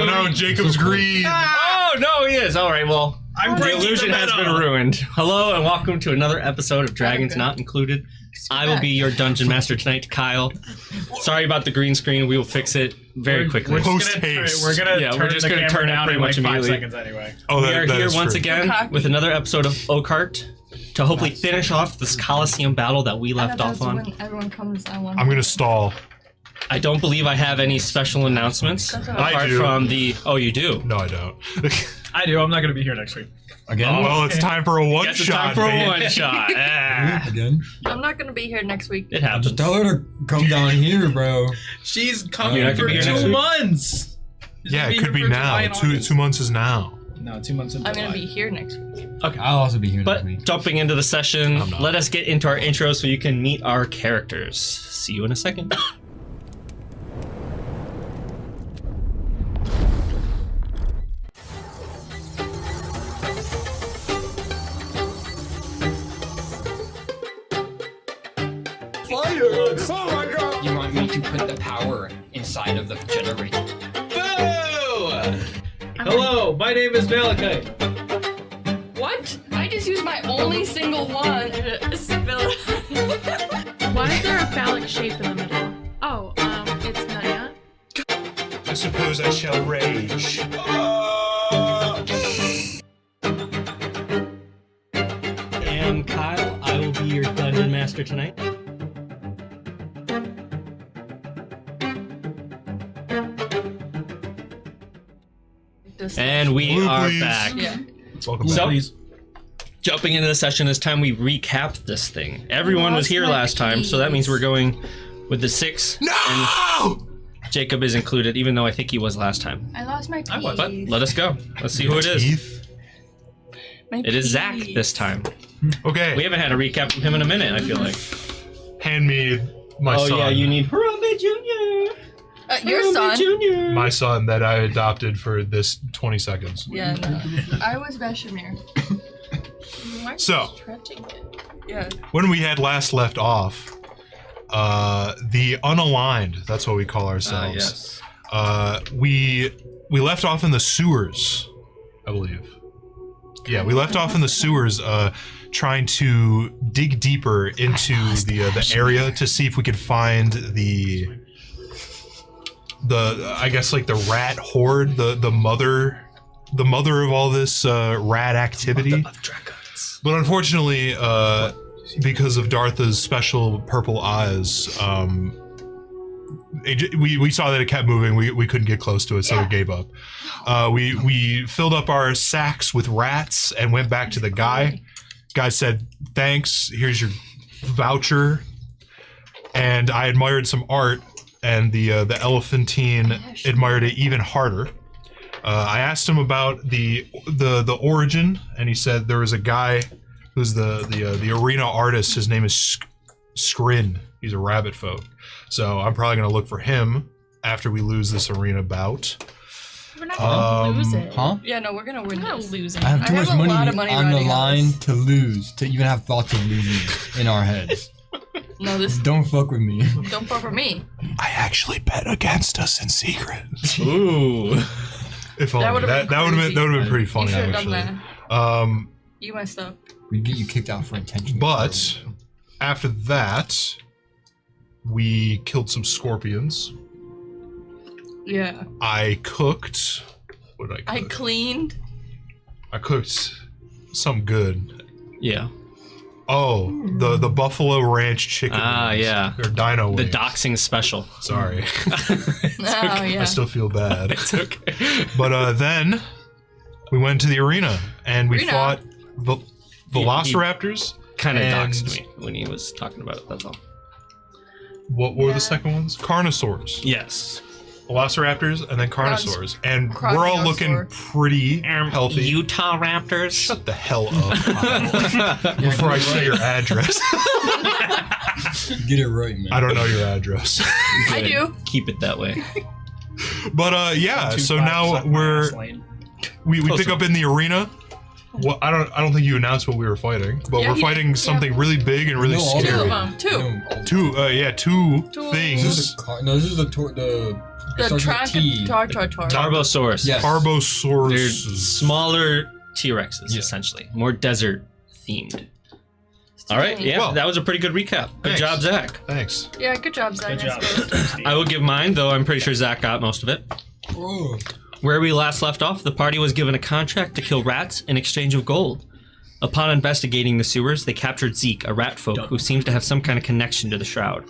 Oh no, Jacob's green. Oh no, he is. All right, well, the illusion has been ruined. Hello and welcome to another episode of Dragons Not Included. I will be your dungeon master tonight, Kyle. Sorry about the green screen. We will fix it very quickly. We're just gonna turn it down in like 5 seconds anyway. Oh, we are here once again with another episode of Oakheart to hopefully finish off this Coliseum battle that we left off on. When everyone comes, I'm gonna stall. I don't believe I have any special announcements apart from the. Oh, you do? No, I don't. I do. I'm not gonna be here next week. Again? Oh, well, it's time for a one-shot. It's time for a one-shot. Again? I'm not gonna be here next week. It happens. Just tell her to come down here, bro. She's coming for 2 months. Yeah, it could be now. 2 months is now. No, 2 months in I'm July. gonna be here next week. Okay. I'll also be here But next week. jumping into the session, let us get into our intro so you can meet our characters. See you in a second. You want me to put the power inside of the generator? Boo! Hello, my name is Malachi. What? I just used my only single one. Why is there a phallic shape in the middle? Oh, it's Nadia. I suppose I shall rage. I am Kyle. I will be your dungeon master tonight. And we are back. Yeah. Welcome So, back. jumping into the session, it's time we recap this thing. Everyone was here last time, so that means we're going with the 6. No! And Jacob is included, even though I think he was last time. I lost my keys. But let us go. Let's see who it is. Teeth? It is Zach this time. Okay. We haven't had a recap from him in a minute, I feel like. Hand me my son. Oh yeah, you need Harambe Jr. Your son. Jr. My son that I adopted for this 20 seconds. Yeah, no. I was Bashmir. So, Yeah. when we had last left off, the unaligned, that's what we call ourselves. Yes. We left off in the sewers, I believe. Yeah, we left off in the sewers, trying to dig deeper into the area to see if we could find the I guess like the rat horde, the mother of all this rat activity. But unfortunately, because of Dartha's special purple eyes, we saw that it kept moving. We couldn't get close to it, so we gave up. We filled up our sacks with rats and went back to the guy. Guy said, "Thanks. Here's your voucher." And I admired some art, and the elephantine admired it even harder. I asked him about the origin, and he said there was a guy who's the arena artist. His name is Skrin. He's a rabbit folk. So I'm probably gonna look for him after we lose this arena bout. We're not gonna lose it. Huh? Yeah, no, we're gonna win. We're not this. losing. I have too I have much a money, lot of money on the riding on line this. to lose, to even have thoughts of losing in our heads. No, this. Don't fuck with me. Don't fall for me. I actually bet against us in secret. Ooh. If only that would have been pretty You funny should have done actually. that. You messed up. We get you kicked out for intention. But after that, we killed some scorpions. Yeah. I cooked. What did I I cook? cleaned. I cooked some good. Yeah. Oh, the Buffalo Ranch chicken. Ah, wings. yeah. Or dino The wings. doxing special. Sorry. Oh yeah. I still feel bad. It's okay. But then we went to the arena and we Arena? fought velociraptors. Kind of And- doxed me when he was talking about it, that's all. What were the second ones? Carnosaurs. Yes. Velociraptors and then carnosaurs. And we're all looking Crocodile. pretty healthy. Utah Raptors. Shut the hell up, Kyle, before I say your address. Get it right, man. I don't know your address. I do. Keep it that way. But yeah, so now we pick up in the arena Well, I don't think you announced what we were fighting, but Yeah, we're fighting something really big and really all scary. Two of them. Two Is things. this a car? No, this is the The starts with Tar. T. Tarbosaurus. Yes. They're Tarbosaurus. smaller T-Rexes, Yeah. essentially. More desert themed. All right, yeah, Well, that was a pretty good recap. Good thanks. job, Zach. Thanks. Yeah, good job, Zach. Good job. I will give mine, though I'm pretty sure Zach got most of it. Oh. Where we last left off, the party was given a contract to kill rats in exchange of gold. Upon investigating the sewers, they captured Zeke, a rat folk who seems to have some kind of connection to the shroud.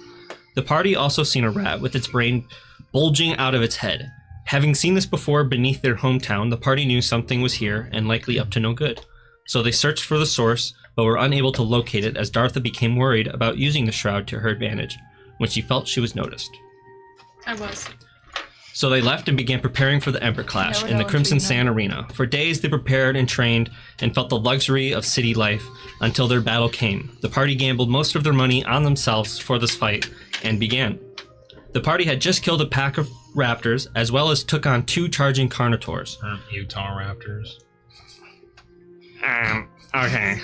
The party also seen a rat with its brain bulging out of its head. Having seen this before beneath their hometown, the party knew something was here and likely up to no good. So they searched for the source, but were unable to locate it as Dartha became worried about using the shroud to her advantage when she felt she was noticed. I was. So they left and began preparing for the Emperor Clash Never in the know Crimson until you Sand Arena. For days they prepared and trained and felt the luxury of city life until their battle came. The party gambled most of their money on themselves for this fight and began. The party had just killed a pack of raptors as well as took on 2 charging carnivores. Utah Raptors. Okay.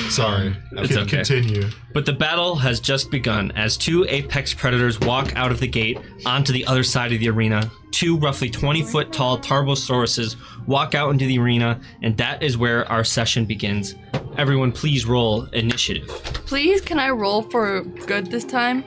Sorry. It's okay. Continue. But the battle has just begun as 2 apex predators walk out of the gate onto the other side of the arena. 2 roughly 20-foot tall Tarbosauruses walk out into the arena, and that is where our session begins. Everyone please roll initiative. Please, can I roll for good this time?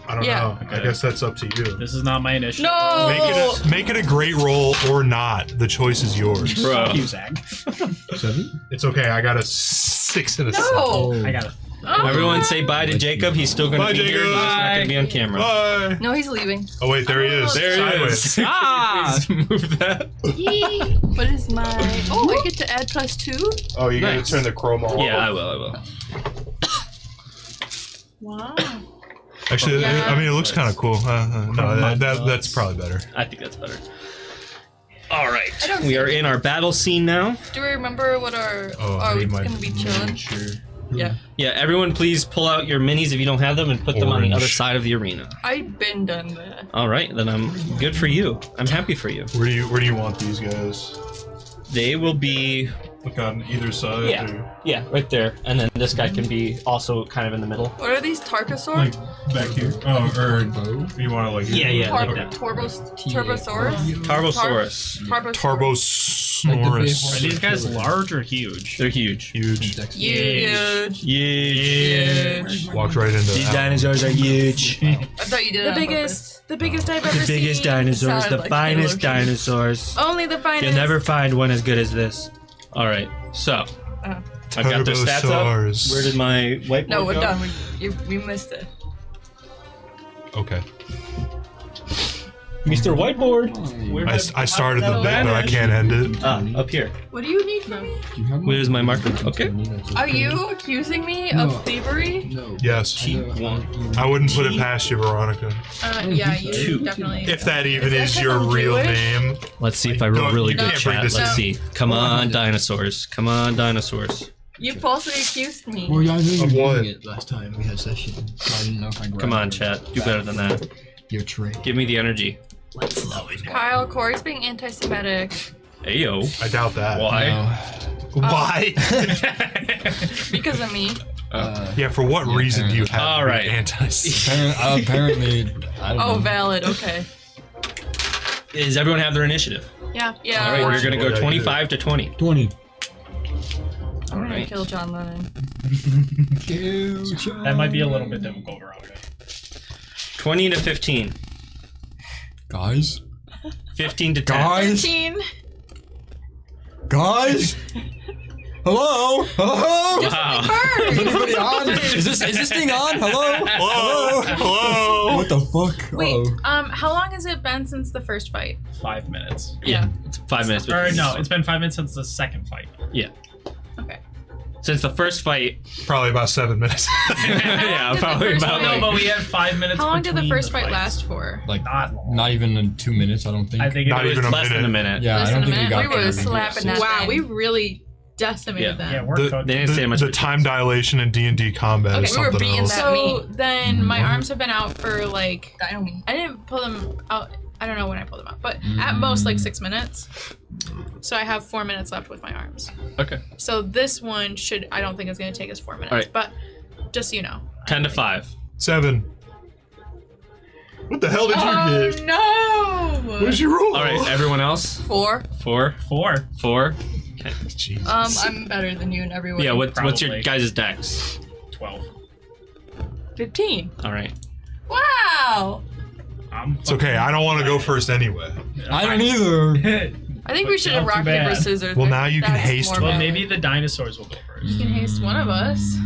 I don't Yeah. know. I guess that's up to you. This is not my initiative. No! Make it a great roll or not. The choice is yours. Bro. Fuck you, Zach. 7? It's okay. I got a 6 and a 7. No! I got it. Oh. Everyone say bye to Jacob. He's still going Bye, to be here. Jacob. He's just not going to be on camera. Bye. No, he's leaving. Oh wait, there he is. Sideways. Ah! Move that. Yee. What is my... Oh, I get to add +2? Oh, you Nice. gotta turn the chroma off. Yeah, I will. Wow. Actually, Yeah. I mean, it looks kind of cool. No, that's probably better. I think that's better. All right. I don't We are in our battle scene now. Do we remember what our... Oh, I are we need my gonna be chilling? Yeah. Yeah, everyone please pull out your minis if you don't have them and put them on the Orange. other side of the arena. I've been done that. All right, then I'm good for you. I'm happy for you. Where do you want these guys? They will be, Like on either side? Yeah. Or yeah, right there. And then this guy can be also kind of in the middle. What are these Tarkosaurs? back here? Oh, or you want to like? Yeah, Tar- like that. Turbosaurus? Tarbosaurus. Tarbosaurus. Are Tarbosaurus. these guys large or huge? They're huge. Huge. Huge. Huge. Walked right into These that. dinosaurs are huge. I thought you did The it on biggest I've ever The seen. biggest dinosaurs, Sounded the like finest Taylor. dinosaurs. Only the finest. You'll never find one as good as this. All right, so purpose. I've got their stats up. Turbosaurs. Where did my whiteboard No, we're go? done. We missed it. Okay. Mr. Whiteboard. I started the bit, but I can't end it. Up here. What do you need from me? Where's my marker? Okay. Are you accusing me No. of thievery? No. Yes. T1. I wouldn't put it past you, Veronica. Yeah, you Two. definitely. If that even Is is that your 'cause I'm real Jewish? name. Let's see if I roll really You good can't bring chat. this Let's up. see. Come on, dinosaurs. Come on, dinosaurs. You falsely accused me. Well, yeah, I knew you Of were what? doing it last time we had session, so I didn't know if I grabbed Come on, it. chat. Do better than that. Your tray. Give me the energy. Kyle, Corey's being anti-Semitic. Hey yo. I doubt that. Why? Why? Because of me. Yeah, for what Yeah, reason do you have All to be right. Apparently, I don't Oh, know. valid. Okay. Does everyone have their initiative? Yeah. Yeah. All right, we're gonna go Unfortunately, I 25 to 20. 20. I'm gonna Alright. kill John Lennon. That might be a little bit difficult, Veronica. 20 to 15. Guys? 15 to 10. Guys? 13. Guys? Hello? Hello? Wow. Is anybody on? Is this thing on? Hello? Hello? Hello? What the fuck? Wait. Uh-oh. How long has it been since the first fight? 5 minutes. Yeah, it's 5 minutes. Or no, it's been 5 minutes since the second fight. Yeah. Okay. Since the first fight. Probably about 7 minutes. Yeah, did the probably first about one- like. No, but we had 5 minutes. How long did the between first fight fights. last for? Like, Not long. not even in 2 minutes, I don't think. I think Not it was even a less than a minute. minute. Yeah, Less I don't than a think we minute? got We were there. slapping that Wow, thing. we really decimated Yeah. them. Yeah, we're The- cooked. They didn't say much. The time dilation in D&D combat is Okay, we were something beating else. that- So me. then my arms have been out for like Dino me. I didn't pull them out. I don't know when I pulled them out, but at most like 6 minutes. So I have 4 minutes left with my arms. Okay. So this one I don't think it's going to take us 4 minutes, Alright. but just so you know. 10 to 5. 7. What the hell did you get? No! What did you roll? All right, everyone else? 4. 4. 4. Okay. Jesus. I'm better than you in every way. Yeah, what's your Probably. guys' dex? 12. 15. All right. Wow. It's okay. I don't want to go first anyway. I don't either. I think we should have Not too rock, paper, bad. scissors. Well, now you can That's haste more one. Well, valid. maybe the dinosaurs will go first. You can haste one of us.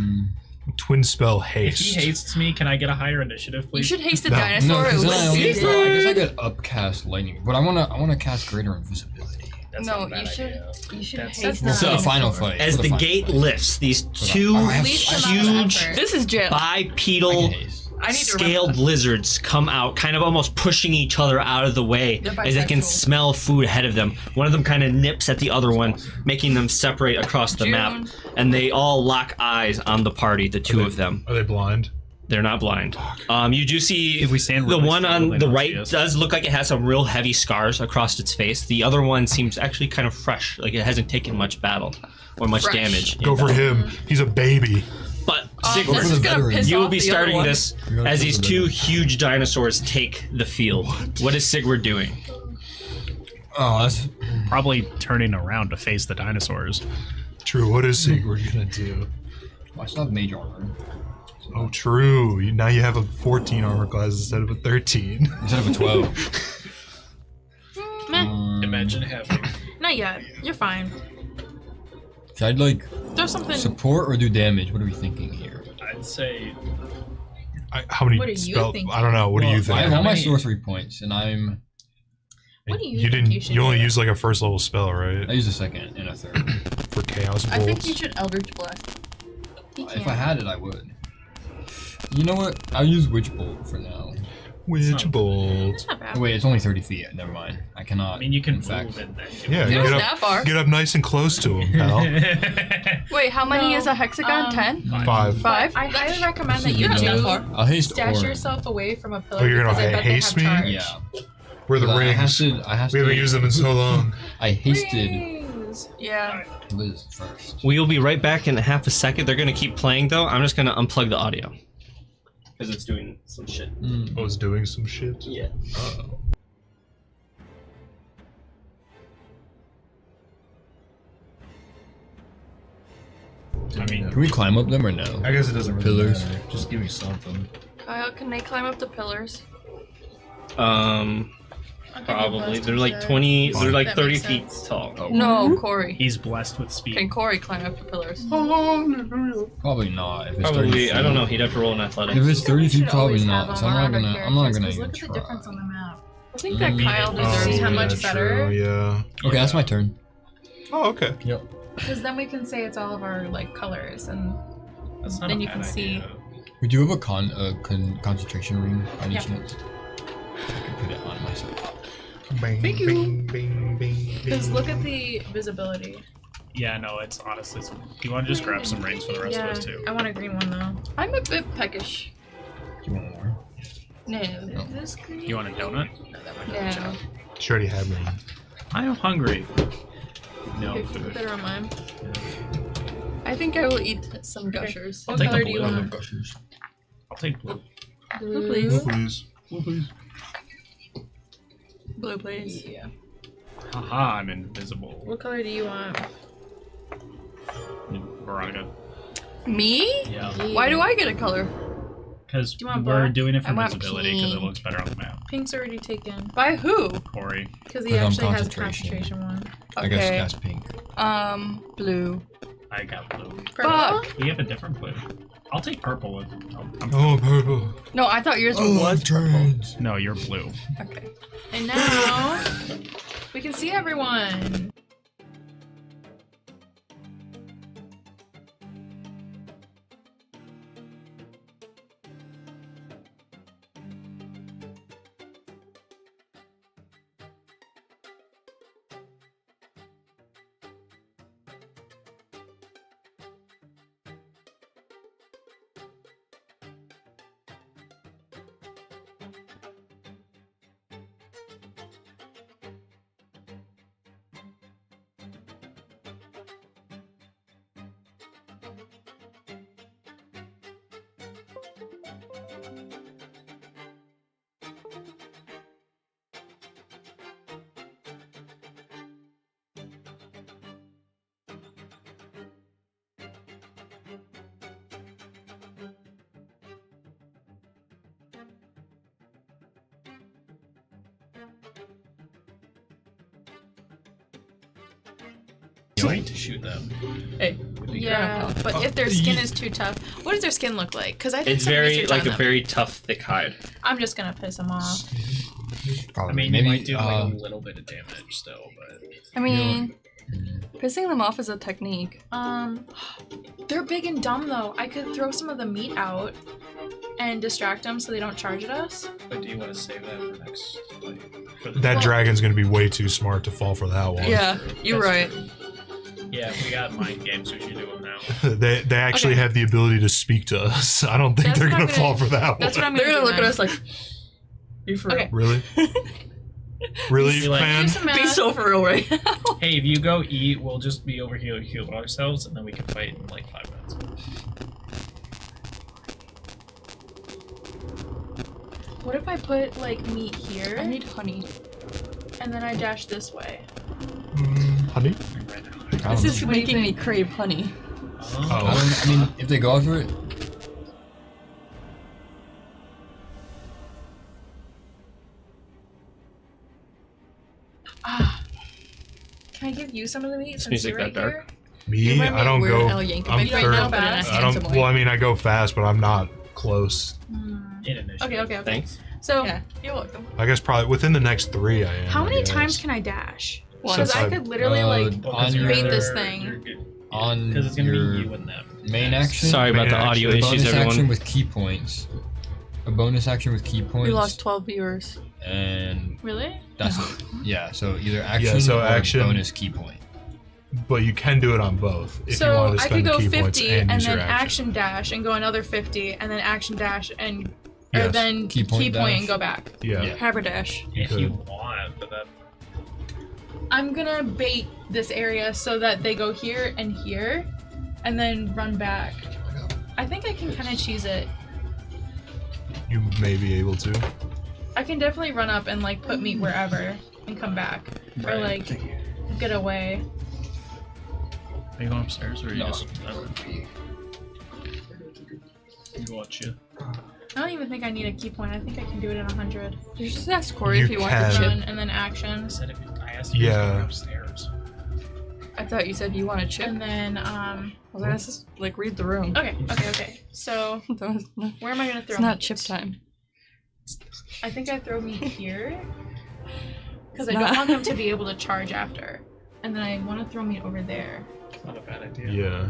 Twin spell If haste. he hastes me, can I get a higher initiative, You please? should haste a No. dinosaur. No, it because would then I be guess I get upcast lightning, but I wanna cast greater invisibility. That's No, not a bad you should. idea. You should That's- haste That's the not- For the final dinosaur. fight. As for the final gate fight. lifts, these I two have- Least I have- amount of huge effort. This is jail. I can bipedal haste. I need to scaled remember. lizards come out, kind of almost pushing each other out of the way They're as they can bisexual. smell food ahead of them. One of them kind of nips at the other one, making them separate across the map, and they all lock eyes on the party, the two of them. Are they blind? They're not blind. You do see If we stand the really one still, on they the don't right see us. does look like it has some real heavy scars across its face. The other one seems actually kind of fresh, like it hasn't taken much battle or much Fresh. damage. Go for him. He's a baby. But Go Sigmund, for This the is gonna veteran. piss you will off be the other starting one. this You gotta as go these for the two veteran. huge dinosaurs take the field. What is Sigurd doing? Oh, that's Probably turning around to face the dinosaurs. True. What is Sigurd gonna do? I still have mage armor Oh, true. Now you have a 14 armor class instead of a 13. instead of a 12. Meh. Imagine having. Not yet. You're fine. Should I like Throw something. support or do damage? What are we thinking here? I'd say. How many What are you spell? thinking? I don't know. What do you I think? have all my many- sorcery points, and What do you You think didn't. you should You only do? used like a first level spell, I right? use a second and a third. For chaos bolts. I think you should Eldritch Blast. He If can't. I had it, I would. You know what? I'll use Witch Bolt for now. Witch bolt. It's not bad. Oh, wait, it's only 30 feet. Never mind. I cannot. I mean, you can in fact. move in there. Yeah, It was get that far. up, get up nice and close to him, pal. Wait, how many No, is a hexagon? 10? 5. 5? I highly recommend that This you is Not do that far. I'll haste stash or. yourself away from a pillar Oh, you're gonna because I bet haste they me? have charge. Yeah. Where are the I rings? hasted. I hasted. We haven't used them in so long. I hasted Rings. Yeah. Liz first. We'll be right back in half a second. They're gonna keep playing though. I'm just gonna unplug the audio because it's doing some shit. I was doing some shit. Yeah. Uh-oh. I mean, Can we climb up them or no? I guess it doesn't really Pillars. matter. Just give me something. Kyle, can they climb up the pillars? I'll give you Probably. blessed They're like instead. 20. They're like That 30 makes feet sense. tall. No, Corey. he's blessed with speed. Can Corey climb up the pillars? Probably not. If it's 30 Probably. feet. I don't know. He'd have to roll an athletics. If it's 30 We should feet, probably always not. have So them I'm not around our gonna. I'm not characters, gonna 'cause even look at the try. difference on the map. I think that Kyle Oh, deserves See how to much be. better? True, yeah. Okay, that's my turn. Oh, okay. Because then we can say it's all of our like colors, and That's not then a you bad can see. idea. Would you have a concentration ring by any Yeah. chance? I can put it on myself. Bing, Thank you. bing, bing, bing, Because bing. look at the visibility. Yeah, no, it's honestly. Do you want to just grab some rings for the rest Yeah, of us too? I want a green one though. I'm a bit peckish. Do you want more? No. This green? You want a donut? No. She already had one. I'm hungry. No Okay, food. put it on mine. I think I will eat some gushers. What take the color do you blue. want? I'll take blue. Blue, please. Please. Blue, please. Blue, please. Yeah. Haha, I'm invisible. What color do you want? Veronica. Me? Yeah. Why do I get a color? Because Do you want we're black? doing it for I want visibility because it pink. looks better on the map. Pink's already taken. By who? Corey. Because he Put on actually has a concentration. concentration one. I guess Okay. that's pink. Blue. I got blue. Fuck. We have a different blue. I'll take purple. Oh, purple. No, I thought yours Oh, was purple. No, you're blue. Okay. And now we can see everyone. Going to shoot them. Hey. Yeah, but if their skin is too tough, what does their skin look like? Because I did It's some very research like on a them. very tough, thick hide. I'm just gonna piss them off. I mean, you might do like a little bit of damage still, but I mean, pissing them off is a technique. They're big and dumb though. I could throw some of the meat out and distract them so they don't charge at us. but do you want to save that for next? Like, for the That dragon's gonna be way too smart to fall for that one. Yeah, you're That's right. Yeah, if we got mind games, we should do them now. They actually Okay. have the ability to speak to us. I don't think That's they're what I'm gonna fall for that That's what one. I'm They're gonna gonna do look at then. us like, you for Okay. Really? Really, Be like- man? Do some real? Be math. so for real right now. Hey, if you go eat, we'll just be over here to heal ourselves, and then we can fight in like 5 minutes. What if I put like meat I here need honey. and then I dash this way? Honey? Right now. This is making me crave honey. Oh. I mean, if they go after it, Can I give you some of the meat Is since music you're right that dark? here? Me? remind me I don't of Weird go. Al Yankovic I'm right third. now, but in a I handsome don't. way. Well, I mean, I go fast, but I'm not close. In initiative. Okay. Thanks. So, Yeah, you're welcome. I guess probably within the next 3 I am. how I many guess. times can I dash? Once. Because I I've- could literally like on you're bait your this there, thing. you're good. on Because it's gonna your be you and them. main action. Sorry about the Man, audio a bonus issues, action everyone. with key points. A bonus action with key points. We lost 12 viewers. And Really? that's it. Yeah. So either action Yeah, so or action- bonus key point. But you can do it on both if you So wanted to I spend could go key 50 points and and use then your action. action dash and go another 50 and then action dash and or Yes. then Key key point point dash. and go back. Yeah. Yeah. Haberdash. If could. you want, but that I'm gonna bait this area so that they go here and then run back. I think I can kind of cheese it. You may be able to. I can definitely run up and like put meat wherever and come back or like get away. are you going upstairs or are you No. just? You watch you. I don't even think I need a key point. I think I can do it in 100. You should ask Corey You if he wants can. to chip. Run and then action, I said I asked you Yeah. to go upstairs. I thought you said you want to chip. and then I was like, let's just like read the room. okay. So No, where am I gonna throw? it's not meat? chip time. I think I throw meat here because I It's don't not. want them to be able to charge after, and then I want to throw meat over there. Not a bad idea. Yeah.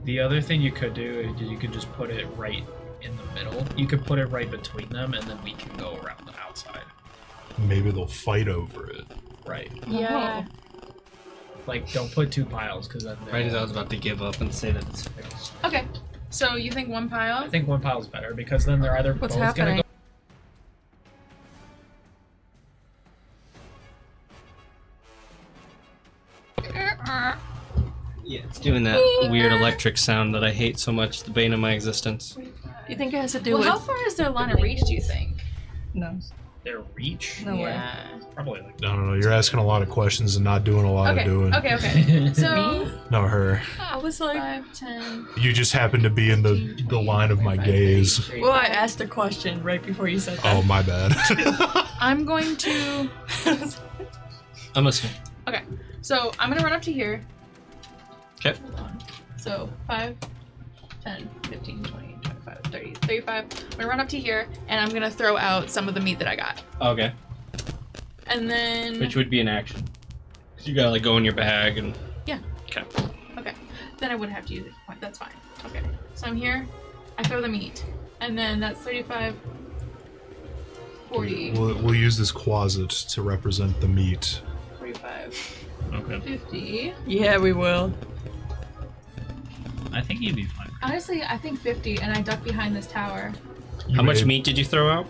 The other thing you could do is you could just put it right in the middle. You could put it right between them, and then we can go around the outside. Maybe they'll fight over it. Right. Yeah. Like, don't put 2 piles, because then Right as I was about to give up and say that it's fixed. Okay. So you think one pile? I think 1 pile is better, because then they're either What's both happening? gonna go. Yeah, it's doing that weird electric sound that I hate so much, the bane of my existence. You think it has to do Well, with? how far is their line of reach? Do you think? No. Their reach? No way. Yeah. Probably like. I don't know. You're asking a lot of questions and not doing a lot Okay. of doing. Okay. So Me? No, her. I was like, 5, 10. You just happen to be in the line of my gaze. well, I asked a question right before you said that. Oh, my bad. I'm going to. I'm listening. Okay. So I'm gonna run up to here. Okay. So 5, 10, 15, 20, 25, 30, 35. I'm gonna run up to here and I'm gonna throw out some of the meat that I got. Okay. And then. Which would be an action. So you gotta like go in your bag and. Yeah. Okay. Okay. Then I wouldn't have to use a point. That's fine. Okay. So I'm here. I throw the meat. And then that's 35, 40, We'll use this closet to represent the meat. 45, Okay. 50. Yeah, we will. I think you'd be fine. Honestly, I think 50 and I duck behind this tower. How much may- meat did you throw out?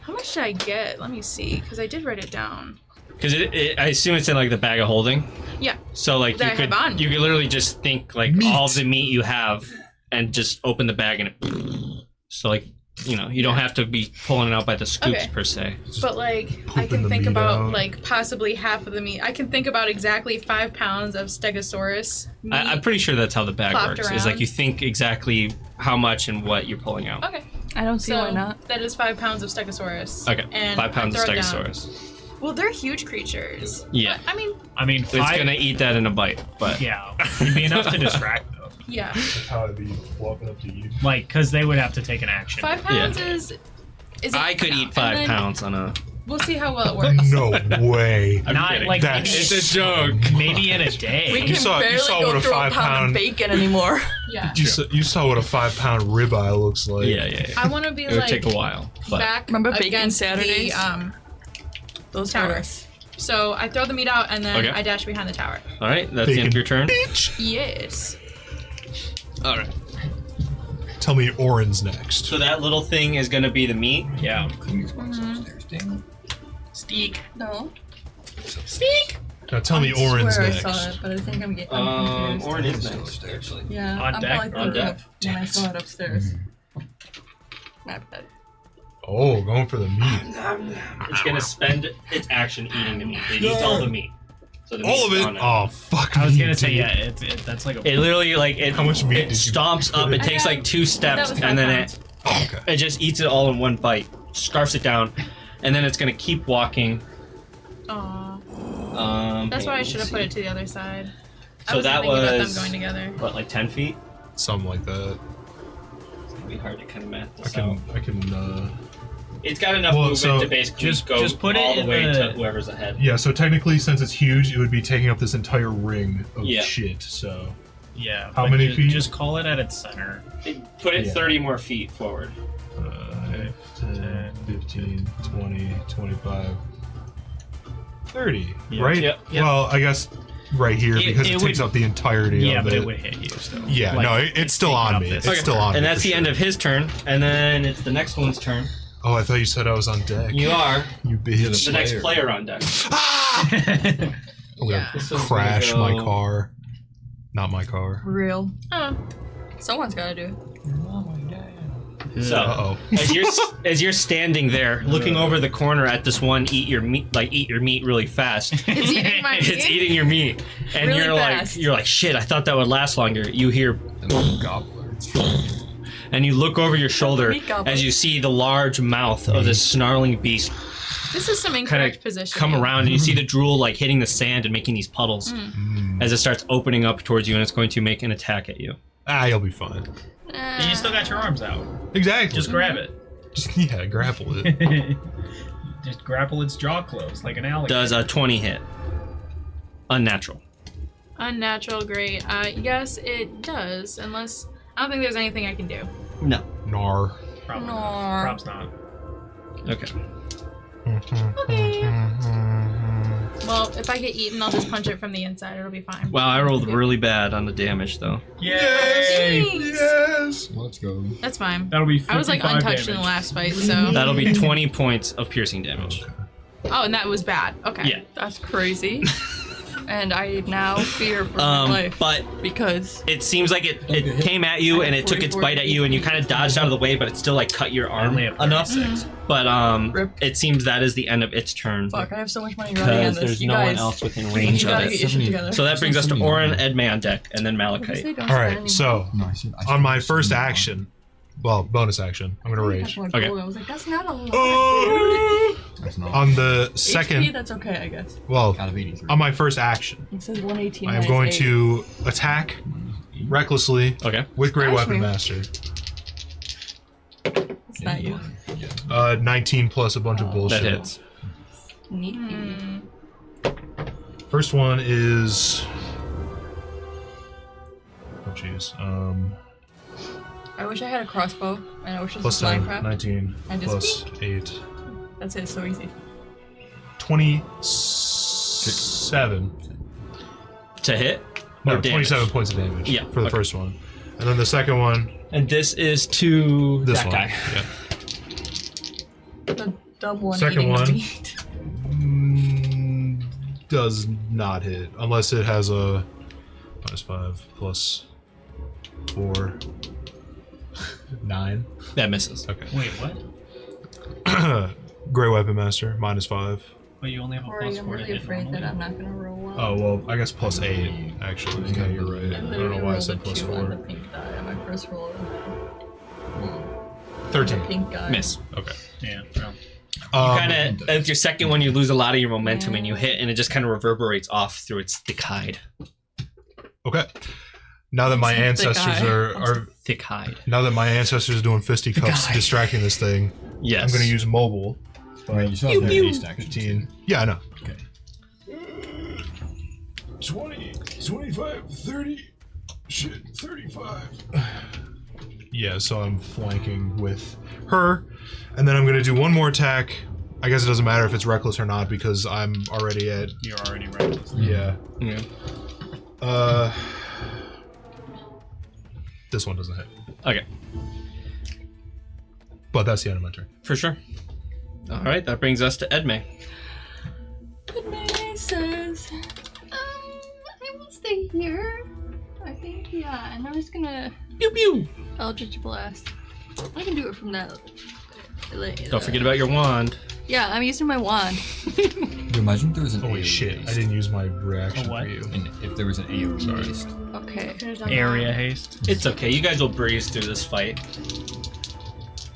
How much did I get? Let me see, because I did write it down. Because I assume it's in like the bag of holding. Yeah. So like That I have on. you could literally just think like all of the meat you have, and just open the bag and it. So like you know you don't have to be pulling it out by the scoops Okay. per se. But like, I pooping can the think meat about out. like possibly half of the meat. I can think about exactly 5 pounds of Stegosaurus meat. I'm pretty sure that's how the bag Plopped works. Is like around. you think exactly how much and what you're pulling out. Okay. I don't see So why not. that is 5 pounds of Stegosaurus. Okay, And 5 pounds of I throw it down. Stegosaurus. Well, they're huge creatures. Yeah. But, I mean, It's gonna eat that in a bite, but Yeah, it'd be enough to distract them. yeah. That's how I'd be walking up to you. Like, because they would have to take an action. 5 pounds is. I could eat 5 then pounds on a. We'll see how well it works. No way. Not kidding. like That's maybe, It's a joke. maybe in a day. We You can saw- you barely saw go what a through 5 a pound pound- of bacon anymore. Yeah. You saw what a 5 pound ribeye looks like. Yeah. I want to be It would like take a while, but back Remember Bacon against Saturdays? the Those tower. are So I throw the meat out and then Okay. I dash behind the tower. all right, that's the end of your turn. Yes. All right. Tell me Orin's next. So that little thing is gonna be the meat. Yeah. Steak. No. Steak. Now tell me Orin's swear next. I saw it, but I think I'm getting confused. Orin is next, actually. Yeah, On I'm deck, probably on thinking deck. of when I saw it upstairs. My bad. Oh, going for the meat. It's gonna spend its action eating the meat. It eats all the meat. So the All of meat's it? gone now. Oh, fuck. I was me, gonna say, dude. yeah, that's like a. It literally like it. How much meat it did you stomps put up. in? It takes like 2 steps, That was and then 5 it pounds. Oh, okay. it just eats it all in one bite, scarfs it down, and then it's gonna keep walking. Aw. hang That's why on, I should have let's put see. it to the other side. I So wasn't that thinking about them was going together. what, like 10 feet? Something like that. It's gonna be hard to kind of math I this out. can, It's got enough Well, movement so to basically just go put it all the in way the- to whoever's ahead. yeah, so technically, since it's huge, it would be taking up this entire ring of Yeah. shit, so. Yeah. How but many feet? Just call it at its center. Put it Yeah. 30 more feet forward. 10, 15, 20, 25, 30, Yeah. right? Yep. Well, I guess right here, It- because it it takes would- up the entirety Yeah, of but it. it would hit you still. Yeah, Like, no, it's still taking on up me. this- It's still on me. And that's for the end sure. of his turn, and then it's the next one's turn. Oh, I thought you said I was on deck. You are You bitch. the next player on deck. Ah! I'm gonna Yeah. This one's crash gonna my go- car. Not my car. For real. Oh. Someone's gotta do it. So Uh-oh. as you're standing there, looking over the corner at this one eat your meat really fast. It's eating my meat. It's eating your meat, and Really you're fast. like shit. I thought that would last longer. You hear, Gobblers. and you look over your shoulder Meat goblin. as you see the large mouth of this snarling beast This is some kind incorrect of position. come around, and you see the drool like hitting the sand and making these puddles as it starts opening up towards you, and it's going to make an attack at you. Ah, you'll be fine. And you still got your arms out. Exactly. Just grab it. Yeah, grapple it. Just grapple its jaw closed like an alligator. Does a 20 hit? Unnatural. Unnatural, great. Yes, it does. Unless I don't think there's anything I can do. No. Nar. Probably No. not. Props not. Okay. Well, if I get eaten, I'll just punch it from the inside. It'll be fine. Wow, I rolled really bad on the damage though. Yay! Thanks. Yes. Let's go. That's fine. That'll be I was like 55 untouched in the damage. last fight, so. That'll be 20 points of piercing damage. Oh, and that was bad. Okay. Yeah. That's crazy. And I now fear for my life But because it seems like it came at you and it took its bite at you and you kind of dodged out of the way, but it still like cut your arm Only have enough. 36. But Rip. it seems that is the end of its turn. fuck, I have so much money running on Because this. there's You no guys, one else within you range of gotta it. get your shit together. So that brings us to Orin, Edme on deck, and then What if they Malachite. don't All spend right, so No, I said, on my first action, well, bonus action, I'm gonna any- rage. Okay. I was like, that's not a lot. That's not. On the HP, second, that's okay, I guess. well, Out of 83. on my first action, It says 118. I am going to attack recklessly Okay. with Great Nice Weapon move. Master. It's not you. 19 plus a bunch of bullshit. That hits. Neat. First one is. Oh jeez. I wish I had a crossbow, and I wish this Plus was 10, Minecraft. 19, I just- plus 8. That's it, it's so easy. 27. To hit? No, Or damage? 27 points of damage Yeah, for the okay. first one. And then the second one, And this is to this that one. guy. Yeah. The dumb one Second eating one. the meat. does not hit unless it has a -5 +4 9. That misses. Okay. Wait, what? Gray Weapon Master -5. But you only have a Corey, plus I'm 4 to really hit afraid that normally. I'm not gonna roll well. Oh well, I guess +8 actually. Yeah, you're right. I don't know why I said +2 on the +4. pink die on my first roll. 13. Pink guy. Miss. Okay. Yeah, well, Kind of at your second one, you lose a lot of your momentum and you hit, and it just kind of reverberates off through its thick hide. Okay. Now that my Thick ancestors eye. are Thick hide. now that my ancestors are doing fisticuffs distracting this thing, Yes. I'm gonna use mobile. Wait, you still have that haste action. 15. Yeah, I know. Okay. 20, 25, 30, shit, 35. Yeah, so I'm flanking with her, and then I'm gonna do one more attack. I guess it doesn't matter if it's reckless or not because I'm already at. you're already right. Yeah. Yeah. This one doesn't hit, Okay. but that's the end of my turn. For sure. All right, that brings us to Edme. May says, I will stay here. I think, yeah, and I'm just gonna Pew pew. Eldritch Blast. I can do it from that. Don't forget about your wand. Yeah, I'm using my wand. Dude, imagine if there was an Holy AoE shit! haste. I didn't use my reaction A what? for you. And if there was an AoE haste. Okay. Area haste. It's okay. You guys will breeze through this fight.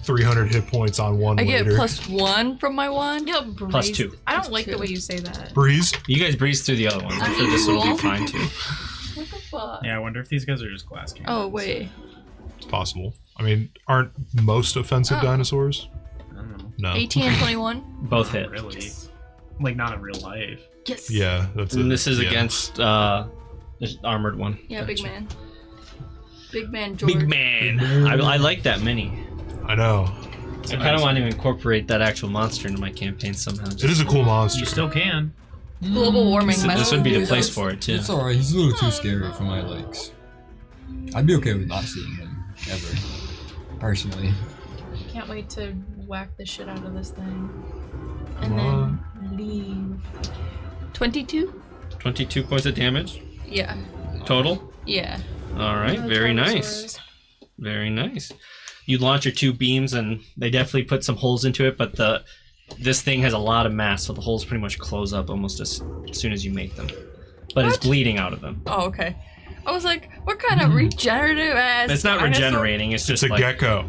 300 hit points on one I get later. +1 from my wand. Yeah, Plus breeze. 2. I don't like the Two. way you say that. Breeze. You guys breeze through the other ones. I'm sure this will be fine too. What the fuck? Yeah, I wonder if these guys are just glass cannons. Oh, wait. It's possible. I mean, aren't most offensive Oh. dinosaurs? I don't know. No. 18 and 21. Both hit. Really? Like, not in real life. Yes. Yeah, that's it. And this is yeah. against the armored one. Yeah, big man. Big man George. Big man. I like that mini. I know. I kind of want to incorporate that actual monster into my campaign somehow. It is a cool monster. You still can. Global warming. This would be the must place do for it too. It's alright, he's a little too scary for my likes. I'd be okay with not seeing him, ever. Personally. Can't wait to whack the shit out of this thing. Come And on. then leave. 22? 22 points of damage Yeah. total. Yeah. All right, very nice. Very nice. You launch your 2 beams, and they definitely put some holes into it, but this thing has a lot of mass, so the holes pretty much close up almost as soon as you make them. But it's What? bleeding out of them. Oh, okay. I was like, what kind of regenerative ass? It's not dinosaur- regenerating. It's It's just a like gecko.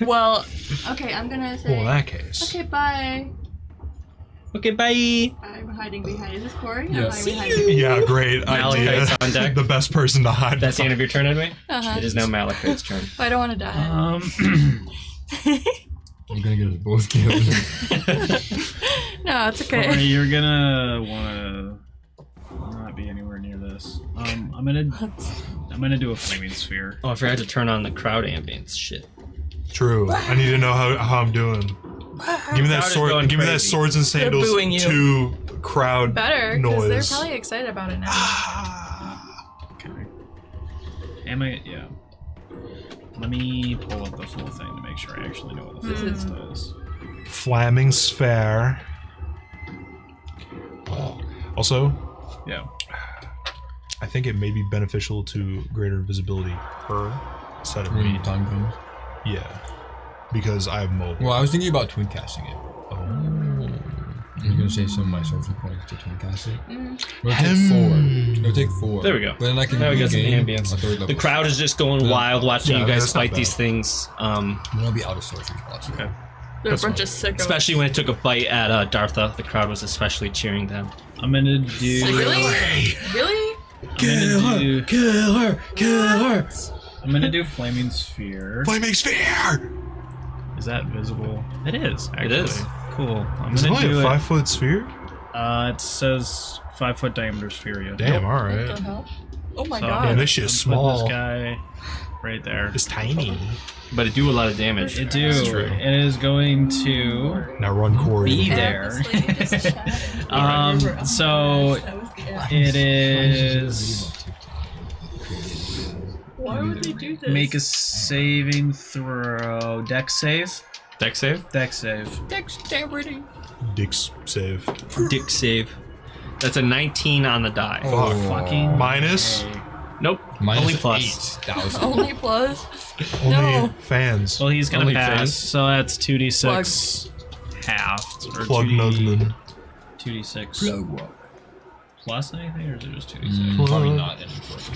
Well, okay, I'm gonna say. Well, in that case. Okay, bye. okay, bye. I'm hiding behind. Is this Corey? Yeah. I'm See hiding you. behind. Yeah, great idea. Malachite's on deck. The best person to hide. That's the end of your turn, anyway. Uh-huh. It is now Malachite's turn. I don't want to die. I'm gonna get us both killed. No, it's Corey, okay. you're gonna wanna not be anywhere near this. I'm gonna do a flaming sphere. Oh, I forgot to turn on the crowd ambience. Shit. True. I need to know how I'm doing. Give me that Crowd is sword. going Give me that crazy. swords and sandals booing you. to crowd Better, because they're noise. probably excited about it now. Okay. Am I? Yeah. Let me pull up the full thing to make sure I actually know what the full list is. Flaming sphere. Also, Yeah. I think it may be beneficial to greater visibility her instead of me. When time comes. Yeah, because I have mobile. Well, I was thinking about twin casting it. Oh. I'm gonna save some of my sorcery points to twin cast it. Mm. It'll take 4. It'll take 4. There we go. But then I can Now we got some regain ambience. a third level. The crowd is just going Yeah. wild watching Yeah, you guys that's not fight bad. these things. Then I'll be out of sorcery spots. Okay. They're a bunch of sickos. Especially when it took a bite at Dartha, the crowd was especially cheering them. I'm gonna do. Really? Really? Kill her! I'm gonna do flaming sphere. Flaming sphere. Is that visible? It is. Actually. It is. Cool. I'm Is it gonna only do a it. 5-foot sphere? It says 5-foot diameter sphere. Yeah. Damn. All What right. the hell? Oh my So, god. Man, this shit is I'm putting small. This guy right there. It's tiny. But it do a lot of damage. It do. That's true. It is going to Now run, Corey. be there. So it is. Why would they do this? Make a saving throw. Dex save. Deck save? Dex save. Dexterity. Dick's save. Dick save. That's a 19 on the die. Fuck. Fucking Minus? A. Nope. Minus Only plus. 8,000. Only plus. Only No. fans. Well, he's gonna Only pass. fans. So that's 2d6 half or Plug 2d, Nugman. 2d6 Plug what? plus anything, or is it just 2d6? Probably not any plus.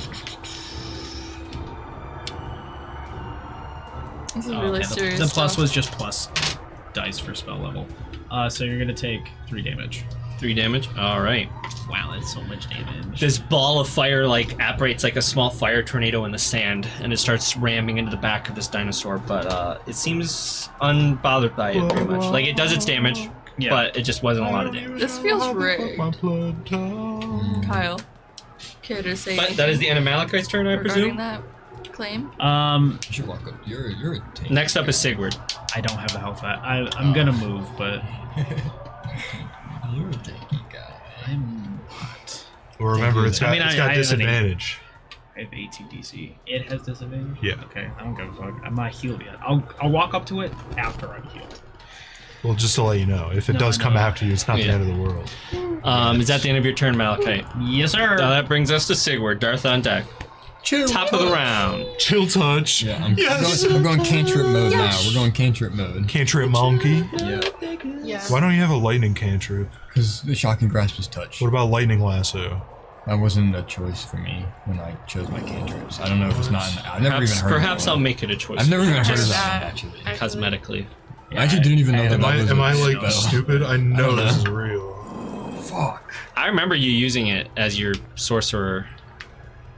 This is Oh, really okay, serious. the plus stuff. was just plus dice for spell level. So you're gonna take 3 damage. 3 damage. All right. Wow, that's so much damage. This ball of fire like apparates like a small fire tornado in the sand, and it starts ramming into the back of this dinosaur. But it seems unbothered by it very much. Like it does its damage, Yeah. but it just wasn't a lot of damage. This feels rigged. My blood tongue. Kyle, care to say But that is the end of Malachite's turn, I regarding presume. that claim? You should walk up. You're a tank. Next up is Sigurd. I don't have the health. I'm gonna move, but You're a tanky guy. I'm not. Well, remember, it's got, I mean, it's I got have an disadvantage. I have 18 DC. It has disadvantage. Yeah. Okay, I don't give a fuck. I'm not healed yet. I'll walk up to it after I'm healed. Well, just to let you know, if it No, does come no. after you, it's not the Yeah. end of the world. Is that the end of your turn, Malachite? Yes, sir. Now that brings us to Sigurd. Darth on deck. Chill. Top of the round. Chill touch. Yeah, I'm Yes. going, we're going cantrip mode now. We're going cantrip mode. Cantrip monkey. Yeah. Yeah. Why don't you have a lightning cantrip? Because the shocking grasp is touch. What about lightning lasso? That wasn't a choice for me when I chose my cantrips. I don't know if it's not. I've never even heard Perhaps of I'll that. make it a choice. I've never even heard of Just that that. one, actually. Cosmetically. I actually didn't even know that Am I, was am I a like spell. stupid? I know don't this know. is real. Fuck. I remember you using it as your sorcerer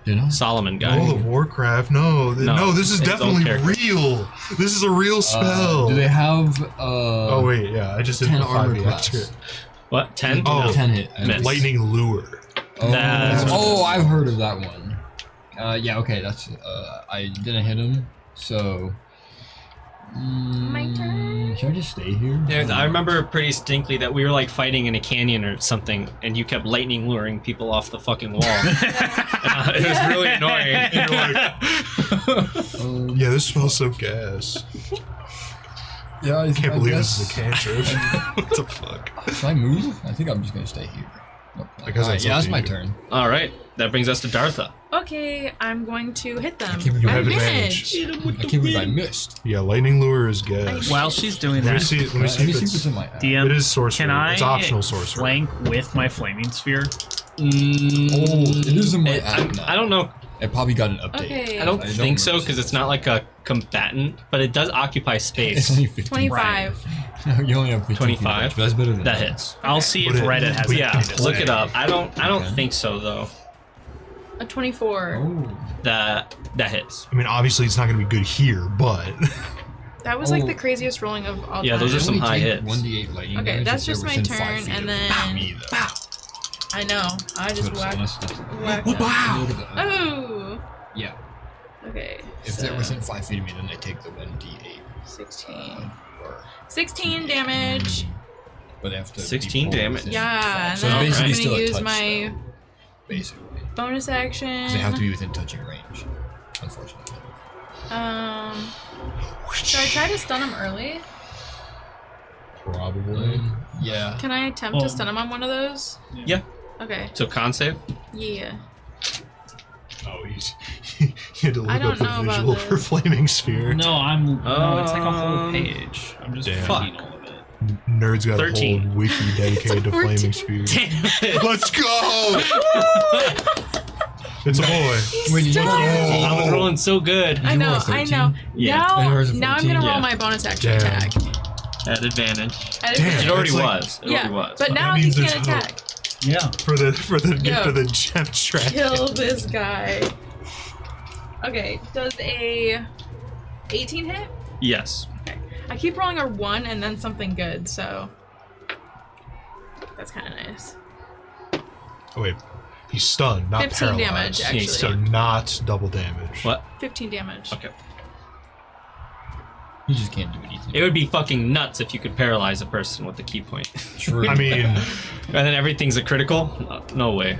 Did I? Solomon guy. World of Warcraft? No, No, this is it's its own definitely character. real. This is a real spell. Do they have Oh wait, yeah, I just did 10 the armor 5e class? extra. What? 10? Oh, No. 10 hit? Miss. Lightning lure. Oh, That's- oh, I've heard of that one. Yeah, okay, that's I didn't hit him, so. My turn. Should I just stay here? I remember pretty distinctly that we were like fighting in a canyon or something, and you kept lightning luring people off the fucking wall. It was really annoying. Yeah, this smells so gas. Yeah, I Can't believe this is a guess- cantrip. What the fuck? Should I move? I think I'm just gonna stay here. I guess Alright, that's yeah, up that's to my you. turn. All right, that brings us to Dartha. Okay, I'm going to hit them. can't believe you have Advantage. I can't believe I missed. Yeah, lightning lure is gas. While she's doing Let me that, see. Let me see. Let me if see it's, what's in my app. DM, it is sorcery. can I It's optional sorcery. flank with my flaming sphere? Oh, it is in my app now. I don't know. It probably got an update. Okay. I don't I think don't so remember because it's not like a combatant, but it does occupy It's space. only 15. 25. You only have 15 25? feet, but that's better than That hits. I'll see if Put it- Reddit has but it. Yeah, updated. look it up. I don't Okay. think so though. A 24. Oh. That hits. I mean, obviously, it's not going to be good here, but That was like Oh. the craziest rolling of all Yeah, time. those are some Only high take hits. 1d8 lightning Okay, damage that's if they're just my within 5 turn, feet and of then- me, though. I know. I just So whacked. that's- whacked them. Look at that. Oh. Yeah. Okay. If so they're within 5 feet of me, then they take the 1d8. 16. Or, 16 damage. but they have to be 16 pulled damage. within Yeah, and So then it's I'm basically gonna still a use touch my spell, basically. bonus action. Because they have to be within touching range, unfortunately. Should I try to stun him early? probably. Yeah. Can I attempt to stun him on one of those? Yeah. Okay. So con save. Yeah. Oh, you had to I look up don't the know about visual for this. flaming sphere. No, no, it's like a whole Um, page. I'm just damn. reading all of it. Nerds got 13. a whole wiki dedicated to 14. flaming sphere. Damn it. Let's go! It's a boy. Wait, you Stop. I was rolling so good. I you know, roll a I 13? know. Yeah. And yours is Now I'm 14? gonna roll Yeah. my bonus action Damn. attack. At advantage. At Damn. advantage. It already It's like- was. It Yeah, already was. but now That he means can't there's hope. attack. Yeah. For the gift Yo. of the gem track. Kill this guy. Okay, does a 18 hit? Yes. I keep rolling a 1 and then something good, so that's kind of nice. Oh wait, he's stunned, not 15 paralyzed. damage, Yeah, actually. he's So not double damage. What? 15 damage. Okay. You just can't do anything. It would be fucking nuts if you could paralyze a person with the key point. True. I mean, And then everything's a critical? No way.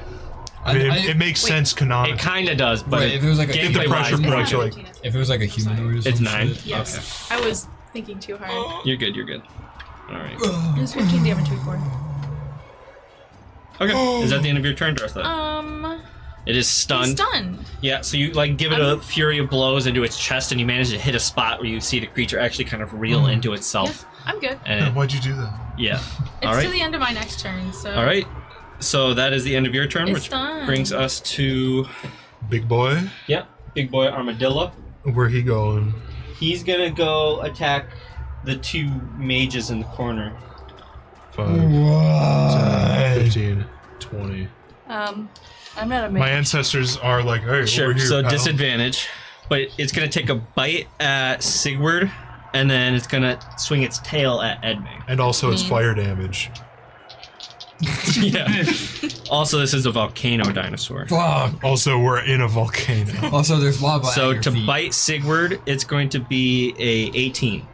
it makes Wait. sense canonically. It kind of does, but Right, if it was like a- Get the gameplay pressure wise, point, you're like, if it was like a humanoid or it's some 9. shit. Yes. I was thinking too hard. You're good. You're good. All right. It was 15 damage before. Okay. Is that the end of your turn, Dorothy? It is he's stunned. stunned. Yeah, so you like give it a fury of blows into its chest, and you manage to hit a spot where you see the creature actually kind of reel into itself. I'm good. And Why'd you do that? yeah. It's All right. to the end of my next turn, so. All right. So that is the end of your turn, It's which done. brings us to Big boy. Big Boy Armadillo. Where he going? He's gonna go attack the two mages in the corner. 5, 10, 15, 20. I'm not a My ancestors are like, hey, Sure. over here, So pal. disadvantage, but it's gonna take a bite at Sigurd, and then it's gonna swing its tail at Edmund. And also it's fire damage. Yeah. Also, this is a volcano dinosaur. Fuck. Also, we're in a volcano. Also, there's lava. So at your to feet. bite Sigurd, it's going to be a 18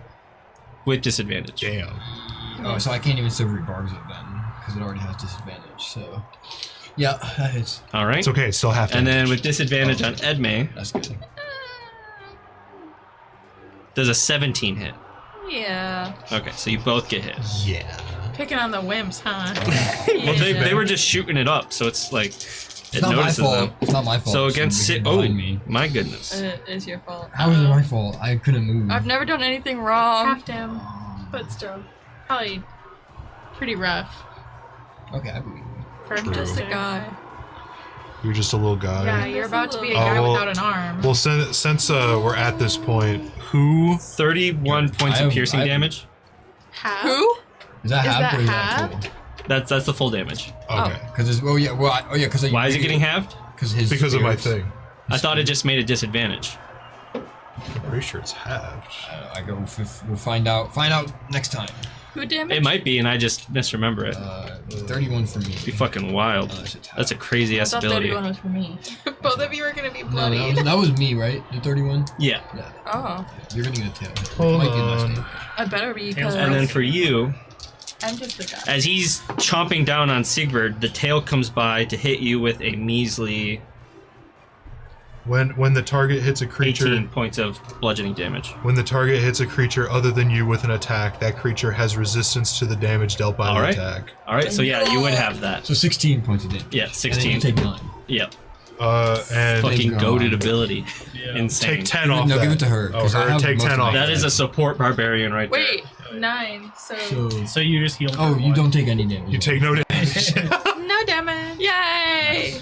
with disadvantage. Damn. Oh, so I can't even silvery barbs it then, because it already has disadvantage. So, yeah, that hits. All right. It's okay, it's still half And damage. then with disadvantage on Edme, That's good. does a 17 hit. Yeah. Okay, so you both get hit. Yeah. Picking on the wimps, huh? Well, they were just shooting it up, so it's like It's it not my notices fault. them. It's not my fault. So It's against somebody oh behind me. my goodness. It is your fault. How is it my fault? I couldn't move. I've never done anything wrong. Half him, but still, probably pretty rough Okay, I believe you. for a I'm just a monster. guy. You're just a little guy. Yeah, you're about to be a Oh, guy well- without an arm. Well, since we're at this point, who 31 points I of have- piercing I have- damage. Half? Who? Is that Is halved that or is halved? that full? That's the full damage. Okay. Because it's because Why is it getting halved? Because his Because of my spirits. thing. I thought it just made a disadvantage. I'm pretty sure it's halved. I go. We'll find out. Find out next time. Who damaged? It might be, and I just misremember it. 31 for me. It'd be fucking wild. That's a crazy I ass thought ability. 31 was for me. Both of you are gonna be No, bloodied. that was me, right? The 31. Yeah. Oh. You're getting a tail. Hold Might get on. less damage. I better be because And then for you, I'm just a guy. as he's chomping down on Sigurd, the tail comes by to hit you with a measly When the target hits a creature, 18 points of bludgeoning damage. when the target hits a creature other than you with an attack, that creature has resistance to the damage dealt by the Alright. attack. All right, so yeah, you would have that. So 16 points of damage. Yeah, And then 16. you take 9. Yep. And Fucking God. goated ability. Yeah. Insane. take 10 off. No, that. give it to her. Oh, 'cause I her. have Take most 10 of off. my- That is a support barbarian right there. Wait, 9. So So you just healed. Oh, her you one. don't take any damage. You take no damage. no damage. Yay!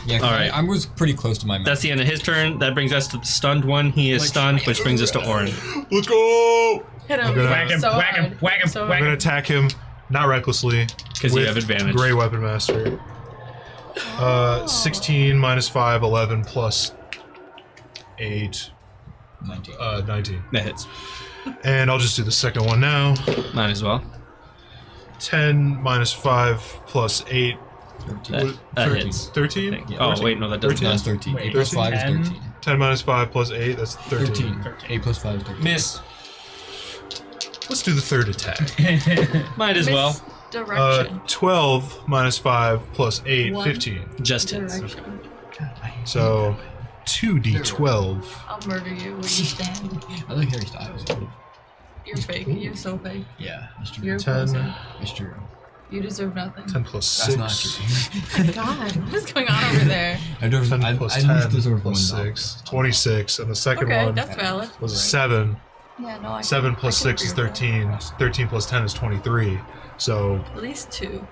Yeah, 'cause Alright. I was pretty close to my max. That's the end of his turn. That brings us to the stunned one. He is stunned, which brings us to Orin. Let's go! Hit him. I'm gonna- Whack him, so whack him, hard. whack him, So I'm whack gonna him. attack him, not recklessly. Because you with have advantage. Gray Weapon Master. 16 minus 5, 11 plus 8, 19. 19. That hits. And I'll just do the second one now. Mine as well. 10 minus 5 plus 8. That 13. hits. 13? Thank you. Oh, wait, no, that doesn't No, hit. it's 13. Wait, 8 plus 5 is 10? 13. 10 minus 5 plus 8, that's 13. 13. 8 plus 5 is 13. Miss. Let's do the third attack. Might as well. Direction. 12 minus 5 plus 8, One. 15. Just hits. Direction. So 2d12. I'll murder you where you stand. I like Harry Styles. You're fake. You're so fake. Yeah, that's true. You're a 10, poser. That's true. You deserve nothing. 10 plus That's 6. not true. God, what is going on over there? I don't. 10 I plus at 10 least deserve plus one. 6. 26. And the second Okay, one that's valid. was a 7. Yeah, no, I 7 can- plus I can 6 is agree with that. 13. 13 plus 10 is 23. So At least 2.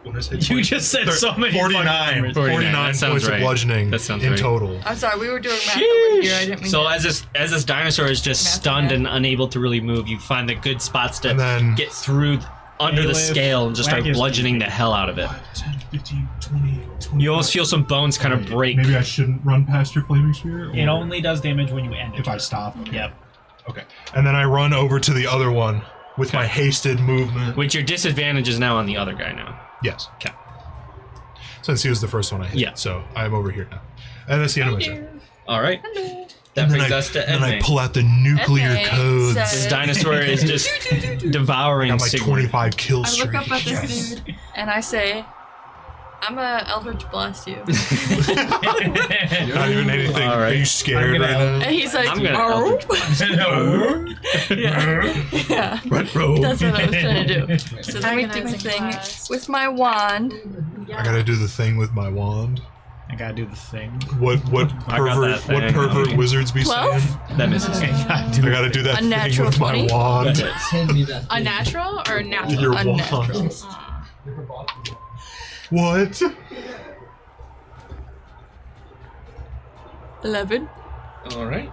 when I say You just said so many fucking 49. numbers. 49 That sounds points right. of bludgeoning That sounds in right. total. I'm sorry, we were doing math over here. I didn't mean So to. as this dinosaur is just Math stunned bad. and unable to really move, you find the good spots to And then get through under the Bailiff, scale and just start whack his bludgeoning feet. the hell out of it. 10, 15, 20, 20. You almost feel some bones kind of break. Maybe I shouldn't run past your flaming spear? It or- only does damage when you end it. If I stop. Yep. Okay. And then I run over to the other one with my hasted movement. Which your disadvantage is now on the other guy now. Yes. Okay. Since he was the first one I hit. Yeah. So I'm over here now. And that's the end of my turn. All right. That And then brings I, us to then I Edme. pull out the nuclear Edme codes. says- This dinosaur is just devouring I got my Sigurd. 25 kill I look streak. up at this dude and I say, I'm a Eldritch Blast you. Not even anything. All right. Are you scared right now? And he's like, I'm gonna "Oh." Eldritch Blast. Yeah. That's what I was trying to do. So let me do my Agonizing thing blast. with my wand. I gotta do the thing with my wand. I gotta do the thing. What I got that pervert thing. wizards be 12? saying? That misses. I gotta do that A thing natural with 20? my wand. Send me that. A natural or natural? Your Unnatural. wand. What? 11. All right.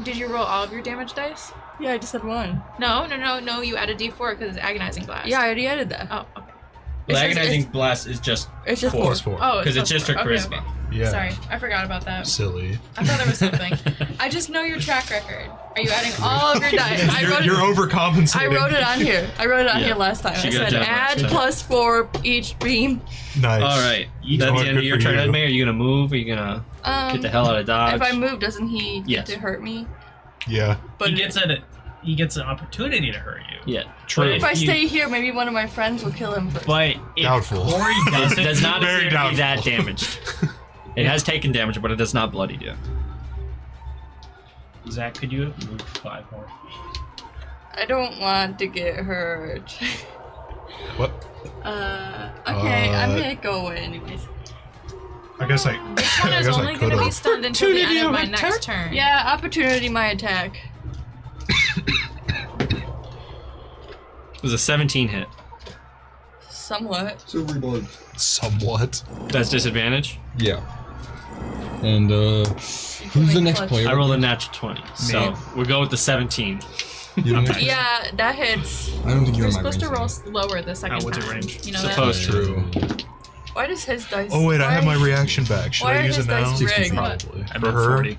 Did you roll all of your damage dice? Yeah, I just had 1. No. You add a D4 because it's agonizing blast. Yeah, I already added that. Oh, okay. The agonizing blast is just It's just 4. Plus 4. Oh, because it's just her okay, charisma. okay. Yeah. Sorry, I forgot about that. Silly. I thought there was something. I just know your track record. Are you adding all of your dice? You're overcompensating. I wrote it on here. I wrote it on Yeah. here last time. She I got said that add much. plus 4 each beam. Nice. All right. Each That's one the end of good your for turn, you. Edme. Are you gonna move? Are you gonna get the hell out of dodge? If I move, doesn't he Yes. get to hurt me? Yeah. But He gets an opportunity to hurt you. Yeah. True. if I stay here, maybe one of my friends will kill him first. But if Doubtful. Corey It doesn't, does not Very appear to be that doubtful. damaged. It has taken damage, but it does not bloodied you. Zach, could you move 5 more? I don't want to get hurt. What? Okay, I'm gonna go away anyways. I guess I. This one I is guess only I going to be could've. stunned until the end of my Opportunity of next turn. Yeah, opportunity my attack. It was a 17 hit. Somewhat. Silvery blood. Somewhat. That's disadvantage. Yeah. And who's the next player? I rolled a natural 20, so we'll go with the 17. You don't think- Yeah, that hits. I don't think you're You're in my supposed to range, roll lower the second what's time. your range? You know Supposed that? to. Why does his dice? Oh wait, I have why- my reaction back. Should why I are use his it now? dice rigged? Probably. I For rolled her. 40.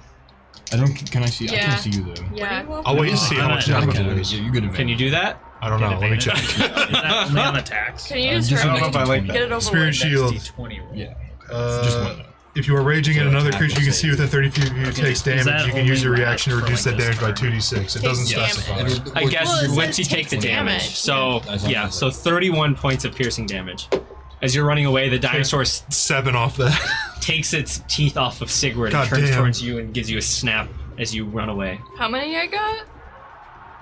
I don't. Can I see? I Yeah. can't see you though. What do Yeah. you want? I'll wait and see how I'm much not- damage Okay, it okay, is. yeah, you get Can you do that? I don't know. Let me check. Is that only on attacks? Can you use just her? I don't know and if I like get that. it over Spirit with? shield. D20 roll. Yeah. Uh, Just one. If you are raging at So another attack creature you or can see save. within 30 feet of you takes damage, that you can use your only reaction to last for, reduce like, that this damage by turn? 2d6. It doesn't Takes specify. It'll- I guess Well, it once says you take the takes damage. damage. So, As long yeah, as so it- 31 points of piercing damage. As you're running away, the dinosaur 7 off that. takes its teeth off of Sigurd God and turns damn. towards you and gives you a snap as you run away. How many I got?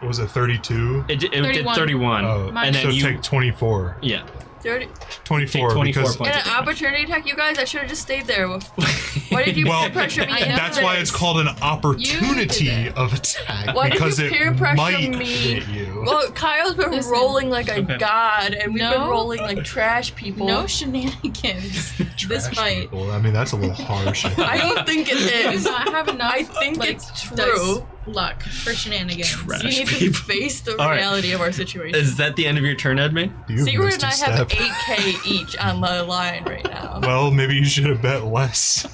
What was it, 32? It did 31. 31. Oh, and then so you take 24. yeah. 30. 24, Take 24 because points. And an opportunity attack, you guys. I should have just stayed there. Why did you Well, peer pressure me? into that's why it's this? called an opportunity You did of attack. Why did because you peer it pressure might me? hit you. Well, Kyle's been Listen. rolling like a Okay. god, and we've been No. rolling like trash people. No shenanigans. This Trash fight. people. I mean, that's a little harsh. I don't think it I do is. not have enough. I think like, it's dice true. luck for shenanigans. Trash You need to people. face the All right. reality of our situation. Is that the end of your turn, Edme? You Sigurd missed and a I have step. 8k each on the line right now. Well, maybe you should have bet less.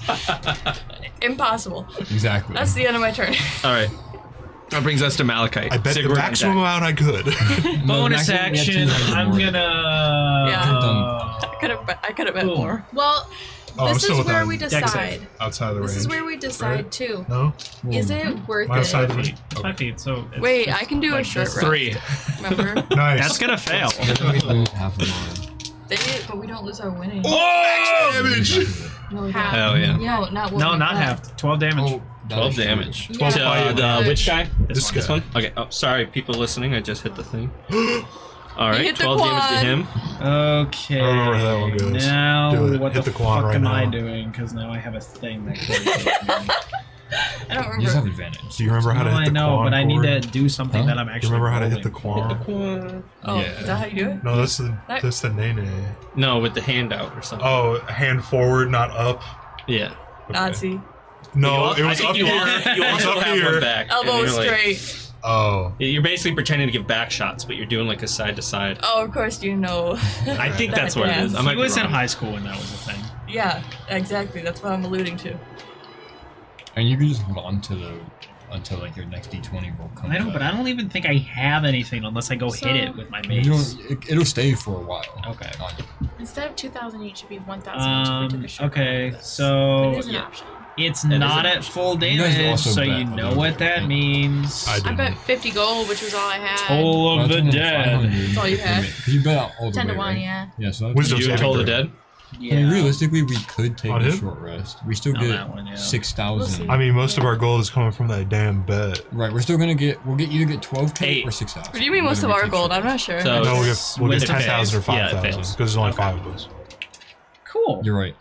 Impossible. Exactly. That's the end of my turn. All right. That brings us to Malachite. I bet the Sigurd and maximum Zach. amount I could. Bonus maximum we action. have 200 I'm more. gonna. Yeah. I could have bet Cool. more. Well, Oh, I'm this still is where within we dex decide. save. outside of the This range. is where we decide right? too. No? Is it worth Am I outside it? the range? It's 5 feet, so. It's Wait, just I can do a like short this. rest. 3. Remember? Nice. That's gonna fail. Half of mine. But we don't lose our winning. Oh, damage! No, Half. Hell yeah. No, not what No, we not got. half. 12 damage. Oh, that 12 is true. damage. 12 To, fire the damage. which guy? This This one? Okay. Oh, sorry, people listening. I just hit the thing. All right, hit the 12 damage to quad. him. Okay. I don't know where that one goes. Now, Do it. what Hit the the quad fuck right am I now. doing? Because now I have a thing that could hit me. I don't You just have remember. advantage. Do you remember how to No, hit the I know, quan but I need cord? to do something Huh? that I'm Do you actually. remember how to hit the rolling. quan? Oh, Yeah. is that how you do it? No, that's the nene. No, with the hand out or something. Oh, hand forward, not up. Yeah. Okay. Nazi. No, You it was I think up you here. Are, you It was also up have here. one back. and Elbow you're like- straight. Oh. You're basically pretending to give back shots, but you're doing like a side to side. Oh, of course you know. I think That that's what it is. dance. I might He be was in wrong. high school when that was a thing. Yeah, exactly. That's what I'm alluding to. And you can just hold on to the until like your next D20 roll comes I know, up. but I don't even think I have anything unless I go hit it with my You mace. don't- it'll stay for a while. Okay. On you. Instead of 2,000 each, it should be 1,000 each. if we took a short Okay, rest. so It is an yeah. option. it's is not an at option. full You guys damage, also so bet you a know little what bit, that right? means. I I didn't. bet 50 gold, which was all I had. Toll Well, of the that's only dead. 500 That's all you had. Because you bet out all the 10 way, to 1, right? yeah. Yeah, so that's Wisdom Did you saving toll the throw. dead? I mean, realistically, we could take On a him? short rest. We still On get that one, yeah. 6,000. I mean, most of our gold is coming from that damn bet. Right, we're still gonna get. We'll either get 12k Hey. or 6,000. What do you mean most of Whether we our take gold? short I'm not sure. So- No, we'll With get the 10,000 or fails. Yeah, it 5,000 fails. because there's only Okay. 5 of us. Cool. You're right.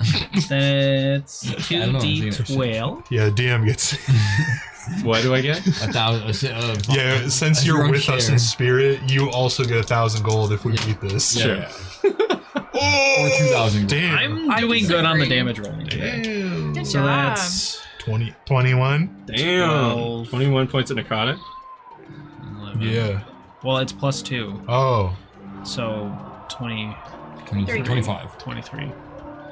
Then it's I don't know, I think it's 2d12. Yeah, DM gets. What do I get? 1,000. Yeah, since As you're your own with us share. in spirit, you also get 1,000 gold if we beat this. Yeah, Sure. yeah. Oh, Or 2,000. Damn. I'm doing good on the disagree. damage rolling today. Good So job. that's 21. Damn. 12. 21 points of necrotic. 11. Yeah. Well, it's +2, Oh, so 20, 25. 23.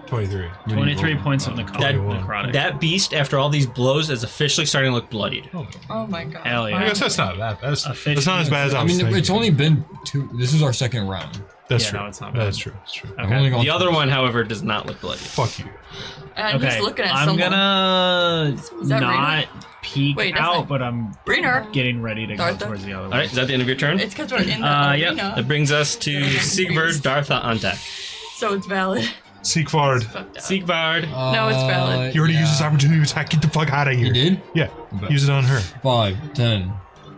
23. 23 points of That- necrotic. That beast, after all these blows, is officially starting to look bloodied. Oh my god. Hell I yeah. guess that's not that. That's not as bad as I I was mean, thinking. it's only been 2. This is our second round. That's Yeah, true. no, it's not bad. That's true. That's true. I've Okay. only gone The other twice. one, however, does not look bloody. Fuck you. And Okay, he's looking at I'm someone. gonna Is that not peek Wait, that's out, not- but I'm Rainer. getting ready to go Dartha? towards the other one. All right, is that the end of your turn? It's because we're in the Yep. arena, That brings us to Siegbert, Dartha on deck. so it's valid. Siegfried. Fucked up. Siegbard. No, it's valid. He already used his opportunity to attack. Get the fuck out of here. You did? Yeah. Okay. Use it on her. 5, 10.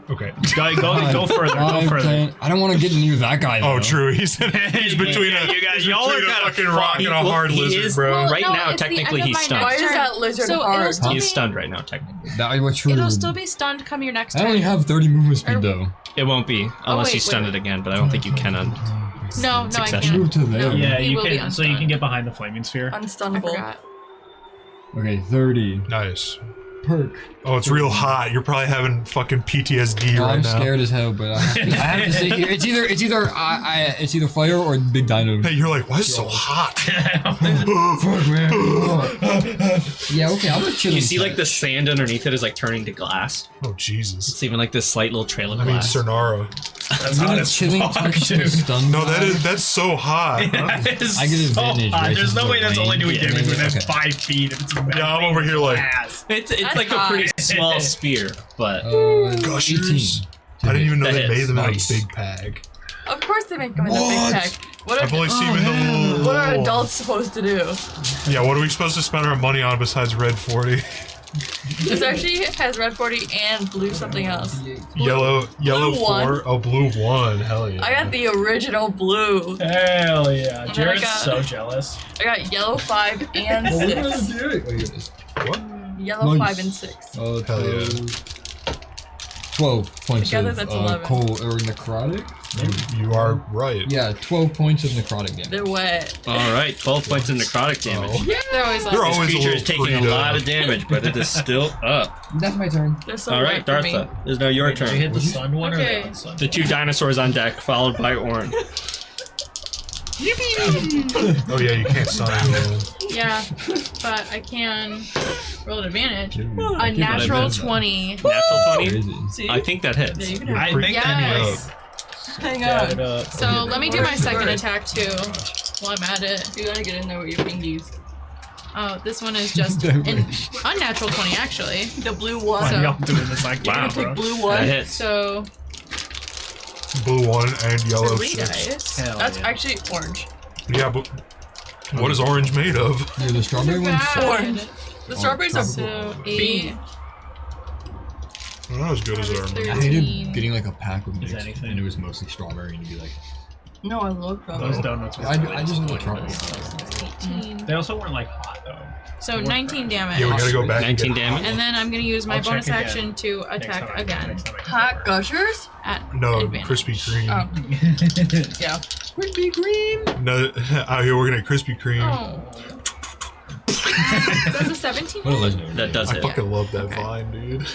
Okay. Go further. Go 5, further. 10. I don't want to get near that guy. Oh, Though. true. He's between a, You guys- he's y'all are between a kinda fucking rock and a Well, hard he lizard, is- bro. Well, Right no, now, it's the technically, end of he's my stunned. Why next is turn. that lizard So hard? it'll still He is be, stunned right now, technically. That was true. it'll still be stunned come your next I turn. only have 30 movement speed Or- though. It won't be, unless wait, you stun wait, it again, but I don't think you can on. No, I Succession. can't. Move to there. No, Yeah, he you will be can. So you can unstunned. get behind the flaming sphere. I Unstunnable. forgot. Okay, 30. Nice. Perk. Oh, it's real hot. You're probably having fucking PTSD Oh, right I'm now. scared as hell, but I have to sit here. It's either fire or big dino. Hey, you're like, why is it so hot? Fuck, man. Yeah, okay, I'm a chilling. You see, like, the sand underneath it is, like, turning to glass. Oh, Jesus. It's even, like, this slight little trail of I mean, glass. Cernara. That's I'm hot in a as chilling fuck, touch to dude. stun No, guy. that's so hot. That is I get so advantage, hot. right, There's since no way the that's only range. doing Yeah, damage within okay. 5 feet. If it's a Yeah, I'm over here like, ass. It's That's like a hot. pretty small spear, but gushers. I didn't even know That they hits. made them Nice. out of big pack. Of course they make them in a What? big pack. What I've are, only seen them in the. what are adults supposed to do? Yeah, what are we supposed to spend our money on besides red 40? This actually has red 40 and blue something else. Yellow Blue 4. one. Oh, blue 1. Hell yeah. I got the original blue. Hell yeah. then I Jared's got- so jealous. I got yellow 5 and 6. Yellow Nice. 5 and 6. Oh, Hell yeah. 12 points Together, of that's 11. cold or necrotic. You are right. Yeah, 12 points of necrotic damage. They're wet. all right, 12 points of necrotic damage. Oh. They're always like, They're This always a creature little is taking a freed lot up. of damage, but it is still up. That's my turn. They're so All right, wet for me. Dartha, it is now your Wait, did you hit turn. the stunned one Okay. or the unstunned? The 2 dinosaurs on deck, followed by Orin. Oh, yeah, you can't stun him. yeah, but I can roll an advantage. A Keep natural it. 20. Natural 20? Crazy. See? I think that Yeah, hits. you can have I think that Yes. Hang Add it on. up. So let me do my second attack too while I'm at it. You gotta get in there with your fingies. Oh, this one is just an unnatural 20 actually. The blue Why one. are y'all doing this like Wow. that, bro? Pick blue That one. hits. So Blue 1 and yellow 3 6. dice. Hell That's yeah. actually orange. Yeah, but what is orange made of? Yeah, the strawberry one's Bad. Orange. The strawberries are So 8, bean. Not as good as our. I hated getting like a pack of mix, anything? and it was mostly strawberry, and you'd be like, No, I love Those them. donuts were I really just want the disappointing. strawberry. 18. They also weren't like hot though. So 19 damage. Yeah, we gotta go back. 19 and get damage. And then I'm gonna use my I'll check bonus again. action to Next attack time I- again next time I- Hot gushers? at No, advantage. Krispy Kreme. Oh, yeah. Krispy Kreme. No, out here we're gonna Krispy Kreme. Oh. That's a 17. What a legendary. That does I hit. fucking love that Okay. vine, dude.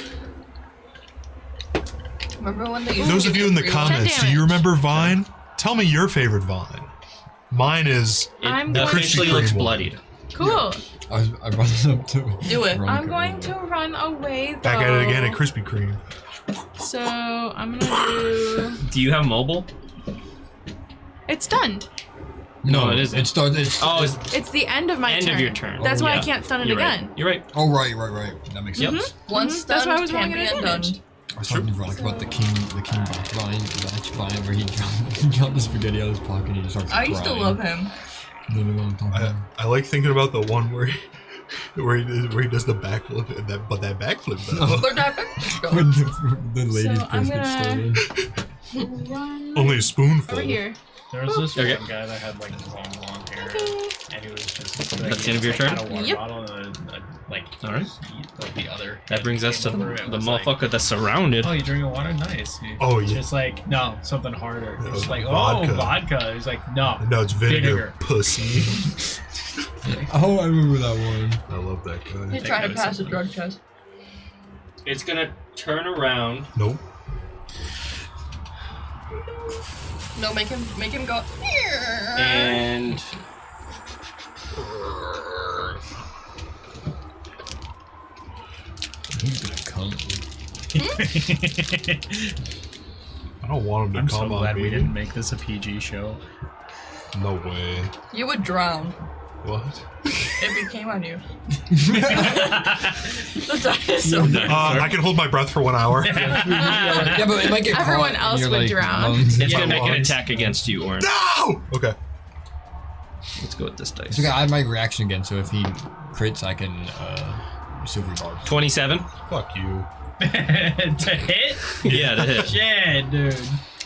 Remember when they used Those to of give you in the free ones? comments, do damage. you remember Vine? Tell me your favorite Vine. Mine is I'm It going officially to- looks bloodied. Cool. I brought this up to. Do it. I'm going to run away though. back at it again at Krispy Kreme. So I'm gonna do. Do you have mobile? It's stunned. No, it isn't. It starts. It's, Oh, it's It's the end of my end turn. of your turn. That's why I Yeah. can't stun it You're right. again. You're right. oh right. That makes Yep. sense. Once Mhm. That's why I was stunned, rolling can't an be advantage. undone. I was talking to Veronica about the king batch vine, where he dropped the spaghetti out of his pocket and he just starts I used to crying. love him. You know what I'm talking about? I like thinking about the one where he does the backflip, but that backflip though. When the ladies So I'm first get gonna- stolen. Run Only a spoonful. over here. There was this Okay. one guy that had like long blonde hair, and he was just. That's Like, the end of your turn? Had a water Yep. bottle and like Alright. like the other. That brings us to came the over and was motherfucker that's surrounded. Like, oh, you drinking water? Nice. Oh, It's yeah. just like no, something harder. No, It's like vodka. oh, vodka. He's like no. No, it's vinegar, Vinegar. pussy. Oh, I remember that one. I love that guy. He's trying to pass a drug test. It's gonna turn around. Nope. No, make him go. And He's gonna come. I don't want him to I'm come so on glad me. we didn't make this a PG show. No way. You would drown What? if he came on you. The dinosaur. I can hold my breath for 1 hour. Yeah, but it might get Everyone caught in else your, would like, drown. lungs. it's Yeah, gonna make an lungs. attack against you, Orange. No! Okay. Let's go with this dice. It's okay, I have my reaction again, so if he crits, I can silver guard. 27. Fuck you. To hit? Yeah, to hit. Shit, dude.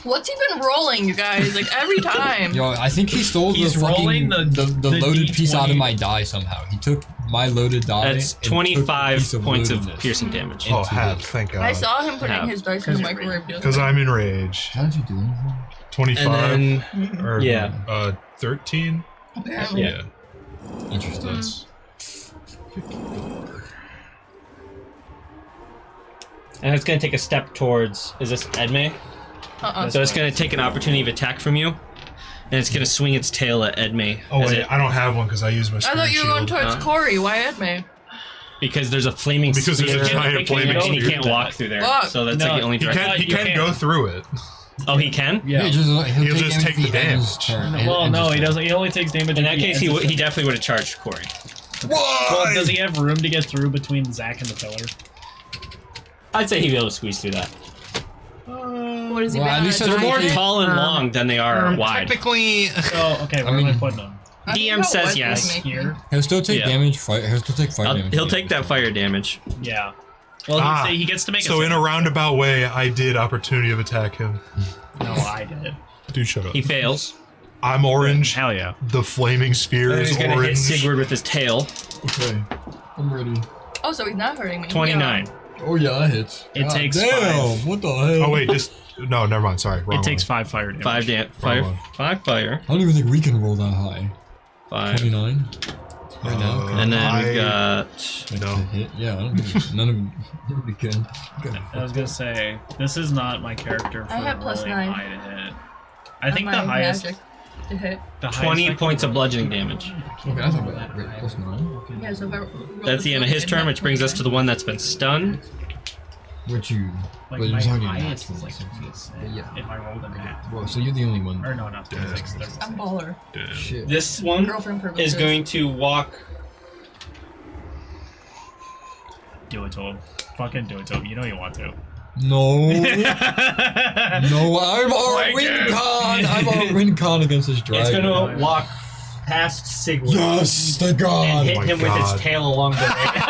What's he been rolling, you guys? Like every time. Yo, I think he stole He's the fucking rolling the loaded piece out of D20. my die somehow. He took my loaded die. That's and took a 25 piece points of loadedness. piercing damage. Oh, Into have, it. thank God. I saw him putting Have. his dice in the Because you're microwave. the other Because day. I'm enraged. How did you do anything? 25? And then, or, yeah. 13? Apparently. Yeah. Interesting. And it's gonna take a step towards. Is this Edme? So it's gonna take an opportunity of attack from you, and it's gonna swing its tail at Edme. Oh, as wait, it- I don't have one because I use my I spirit thought you were going shield. towards Huh? Corey. Why Edme? because there's a flaming. Because there's a spear, giant flaming and he spear. can't walk through there. Fuck. So that's No, like the only He direction. can, he You can can't. go through it. Oh, he can. Yeah. He'll just take the end of his damage. turn. Well, End no, his he turn. doesn't. He only takes damage. In at that the case, end he of he his turn. definitely would have charged Corey. Well, does he have room to get through between Zach and the pillar? I'd say he'd be able to squeeze through that. What is he Well, at been least on? that's They're more Okay. tall and long than they are wide. Technically, So, okay, where am I putting him? I think DM about says what yes. he's making. Here? He'll still take Yeah. damage. He'll still take fire damage. He'll take that fire damage. Yeah. Well, he gets to make so a in a roundabout way, I did opportunity of attack him. No, I did. Dude, shut up. He fails. I'm orange. Hell yeah. The flaming spear And is he's gonna hit orange. Sigurd with his tail. Okay, I'm ready. Oh, so he's not hurting me. 29. Oh yeah, that hits. It takes damn, 5. what the hell? Oh wait, just no, never mind. Sorry, wrong It takes one. 5 fire damage. 5 Wrong one. fire. I don't even think we can roll that high. 5. 29. Right now. Okay. And then we've I- got. No. To hit? Yeah, I don't think none of them would be good. I was gonna say, this is not my character for I have plus rolling 9. high to hit. I think On the my highest. magic to hit. The highest 20 I can points of roll- bludgeoning damage. Okay, that's not bad. Wait, plus 9. Yeah, so if I roll That's the end of his turn, which brings us to the one that's been stunned. Which you? Like but my it's already highest natural, is like so- 26. Yeah. If I rolled a nat. Well, so you're the only one. Or no, not 26. There's I'm baller. Shit. This one Girlfriend privileges. is going to walk. Do it to him. Fucking do it to him. You know you want to. No. No, I'm our win con. I'm our win con against this dragon. It's going to walk past Sigurd. Yes, thank And God. hit my him with God. its tail along the way.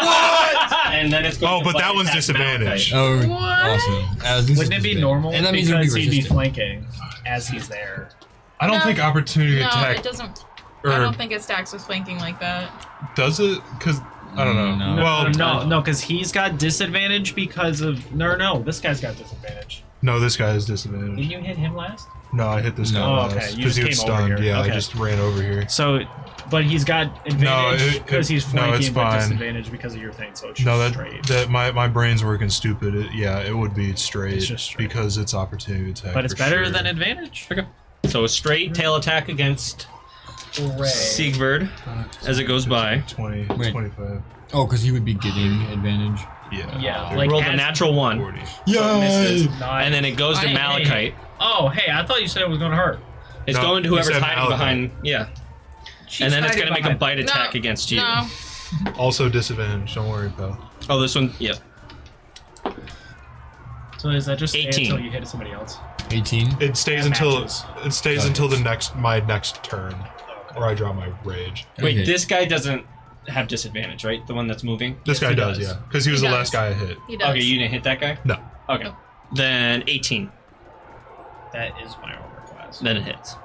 And then it's going Oh, to but bite that one's attack disadvantage. Malachite. Oh, awesome. This is Wouldn't it be disadvantage. normal? And that means it'll be because he'd be resistant. flanking as he's there. I don't No. think opportunity No, attack it doesn't. or I don't think it stacks with flanking like that. does it? Because I don't know. No. Well, No, because he's got disadvantage because of no. This guy's got disadvantage. no, this guy is disadvantage. Didn't you hit him last? No, I hit this guy No. Oh, okay. last You because just he was came over stunned. here. Yeah, Okay. I just ran over here. So, but he's got advantage it- because he's no, it's flanking, but fine. disadvantage because of your thing. So it's just No, straight. that my brain's working stupid. Yeah, it would be straight. It's just straight. because it's opportunity attack. But it's for better sure. than advantage. So a straight tail attack against Sigurd as it goes by. 20, Wait. 25. Oh, because he would be getting advantage. Yeah. Yeah, Like rolled a as- natural 1, 40. misses, Nice. and then it goes to Hey, hey, Malachite. hey. Oh, hey, I thought you said it was going to hurt. It's No, going to you whoever's said hiding Malachite. behind. Yeah. And then it's going to make a bite attack No, against you. No. Also disadvantage. Don't worry, pal. Oh, this one. Yeah. So is that just 18. until you hit somebody else? 18. It stays That until matches. it stays Got until it. my next turn. or I draw my rage. Wait, Okay. this guy doesn't have disadvantage, right? The one that's moving? This guy he does, does. yeah, because he was He the does. last guy I hit. He does. Okay, you didn't hit that guy? No. Okay. No. Then 18. That is my request. Then it hits.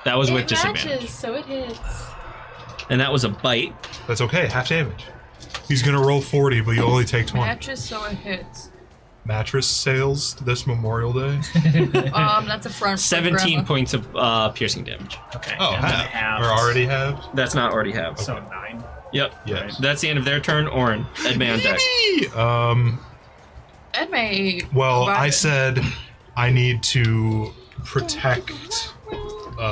That was with It disadvantage. matches, so it hits. And that was a bite. That's okay, half damage. He's gonna roll 40, but you only take 20. Matches, so it hits. Mattress sales this Memorial Day? That's a front. for 17 grandma. points of piercing damage. Okay. Oh, and then half. Or already have? That's not already have. So 9. Yep. Yes. That's the end of their turn. Orin, Edmay on deck. Edmay. Well, Right. I said I need to protect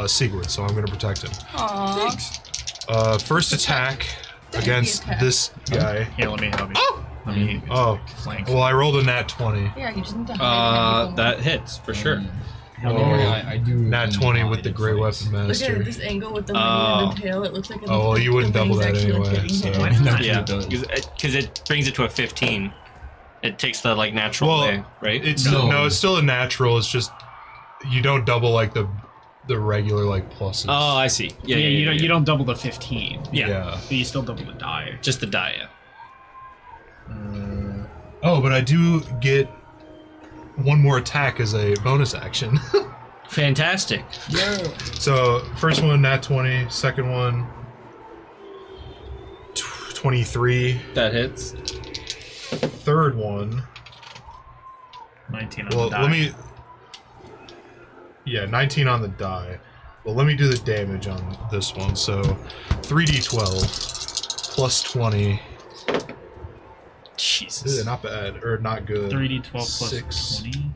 Sigurd, so I'm gonna protect him. Aww. First attack against attack. this guy. Here, let me help you. Let me Oh, flank. well, I rolled a nat 20. Yeah, you just need to hide. That hits for sure. I do. Nat 20 with the Great Weapon Look Master. at this angle with the money and the tail. It looks like. Oh, well, you wouldn't the double money's that actually, like, anyway, hitting so- him. Yeah, It does. because it brings it to a 15. It takes the like natural Well, way, right? It's No. no, it's still a natural. It's just you don't double like the regular like pluses. Oh, I see. Yeah, you don't double the 15. Yeah. But you still double the die. Just the die. Yeah. Oh, but I do get one more attack as a bonus action. Fantastic. So first one nat 20, second one 23, That hits. third one. 19 on Well, the die. let me. Yeah, 19 on the die. Well, let me do the damage on this one. So 3d12 plus 20. Jesus. Not bad or not good. 3d12 plus 6. 20.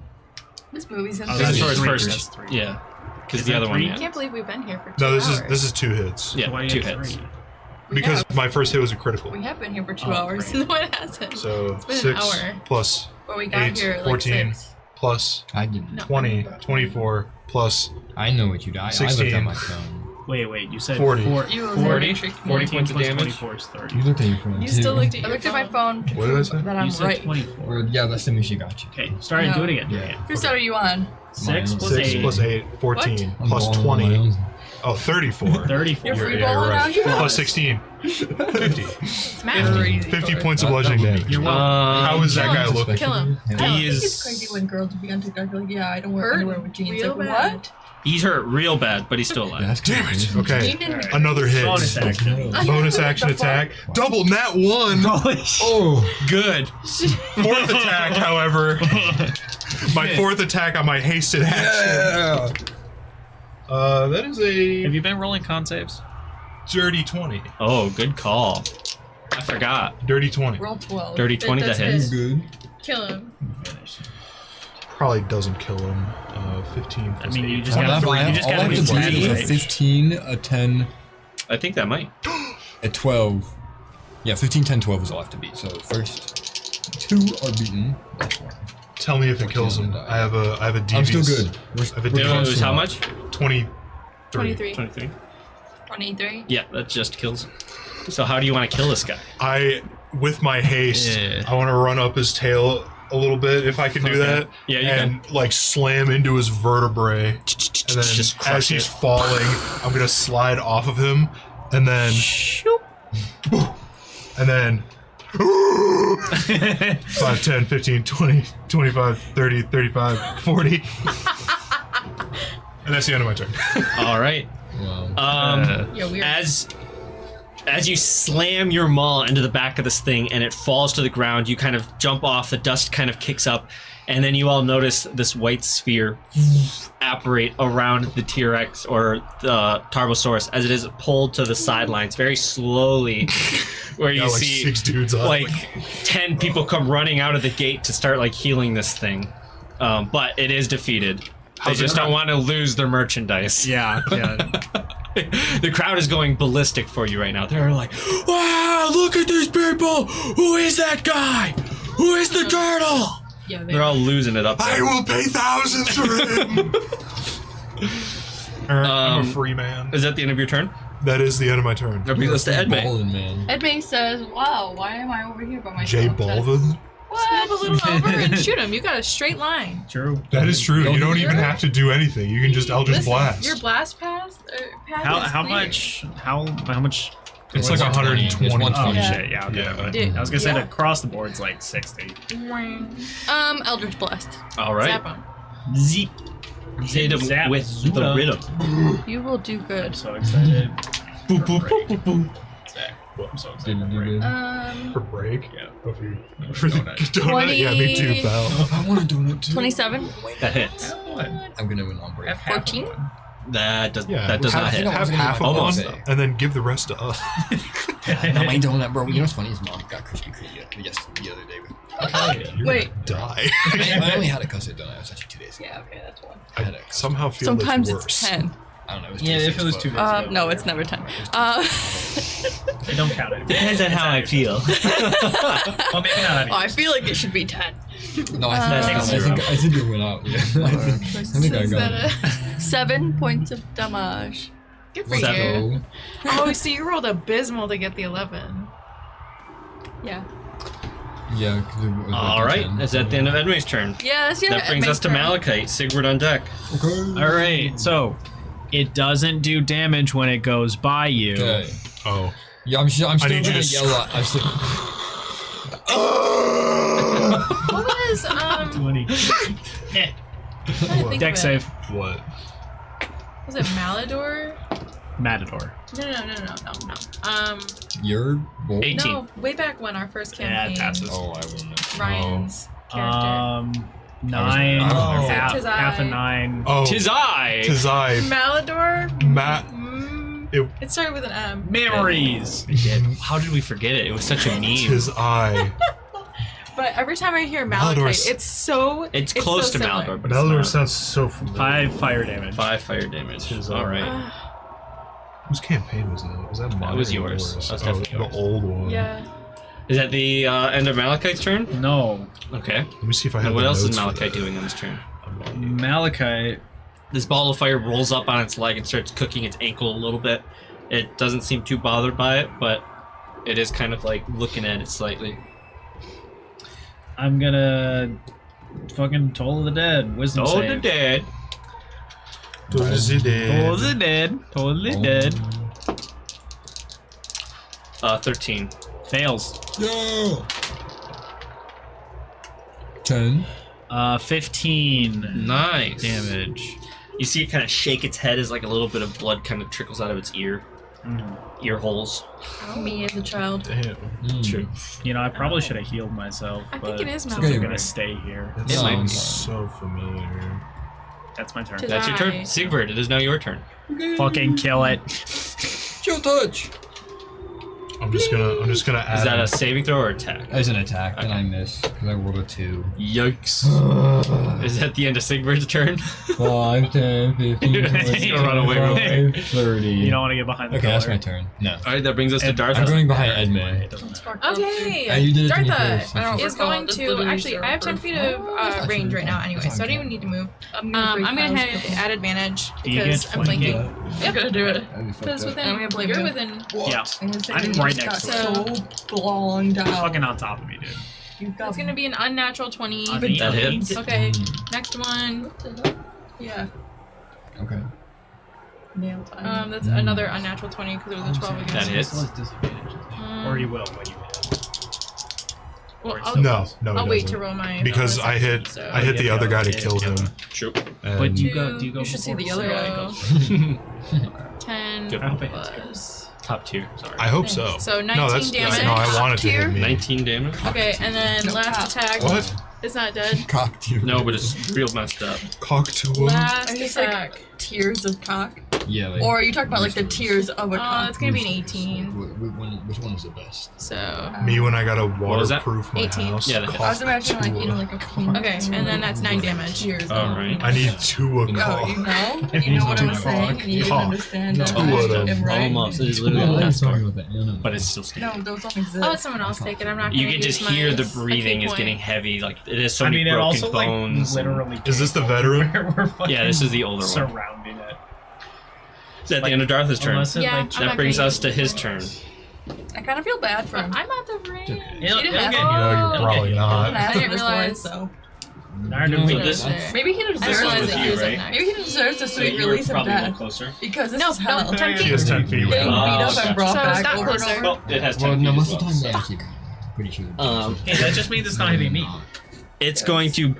This movie's Oh, That's that's for his three. first. That's three. Yeah. Because Is the that other one. three? I Yeah. can't believe we've been here for 2 No, hours. this is 2 hits. Yeah. Why 2 you have hits. 3? Because my first hit was a critical. We have been here for 2 Oh, hours. great. No, it hasn't. So It's been 6 an hour. plus But we got 8, here at 14 like 6. plus I didn't. No. 20, 24 plus I know what you died. I looked 16. at my phone. Wait, you said 40. You were 40? tricky. 40 points of plus damage. 24 is 30. You looked at your phone. You too. still looked at. I looked at my phone. What did I say? That I'm You said right. 24. Well, yeah, that's the she got you. Okay, start and do it again. Yeah. Whose side are you on? 6 plus 6 8. plus 8, 14 I'm plus balling on 20. my own. Oh, 34. 34. You're free Yeah, balling right. out here? Plus 16. 50. It's math or easy. 50 for points of That bludgeoning would be- damage. You're welcome. How is that kill guy him. looking? Kill him. Yeah. I don't He think is- it's crazy when girls be on TikTok like, yeah, I don't wear Hurt underwear with jeans. real Like, bad. what? He's hurt real bad, but he's still alive. Yeah, that's Damn it. crazy. Okay. Alright. Another hit. Bonus action. Bonus action attack. Double nat 1. Holy shit. Oh, Good. Fourth attack, however. My fourth attack on my hasted action. yeah. That is a Have you been rolling con saves? dirty 20. Oh, good call. I forgot. Dirty 20. Roll 12. Dirty 20 that That's hits. good. Good. Kill him. Finish. Probably doesn't kill him. 15 plus I mean, 8. you just All I gotta have- you all just I gotta have be to beat is a right? 15, a 10, I think that might. a 12. Yeah, 15, 10, 12 is all I have to beat. So first 2 are beaten. That's one. Tell me if it kills him. I have a devious. I'm still good. I have a It was devious how much? 23. 23. 23. 23. Yeah, that just kills him. So how do you want to kill this guy? I, with my haste, Yeah. I want to run up his tail a little bit if I can do that. Yeah, you and like slam into his vertebrae. And then Just as crush he's it. falling, I'm gonna slide off of him, and then, and then. 5, 10, 15, 20, 25, 30, 35, 40. And that's the end of my turn. All right. Wow. Yeah, weird. As you slam your maul into the back of this thing and it falls to the ground, you kind of jump off, the dust kind of kicks up, and then you all notice this white sphere apparate around the T-Rex or the Tarbosaurus as it is pulled to the sidelines very slowly, where you Got like see 6 dudes up. like 10 people come running out of the gate to start like healing this thing. But it is defeated. They How's it just don't not- want to lose their merchandise. Yeah. The crowd is going ballistic for you right now. They're like, wow, look at these people! Who is that guy? Who is the turtle? Yeah, They're all losing it up there. I will pay thousands for him. I'm a Um, free man. Is that the end of your turn? That is the end of my turn. That brings us to Edmay. Ballin', man. Edmay says, wow, why am I over here by myself? Jay Balvin? Move a little over and shoot him. You got a straight line. True. That is true. You don't even have to do anything. You can just Eldritch Listen, Blast. your blast pass. How much? How much? It's like 120. It's Oh 120. shit! Yeah. Okay. Yeah. But Dude, I was gonna say yeah. that across the board's like 60. Eldritch Blast. All right. Zap him. Zip. Hit him Zap. with the Zuda. rhythm. You will do I'm good. so excited. Boop, boop, boop, boop, boop. Zach. I'm so excited. Didn't do good. For break? Yeah. Oh, for the donut? Yeah, me too, pal. I want to do it too. 27. That hits. I'm gonna win on break. Have half of 14? one. That does Yeah, that does have, not hit. Have half of Almost. one, and then give the rest to us. Not my donut, bro. You know what's funny is Mom got Krispy Kreme the other day. You're Wait. gonna die. I only had a custard donut. It was actually 2 days ago. Yeah, okay, that's one. I had a Somehow feel Sometimes it's it's worse. 10. I don't know. It was Yeah, if it was 2 days ago. No, it's never 10. They don't count it. Depends on how I feel. Well, maybe not. Oh, I feel like it should be 10. No, I That's think it went out. Yeah. I think I got it. 7 points of damage. Good for Seven. you. Oh, so you rolled abysmal to get the 11. Yeah. Yeah. 'cause it was All right, that's at the end of Edmund's turn. Yes, yeah. That brings us to Malachite. Sigurd on deck. Okay. All right, so it doesn't do damage when it goes by you. Okay. Oh. Yeah, I'm still need you gonna to yell at. I'm still. What was 20. Deck save. What? Was it Malador? Matador. No. Your boy. 18. No, way back when our first Yeah, campaign. it passes. Oh, I will not. Ryan's character. 9. Oh. Tis I. Half a 9. Oh. Tis I. Tis I. Malador. It- It started with an M. Memories. How did we forget it? It was such a meme. Tis I. But every time I hear Malador's- Malachite, it's so. It's close so to similar. Malador, but Melor it's not. sounds so familiar. 5 fire damage. 5 fire damage. Tis All I. right. Whose campaign was that? Was that mine? was or yours. That was definitely the yours. old one. Yeah. Is that the end of Malachite's turn? No. Okay. Let me see if I have. And what the else is notes for Malachite that. doing on this turn? Malachite. This ball of fire rolls up on its leg and starts cooking its ankle a little bit. It doesn't seem too bothered by it, but it is kind of like looking at it slightly. I'm gonna fucking Toll of the Dead. Wisdom Oh, save. the dead. Toll of the Dead. Toll of the Dead. 13. Fails. Yeah. 10. 15 Nice. damage. You see it kind of shake its head as like a little bit of blood kind of trickles out of its ear holes. Me as a child. Damn. True. You know, I probably should have healed myself, I but think it is since Malachite. I'm gonna stay here. That It might be. sounds so familiar. That's my turn. Tis That's your turn. I. Sigurd, it is now your turn. Fucking kill it. Chill touch. I'm just gonna add. Is that a saving throw or attack? As an attack, and Okay. I missed because I rolled a 2. Yikes. Is that the end of Sigurd's turn? 5, 10, 15, He's 20, gonna run away real 25, 30. You don't want to get behind the Okay, that's pillar. my turn. No. Alright, that brings us to And- Darth. I'm going behind Edmund. It doesn't matter. Okay. And you did it to me Dartha first. I don't is recall. going Just to literally actually. I have 10 feet of range right now anyway, so I don't even need to move. I'm I'm gonna break hit tiles. at advantage Do you because get I'm flanking? blinking. I'm gonna do it. Because I'm gonna blame you're you. within. Yeah. I'm right next to it. so long down. Fucking on top of me, dude. You got It's gonna be an unnatural 20. On me, That on me. hits. Okay, next one. Yeah. Okay. Nail time. That's another unnatural 20 because it was a 12 That against. hits. Or you will when you hit. Well, Or I'll, No, he I'll wait doesn't. to roll my. Because bonus I hit so- I hit the other guy to kill him. True. And But do you go You should see before the other guy. So, 10 Good. plus. Top tier. Sorry. I hope so. So 19 no, that's damage. no. I wanted to hit me. 19 damage. Okay, and then No, last top. attack. What? It's not dead. Cocked you. No, but it's real messed up. Cocktail. Last Are you just like attack. tears of cock? Yeah. Like, Or are you talking about like the tears of a Oh, cock? it's gonna be an 18. Which one is the best? So. Me when I gotta was that? waterproof my 18. house. Yeah, that hits. I was imagining like, you know, like a queen. Okay, and then that's 9 damage. Tears. All right. I need 2 a Oh, call. you know? You know what I was saying? And you didn't Cock. understand No. that. Two of them. I'm right. Almost. It is literally on that score. But it's still scary. No, those don't exist. Oh, it's someone else take it. I'm not gonna You can use just my hear the key breathing is point. getting heavy. Like it is so I many mean, it broken also bones. like literally. Is this the veteran? We're fucking Yeah, this is the older one. surrounding it. Is that the end of Dartha's turn? Unless it, Yeah, like, I'm That not brings gonna us use to it. his turn. I kind of feel bad for him. I'm out of range. It'll didn't get have- you. No, you're It'll probably get you. not. I didn't this realize. boy, so. Neither No, do we. this- Maybe he I deserves realized with that you, he was right? next. Maybe he deserves a So sweet you're release of probably a little death. closer. Because this No, is hell. 10 She feet. is 10 feet Getting away. beat up gotcha. and brought So it's back not over and closer. over. Well, it has 10 Well, feet no, as most of the well. time, yeah, actually, pretty sure. Hey, that just means it's not hitting me. It's going to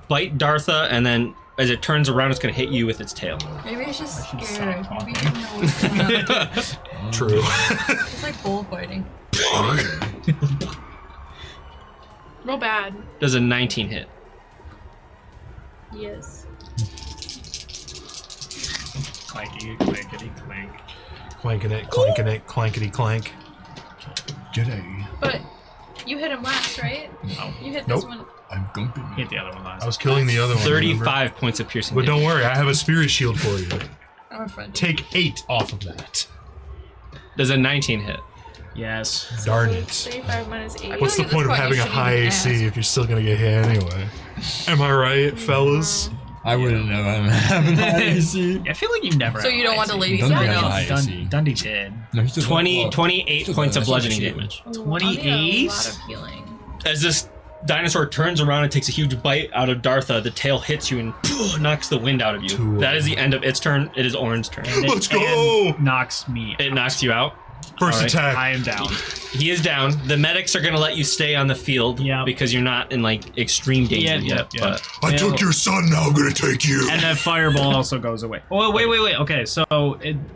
bite Dartha, and then as it turns around, it's going to hit you with its tail. Maybe it's just should scared. stop Maybe talking. he doesn't know what's going on. True. It's like bullfighting. Real bad. Does a 19 hit? Yes. Clanky, clankety, clank. Clanking it, clanking it, clankety clank. Jedi. But you hit him last, right? No, You hit Nope. this one. I'm gumping. hit the other one I last. was killing the other one. remember? 35 points of piercing But don't damage. worry, I have a spirit shield for you. I'm a friend. Take 8 off of that. Does a 19 hit? Yes. Darn it. 35 minus 8. What's the like at point of this point having you a shouldn't high even AC ask. if you're still gonna get hit anyway? Am I right, fellas? I wouldn't know. I don't have an high AC. I feel like you never. So have you don't want the AC. ladies Dundee to has a know? high AC. Dundee did. No, he's still 20, 28 Still points of that's not a bludgeoning shield. damage. I'll need a 28? lot of healing. As this dinosaur turns around and takes a huge bite out of Dartha, the tail hits you and knocks the wind out of you. Two. That is the end of its turn. It is Orin's turn. And it- Let's go! and knocks me. It knocks you out. First Alright. attack. I am down. He is down. The medics are going to let you stay on the field Yeah. because you're not in like extreme danger Yeah, yet. yeah, But I took your son, now I'm gonna take you. And that fireball also goes away. Oh wait. Okay, so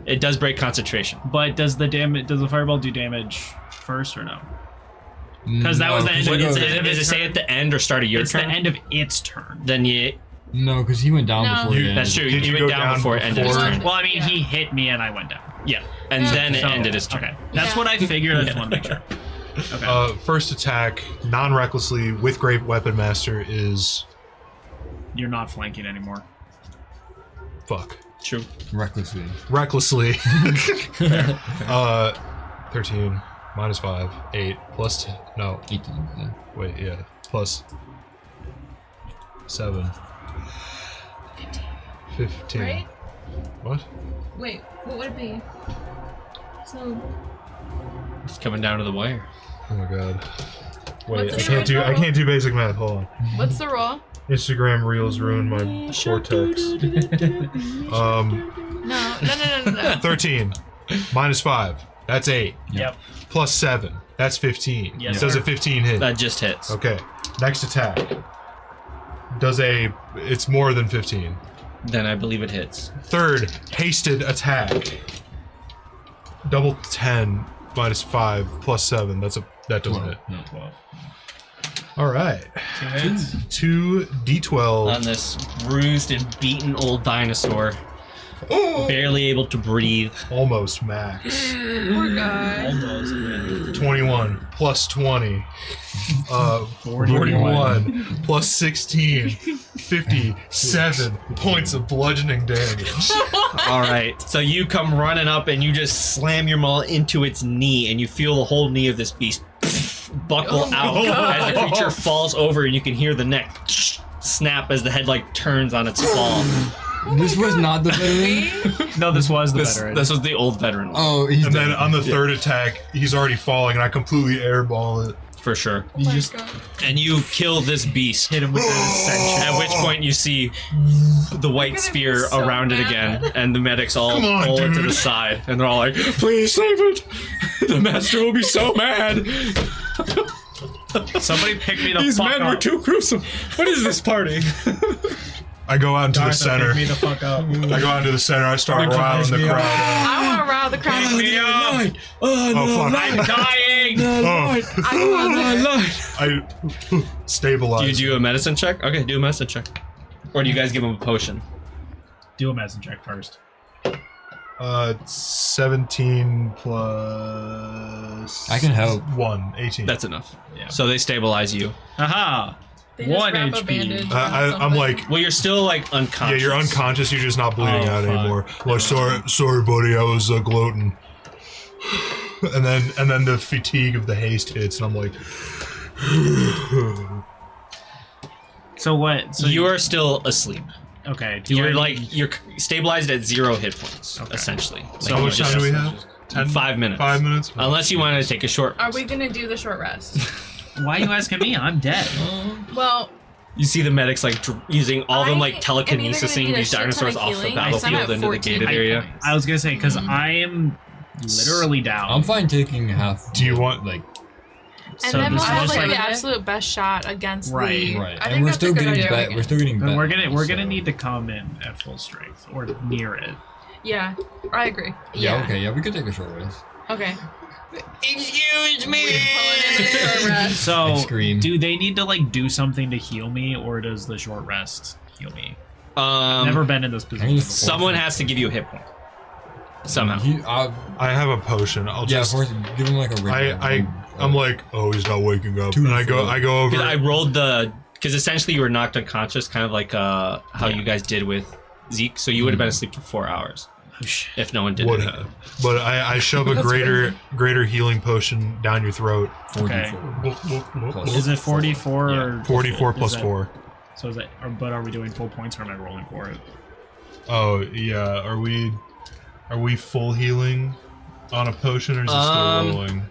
it does break concentration. but does the fireball do damage first or no? 'Cause that was the end of Is it. it, does it say at the end or start of your It's turn? the end of its turn. Then you. No, because he went down No. before. You- it ended. That's true. Did He you went go down down before it ended his before? turn. Well, I mean, he hit me and I went down. Yeah, and then it So- ended his turn. Okay, that's Yeah. what I figured. I just want to make sure. Okay. First attack, non-recklessly with Great Weapon Master is You're not flanking anymore. fuck. True. Recklessly. Recklessly. 13 minus 5, 8 plus 10. No, 18. Yeah. wait, yeah, plus 7. 15. Right? What? Wait, what would it be? So, It's coming down to the wire. Oh my god. Wait, What's I the can't do basic math. Hold on. what's the roll? Instagram Reels ruined my cortex. No. 13 minus 5. That's 8. Yep. Plus 7. That's 15. Yes, Does sir. a 15 hit? That just hits. Okay. Next attack. It's more than 15. Then I believe it hits. Third, hasted attack. Double 10 minus 5 plus 7. That doesn't hit. No. 12. All right. 2 hits. 2 d12. On this bruised and beaten old dinosaur, barely able to breathe. Almost max. Poor guy. Almost. 21 plus 20. 41 plus 16. 57 points of bludgeoning damage. All right. So you come running up and you just slam your maul into its knee, and you feel the whole knee of this beast buckle out as the creature falls over, and you can hear the neck snap as the head like turns on its fall. This was not the veteran. No, this was the This- veteran. This was the old veteran one, Oh, he's And dead. then on the third attack, he's already falling, and I completely airball it. for sure. Oh my god. And you kill this beast. Hit him with that ascension. At which point you see the white gonna be sphere so around it mad. again, and the medics all Come on, pull it to dude. the side, and they're all like, "Please save it! The master will be so mad. Somebody pick me the These fuck men up. were too gruesome. What is this party?" I go out into the Dartha, center. Pick me the fuck up. I go out into the center. I start riling the crowd. I want to rile the crowd. Pick me up. Oh fuck! I'm dying. Oh, I Do stabilize. you do a medicine check? Okay, do a medicine check. Or do you guys give him a potion? Do a medicine check first. 17 plus. I can help. 1, 18. That's enough. Yeah. So they stabilize you. Aha. They just 1 wrap a HP. bandage around I'm something. like, Well, you're still like yeah, unconscious. you're unconscious. You're just not bleeding Oh, out fuck. anymore. Like, sorry, buddy. I was gloating. And then the fatigue of the haste hits, and I'm like, So what? So You are still asleep. okay. Do You're I- like you're stabilized at 0 hit points, Okay. essentially. so Like, how much you time do just- we have? 5 minutes. 5 minutes. Unless you want to take a short. Are we gonna do the short rest? Why are you asking me? I'm dead. Well, You see the medics like using all of them like I am telekinesising either gonna need a these shit ton dinosaurs of off the healing, 'cause I'm battlefield at into the 14 gated area. I was gonna say because I am literally down. I'm fine taking half. Do you want- like? and So then this we'll is have just like like the absolute best shot against Right. the. Right, I and think we're that's still a good getting idea. better. We're still getting but better. we're gonna so- need to come in at full strength or near it. Yeah, I agree. Yeah. Okay. Yeah, we could take a short rest. Okay. Excuse me. Pulling in a short rest. So Scream. do they need to like do something to heal me, or does the short rest heal me? Never been in this position. just- before. Someone has to give you a hit point. Somehow. I have a potion. I'll Yeah, just. of course. Give him like a. regular- I'm like, oh, he's not waking up, Two and I to go over. Because I rolled because essentially you were knocked unconscious, kind of like how you guys did with Zeke. So you would have been asleep for 4 hours Oh, shit. if no one did would anything. have, but I shove a greater healing potion down your throat. 44. Is it 44 or 44 is plus that- 4. So is that? But are we doing full points or am I rolling for it? Oh yeah, are we full healing on a potion, or is it still rolling?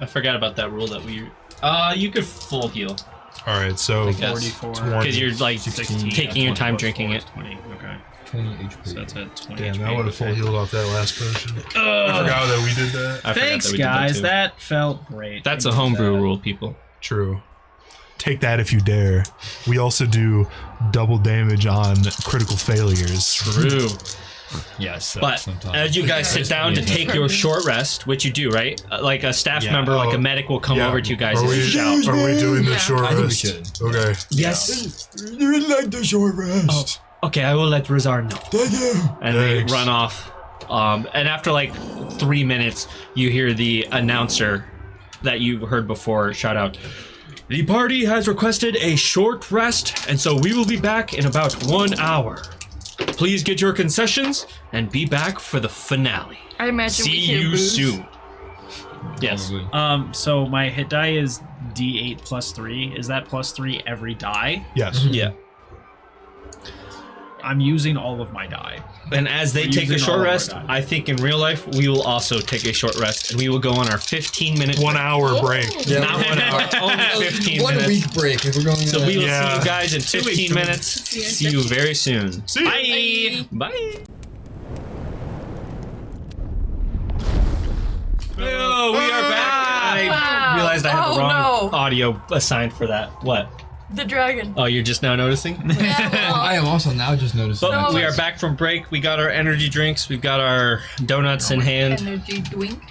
I forgot about that rule that we. You could full heal All right, so guess. 44. 20. because you're like 16, taking your 20 time plus drinking 4 it. is 20. Okay. 20 HP. So that's at 20. damn, HP. I would have full Okay. healed off that last potion. I forgot that we did that. I forgot Thanks, that we did guys. too. That felt great. That's a Thank you for homebrew that. rule, people. True. Take that if you dare. We also do double damage on critical failures. True. Yes. But sometimes. as you guys sit down to take your short rest, which you do, right? Like a staff member, like a medic will come over to you guys Are and we, shout. are we doing the Yeah. short I think we rest? should. Okay. Yes. You like the short rest. Okay, I will let Rizar know. Thank you. And Thanks. they run off. And after like 3 minutes, you hear the announcer that you heard before shout out, "The party has requested a short rest, and so we will be back in about 1 hour. Please get your concessions and be back for the finale. I imagine See we can you boost. soon." Yes. Probably. So my hit die is D8 plus 3. Is that plus 3 every die? Yes. Yeah. I'm using all of my die. And as they We're take a using short all of our rest, die. I think in real life we will also take a short rest, and we will go on our 15-minute 1 hour break. Yeah, Not 1 hour, only 15 1 minutes. week break if we're going. So we will Yeah. see you guys in 15 minutes. See you very soon. See ya. Bye. Bye. Oh, we are back. I Wow. realized I had the Oh, wrong no. audio assigned for that. What? The dragon. Oh, you're just now noticing? Yeah, well, I am also now just noticing. But that. we are back from break. We got our energy drinks. We've got our donuts in hand. energy drink.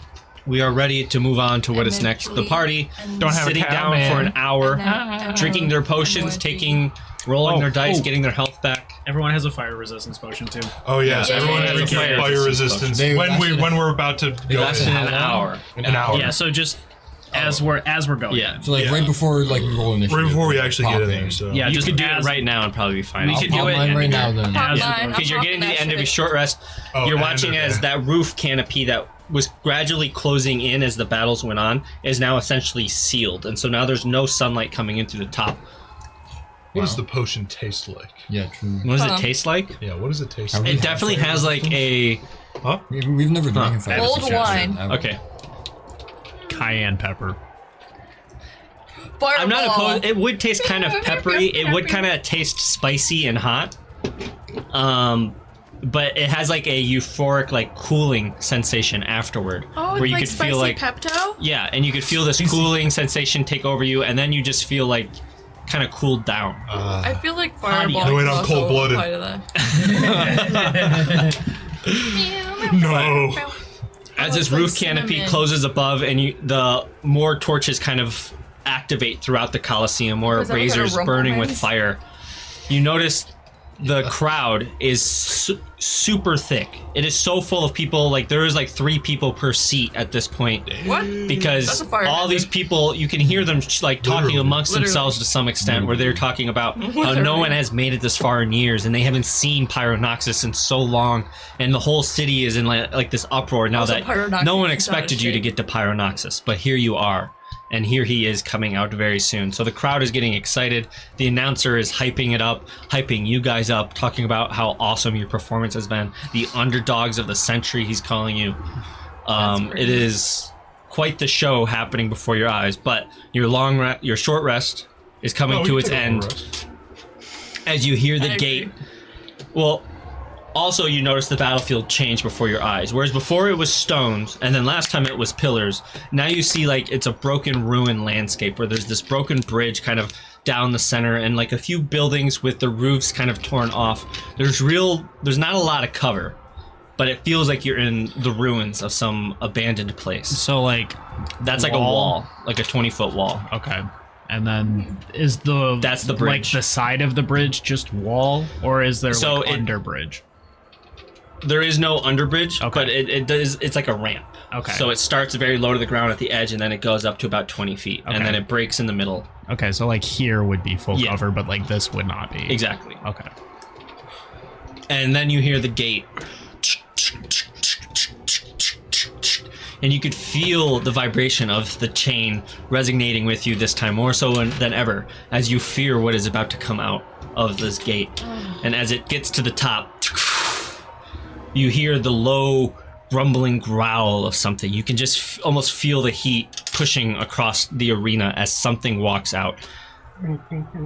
We are ready to move on to what is And next. then The party Don't have a sitting cow, down man. for an hour, And then, drinking their potions, rolling their dice, getting their health back. Everyone has a fire resistance potion too. Oh yes, Yeah, everyone yeah, has a yeah, fire yeah. resistance. They When lasted- we're about to It go lasted in. an hour. An hour. Yeah. So just as we're going. Yeah. So like Yeah. right before like we roll initiative. Right before we actually get in Pop there. So Yeah. You just could do it as- right now and probably be fine. We I'll could pop do it mine right now then. Pop As- mine. Because you're I'm getting to the popping end of that your shit. short rest. Oh, You're and watching as that roof canopy that was gradually closing in as the battles went on is now essentially sealed. And so now there's no sunlight coming in through the top. What does the potion taste like? Yeah, true. What does it taste like? Yeah, what does it taste Are like? we- It definitely has like a... We've never drank fire Old resistance wine. ever. Okay. Cayenne pepper. Fireball. I'm not opposed. It would taste kind of peppery. It would kind of taste spicy and hot. But it has like a euphoric, like cooling sensation afterward, Oh, it's where you like could spicy feel like Pepto. yeah, and you could feel this cooling sensation take over you, and then you just feel like kind of cooled down. I feel like How do you- Fireball. No, wait, is I'm also cold-blooded. part of that. No. As Oh, this it's like roof canopy cinnamon. closes above, and the more torches kind of activate throughout the Colosseum, more Was that like a razors rumble burning with noise? fire. You notice the crowd is super thick. It is so full of people. Like there is like 3 people per seat at this point. What? That's Because a fire all these hazard. people, you can hear them like talking Literally. amongst themselves to some extent, where they're talking about how no one has made it this far in years, and they haven't seen Pyronoxus in so long, and the whole city is in like this uproar now Also, that Pyronoxus no one is expected not you to shit. get to Pyronoxus, but here you are. And here he is coming out very soon. So the crowd is getting excited. The announcer is hyping it up, hyping you guys up, talking about how awesome your performance has been. The underdogs of the century, he's calling you. It is quite the show happening before your eyes. But your short rest is coming to its end as you hear the gate. Well, also you notice the battlefield change before your eyes. Whereas before it was stones, and then last time it was pillars. Now you see like it's a broken ruin landscape where there's this broken bridge kind of down the center and like a few buildings with the roofs kind of torn off. There's not a lot of cover, but it feels like you're in the ruins of some abandoned place. So like that's like a wall, like a 20-foot wall. Okay. And then that's the bridge. Like the side of the bridge just wall, or is there like under bridge? There is no underbridge, okay. But it's like a ramp. Okay. So it starts very low to the ground at the edge, and then it goes up to about 20 feet, okay. And then it breaks in the middle. Okay, so like here would be full cover, but like this would not be. Exactly. Okay. And then you hear the gate. And you could feel the vibration of the chain resonating with you this time, more so than ever, as you fear what is about to come out of this gate. And as it gets to the top, you hear the low, rumbling growl of something. You can just almost feel the heat pushing across the arena as something walks out. You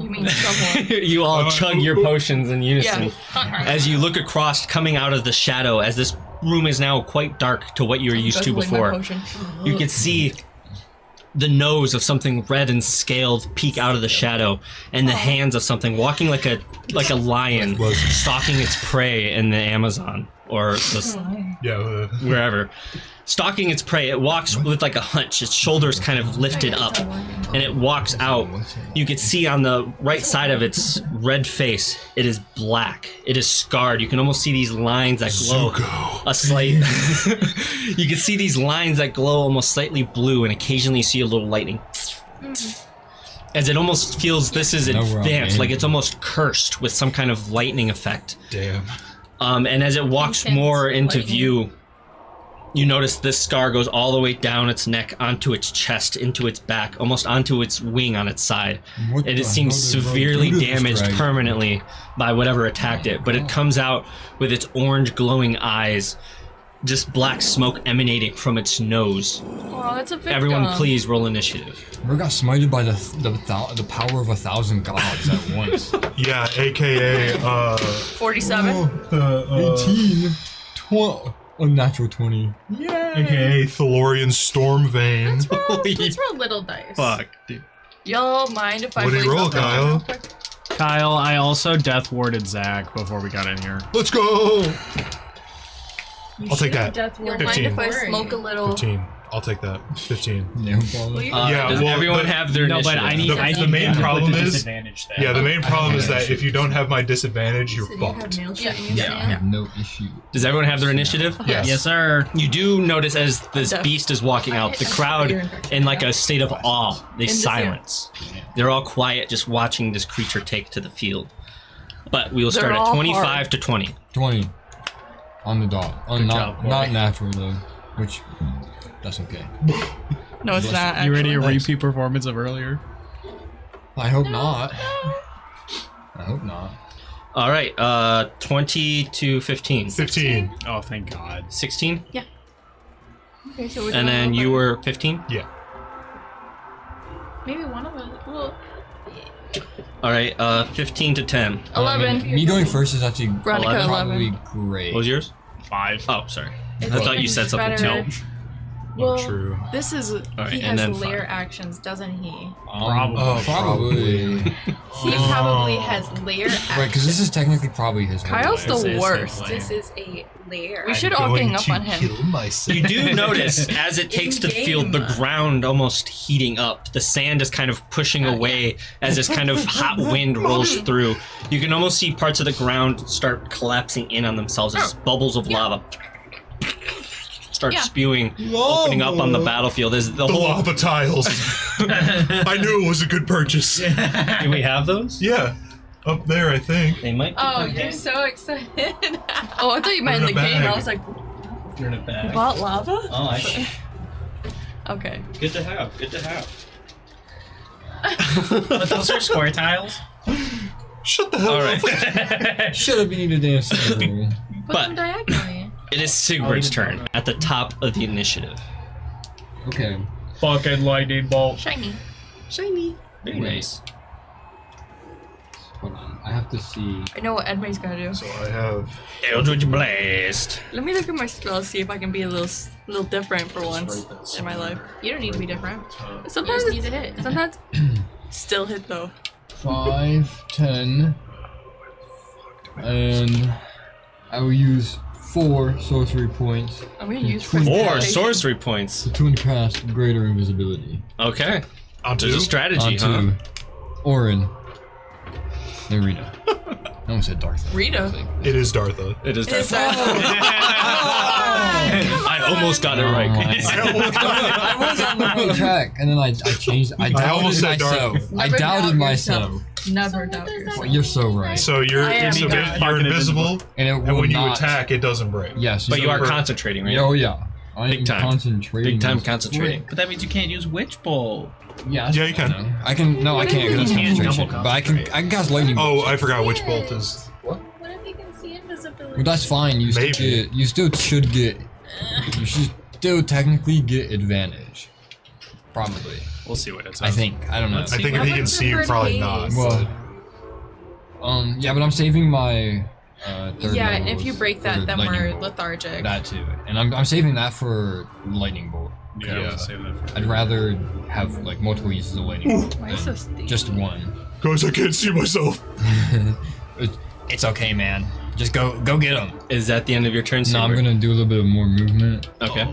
mean someone? You all chug your potions in unison. Yeah. As you look across, coming out of the shadow, as this room is now quite dark to what you were used to before. You can see the nose of something red and scaled peek out of the shadow, and the hands of something walking like a lion stalking its prey in the Amazon or wherever. Stalking its prey, it walks with like a hunch, its shoulders kind of lifted up, and it walks out. You can see on the right side of its red face, it is black. It is scarred. You can almost see these lines that glow a slight. You can see these lines that glow almost slightly blue, and occasionally you see a little lightning. As it almost feels this is advanced, like it's almost cursed with some kind of lightning effect. Damn. And as it walks more into view, you notice this scar goes all the way down its neck, onto its chest, into its back, almost onto its wing on its side. And it seems severely damaged permanently by whatever attacked it. But it comes out with its orange glowing eyes, just black smoke emanating from its nose. Oh, that's a victim. Everyone please roll initiative. We got smited by the power of 1,000 gods at once. Yeah, aka 47. 18. 20. Unnatural 20. aka Thalorian Stormvein. Let's roll little dice. Fuck, dude. Y'all mind if I What do you roll, something Kyle? real quick? Kyle, I also death warded Zach before we got in here. Let's go! I'll take that. You'll mind 15. if I smoke a little? 15. I'll take that. 15. No problem. Yeah, does well, everyone but- have their No, initiative? but I need. The- I the need main to put problem the is- disadvantage there. Yeah, the main problem is that if you don't have my disadvantage, you're So do you have fucked. nail Yeah. shooting? I have no issue. Does everyone have their initiative? Yes. Yes, sir. You do notice as this Death. beast is walking out, the crowd in like a state of awe. They this silence. They're all quiet, just watching this creature take to the field. But we will They're start at all 25 hard. to 20. 20. On the dot. Good Not job, Corey. not natural though. Which that's okay. No, it's not. You ready to actually. repeat performance of earlier? I hope not. I hope not. All right, 20 to 15. 15. Oh, thank God. 16? Okay, so we're And doing then a you little were 15? Yeah. maybe one of us. Well, All right, 15 to 10. 11. Me going first is actually Veronica, probably 11. great. What was yours? 5. Oh, sorry. It's I thought you even said something better. too. Well, True. this is. right, he and has then lair five. actions, doesn't he? Oh, probably. He probably has lair actions. Right, because this is technically probably his whole Kyle's life. the worst. This is a lair. We should all gang up on him. Kill myself. You do notice as it takes to the field, the ground almost heating up. The sand is kind of pushing away as this kind of hot wind rolls through. You can almost see parts of the ground start collapsing in on themselves as bubbles of lava start spewing, opening up on the battlefield. As the The whole. lava tiles. I knew it was a good purchase. Do we have those? Yeah. Up there, I think. They might. Be Oh, okay. you're so excited. Oh, I thought you meant in the a game. bag. I was like, You're in a bag. bought lava? Oh, I see. Okay. Good to have. Good to have. But those are square tiles. Shut the hell All up. right. Should have been a dance. Put them But diagonally. it is Sigurd's turn at the top of the initiative. Okay. Fucking lightning bolt. Shiny. Very nice. Hold on. I have to see. I know what Edmay's gonna do. So I have. Eldritch Blast. Let me look at my spells, see if I can be a little different for once in my life. You don't need to be different. Sometimes You just need to hit. Sometimes still hit though. 5, 10, and I will use 4 sorcery points I'm gonna use Four 4 precipitation. sorcery points. to cast greater invisibility. Okay. On There's a two? strategy, huh? Onto Orin and Rita. I almost said Darth. Rita. It is Dartha. It is Is that. I almost got it right. I was on the right track, and then I changed. I doubted almost said myself. Darth. I Never doubted doubt myself. yourself. Never doubt yourself. Well, you're so right. So you're I am so God. you're invisible, And it will and when you not, attack, it doesn't break. yes, But you are for- concentrating, right? Oh yeah. I am Big time. concentrating. Big time this concentrating. But that means you can't use Witch Bolt. Yeah, Yeah, you can. I can. No, I can't. 'Cause that's You can't concentration. double But I can cast lightning. Oh, bolts. I forgot which bolt is. What if you can see invisibility? Well, that's fine. You still Maybe. get. You still should get. You should still technically get advantage. Probably. We'll see what it's. I think. I don't know. I think if he can see you, probably not. Well, yeah, but I'm saving my third Yeah, level and if you break for that, then lightning we're bolt. lethargic. That too, and I'm saving that for lightning bolt. Yeah, we'll save that for. I'd rather have like multiple uses of lightning bolt Why is so than steep? just one. Guys, I can't see myself. It's okay, man. Just go get him. Is that the end of your turn, No, I'm Sigurd? gonna do a little bit more movement. Okay.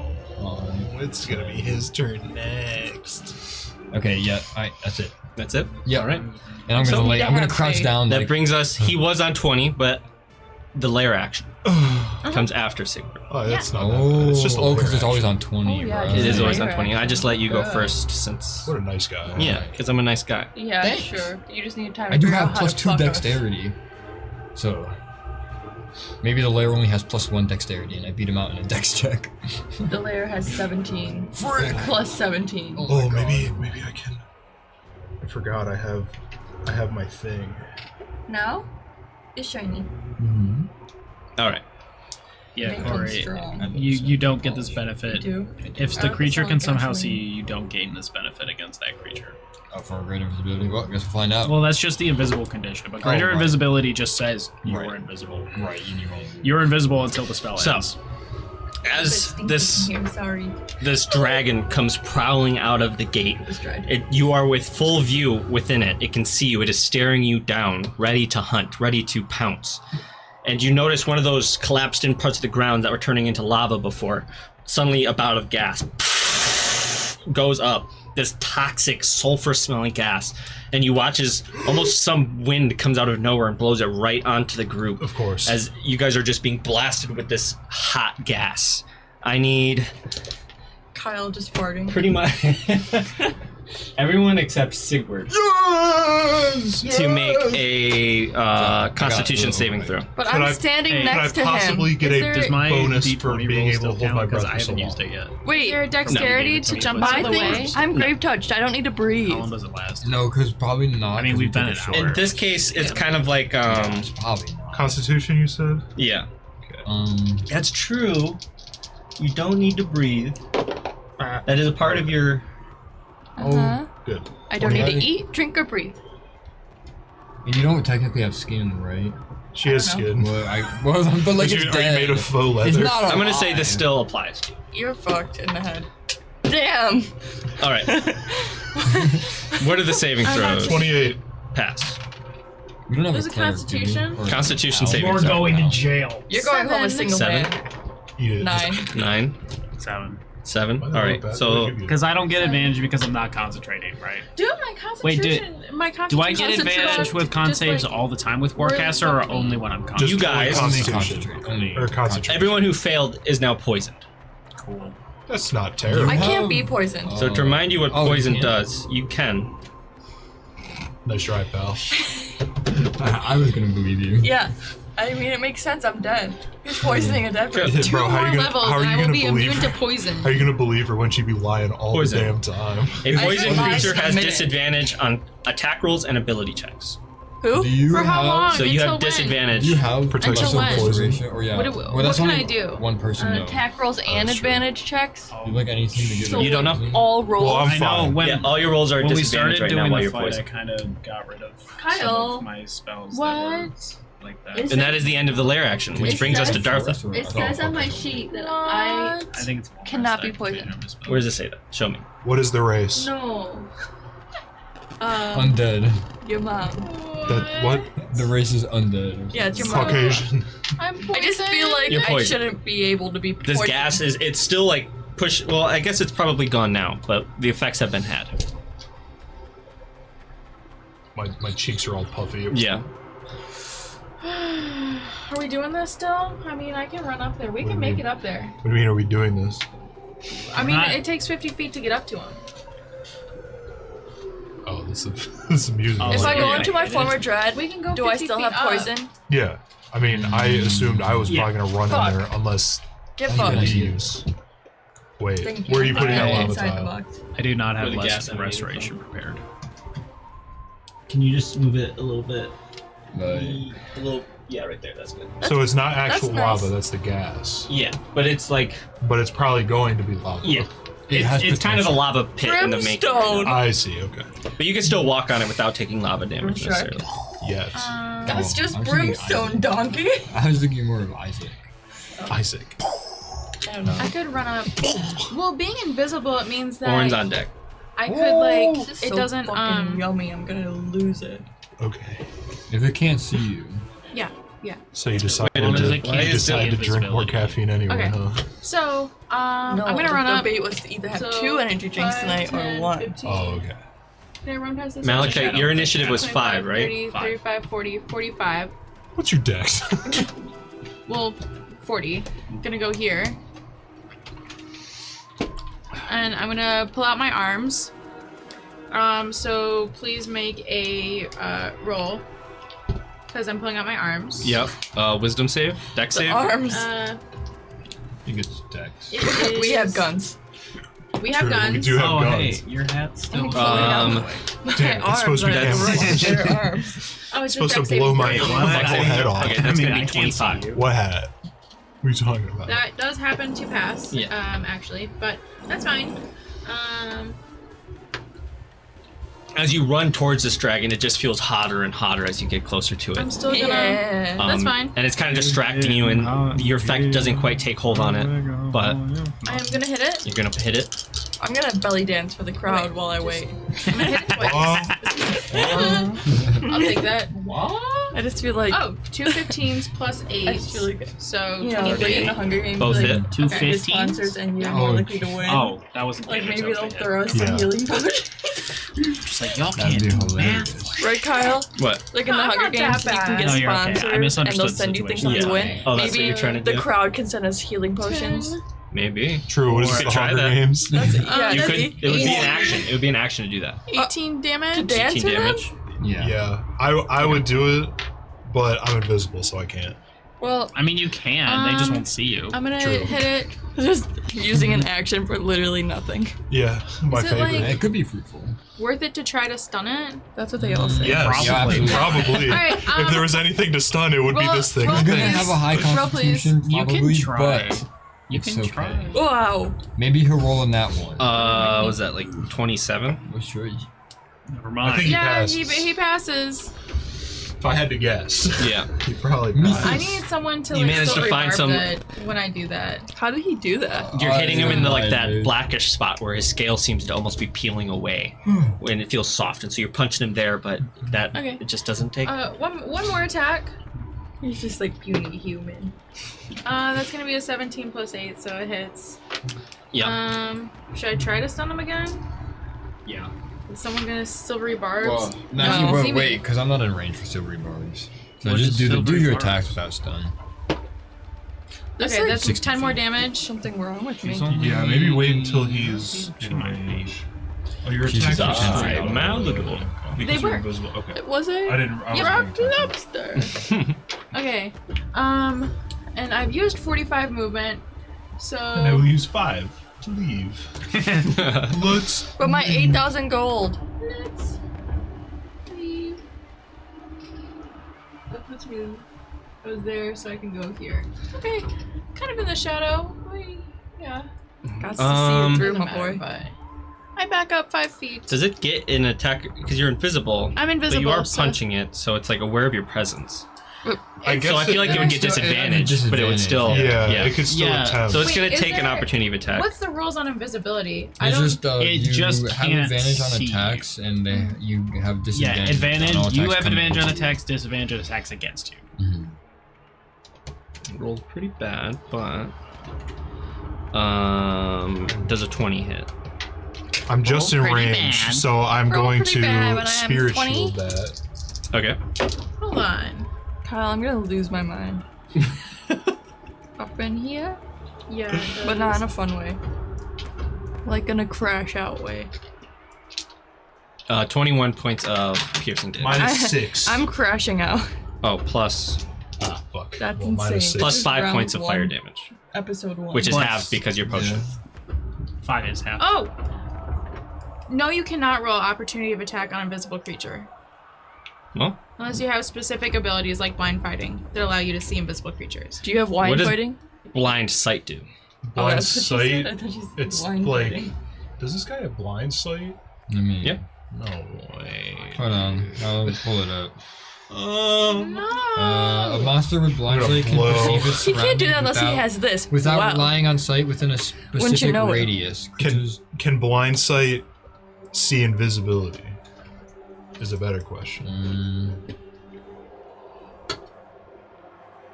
It's gonna be his turn next. Okay, yeah, alright, that's it. That's it? Yeah. All right. And I'm So gonna we lay. don't I'm gonna have crouch faith. down. That like, brings us. He was on 20, but the lair action comes after Sigurd. Oh, that's not that bad. It's just a because it's lair always action. on 20, Oh, yeah, bro. just It is a always on lair 20. I just let you go Good. first since. What a nice guy. Yeah, because I'm a nice guy. Yeah, Thanks. sure. You just need time to I do figure have out how plus to 2 fuck us. dexterity, so maybe the layer only has plus 1 dexterity, and I beat him out in a dex check. The layer has 17. Frick. Plus 17. Oh, maybe I can. I forgot I have my thing. Now, it's shiny. Mm-hmm. All right. Yeah, Make him Corey. strong. You don't get this benefit. You do. If the Oh, creature it's can not somehow like see actually- you, you don't gain this benefit against that creature. Oh, for a greater invisibility. Well, I guess we'll find out. Well, that's just the invisible condition, but greater right. invisibility just says you're Right. invisible. Right, you won't. You're invisible until the spell So, ends. as this Here, sorry. this dragon comes prowling out of the gate, This dread. you are with full view within it. It can see you. It is staring you down, ready to hunt, ready to pounce. And you notice one of those collapsed in parts of the ground that were turning into lava before. Suddenly, a bout of gas goes up. This toxic, sulfur-smelling gas. And you watch as almost some wind comes out of nowhere and blows it right onto the group. Of course. As you guys are just being blasted with this hot gas. I need Kyle just farting. pretty much everyone except Sigurd to make a Constitution saving throw. But Could I'm I- standing hey, Can I next to possibly him. get Is a there- Does my bonus D20 for being roll able still to hold my count? breath Because I for so haven't long? used it yet. Wait, Your dexterity to jump my out of the thing. way. I'm grave touched. I don't need to breathe. How long does it last? No, because probably not. I mean, 'cause we've we been took an a hour. short- In this case, it's kind of like It's probably not. Constitution, you said? yeah. That's true. You don't need to breathe. That is a part of your Uh-huh. Good. I don't need to Okay. eat, drink, or breathe. And you don't technically have skin, right? She has don't know. skin. Well, but like Are it's you dead. made of faux leather? It's not. I'm gonna say alive. this still applies to you. You're fucked in the head. Damn. All right. What are the saving throws? 28. Pass. We don't have There's a a cleric, do we? Constitution? Or- Constitution Ow. saving We're throw. going to jail. You're going home a Seven. single 7, man. Eat it. 9. 9, 7. 7. Why All not right. bad? So Because I don't get advantage because I'm not concentrating, right? Dude, my Wait, concentration. my Do concentration. I get advantage with con saves all the time with Warcaster or only when I'm Just concentrating? You guys- only Only Constitution. concentrate. Only Or concentration. everyone who failed is now poisoned. Cool. That's not terrible. I can't have- be poisoned. So to remind you what Oh, you poison can? does, you can. Nice try, pal. I was gonna believe you. Yeah. I mean, it makes sense. I'm dead. He's poisoning a dead person. Two Bro, how more you gonna, levels, how are and you I will gonna be believe immune to her? poison. How are you gonna believe her when she be lying all Poison. the damn time? A poison I creature has admit it. disadvantage on attack rolls and ability checks. Who? Do you For how have, long? So you Until have when? disadvantage. Do you have Protection Until from when? poison. restoration? Or yeah. What Well, that's can only I do? One person knows. Attack rolls and That's true. advantage checks. Do you like anything to get So You don't know? all rolls. Well, I'm I know fine. when Yeah, all your rolls are when we disadvantage started right now doing while the you're fight, I poisoned. kind of got rid of some Kyle. of my spells that What? were like that. Is And that is the end of the lair action, which It brings us to says- Dartha. It says on my sheet that I. I think it's one Cannot less be that poisoned. activated my spells. Where does it say that? Show me. What is the race? No. Undead. Your mom. That what? The race is undead. Yeah, it's your mom. Caucasian. I'm poisoned. I just feel like You're I poisoned. shouldn't be able to be This poisoned. gas is, it's still like push, well, I guess it's probably gone now, but the effects have been had. My cheeks are all puffy. Yeah. Are we doing this still? I mean, I can run up there. We What can do make you it up there. What do you mean? Are we doing this? I mean, Not- it takes 50 feet to get up to him. Oh, this is this is amusing. Oh, If I yeah, go yeah, into my yeah. former dread, We can go do I 50 still feet have up. poison? Yeah. I mean, I assumed I was Yeah. probably gonna run Fuck. in there unless Get he fucked. leaves. Wait, Thank where are you putting that I- lava inside the tile? box. I do not have Where the less gas emanating restoration prepared. Can you just move it a little bit? But A little, yeah, right there, that's good. So it's not actual nice. lava, that's the gas. Yeah, but it's like, But it's probably going to be lava. yeah. has It's kind of a potential. lava pit in the making. Brimstone. I see, okay. But you can still walk on it without taking lava damage Sure. necessarily. Yes. That's Oh, just I was thinking brimstone, Isaac. donkey. I was thinking more of Isaac. Isaac. I don't know. I could run up. Well, being invisible, it means that Orin's on deck. I could like. This is It so doesn't. fucking yummy. I'm gonna lose it. Okay. If it can't see you, Yeah. So you decided Wait a minute. to, It can't you decided to see drink more invisibility. caffeine anyway, Okay. huh? So, No, I'm gonna run the up. bait was to either have So, 2 energy drinks 5, tonight 10, or 1. 15. Oh, okay. Can I run past this? Malachite, your initiative was 25, 5, right? 30, 5. 35, 40, 45. What's your dex? Well, 40. I'm gonna go here. And I'm gonna pull out my arms. So please make a roll. Because I'm pulling out my arms. Yep. Wisdom save? Deck The save? arms. You get dex. It is- We have guns. We have True, guns. we do have Oh, guns. hey, your hat's still. Um, Damn, it's supposed to be are camouflage. their arms. Oh, It's it's a supposed dex to blow saving my, throw. my whole head off. okay, that's I mean, gonna I be can't see 25. What hat? What are you talking about? That does happen to pass. Yeah. Actually, but that's fine. As you run towards this dragon, it just feels hotter and hotter as you get closer to it. I'm still gonna. Yeah. That's fine. And it's kind of distracting you, and your effect doesn't quite take hold on it. But I am gonna hit it. you're gonna hit it. I'm gonna belly dance for the crowd while I wait. I'm gonna hit it twice. I'll take that. I just feel like Oh, 2 15s plus 8. I just feel like So you know, like in 23. the Hunger Games, Both like hit. 2 the sponsors 15s? and you're Oh, more likely to win. Oh, that wasn't Like damage, maybe that they'll was the throw hit. us some Yeah. healing potions. Just like, y'all that'd can't be do hilarious. math. Right, Kyle? What? Like in No, the I'm Hunger not that Games, you can bad. get No, you're okay. I sponsors and misunderstood they'll the send you things situation. when you Yeah. win. Oh, that's what Maybe you're trying to the do? crowd can send us healing potions. 10. Maybe. True, what is Or this, the try Hunger that. Games? Yeah, You that'd could. be- It would be an action. It would be an action to do that. 18 damage. To dance 18 with them? damage. Yeah. Yeah, I would do it, but I'm invisible, so I can't. Well, I mean, you can. They just won't see you. I'm gonna True. hit it. just using an action for literally nothing. Yeah, my Is it favorite. like- It could be fruitful. Worth it to try to stun it? That's what they all say. Yes, Probably. probably. Alright, If there was anything to stun, it would be roll- this thing. roll It's gonna please. have a high Roll, please. constitution, You can probably, try. but You it's can okay. try. Wow. Maybe he'll roll on that one. Was that like 27? What's your Never I mind. think he Yeah, passes. he passes. If I had to guess, Yeah. he probably Me passes. I need someone to You like managed still to find rebarb some- that when I do that. How did he do that? You're hitting him in the like that dude. blackish spot where his scale seems to almost be peeling away, when it feels soft, and so you're punching him there, but that Okay. it just doesn't take. One more attack. He's just like puny human. That's gonna be a 17 plus 8, so it hits. Yeah. Should I try to stun him again? Yeah. Is someone gonna silvery barbs? Well, No. actually, See me. wait, because I'm not in range for silvery barbs. So What just is do silvery your barbs? attacks without stun. There's Okay, like that's 60 10 more feet. damage. something wrong with me. She's only- Yeah, maybe wait until he's She in might be. range. Oh, your She's attacks a are die. straight up. Malleable. Because They you're were. invisible. Okay. Was it? I didn't. I You wasn't rocked paying the attention. lobster. Okay, Okay. And I've used 45 movement, so. And I will use 5 to leave. Let's. But my 8,000 gold. Let's leave. That puts me. I was there, so I can go here. Okay. Kind of in the shadow. Yeah. Got to see it through, Doesn't my matter, boy. but I back up 5 feet. Does it get an attack because you're invisible? I'm invisible. But you are so- punching it, so it's like aware of your presence. I guess So I feel like it would get disadvantage, but it would still. Yeah, Yeah. it could still Yeah. attempt. So it's Wait, gonna is take an there- opportunity of attack. What's the rules on invisibility? I It's don't. just It you just have can't advantage on see attacks, and you have Yeah, disadvantage. advantage. on all You attacks have coming advantage on at you. attacks, disadvantage on attacks against you. Rolled pretty bad, but does a 20 hit? I'm just in pretty range, bad. so I'm Roll going pretty to bad, but I am spirit 20. shield that. Okay. Hold on. Kyle, I'm gonna lose my mind. Up in here? Yeah. But not in a fun way. Like in a crash out way. 21 points of piercing damage. Minus 6. I'm crashing out. Oh, plus Ah, fuck. That's Well, minus insane. 6. plus is 5 round points of fire one. damage, Episode 1. which is Plus- half because you're potion. 5 is half. Oh! No, you cannot roll opportunity of attack on invisible creature. Well, Unless you have specific abilities like blind fighting that allow you to see invisible creatures. Do you have wine What is- fighting? blind sight do. Blind that's what you sight. said? I thought you said It's wine like. fighting. Does this guy have blind sight? I mean, Yeah. No way. Hold on, I'll pull it up. No! A monster with blind I'm gonna sight can blow. perceive its He can't do that surroundings unless he without- has this. Without Wow. relying on sight within a specific know it? radius. Can blind sight see invisibility? Is a better question.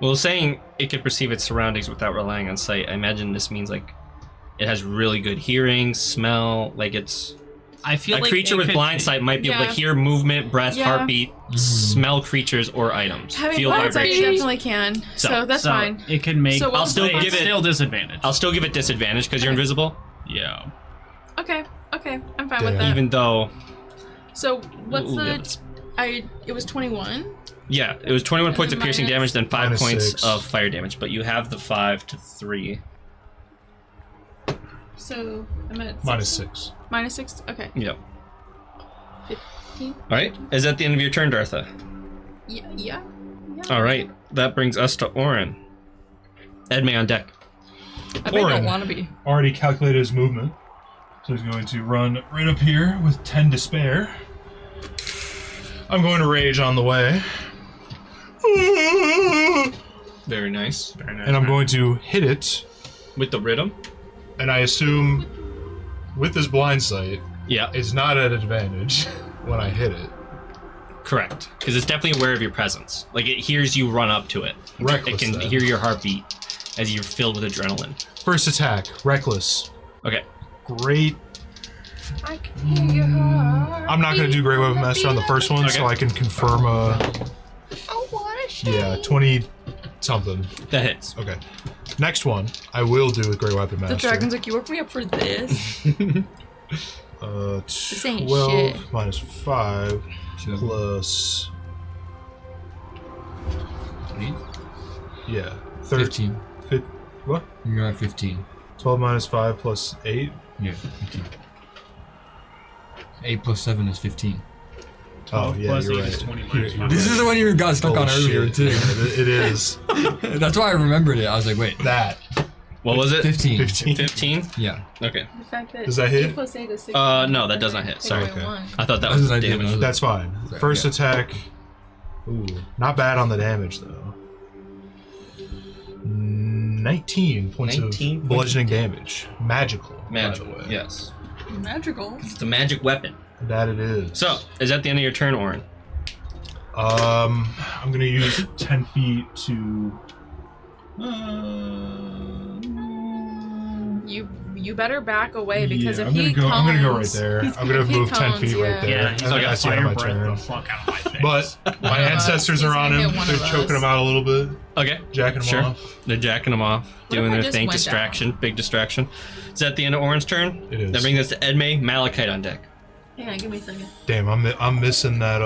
Well, saying it could perceive its surroundings without relying on sight, I imagine this means like it has really good hearing, smell, like it's I feel a like creature it with could- blind sight might be able Yeah. to hear movement, breath, Yeah. heartbeat, smell creatures or items, Having feel blind sight vibration. definitely can. So that's so fine. It can make. So we'll I'll still say- give it. Still disadvantage. I'll still give it disadvantage because you're invisible, Yeah. Okay, I'm fine with Damn. that. even though. So what's Ooh, the? yeah. It was 21. Yeah, it was 21 points of piercing Minus- damage, then 5 Minus points 6. of fire damage, but you have the 5 to 3. So I'm at Minus 6. minus 6. Okay. Yep. 15. All right, is that the end of your turn, Dartha? Yeah. All right, that brings us to Orin. Edme on deck. I bet you Orin. don't want to be. Already calculated his movement. So he's going to run right up here with 10 to spare. I'm going to rage on the way. Very nice. And I'm going to hit it. With the rhythm? And I assume with this blind sight, Yeah, it's not at advantage when I hit it. correct. Because it's definitely aware of your presence. Like, it hears you run up to it. Reckless, It can then. hear your heartbeat as you're filled with adrenaline. First attack, reckless. Okay. Great. I can hear your heart. I'm not going to do Great Weapon Master on the first one, so Okay. I can confirm I wanna stay. yeah, 20 something. That hits. Okay. Next one, I will do with Great Weapon Master. The dragon's like, you woke me up for this? ain't 12 shit. minus 5 7, plus 8, yeah, 13. 15. What? You're at 15. 12 minus 5 plus 8. Yeah, 15. 8 plus 7 is 15. Oh yeah, plus you're 8 is right. 20 You're- minus you're 5. This is the one you got stuck Oh, on earlier, shit. too. Yeah, it is. That's why I remembered it. I was like, wait. That. What was it? 15. 15. 15? Yeah. Okay. The fact that Does that hit? 8 plus 8 is 16. No, that does not hit. Sorry. Okay. I thought that That's was what I did. damage. That's fine. Sorry, First yeah. attack. Ooh, not bad on the damage though. 19 points 19 of bludgeoning damage. Magical. Magic. By the way. Yes. Magical. It's a magic weapon. That it is. So, is that the end of your turn, Orin? I'm gonna use 10 feet to. You better back away because yeah, if he cones, I'm gonna go right there. I'm gonna he move 10 cones, feet right yeah. there. Yeah, and he's like, that's the end of my fire breath turn. the fuck out of my face. But my ancestors are on He's him. gonna hit one They're of choking us. him out a little bit, Okay. jacking him Sure. off. They're jacking them off, What doing if I their just thing. went Distraction. Big distraction. Is that the end of Orin's turn? It is. That brings us to Edme, Malachite on deck. Hang on, give me a second. Damn, I'm missing that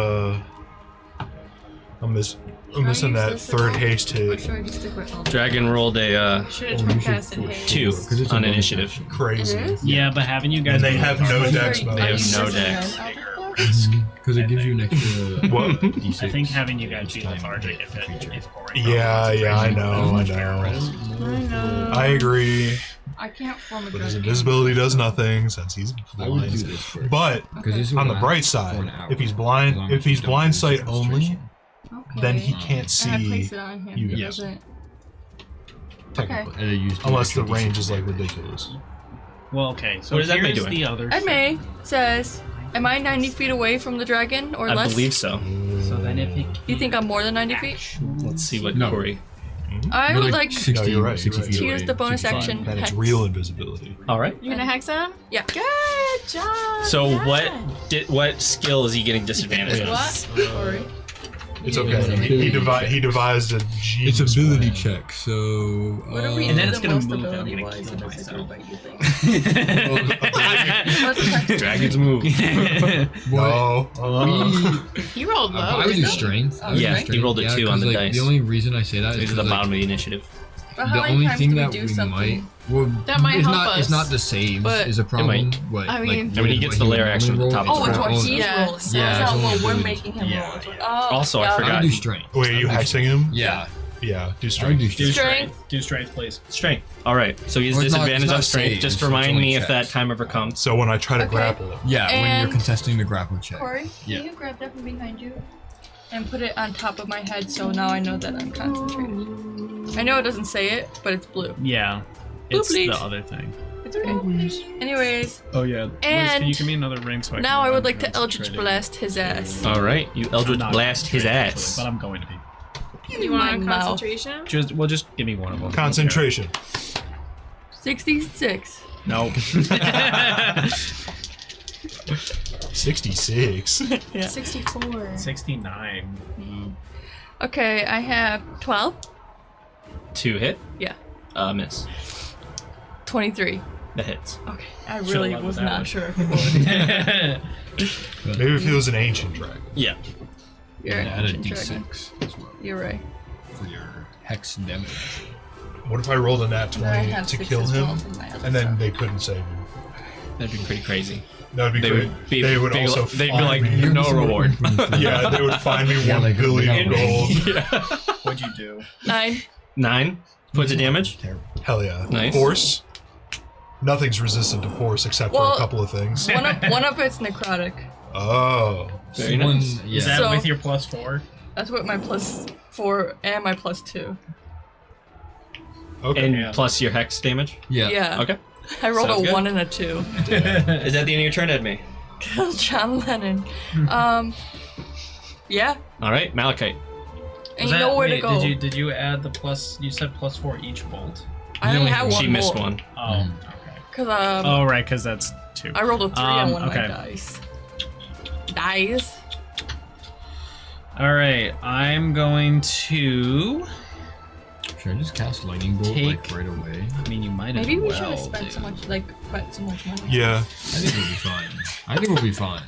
I'm missing that third haste hit. Should I just stick with all? Dragon rolled a Should have tried fast and haste. 2 it's on a initiative. Crazy. It is? Yeah, but haven't you guys? And they have no dex They bonus. have no dex. Because it gives you an extra. What? D6. I think having you guys be lethargic if Yeah, I know. I know. I agree. I can't form a But his dragon. invisibility does nothing since he's I would do blind. this first. But Because this on the will bright last for an side, hour, if he's as long blind, as if he's you don't blind use sight concentration. only, Okay. then he can't And I place see it on him. you He guys. doesn't. technically, And they use two unless the extra range D6 is like damage. ridiculous. Well, okay. So What is Edme here's doing? the other. Edme says, "Am I 90 feet away from the dragon or I less?" believe so. So then if he. You think I'm more than 90 feet? Let's see what No. Corey. I You're would like 60, No, you're right, 60 you're right. feet to use away, the bonus 65. action. That is Hex. real invisibility. All right. You're gonna hex him? Yeah. Good job. So yes. what skill is he getting disadvantage on? What? Sorry. It's okay. He devised a genius It's ability plan. check, so. What are we And then the it's gonna most move, I'm ability gonna wise kill in this myself. group, you think? Dragons move. No. He rolled low. I would do didn't he? strength. I would Yeah, do he strength. rolled a 2 on 'cause, the like, dice. The only reason I say that is These are the 'cause, like, bottom of the initiative. But how the many only times thing do we that do we something? might. Well, That might it's help not. It's us. not the saves. But- Is a problem. might. What? I mean- I mean, he gets the layer action at the top of Oh, the it's roll. what he's Yeah. rolling. So Yeah, it's it's not only what we're ability. making him Yeah, roll. yeah. Oh, Also, I yeah. I forgot. would do strength. Wait, are you hexing him? Yeah. Yeah, do I would strength. do Do strength. strength. Do strength, please. Strength. All right. So he has Well, it's not- disadvantage it's on not strength. saves, Just it's remind only me if that checks. time ever comes. So when I try to Okay. grapple, Yeah, when And- you're contesting the grapple check. Corey, Yeah. can you grab that from behind you? And put it on top of my head so now I know that I'm concentrated. I know it doesn't say it, but it's blue. Yeah. It's please. the other thing. It's okay. Anyways, Oh yeah. Liz, And can you give me another ring so I now can I would like to Eldritch concentrate? Blast his ass. All right. You I'm Eldritch not blast his concentrating, ass. But I'm going to be. You want My a mouth. concentration? Just give me one of them. concentration. 66. No. 66. Yeah. 64. 69. Okay, I have 12, 2 hit. Yeah. Miss. 23. That hits. Okay, I Should've really led was with that not one. sure if it would. Maybe if he was an ancient dragon. Yeah. You're an Add a ancient dragon. D6 as well You're right. for your hex damage. What if I rolled a nat And then I 20 have to 6 kill as well him, from my other and then stuff. they couldn't save him? That'd be pretty crazy. That would be They great. would be. They would big- also They'd be fine like, me. no reward. Yeah, they would find me Yeah, 1 like, billion yeah. gold. What'd you do? 9. 9 points of damage. Hell yeah. Nice. Force. Nothing's resistant to force except for Well- a couple of things. One of it's necrotic. Oh. Very nice. Yeah. Is that So- with your +4? That's what my +4 and my +2. Okay. And Yeah. plus your hex damage. Yeah. Yeah. Okay. I rolled Sounds a good. 1 and a 2. Is that the end of your turn, Edme? Kill John Lennon. Yeah. All right, Malachite. And you know where to go. Did you add the plus? You said +4 each bolt. I only have one She missed more. one. Oh. Okay. Cause Oh right, because that's 2. I rolled a 3 on one of okay. my dice. Dice. All right, I'm going to. Should I just cast lightning bolt like Take- right away? I mean, you might Maybe as we well. should have spent so dude. much, spent so much money. Yeah. I think we'll be fine. I think we'll be fine.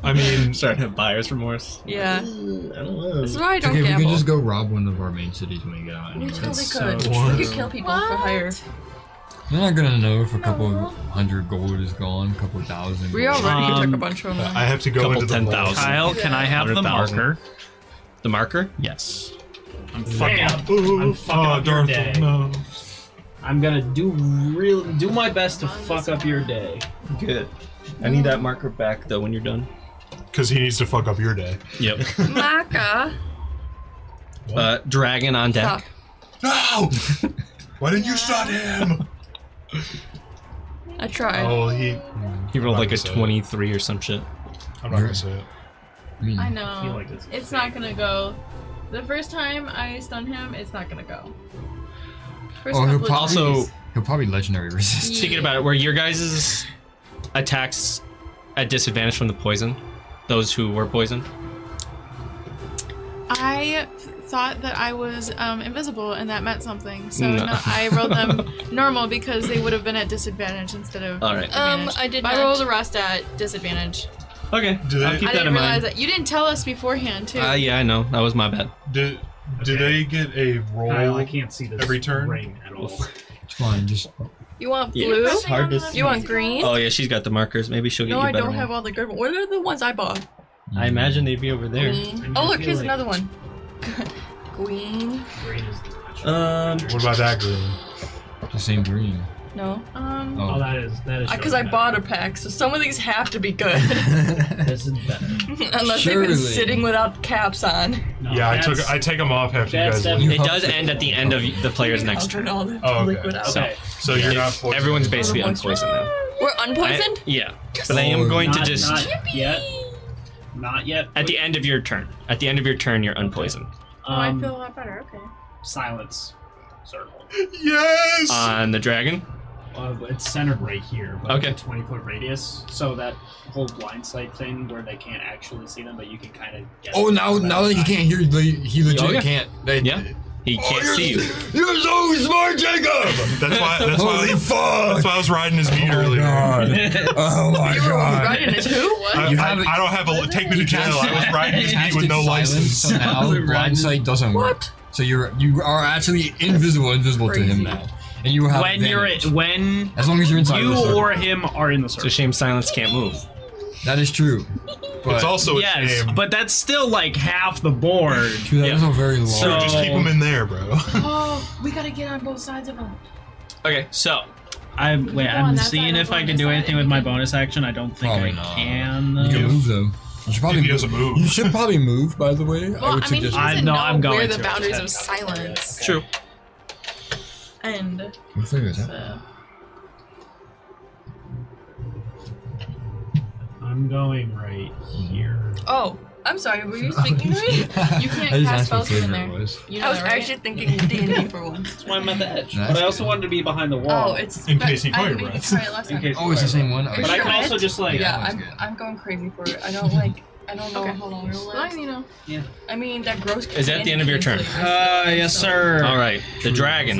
I mean, Starting to have buyer's remorse. Yeah. I don't know. This is why I don't Okay, we gamble. can just go rob one of our main cities when we get out. We Anyway. totally That's could. so We true. could kill people for hire. You're not gonna know if a couple of 100 gold is gone, a couple thousand. We gold. already took a Um, bunch from them. I have to go Couple into the 10,000. vault. Kyle, can I have the 100,000. marker? The marker? Yes. I'm fucking. Ooh, I'm fucking up your darn day. no. I'm gonna do my best to fuck up your day. Good. I need that marker back though when you're done. Because he needs to fuck up your day. Yep. Maka. Dragon on Stop. deck. No! Why didn't you stun him? I tried. Oh, he. He rolled I'm like a not gonna say 23 or some shit. I'm not gonna say it. I mean, I I know. feel like it's It's not gonna go. The first time I stun him, it's not gonna go. First oh, he'll couple of probably, Also- he'll probably legendary resist. Thinking about it, were your guys' attacks at disadvantage from the poison? Those who were poisoned? I thought that I was invisible and that meant something. So No. no, I rolled them normal because they would have been at disadvantage instead of All right. advantage. I did But I not. rolled the rest at disadvantage. Okay, Do they- I'll keep I that didn't in realize mind. that. You didn't tell us beforehand, too. Yeah, I know. That was my bad. Do Okay. they get a roll? Kyle, I can't see this every turn? ring at all. It's fine. Just You want Yeah, blue? it's hard to see. You want green? Oh yeah, she's got the markers. Maybe she'll get No, you I better don't one. have all the good ones. What are the ones I bought? I imagine they'd be over there. Green. I Oh, look, feel here's like- another one. Green. Green is the natural. What about that green? the same green. No. Oh, Oh. that is Because I bought a pack, so some of these have to be good. This is better. Unless they've Surely. been sitting without caps on. No, Yeah, that's- I take them off after you that's guys definitely- leave. It does end at the end of the player's next turn. All the Oh, okay. liquid out. So- Okay. So you're not poisoned. Everyone's basically unpoisoned now. We're unpoisoned? Yeah, but I am going to Not- just Not yet. Not yet. at the end of your turn. At the end of your turn, you're unpoisoned. I feel a lot better, okay. Silence circle. Yes. On the dragon. It's centered right here, but Okay. it's a 20-foot radius. So that whole blind sight thing where they can't actually see them, but you can kind of guess. Oh, now that he can't hear you, he legit Oh, yeah. can't. They, Yeah. He can't see you. You're so smart, Jacob! That's why. Holy fuck! That's why I was riding his meat earlier. Oh my god. Riding it who? I, You I, have it- I don't have a. Take me to jail. I was riding his meat with no license. So now blind sight doesn't work. What? So you are actually invisible to him now, and you have when advantage. when as long as you're inside you the circle. or him are in the It's a circle. shame silence can't move. That is true. But It's also a Yes, shame. but that's still like half the board. Dude, that yeah. is a very long. So- just keep them in there, bro. Oh, we gotta get on both sides of them. Okay, so I'm on I'm that side, seeing I'll if go I on can this do side, anything and with you my can- bonus action. I don't think Probably I not. can. you can though. move though. You should probably If he doesn't move. You should probably move. By the way, Well, I would I mean, he suggest. doesn't no, know I'm going where the to. boundaries of silence. true. And We'll figure it out. I'm going right here. oh, I'm sorry. Were you speaking to me? You can't I just cast asked spells what from in flavor there. it was. You know I was actually thinking D&D for once. That's why I'm at the edge. Nice. But I also wanted to be behind the wall. Oh, it's In case he I caught your made you breath. try it last In time. case- Oh, it's the same one. Are But you I can sure? also just like. Yeah, that I'm one's good. I'm going crazy for it. I don't know Okay. how long it'll Well, last. you know. I mean that gross. Is that the end of your turn? Yes, sir. All right, the dragon.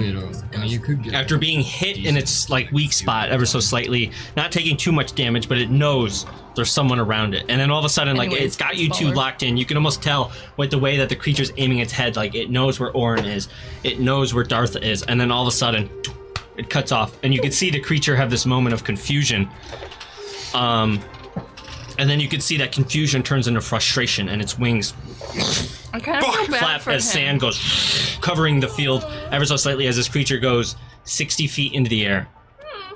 I mean, you could get. After being hit in its like weak spot ever so slightly, not taking too much damage, but it knows there's someone around it, and then all of a sudden, like Anyways, it's got it's you two smaller. locked in. You can almost tell with the way that the creature's aiming its head, like it knows where Orin is, it knows where Darth is, and then all of a sudden, it cuts off, and you can see the creature have this moment of confusion. And then you can see that confusion turns into frustration, and its wings I kind of feel bad flap for as him. sand goes covering the field ever so slightly as this creature goes 60 feet into the air.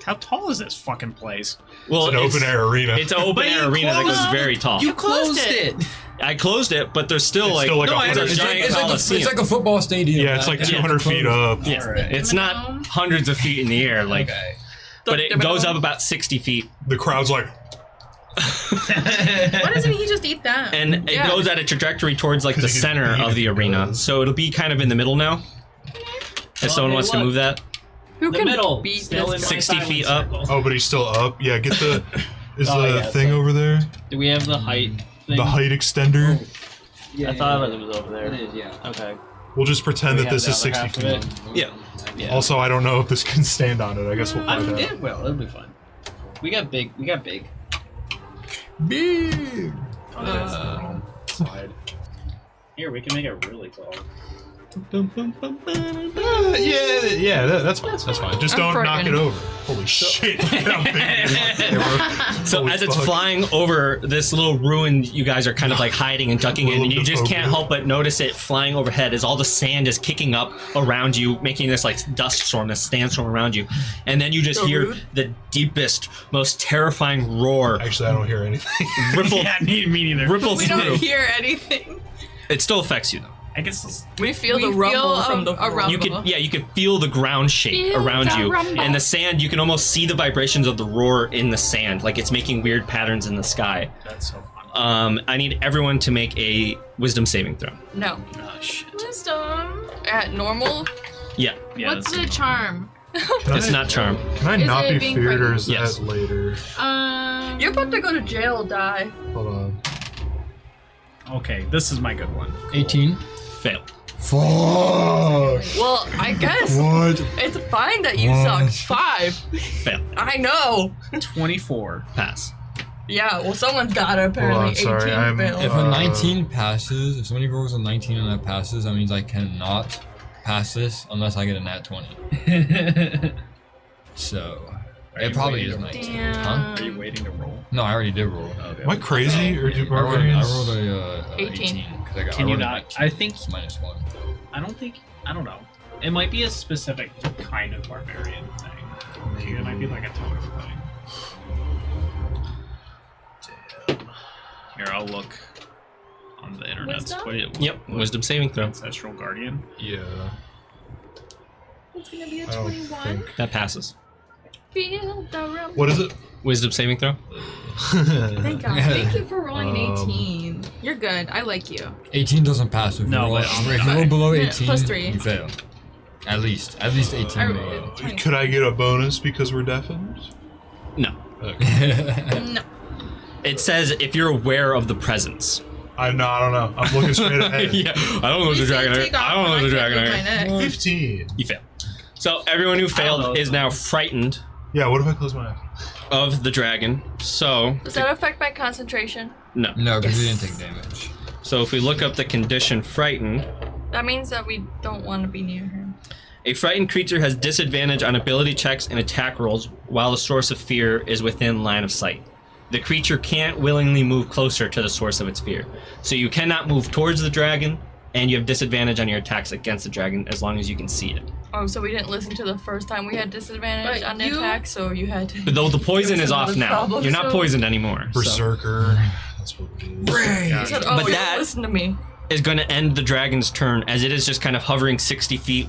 How tall is this fucking place? Well, It's an open air arena. It's an open But air you arena that goes closed- very tall. You closed it. I closed it, but there's still It's like, still like no, 100 it's a feet. giant It's coliseum. like a football stadium. Yeah, it's like Yeah. 200 feet up. Yeah, it's not hundreds of feet in the air, like, Okay. but it goes up about 60 feet, The crowd's like, Why doesn't he just eat that? and it goes at a trajectory towards like the 'Cause he can center eat of it, the he arena. does. So it'll be kind of in the middle now. If someone hey, wants to look. move that, Who The can middle. beat Still in this? my 60 silent feet up. circle. oh, but he's still up. Yeah, get the. Is Oh, the yeah, thing so- over there? Do we have the height thing? The height extender? I thought it was over there. It is, yeah. Okay. We'll just pretend We that have this the is other 60 half of feet. it. yeah. Also, I don't know if this can stand on it. I guess we'll find out. It will. It'll be fine. We got big. Big. Slide. Here, we can make it really tall. Yeah, that's fine. That's fine. Just I'm don't knock frightened. it over. Holy shit! Look how big it is. So Holy as it's fuck. flying over this little ruin, you guys are kind of like hiding and ducking in, and you just can't help but notice it flying overhead as all the sand is kicking up around you, making this like dust storm, this sandstorm around you, and then you just So hear rude. the deepest, most terrifying roar Actually, I don't hear anything. ripple me neither. ripple We through. don't hear anything. It still affects you though. I guess. We feel We the rumble feel from the a rumble. You could feel the ground shake Feel around the you, rumble. and the sand. You can almost see the vibrations of the roar in the sand, like it's making weird patterns in the sky. That's so fun. I need everyone to make a wisdom saving throw. No. Oh shit. Wisdom. At normal. Yeah, Yeah. What's that's the charm? it's not charm. Can I Is not it be being feared, or frightened? is Yes. that later? You're about to go to jail, die. Hold on. Okay, this is my good one. 18. Fail. Fuck. Well, I guess What? it's fine that you What? suck. 5. Fail. I know. 24. Pass. Yeah, well, someone's got it apparently. Hold on, sorry, 18 I'm- failed. If a 19 passes, if somebody rolls a 19 and that passes, that means I cannot pass this unless I get a nat 20. So, Are it you probably waiting is to 19. Damn. Huh? Are you waiting to roll? No, I already did roll. Okay. Am I crazy or do I rolled barbarians? a 18. 18. 'cause I got, Can I you rolled a not? 19, I think it's -1. I don't know. It might be a specific kind of barbarian thing. It might be like a totem thing. Here, I'll look on the internet. Wisdom? Yep, wisdom saving throw. Ancestral guardian. Yeah. It's gonna be a I don't 21. think. That passes. Feel the room. What is it? Wisdom saving throw. Thank God. Thank you for rolling an Um, 18. You're good. I like you. 18 doesn't pass. If No, you roll, but on the if you roll die. below Yeah, 18, plus 3. you fail. At least 18. I you rolled fail. it. Could I get a bonus because we're deafened? No. No. It says if you're aware of the presence. I don't know. I'm looking straight ahead. Yeah, I don't know what the dragon are. I don't know what the dragon are. 15. You fail. So everyone who know failed is now frightened Yeah, what if I close my eyes? of the dragon. So Does that affect my concentration? no. No, because we didn't take damage. So if we look up the condition frightened, That means that we don't want to be near him. a frightened creature has disadvantage on ability checks and attack rolls while the source of fear is within line of sight. The creature can't willingly move closer to the source of its fear. So you cannot move towards the dragon, and you have disadvantage on your attacks against the dragon as long as you can see it. Oh, so we didn't listen to the first time we had disadvantage But on the you- attack, so you had to. But though the poison Give us is off another now. problem, You're not so- poisoned anymore. So Berserker. That's what it is. You said, oh, But you that- don't listen to me. is going to end the dragon's turn as it is just kind of hovering 60 feet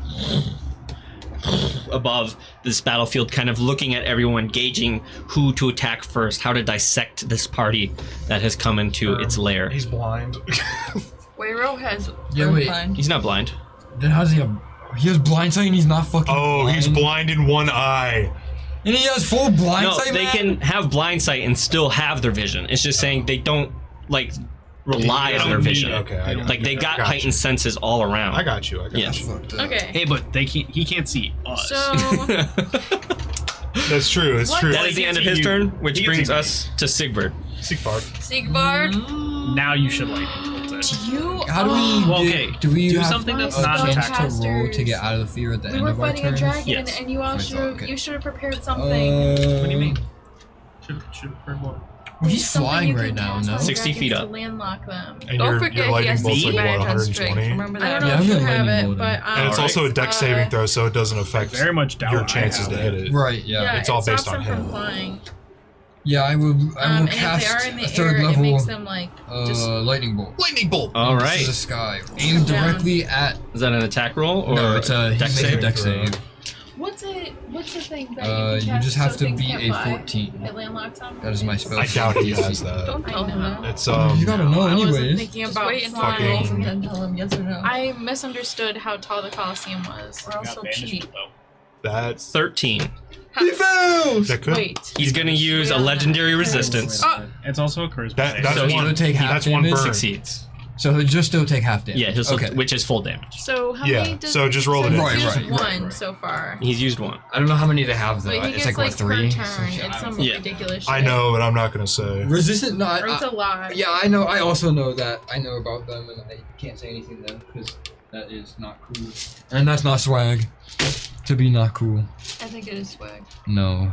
above this battlefield, kind of looking at everyone, gauging who to attack first, how to dissect this party that has come into its lair. He's blind. Wairo has. Yeah, wait. blind. He's not blind. Then how's he have? He has blind sight and he's not fucking. Oh, he's blind in one eye. And he has full blind No, sight. they man? can have blind sight and still have their vision. It's just saying they don't like rely on their need- vision. okay, I got Like they you. got Got heightened you. senses all around. I got you. Yeah. Fucked up. Okay. Hey, but he can't see us. So. That's true. It's What? true. That is the end of his turn, which brings us to Sigvard. Sigvard. Siegvard, Now you should lightning bolt it. you. How do we? Well, get- okay, Do we do have something that's a not chance attack. to roll to get out of the fear at the We end were of our fighting a turns? dragon, Yes. and you all I should thought, have okay. you should have prepared something. What do you mean? Should Well, he's Something flying you right can now. cast No. on 60 feet dragons up. to landlock them. And Don't your forget he lightning has bolt's like what, disadvantage on strength. 120? Remember I don't that. know Yeah, if I'm you gonna have lightning it, bolt but him. And it's also a dex saving throw, so it doesn't I affect very much doubt your I chances have to hit it. Right. Yeah. yeah, It's all it based stops on them him. from flying. Yeah. I will. I will And if cast they are in a the third air, it level. makes them like just Lightning bolt. Lightning bolt. All This right. is a sky aimed down. directly at. Is that an attack roll or No, it's a dex he makes a save? dex save. What's it? What's the thing that You can cast just have so to things beat can't a fly? 14. It landlocks them. That is my spell. I doubt he has that. Don't tell I him know. that. It's You gotta know I wasn't anyways. thinking Just about wait until fucking- he rolls and then tell him yes or no. I misunderstood how tall the Coliseum was. We're also cheap. That's 13. He fails. that could. Wait. He's going to use a legendary resistance. It's also a charisma. That- save. that's So He'll take half That's one damage. burn. Succeeds. So he'll just still take half damage. Yeah, just okay. which is full damage. So how Yeah, many does so just roll it in. he's Right, used right, one right. so far. He's used one. I don't know how many they have though. But he It's gets like like what, 3? per turn. It's some Yeah. ridiculous shit. I know, but I'm not gonna say. Resistant? No, Or it's a lot. yeah, I know. I also know that. I know about them, and I can't say anything then because that is not cool. And that's not swag. To be not cool. I think it is swag. No.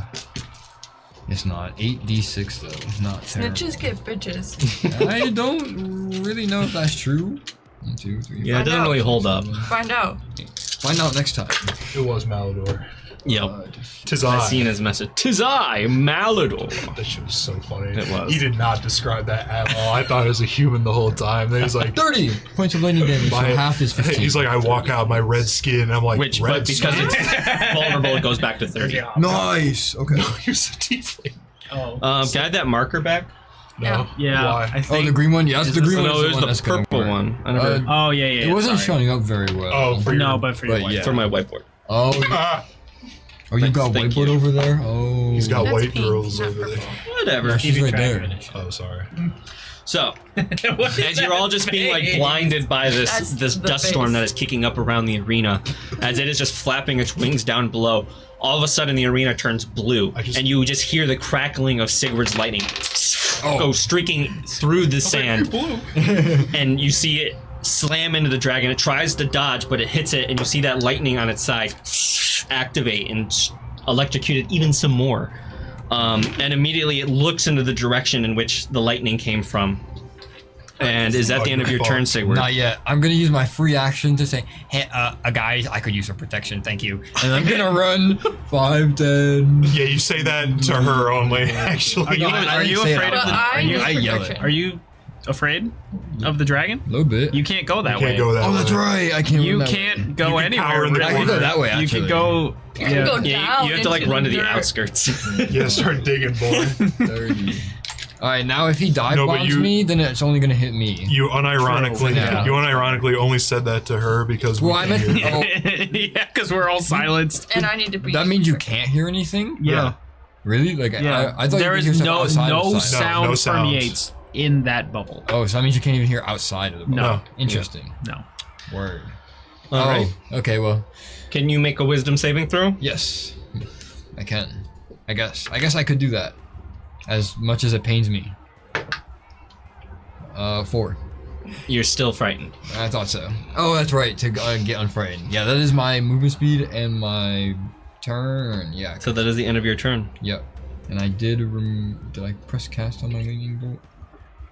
It's not. 8d6 though. Not terrible. Snitches get bitches. I don't really know if that's true. 1, 2, 3. Yeah, it Find doesn't out. really hold up. Find out. Find out next time. It was Malador. Yep. Tis I I. seen his message. 'Tis I, Malador. That shit was so funny. It was. He did not describe that at all. I thought it was a human the whole time. Then he's like, 30 points of lightning damage. So my- half is 15. he's like, I walk out my red skin. And I'm like, Which, red but because skin? it's vulnerable, it goes back to 30. Nice. Okay. You're so tiefling. Oh. Can I have that marker back? No. Yeah. Why? I Oh, think. the green one. Yes, Is the this- green one. No, is it the was one the that's gonna purple work. one. I never, Oh yeah. It wasn't sorry. showing up very well. Oh, for No, your, but for your But wife. yeah. for my whiteboard. Oh, Ah, oh, you got Thank whiteboard you. over there. Oh, he's got That's white pink, girls not over there. purple. Whatever. She's Keeping right track there. of it. Oh, sorry. So, What is as you're that all just being like face? blinded by That's this the dust face. storm that is kicking up around the arena, as it is just flapping its wings down below, all of a sudden the arena turns blue, I just- and you just hear the crackling of Sigvard's lightning go streaking through the sand, and you see it slam into the dragon. It tries to dodge, but it hits it, and you see that lightning on its side activate and electrocute it even some more. And immediately it looks into the direction in which the lightning came from. And is that the end of your turn, Sigurd? Not yet. I'm gonna use my free action to say, hey, guys, I could use some protection, thank you. And I'm gonna run 5, 10. Yeah, you say that to her only, actually. Are you afraid of the? I yell it. Are you afraid of the dragon? A little bit. You can't go that You way. can't go that Oh, that's way. right. I can't. You run that way. can't go You can anywhere. cower in the I can go that way. You Actually. can go. You can go Yeah, down. you have to like into run to the dirt. outskirts. Yeah, start digging, boy. 30. All right, now if he dive No, but bombs you- me, then it's only gonna hit me. You unironically, Yeah. only said that to her because we Well, I can meant- hear. Oh. Yeah, because we're all silenced. And I need to be. That means you can't hear anything? Yeah. Really? Like Yeah. I thought There you could is hear stuff outside no of the side. sound No sounds. permeates in that bubble. Oh, so that means you can't even hear outside of the bubble. No. Interesting. No. Word. All right. Okay, well, Can you make a wisdom saving throw? yes. I can. I guess I could do that. As much as it pains me. 4. You're still frightened. I thought so. Oh, that's right, to get unfrightened. Yeah, that is my movement speed and my turn. Yeah. So that is the end of your turn. Yep. And I did I press cast on my lightning bolt?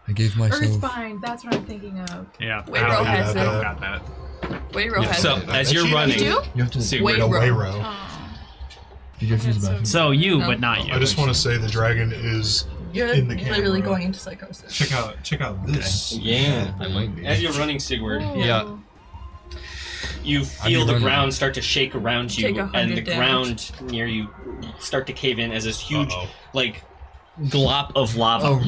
I gave myself... Earthbind. That's what I'm thinking of. Yeah. Wayro has it. I got that. Wayro has So it. as you're You running, do? You have to... Sigurd, No, Wayro. Wayro. Oh, Did you have to use the That's bathroom? So you, No. but not you. I just want to say the dragon is you're in the camera. literally going into psychosis. Check out this. yeah. I might be. As you're running, Sigurd, Yeah. you feel the running. ground start to shake around Take you, 100 and the damage. ground near you start to cave in as this huge, Uh-oh. like, glop of lava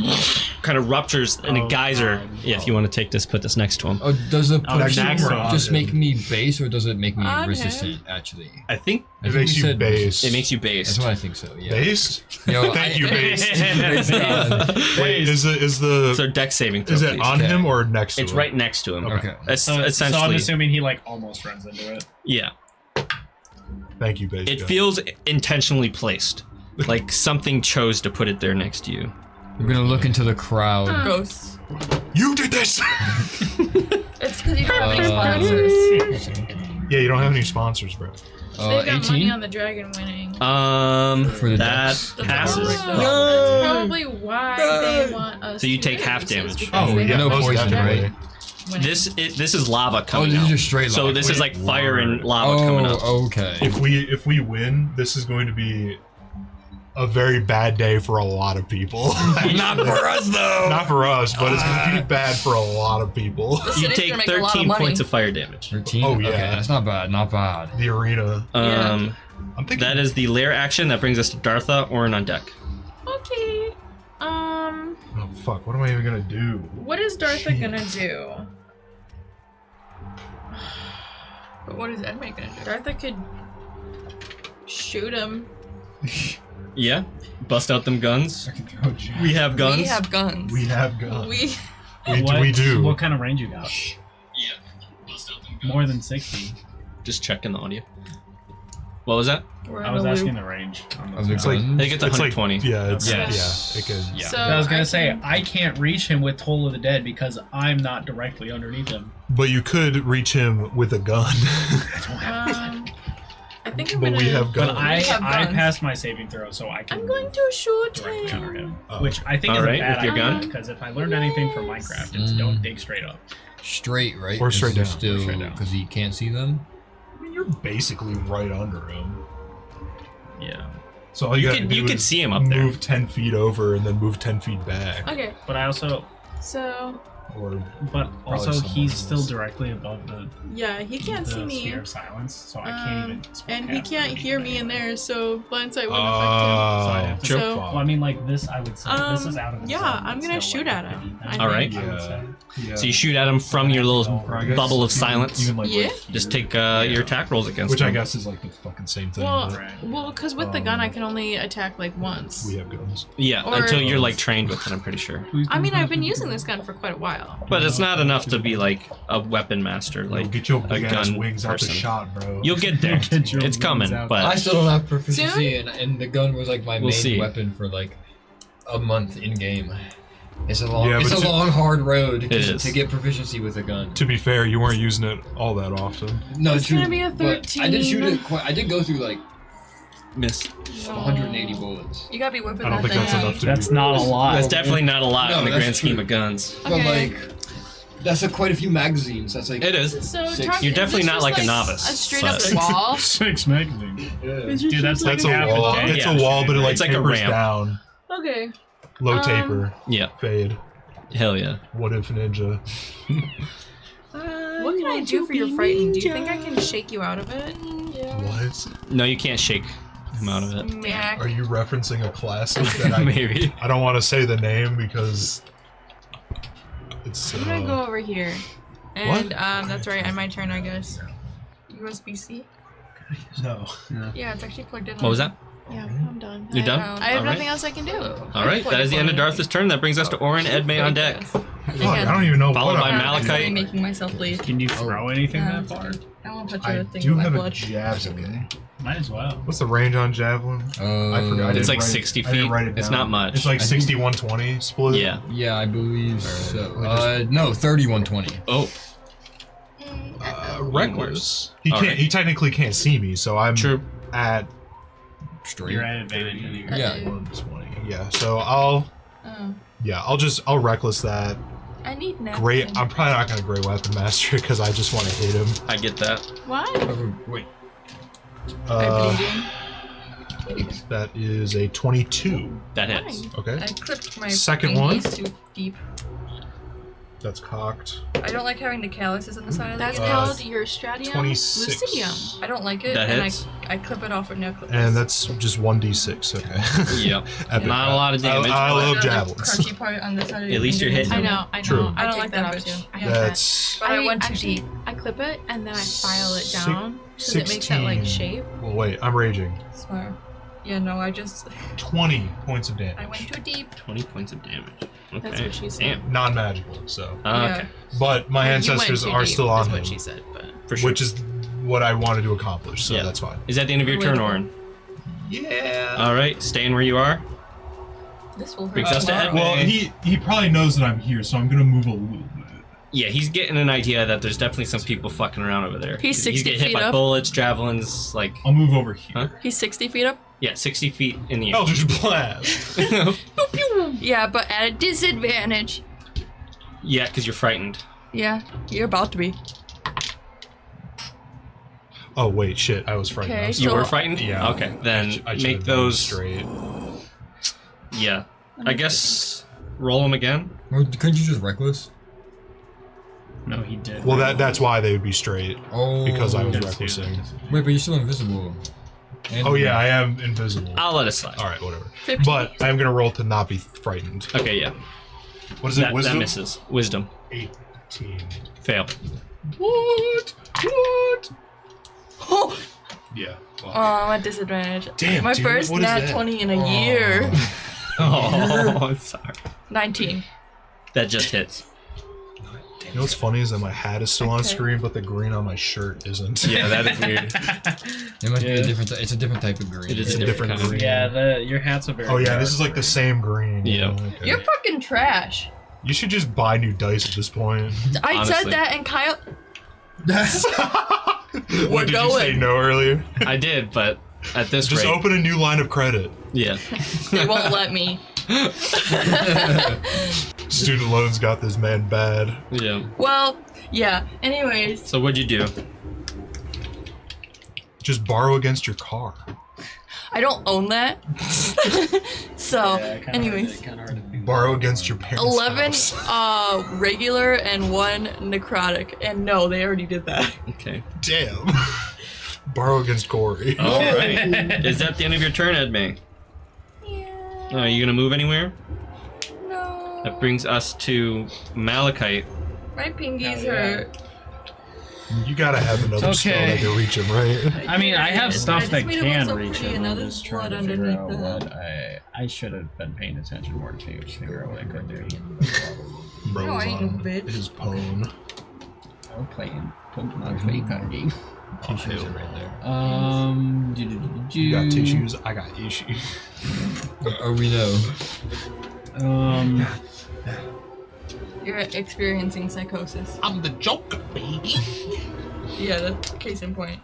kind of ruptures in a geyser. Yeah, if you want to take this, put this next to him. Oh, does the Oh, protection next just make me base, or does it make me Okay. resistant, actually? I think I It think makes you said base. it makes you That's based. what I think so, yeah. Based? Yo, Thank you, based. Based. Wait, is the So deck saving throw, is it please. on Okay. him or next to It's him? right next to him. Okay. So I'm Essentially, assuming he like almost runs into it. yeah. Thank you, based. It guy. feels intentionally placed, like something chose to put it there next to you. I'm gonna look into the crowd. Ghosts. You did this. It's because you don't have any sponsors. Yeah, you don't have any sponsors, bro. They got money 18? on the dragon winning. For the That decks. passes. That's probably why they want us. So you to take do half this, is damage. because Oh, they yeah, have no money on poison, the dragon right? winning. This is lava Oh, coming this is out. just straight So lava. this is like fire and lava coming up. Okay. If we win, this is going to be a very bad day for a lot of people. Not for us, though! Not for us, but it's going to be bad for a lot of people. The You city's take gonna make a lot of 13 money. points of fire damage. 13? Oh, yeah. Okay, that's not bad, not bad. The arena. Um, I'm thinking that is the lair action. That brings us to Dartha. Orin on deck. Okay. Oh fuck! What am I even gonna do? What is Dartha gonna do? But what is Edmund gonna do? Dartha could shoot him. Yeah, bust out them guns. We have guns. We have guns. We have guns. We We do. What kind of range you got? Yeah, bust out them guns. More than 60. Just checking the audio. What was that? we're I on was a asking loop. the range. On Of those the guns. like- I think it's It's like 120. yeah, it's Yes. yeah. It could. Yeah. So I was gonna say can- I can't reach him with Toll of the Dead because I'm not directly underneath him. But you could reach him with a gun. I think I'm But gonna. we have But guns. I have guns. passed my saving throw, so I can I'm going to shoot directly under him. him, Oh. which I think All is right, a bad with your idea. gun? Because if I learned anything from Minecraft, it's don't dig straight up. Straight, right? Or straight down. Still, Straight down. because he can't see them? I mean, you're basically right under him. Yeah. So all you, You gotta could do you could is see him up there. move 10 feet over and then move 10 feet back. Okay, But I also, so Or also somewhere he's else. still directly above the, yeah, he can't the see me, sphere of silence, so I can't even. and he spellcast can't anything hear me right in now. there, so blindside wouldn't So I'd oh, have to- So- Well, I mean, like this, I would say this is out of the yeah, zone, I'm but gonna still, shoot like, at him. pretty I defensive, All right. I would say. So you shoot at him from your little bubble of silence. Even like Yeah. Just take your attack rolls against which I him. guess is like the fucking same thing. Well, but because with the gun I can only attack like once. we have guns. Yeah, Or- until you're like trained with it. I'm pretty sure. I mean, I've been using this gun for quite a while. But it's not enough to be like a weapon master. Like Get your big ass gun wings out person. the shot, bro. You'll get there. Get your It's coming, wings out. I but still don't have proficiency, and the gun was like my We'll main see. weapon for like a month in game. It's a long, Yeah, it's but a long, hard road is. to get proficiency with a gun. To be fair, you weren't using it all that often. No, It's true. gonna be a but I did shoot 13. it. I did go through like Miss. 180 bullets. You gotta be whipping I don't that think thing that's out. enough to That's be. not a lot. That's definitely not a lot No, in the that's grand scheme true. of guns. But Okay. like, that's quite a few magazines. That's like It is. So Six. Chuck, You're is definitely this not just, like a novice, A straight but- up wall. 6 magazines. Yeah. Dude, that's like That's a half wall. a day. It's Yeah. a wall, but it like It's like a tapers ramp. down. Okay. Low taper. Yeah. Fade. Hell yeah. What if ninja? What can I do for your frightened? Do you think I can shake you out of it? What? No, you can't shake him out of it. Mac. Are you referencing a classic that I Maybe. I don't want to say the name because it's I'm gonna go over here. What? And that's right, on my turn, I guess. USB-C? no. Yeah, it's actually plugged in. What was that? Yeah, I'm done. You're done? I I have All right. nothing else I can do. All right, that is the end of Darth's turn. That brings us to Orin, Edme on deck. Fuck, I don't even know Followed what by I'm Malachite. I'm making myself bleed. Can you throw anything Yeah. that far? I won't touch I the thing do with my have a blood. javelin. Might as well. What's the range on javelin? I forgot. I It's didn't like write- 60 I didn't feet. write it It's down. not much. It's like I think- 60-120 split. Yeah. Yeah, I believe so. we just- No, 3120. Oh, Reckless. He All can't. right. He technically can't see me, so I'm true. at Straight. You're at advantage anyway. Yeah. 120. Yeah. So I'll. Oh. Yeah. I'll reckless that. I need napkin. Great. I'm probably not gonna great weapon master because I just want to hit him. I get that. What? Wait. Uh, that is a 22. That hits. Okay. I clipped my Second pinkies one. too deep. That's cocked. I don't like having the calluses on the side of the That's game. called your Stradium 26. Lucidium. I don't like it, That and hits. I clip it off with nail clippers. And that's just 1d6. Okay. Yep. Epic. Not a lot of damage. I but love The javelins. crunchy part on this side of At least you're hitting I him. know. True. I don't take like that off bitch. too. I Yeah. hate that. That's. But I went too actually, deep. I clip it and then I file it Six- down so it makes that like 16. shape. Well, wait. I'm raging. Smart. Yeah, no, I just 20 points of damage. I went too deep. 20 points of damage. Okay. That's what she said. Damn. Non-magical. So, Okay. but my Well, you went ancestors too are deep, still on is him, what she said, but For sure. which is what I wanted to accomplish. So Yeah. that's fine. Is that the end of your turn, Orin? Yeah. All right. Staying where you are. This will hurt. Brings us to tomorrow. Ed. Well, he probably knows that I'm here, so I'm gonna move a little bit. Yeah, he's getting an idea that there's definitely some people fucking around over there. He's 60 getting hit feet by up. bullets, javelins, like I'll move over here. Huh? He's 60 feet up. yeah, 60 feet in the air. Eldritch blast. Yeah, but at a disadvantage. Yeah, because you're frightened. Yeah, you're about to be. Oh wait, shit! I was frightened. Okay, I'm You sorry. So- were frightened? Yeah. Okay, then I should've make done those. straight. Yeah. I guess roll them again. Or couldn't you just reckless? No, he did. Well, that's why they would be straight Oh. because I was Just do recklessing. that. Wait, but you're still invisible. And Oh yeah, I am invisible. I'll let it slide. All right, whatever. 50. But I'm gonna roll to not be frightened. Okay, yeah. What is it? That Wisdom. misses. Wisdom. 18. Fail. What? What? Oh, Yeah. Fuck. I'm at disadvantage. Damn, My dude, first what is nat that? 20 in a year. Oh, sorry. 19. That just hits. You know what's funny is that my hat is still on Okay. screen, but the green on my shirt isn't. Yeah, that is weird. It must be Yeah. a different. It's a different type of green. It is It's a a different different kind of green. Yeah, your hat's a very. Oh yeah, dark this is like the same green. Yeah. Okay. You're fucking trash. You should just buy new dice at this point. I Honestly. said that, and Kyle. What did you say going. no earlier? I did, but at this Just rate, open a new line of credit. yeah. They won't let me. Student loans got this man bad. Yeah. Well, yeah. Anyways, So what'd you do? Just borrow against your car. I don't own that. So, anyways, Borrow against your parents' 11 house. regular and 1 necrotic. And no, they already did that. Okay. Damn. Borrow against Corey. All right. Is that the end of your turn, Edme? Yeah. Are you gonna move anywhere? No. That brings us to Malachite. My pinkies Oh, yeah. hurt. You gotta have another spell Okay. that can reach him, right? I mean, I have stuff just that made it look can so reach pretty, him. and now I'm there's just trying blood to figure out underneath what I should have been paying attention more to figure out what I could do. Bro No, I was ain't no on bitch. his pwn. I'm playing Pokemon Play card game. Tissues are right there. You got tissues, I got issues. Oh, we know. You're experiencing psychosis. I'm the Joker, baby. Yeah, that's case in point.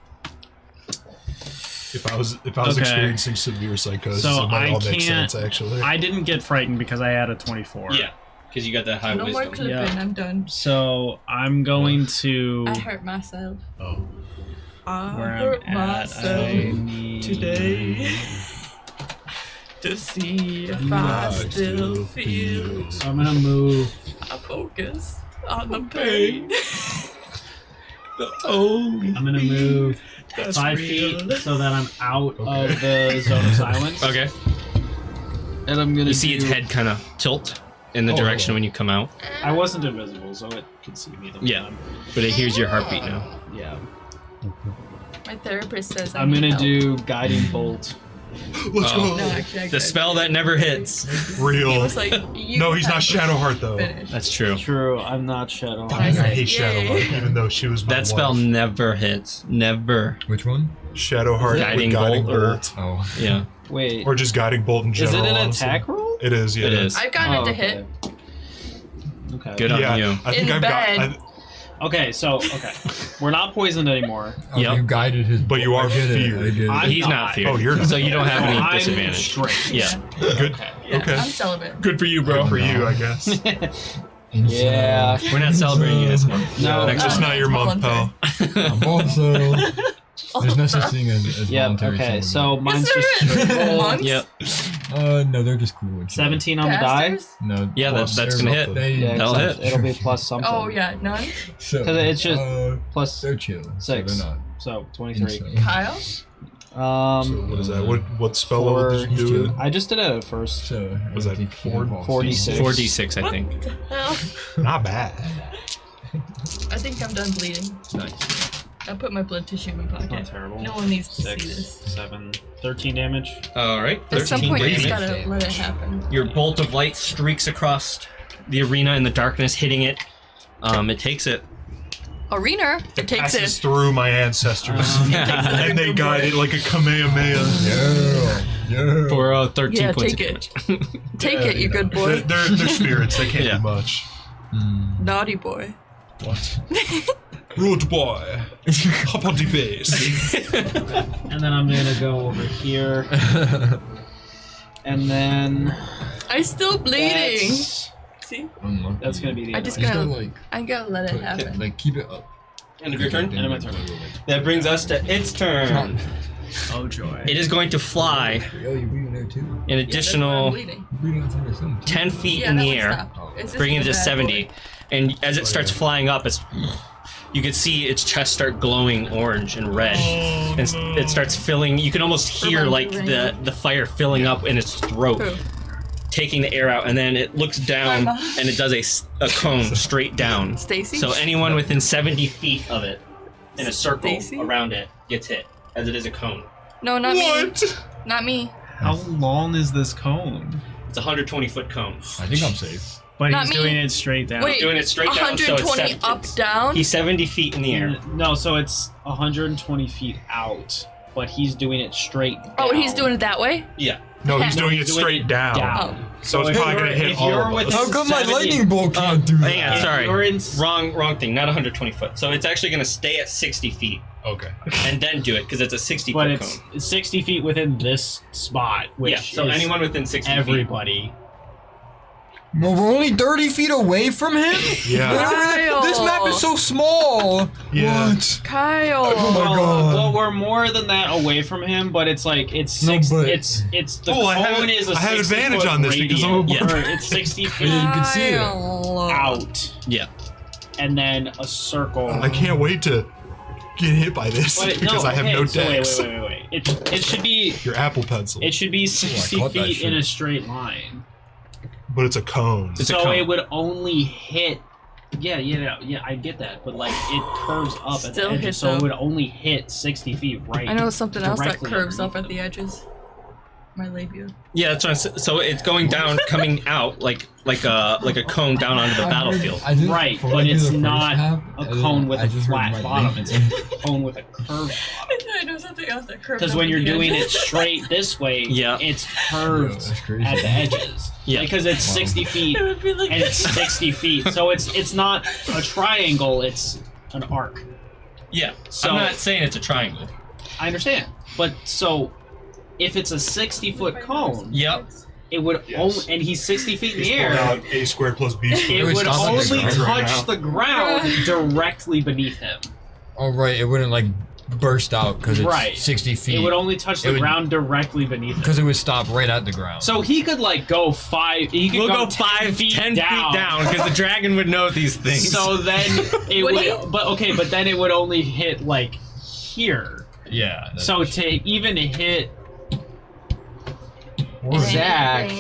If I was Okay. experiencing severe psychosis, So it might I all make can't- sense actually. I didn't get frightened because I had a 24. Yeah, because you got that high No more wisdom. clipping, Yeah. I'm done. So I'm going to I hurt myself. Oh. I where hurt I'm at. myself I need today to see if I still feel. So I'm gonna move. I focus on the pain. I'm gonna move That's 5 real. feet so that I'm out of the zone of silence. Okay. And I'm gonna. You see its head kind of tilt in the Oh, direction okay. when you come out. I wasn't invisible, so it could see me the whole Yeah. time. But it hears your heartbeat now. Yeah. My therapist says I'm need gonna help. do guiding bolt. Let's Oh. No, go. actually, I The could. spell that never hits. He Real. was like, you No, he's have not to Shadowheart though. finish. That's true. True, I'm not Shadow. Fucking, I said, hate yay. Shadowheart, even though she was my That spell wife. never hits. Never. Which one? Shadowheart Guiding with Guiding Bolt or- Bolt. Oh. Yeah. Wait, Or just Guiding Bolt in is general. it an honestly. attack roll? It is, yeah. It is. I've gotten it to okay. hit. Okay. Good on Yeah, you. I think In I've bed. got. Okay, so we're not poisoned anymore. Oh, Yep. you guided his. But you I are get it, feared. I get it. I'm He's not not. feared. Oh, you're not. So you don't have any I'm disadvantage. straight. Yeah. Good. Yeah, Okay. I'm celibate. Good for you, bro. For you, I guess. Yeah. We're not celebrating you this month. No, Next It's month. not your month, pal. I'm also. There's no such thing as Yep. voluntary Okay. celibate. So mine's Is just there straight roll. months? Yep. No, they're just cool. and chill. 17 on the die. Pastors? No. Yeah, Plus, that's there's gonna nothing. hit. They, Yeah, That'll except hit. it'll be plus something. Oh yeah, none. So, 'Cause it's just plus they're chill. So 6. they're not. So 23. insane. Kyle? What is that? What spell level did you do it? I just did it first. So Was that 46? 4d6, I think. Hell, Not bad. I think I'm done bleeding. Nice. I'll put my blood tissue in my Not pocket. terrible. No one needs to 6, see this. 7, 13 damage. All right. At some 13 point, you just damage. gotta let it happen. Your bolt of light streaks across the arena in the darkness, hitting it. It takes it. Arena, it takes Passes it. through my ancestors, and they guide it like a Kamehameha. Yeah. For 13 Yeah, points take of it. damage. Take it, you good They're, boy. they're spirits. They can't Yeah. do much. Naughty boy. What? Rude boy. Hop on the base. And then I'm gonna go over here. And then I'm still bleeding. that's, See? that's gonna be the I end just of it. gotta, like I gotta let it put, happen. like keep it up. End of your turn? End of my turn. That brings us to its turn. Oh joy. It is going to fly Yo, you bleeding there too? an Yeah, that's why I'm additional bleeding. You bleeding outside your son too? 10 feet Yeah, in that the would air, stop. It's just bringing it a to bad 70. boy. And as it starts flying up, you can see its chest start glowing orange and red, and it starts filling. You can almost hear Reminds like you of the Rainbow. fire filling up in its throat, Who? taking the air out, and then it looks down My mom. and it does a cone straight down. Stacy? So anyone within 70 feet of it, in a circle Stacy? around it, gets hit, as it is a cone. No, not me. What? Not me. How long is this cone? It's a 120-foot cone. I think I'm safe. But Not he's me. doing it straight down. Wait, Doing it straight down, so it's 120 up, down? He's 70 feet in the air. No, so it's 120 feet out, but he's doing it straight down. Oh, he's doing it that way? Yeah. No, he's No, doing he's it doing straight it down. down. So it's if probably you're- gonna hit if all you're of us. within How come my 70 lightning bolt can't do that? Hang on, If sorry. you're in- Wrong thing. Not 120 foot. So it's actually going to stay at 60 feet Okay. and then do it because it's a 60 But foot it's cone. 60 feet within this spot, which Yeah. So is anyone within 60 feet. everybody. No, we're only 30 feet away from him? Yeah. Kyle! This map is so small! Yeah. What? Kyle! Oh my well, god. well, we're more than that away from him, but it's like it's No, six. but- it's the Oh, I have- cone is a I have 60 advantage foot on this because I'm a radius, barbarian. or it's 60 feet Yeah, you can see it. Kyle. out, Yeah. and then a circle. I can't wait to get hit by this But because no, I have okay, no so decks. wait. It should be Your Apple Pencil. it should be 60 caught that feet in shit. a straight line. But it's a cone. It's a So cone. it would only hit. Yeah, I get that, but like it curves up at the Still edges, hits so up. it would only hit 60 feet right. I know something else that directly curves up at underneath the edges. My labia. Yeah, that's what I'm saying. So it's going down, coming out like a cone down onto the battlefield. I did, Right, for but when I did it's the first not half, a I did- cone with I a just heard flat my bottom. leg. It's a cone with a curved bottom. I know something Because when you're doing it straight this way, Yeah. it's curved That's crazy. at the edges. Yeah. Because it's 60 feet It would be like and it's 60 feet. So it's not a triangle, it's an arc. Yeah. So- I'm not saying it's a triangle. I understand. But so if it's a 60-foot cone, Yep. it would Yes. only, and he's 60 feet in He's the pulling air, out A squared plus B it squared. would would stop at the only ground right touch now. the ground directly beneath him. Oh right, it wouldn't like burst out because it's Right. 60 feet. It would only touch the It would- ground directly beneath him. Because it would stop right at the ground. So he could like go 5. He could We'll go 10 10 feet down because the dragon would know these things. So then it Would he? would, but then it would only hit like here. yeah. that's- So to even hit Zach,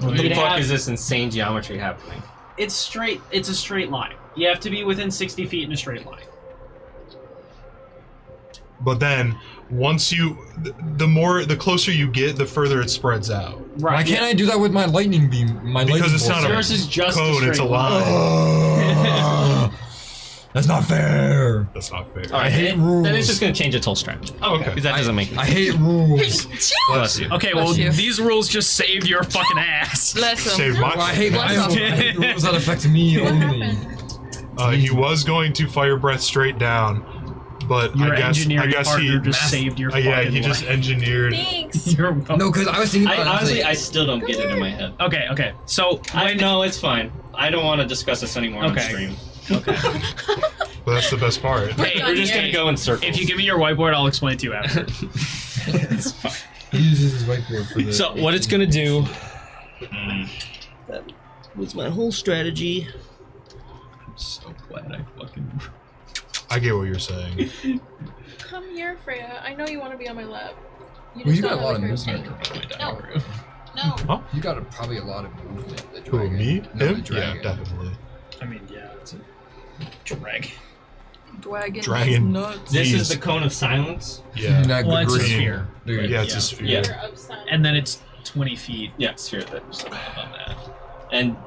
what you'd the fuck have- is this insane geometry happening? it's straight. It's a straight line. You have to be within 60 feet in a straight line. But then once you, the closer you get, the further it spreads out. Right. Why can't I do that with my lightning beam? My Because lightning it's not a bolt? Yours is just a cone, it's a straight line. That's not fair. That's not fair. All right, hate then, rules. then it's just gonna change its whole strategy. Okay. Because that doesn't make I hate rules. Bless you. Okay, well Bless you. these rules just saved your fucking ass. Bless him. Save my. Well, I hate Bless I hate rules that affect me only. He was going to fire breath straight down, but Your I guess engineering he partner just saved your yeah, fucking he just life. engineered. Thanks. You're welcome. No, because I was thinking I about it, honestly, I like, still don't get it in my head. Okay. So I know it's fine. I don't want to discuss this anymore on Okay. stream. Okay. But that's the best part. Hey, We're just gonna go in circles. if you give me your whiteboard, I'll explain it to you after. it's fine. he uses his whiteboard for this. So what it's gonna do? That was my whole strategy. I'm so glad I fucking. I get what you're saying. Come here, Freya. I know you want to be on my lap. Well, you don't got a lot of have movement. No. No. You got probably a lot of movement. The Who, dragon. me? No, Him? the dragon. Yeah, definitely. I mean, yeah, it's a drag. Dragon. Dragon. is nuts. This These- is the cone of silence. Yeah. Like Well, the it's a green. sphere. Dude, Yeah, it's a Yeah. sphere. Yeah. And then it's 20 feet. Yeah, sphere that just on that. And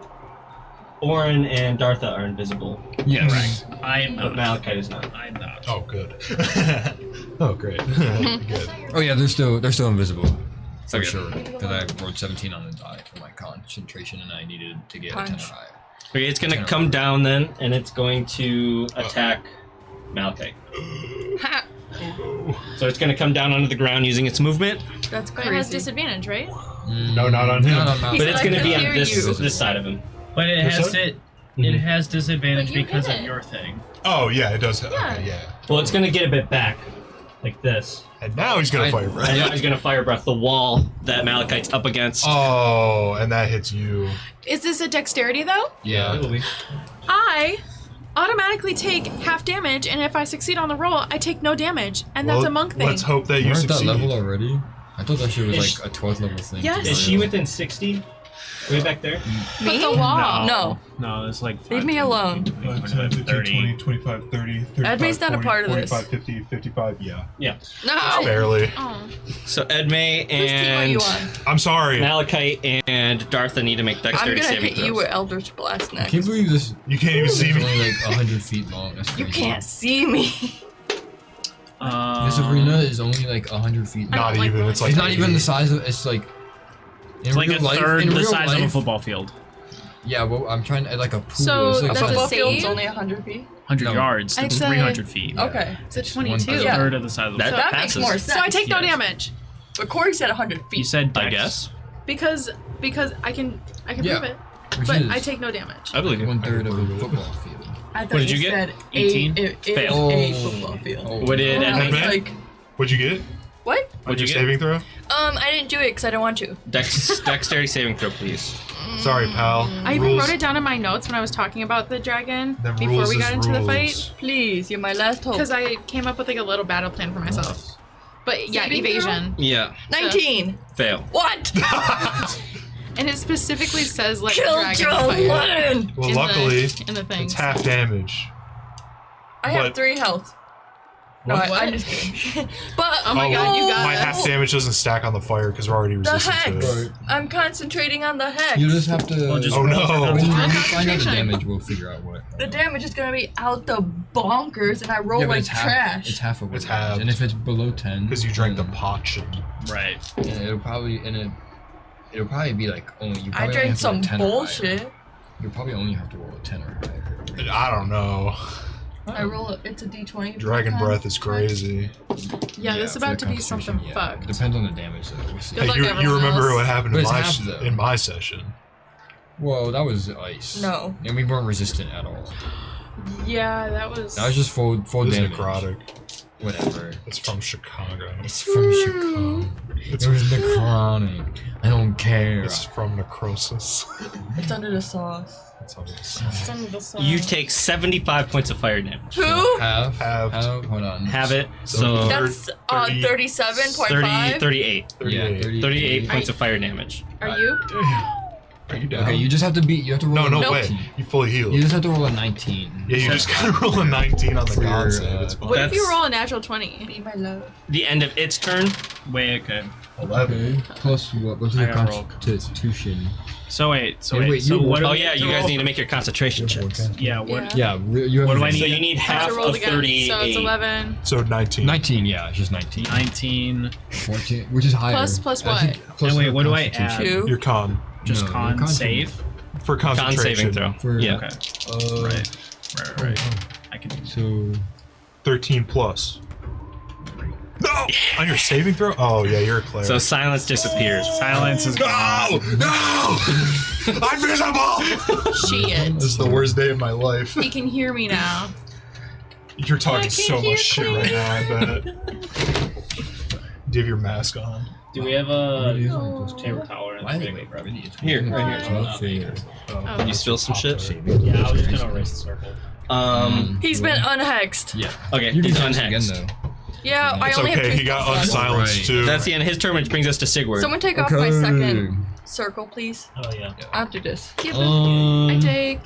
Orin and Dartha are invisible, Yes. I am but not. Malachite is not. I'm not. Oh, good. Oh, great. Good. Oh yeah, they're still invisible. For Okay. sure. Because I rolled 17 on the die for my concentration and I needed to get a 10 or Punch. higher. Okay, it's gonna come down then, and it's going to attack Malachite. Ha! So it's gonna come down onto the ground using its movement, That's But it has crazy. disadvantage, right? No, not on him. Not on but Mount. it's I gonna can be on hear this you. this side of him. But it This has side? it. Mhm. It has disadvantage But you because hit of it. your thing. Oh, yeah, it does. Yeah. Okay, yeah. Well, it's gonna get a bit back, like this. And now he's gonna fire And breath. now he's gonna fire breath the wall that Malachite's up against. Oh, and that hits you. Is this a dexterity though? Yeah. It'll be- I automatically take half damage, and if I succeed on the roll, I take no damage, and that's Well, a monk thing. Let's hope that you We're at that succeed. level already? I thought that shit was Is- like a 12th level thing. Yes. Is she within 60? Way back there? But the wall. No. No, it's like. Leave me alone. 20, 25, 30, 35, Edmund's not a 40, part of this. 45, 50, 55, yeah. No. Barely. Oh. So Edmay Whose team are you and on? I'm sorry. Malachite and Dartha need to make I'm dexterity gonna saving hit you throws. with Eldritch Blast I next. can't believe this You can't even is see me. only like 100 feet long. That's You crazy. can't see me. This arena is only like 100 feet long. Not like even. that. It's like It's not even 80. the size of. It's like. In It's like real a life, third in the real size of a life- football field. Yeah, well, I'm trying to like a pool. So it's like that's A a football save? field's only 100 feet. 100 No. yards. That's It's a- 300 feet. Okay. It's a It's 22. one A Yeah. third of the size of a That- football. That makes passes. more sense. So I take no Yes. damage But Corey said 100 You feet. said I dex. guess. because I can Yeah. prove it, Which but is I take no damage. I believe you. 1/3 of a football field. I thought What did you get? said 18? It Fail. a football field. Oh. What did And I Edmay was get? like, What'd you get? what? What'd you Your get? saving throw? I didn't do it because I don't want to. Dexterity saving throw, please. Sorry, pal. I even Rules- wrote it down in my notes when I was talking about the dragon them before rules we got is into the rules. fight, Please, you're my last hope. because I came up with like a little battle plan for myself. But yeah, Saving evasion, Yeah. 19. Fail. What? and it specifically says let the Kill dragon Joe fight Lennon. Well, in luckily, in the thing. it's half damage. I have But- 3 health. No, What? I'm just kidding. But Oh my god, you got my it. half damage doesn't stack on the fire because we're already The resistant to hex. it. I'm concentrating on the hex. You just have to. Oh no! When you find out the damage, we'll figure out what. The damage is gonna be out the bonkers, and I roll Yeah, but like it's trash. It's half of what It's it is. halved. And if it's below 10, Because you drank the potion. Right. yeah, it'll probably be like only you. I Probably only drank have to roll some 10 or higher. bullshit. You probably only have to roll a 10 or higher. I don't know. I roll it. It's a D20. Dragon breath is crazy. Yeah, this is for about the to be Constitution, something yeah. fucked. It depends on the damage though. We'll see. Good luck, you everyone remember else. what happened But in it's my half, though. in my session? Well, that was ice. No. And we weren't resistant at all. Yeah, that was. That was just full It was damage. necrotic. Whatever. It's from Chicago. It's from Chicago. It was necrotic. I don't care. It's from necrosis. It's under the sauce. That's how it's. It's under the sauce. You take 75 points of fire damage. Who? Have. Halved. Hold on. Have it. So So That's 30 37.5. 38. Yeah, 38 points of fire damage. Are you? Are you down? Okay, you just have to beat. You have to roll. No a way. 19. You fully healed. You just have to roll a 19. Yeah, you just gotta roll a 19 on the For your, con save. It's What fine. if you That's- roll a natural 20? Be my love. The end of its turn. Wait, okay. 11. Okay. Plus what? What's I your gotta roll. constitution? So wait, so Wait, wait. wait, So you- what? Oh do yeah, we you roll guys for- need to make your concentration checks. Yeah. What? Yeah. You have What do I advantage. So need? you need I have half to roll of again. 38. So it's 11. So 19. 19. Yeah, it's just 19. 19. 14, which is higher. Plus I what? think plus And wait, your what do I constitution. add? Two. Your con. Just No, con your save. For Con concentration. saving throw. For- Yeah. Okay. Right. Right. I can. So 13 plus. No! On your saving throw? Oh, yeah, you're a cleric. So silence disappears. Silence is gone. No! I'm miserable! Shit. This is the worst day of my life. He can hear me now. You're talking I so can hear much shit right now, I bet. Do you have your mask on? Do we have a chamber power? Why Wait, are wait, grab it. Here, right here. Oh. You spill some shit? Yeah, I was just gonna erase the circle. He's been unhexed. Yeah. Okay, You he's can again unhexed. though. Yeah, I It's only have okay, two he got spells left. unsilenced Right. too. That's the end of his turn, which brings us to Sigward. Someone take off my second circle, please. Oh yeah. I'll do this. I take.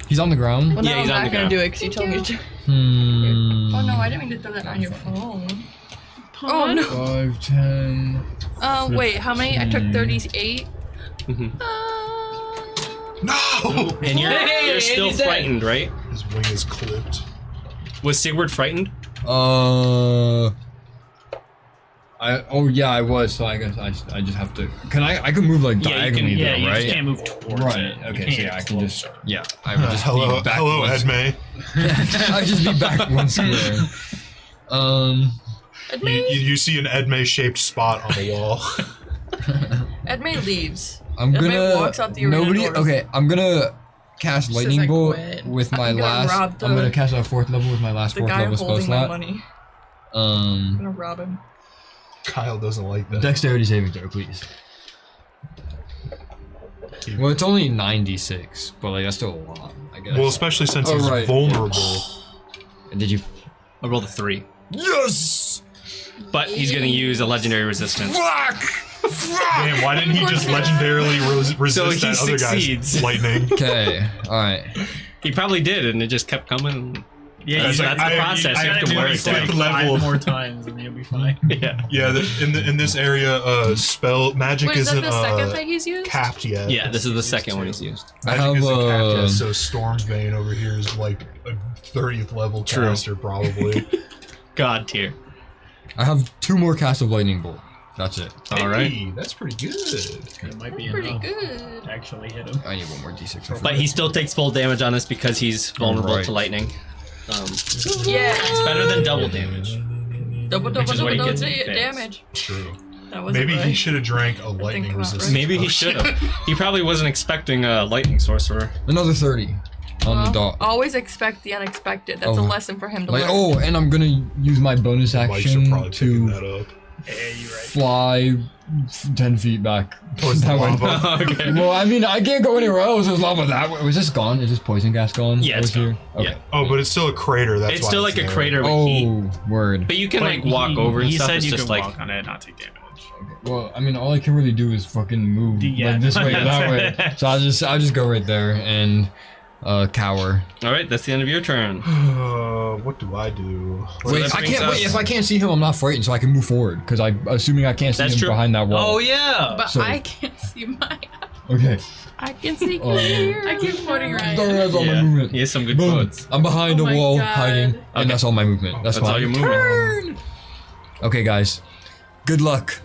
He's on the ground. Well, Yeah, no, he's I'm on not the gonna ground. do it because you told me to. Hmm. Oh no, I didn't mean to throw that on your phone. Oh no. 5, 10. Wait, how many? I took 38. Mhm. No! And you're Hey, still he's dead. frightened, right? His wing is clipped. Was Sigward frightened? Oh yeah, I was. So I guess I just have to. I can move like Yeah, you can- diagonally Yeah, though, you right? just can't move towards Right. it. You Okay. can't So yeah, get I can just. closer. Yeah. I would just Hello, be back. hello, one Edme. I just be back one square. You see an Edme-shaped spot on the wall. Edme leaves. I'm Edme gonna. walks out the arena Nobody. doors. Okay. I'm gonna cast Says lightning I bolt quit. with my I'm gonna last. rob I'm gonna the- cast a 4th level with my last The 4th guy level spell holding my slot. money. I'm gonna rob him. Kyle doesn't like that. Dexterity saving throw, please. Well, it's only 96, but like that's still a lot, I guess. Well, especially since Oh, he's right. vulnerable. Did you? I rolled a 3. Yes! But he's gonna use a legendary resistance. Fuck! Damn, why didn't he just legendarily resist So he that other succeeds. guy's lightning? Okay. All right. He probably did, and it just kept coming. Yeah, That's you the gotta- process. You have to do wear it it like down. level. 5 more times and you'll be fine. Yeah. Yeah, in this area, spell magic Wait, is that isn't the second that he's used? capped yet. Yeah, this is the second one he's used. I Magic have isn't capped a. yet, so Stormsbane over here is like a 30th level True. caster probably. God tier. I have 2 more casts of lightning bolt. That's it. All right. Hey, that's pretty good. It might be Pretty enough good. to actually hit him. I need 1 more d6. But he still takes full damage on this because he's vulnerable Alright. to lightning. Yeah. It's better than double damage. Double Which is what he gets damage. fixed. Damage. True. That was Maybe right. he should have drank a lightning come out resistance. right. Maybe he should have. He probably wasn't expecting a lightning sorcerer. Another 30 on the Well, dot. always expect the unexpected. That's a Oh. lesson for him to Like, learn. oh, and I'm gonna use my bonus Mike should action probably picking to that up. Hey, you're right. fly 10 feet back. Towards the That way. lava. Okay. Well, I mean, I can't go anywhere else. There's lava that way. Was this gone? Is this poison gas gone? Yeah, it's over gone. here? Yeah. Okay. Oh, but it's still a crater. That's It's why still like a there. crater with heat. Oh, word. But you can But like walk over and he stuff. said It's you just could like walk on it and not take damage. Well, I mean, all I can really do is fucking move Yeah. like this way or that way. So I'll just go right there, and cower. All right, that's the end of your turn. What do I do? So Wait, that I brings can't. us- Wait, if I can't see him, I'm not frightened, so I can move forward. Because I'm assuming I can't see That's him true. behind that wall. Oh yeah. But So- I can't see my. Okay. I can see Oh, clear. I keep floating around. That's all my Yeah. movement. He has some good Boom. quotes. I'm behind Oh a my wall, God. hiding, Okay. and that's all my movement. That's That's fine. all your movement. Okay, guys. Good luck.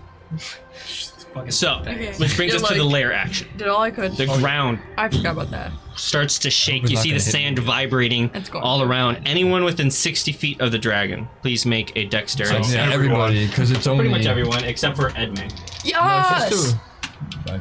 So, Okay. which brings You're us to the like- lair action. Did all I could. The ground I forgot about that. starts to shake. Hope You it's see not the gonna hit sand vibrating It's going all to. around. Anyone within 60 feet of the dragon, please make a dexterity. So- Yeah, everybody, because it's only Pretty much everyone except for Edme. Yes!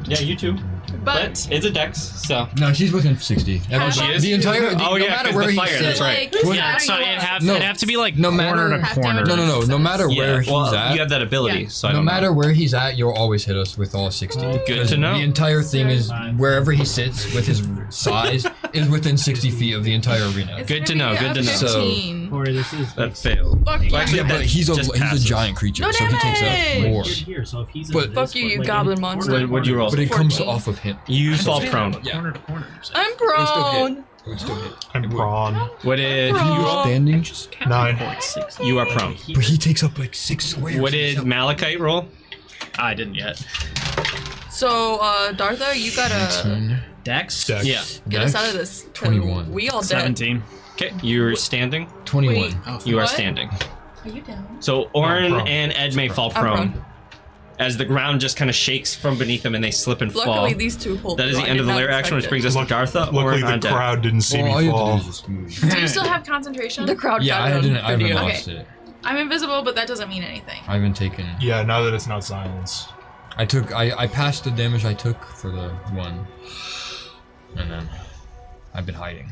Yeah, you too. But it's a dex, so. No, she's within 60. Oh, she is? The entire. Oh, no yeah, matter 'cause where the he's fire, that's right. Yeah, So No. it'd have to be like No corner matter- to corner. No matter where he's well, at. you have that ability, Yeah. so I No don't matter know. where he's at, you'll always hit us with all 60. Good to know. The entire thing is wherever he sits with his size is within 60 feet of the entire arena. It's Good to gonna know, be good a to know. 15. Or this is That failed. Fuck you. Well, actually, Yeah, but that he's just a passes. giant creature, No so he takes up damage! more. here, so if he's But- in this, Fuck you, you like, goblin in monster. corner to What'd you roll? But it comes 14. off of him. You fall corner, prone. corner to corner. I'm It would still hit. prone. It would still hit. I'm prawn. What did Prone. you roll? Standing. 9. You are prone. But he takes up like 6 squares. What did Malachite roll? I didn't yet. So, Dartha, you gotta Dex? Dex. Yeah. get us out of this. 'cause 21. We all dead. 17. Okay, you're standing. 21. You are What? standing. Are you down? So Orin prone. and Edme fall I'm prone. prone. As the ground just kind of shakes from beneath them and they slip and fall. Luckily, these two pulled That is through. the I end of did the not lair action, which expect brings us to Dartha. Luckily, Orin on the deck. crowd didn't see Well, all me you have to fall. do is just move. Do you still have concentration? it. The crowd Yeah, got I it on didn't. I haven't video. lost it. I'm invisible, but that doesn't mean anything. I haven't taken. Yeah, now that it's not silence. I took. I passed the damage I took for the one, and then I've been hiding.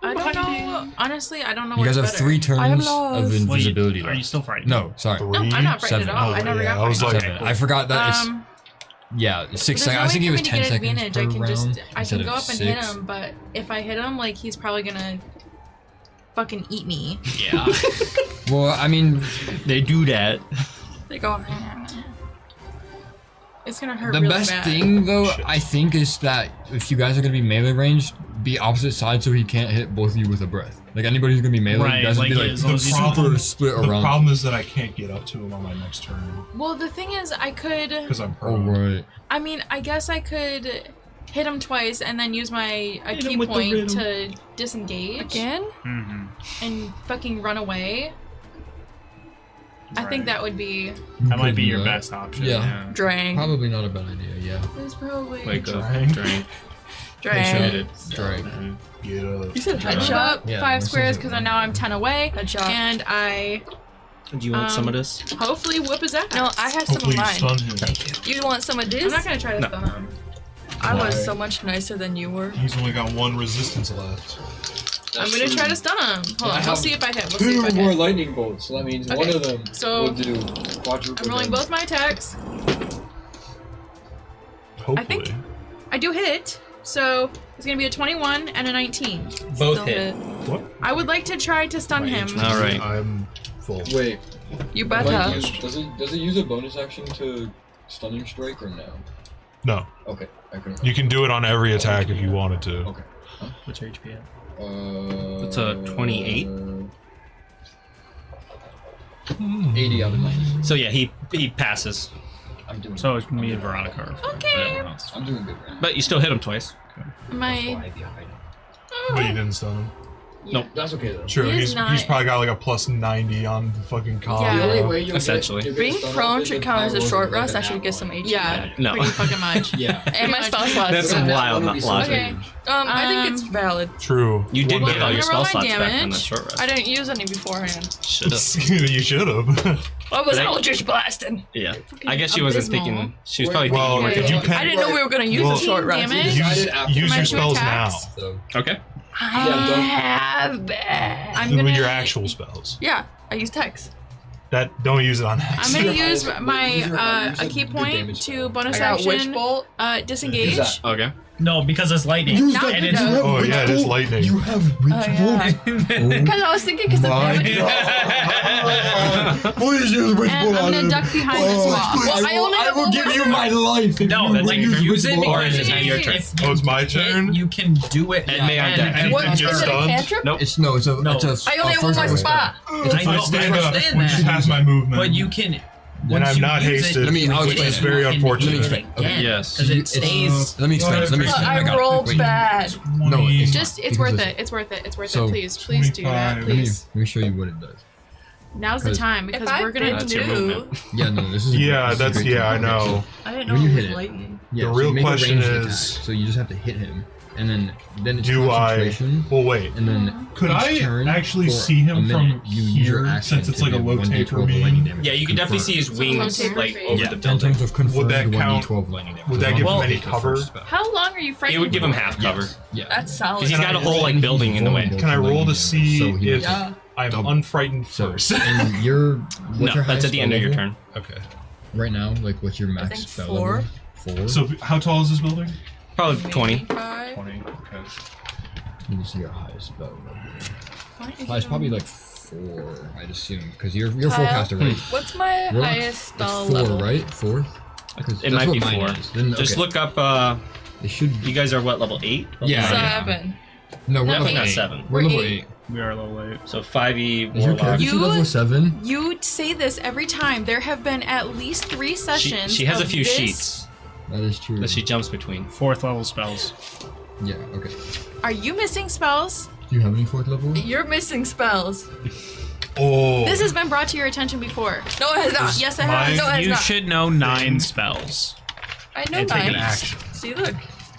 I don't know. Honestly, I don't know You guys have what's better. 3 I am turns lost. of invisibility. Are you left. still fighting? No, sorry. 3. No, I'm not frightened 7. at all. I Oh, never yeah, got I was frightened. like- 7. I forgot that it's. Yeah, 6 There's seconds. no I was way thinking it for was me to 10 get seconds advantage. per I can round. just, I instead can go of up and hit 6. him, but if I hit him, like he's probably gonna fucking eat me. Yeah. Well, I mean, They do that. They go. It's gonna hurt the really best bad. thing though, I think, is that if you guys are gonna be melee range, be opposite sides so he can't hit both of you with a breath. Like anybody who's gonna be melee, Right, you guys would be like, like as long as you- super split The around. problem is that I can't get up to him on my next turn Well, the thing is, I could. because I'm Oh prone. right. I mean, I guess I could hit him twice and then use my a Hit key him with the point rhythm. to disengage Again? Mm-hmm. and fucking run away. I think that would be. That might Could be do your that. best option. Yeah. Drang. Probably not a bad idea. Yeah. It's probably. Wake up. Drink. Drink. Drang. Drag. Get up. You said I move headshot? up Yeah, 5 that squares sounds because right. now I'm 10 away, Headshot. and I Do you want some of this? hopefully whoop his ass. No, I have some Hopefully of you mine. stun him. You want some of this? I'm not gonna try to No. stun him. I was so much nicer than you were. He's only got 1 resistance left. I'm gonna try to stun him. Hold I on, we'll have see if I hit. We'll see if I 2 more hit. lightning bolts, so that means one Okay, of them so will do quadruple I'm rolling damage. both my attacks. Hopefully. think- I do hit, so it's gonna be a 21 and a 19. Both Still hit. What? I would like to try to stun him. All right. I'm full. Wait, You like, better. does it use a bonus action to stunning strike or no? No. Okay, I couldn't. You can do it on every attack if you wanted to. Okay. What's your HP at? It's It's a 28? 80 out of 90. So yeah, he passes. I'm doing. So it's me and Veronica. Or everyone else. I'm doing good. Right? But you still hit him twice. My But you didn't stun him. Nope. That's okay though. True, He is he's not- probably got like a plus 90 on the fucking con. Yeah. The only way you'll Essentially. get Being stun prone off is should if count I as a roll short like rest. a I should nat get some one. HP yeah, back. No. pretty fucking much. Yeah. And my spell slots. That's some That wild one would be logic. Okay. I think it's valid. True. You did One get all day. your I'm spell gonna roll slots my back on the damage. short rest. I didn't use any beforehand. Should've. You should have. What was But I- Eldritch blasting? Yeah. I guess she wasn't abysmal. thinking. She was probably Well, thinking. if you Okay. can I didn't know we were gonna use Well, a short rest. damage. Decided after use my your two spells attacks? So Okay. I'm gonna your actual spells. Yeah, I use text. That don't use it on that. I'm gonna use Use my your- use a a key good point damage to spell. bonus I got Witch action Bolt. disengage. Use that. Okay. No, because it's lightning. Use that- and it's Oh yeah, it is lightning. You have rich yeah. Because I was thinking because the My damage. God. Please use rich And I'm gonna duck behind this wall. Well, I only have will one give more you turn. my life. if No, you that's will like use rich it blood. Or is it not your turn? Oh, it's my It- turn? you can do it. Ed may on deck. And What you is get it? A stunned? cantrip? Nope. It's no, it's a. No. It's a I only have one first more level spot. It's a I know, first but level I spell. understand When she that. has my movement. But you can. And once I'm you not use hasted. It, Let me- I'll it explain. is Very not unfortunate. negated Okay. again, Yes. because it stays. Let me explain. Let me explain. I got it. rolled Wait. bad. No, it's Just, not, it's because worth it's- it. It's worth it. It's worth So, it. Please, please do that. 25. Please. Let me show you what it does. Now's the Because- time If because I we're gonna. That's your knew, movement. Yeah, no, this is. Yeah, this is that's great. I Okay, know. I didn't know When you it hit was it. lightning. Yeah, The so real you make a question ranged is- attack, so you just have to hit him, and then it's Do I? concentration, Well, wait. and then Could each I turn actually for see him a minute, from you use your here, action since it's to like a give low 1d12 taper lightning beam? damage. Yeah, you can definitely see his wings Confirmed. like Yeah, over Yeah, the 10 building. times of confirmed that count- 1d12 lightning damage. would that As give long him as any it's the cover? first spell. How long are you It frightened? would give him half cover. Yeah. That's solid. Because he's got a whole like building in the way. Can I roll to see So he if Yeah. I'm Double. unfrightened So, first? and your No, that's at the end of your turn. Okay. Right now, like what's your max think spell 4. level? 4. So how tall is this building? Probably 20. 5. 20. Okay. Let me see your highest spell level. It's probably like 4, I'd assume, because you're Kyle, forecaster, right? What's my We're- highest spell It's 4, level? right? 4. 'Cause It that's might what be mine 4. is. Then, Just okay. look up. It should. You guys are what, level 8? Yeah. 7. No, we're Definitely level not 8. 7. We're We're level 8. 8. We are a little late. So 5e Is your warlock. character You- level 7? You say this every time. There have been at least 3 sessions. She has a of few this. sheets That is true. that she jumps between. 4th level spells. Yeah. Okay. Are you missing spells? Do you have any 4th level? You're missing spells. Oh. This has been brought to your attention before. No, it has not. Yes, it Mine- has. No, it has You not. should know 9 spells. I know and take an 9. action. See, look.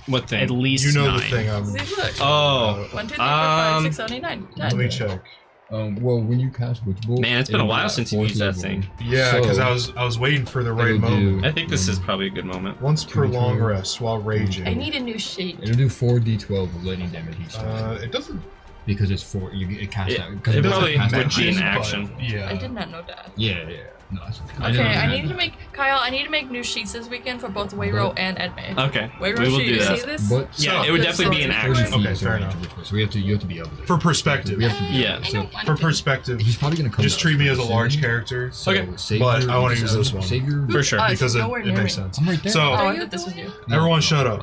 What thing? At least You know 9. the thing. See, look. Oh. 1, 2, 3, 4, 5, 6, 7, 8, 9, 10. Let me check. Well, when you cast Witch Bolt, Man, it's been a it'll while be since at you've used 4th that level. thing. Yeah, because So, I was waiting for the right it'll moment. do- I think this is probably a good moment. Once per 22. long rest while raging. I need a new sheet. It'll do 4d12 of lightning damage each time. It doesn't. because it's 4. It casts It- out. Because it doesn't probably cast would out be an magic. action. Yeah. I did not know that. Yeah. No, that's okay. Okay, I didn't need to know make Kyle. I need to make new sheets this weekend for both Wayro and Edme. Okay. Wayro We will sheet, do you that. see this? But Yeah, So- it would definitely be an so- 30 action. feet Okay, is the fair range enough. of which way, so you have to be able to. For perspective. We have to be Yeah. able to. So For perspective, he's probably gonna come. just to treat us me for as a the large same. character. So Okay. save But your- I wanna use this one. Save your. For sure. Oh, Because it's it, nowhere it near makes me. sense. I'm right there. Oh, So, I thought this was you. Everyone shut up.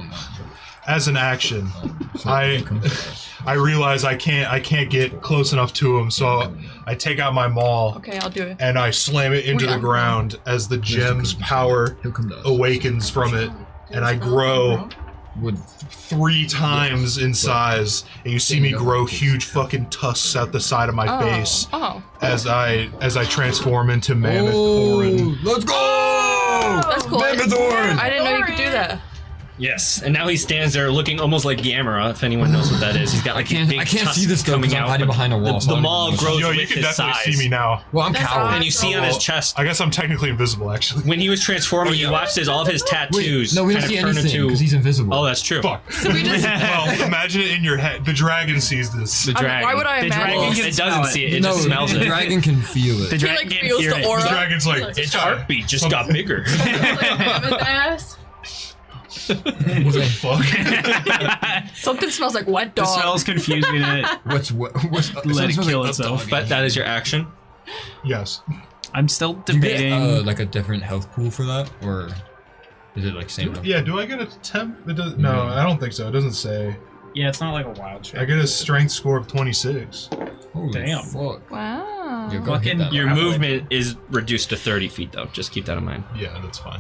As an action, So I- come to us. I realize I can't get close enough to him, so I take out my maul Okay, I'll do it. and I slam it into Wait, the I'm- ground as the gem's power He'll come to us. awakens from it, and I grow Would 3 times in size, and you see me grow huge fucking tusks out the side of my face Oh, as I transform into Mammoth Orin. Let's go! that's cool. Mammoth Orin! I didn't know you could do that. Yes, and now he stands there looking almost like Gamera, if anyone knows what that is. He's got like these big I can't see tusks this though coming because I'm out. hiding but behind a wall. The maul grows Yo, you with can his definitely size. see me now. Well, I'm That's cowering. And you see on his chest, I guess I'm technically invisible, actually. when he was transforming, you watched as all of his tattoos No, we don't kind see of turn anything into. because he's invisible. Oh, that's true. Fuck. Well, imagine it in your head. The dragon sees this. The dragon. Why would I The imagine? dragon Well, can it smell doesn't it. see it. It no, just smells the it. dragon can feel it. The He dragon like can feels hear the it. aura. The dragon's like, Its heartbeat just got bigger. Mammoth ass. what the fuck? Something smells like wet The dog. smell's confusing it. What's Let it kill itself. But that is your action. Yes. I'm still Do you get debating. like a different health pool for that, or is it like same? health Yeah, do I get a temp? It does, no, I don't think so. It doesn't say. Yeah, it's not like a wild shape. I get a strength score of 26. pool? Holy Damn. fuck! Wow. You're gonna hit Fucking- that. Your Grappling. movement is reduced to 30 feet, though. Just keep that in mind. Yeah, that's fine.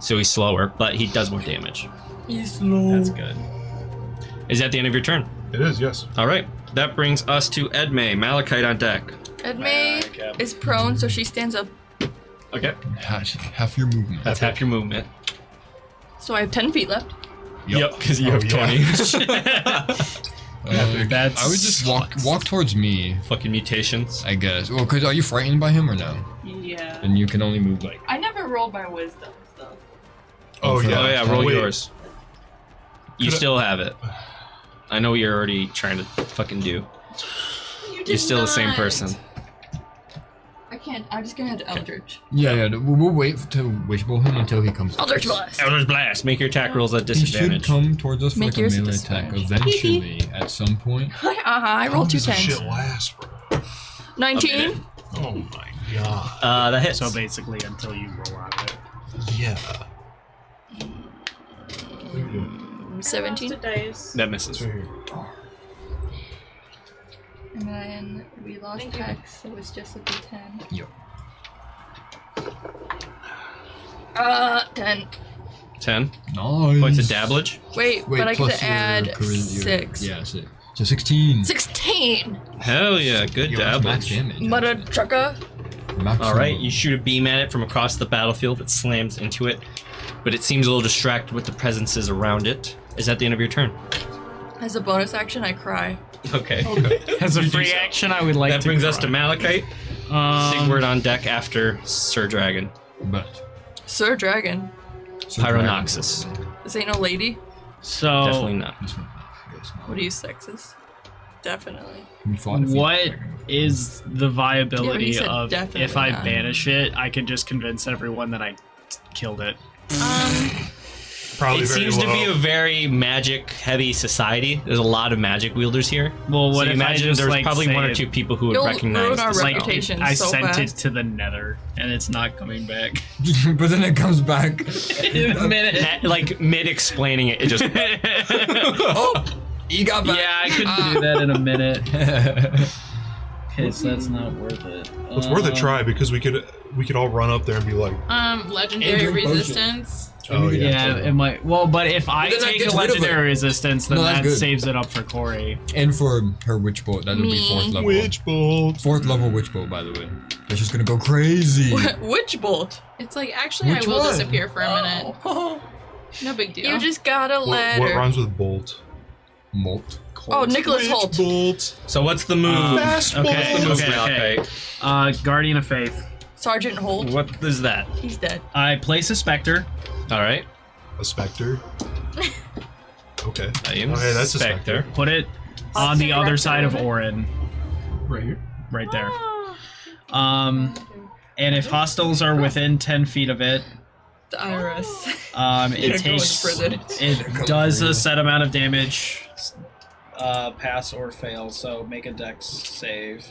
So he's slower, but he does more damage. He's slow. That's good. Is that the end of your turn? It is, yes. All right. That brings us to Edme. Malachite on deck. Edme is prone, so she stands up. Okay. Half your movement. That's half your movement. So I have 10 feet left. Yep, because you Oh, have yeah. 20. That's I would just walk towards me, Fucking mutations. I guess. Well, cause are you frightened by him or no? Yeah. And you can only move like. I never rolled my wisdom, so. Oh, for yeah. Oh, yeah, roll Wait. yours. You Could I- still have it. I know what you're already trying to fucking do. You did You're still the same not. person. I can't I'm just gonna head to Eldritch. Yeah. We'll wait to wishbowl him until he comes. Eldritch Blast. Eldritch Blast. Make your attack rolls at He should disadvantage. come towards us for Make like a yours a melee attack disadvantage. eventually at some point. I rolled two How does this tens. shit last, bro? 19. Oh my god. That hits. So basically, until you roll out of it. Yeah. 17. That misses. It's right here. And then we lost Hex, so it's just a D10. Yep. 10. 10 Nice. points of dabblage. Wait, but I plus get to add your charisma- 6. Yeah, 6. So 16. 16! Hell yeah, good Yo, that's max dabblage. damage. Mother trucker. Max All right, damage. you shoot a beam at it from across the battlefield. It slams into it, but it seems a little distracted with the presences around it. Is that the end of your turn? As a bonus action, I cry. Okay. As a You do free so. action, I would like That to. brings us to Malachite. Sigward on deck after Sir Dragon. But Sir Dragon. Pyronoxus. This ain't no lady. So Definitely not. What are you, sexist? Definitely. what is the Yeah, but he viability said of definitely if I not. banish it, I can just convince everyone that I killed it. Probably It very seems to low. be a very magic-heavy society. There's a lot of magic wielders here. Well, So what you if I imagine just there's like probably say one or it- two people who would You'll recognize ruin our this like spell. reputation I so sent fast. it to the Nether, and it's not coming back. but then it comes back. In a minute. Like mid-explaining it, it just Oh, he got back. Yeah, I couldn't do that in a minute. Okay, so that's not worth it. It's worth a try because we could all run up there and be like, Legendary drink potion. resistance. oh Yeah, it might. Well, but if I then that take gets a rid of it. legendary resistance, then No, that's that good. saves it up for Corey. And for her witch bolt, that would be 4th level. witch bolt. 4th level witch bolt, by the way. It's just gonna go crazy. Witch bolt. It's like, actually, Which I will one? disappear for a minute. No big deal. You just got a What ladder. rhymes with bolt? Molt. Oh, Nicholas Holt. Bolt. So what's the move? Fast Okay, bolt. move, Okay. Malachite. Guardian of Faith. Sergeant Holt. What is that? He's dead. I place a specter. All right. A specter. Okay. I am Okay, that's a Spectre. Put it I'll on the say other Raptor side of with it. Orin, Right here. right there. And if hostiles are within 10 feet of it, The IRS. it Gonna go in takes. prison. It does a set amount of damage. Pass or fail. So make a dex save.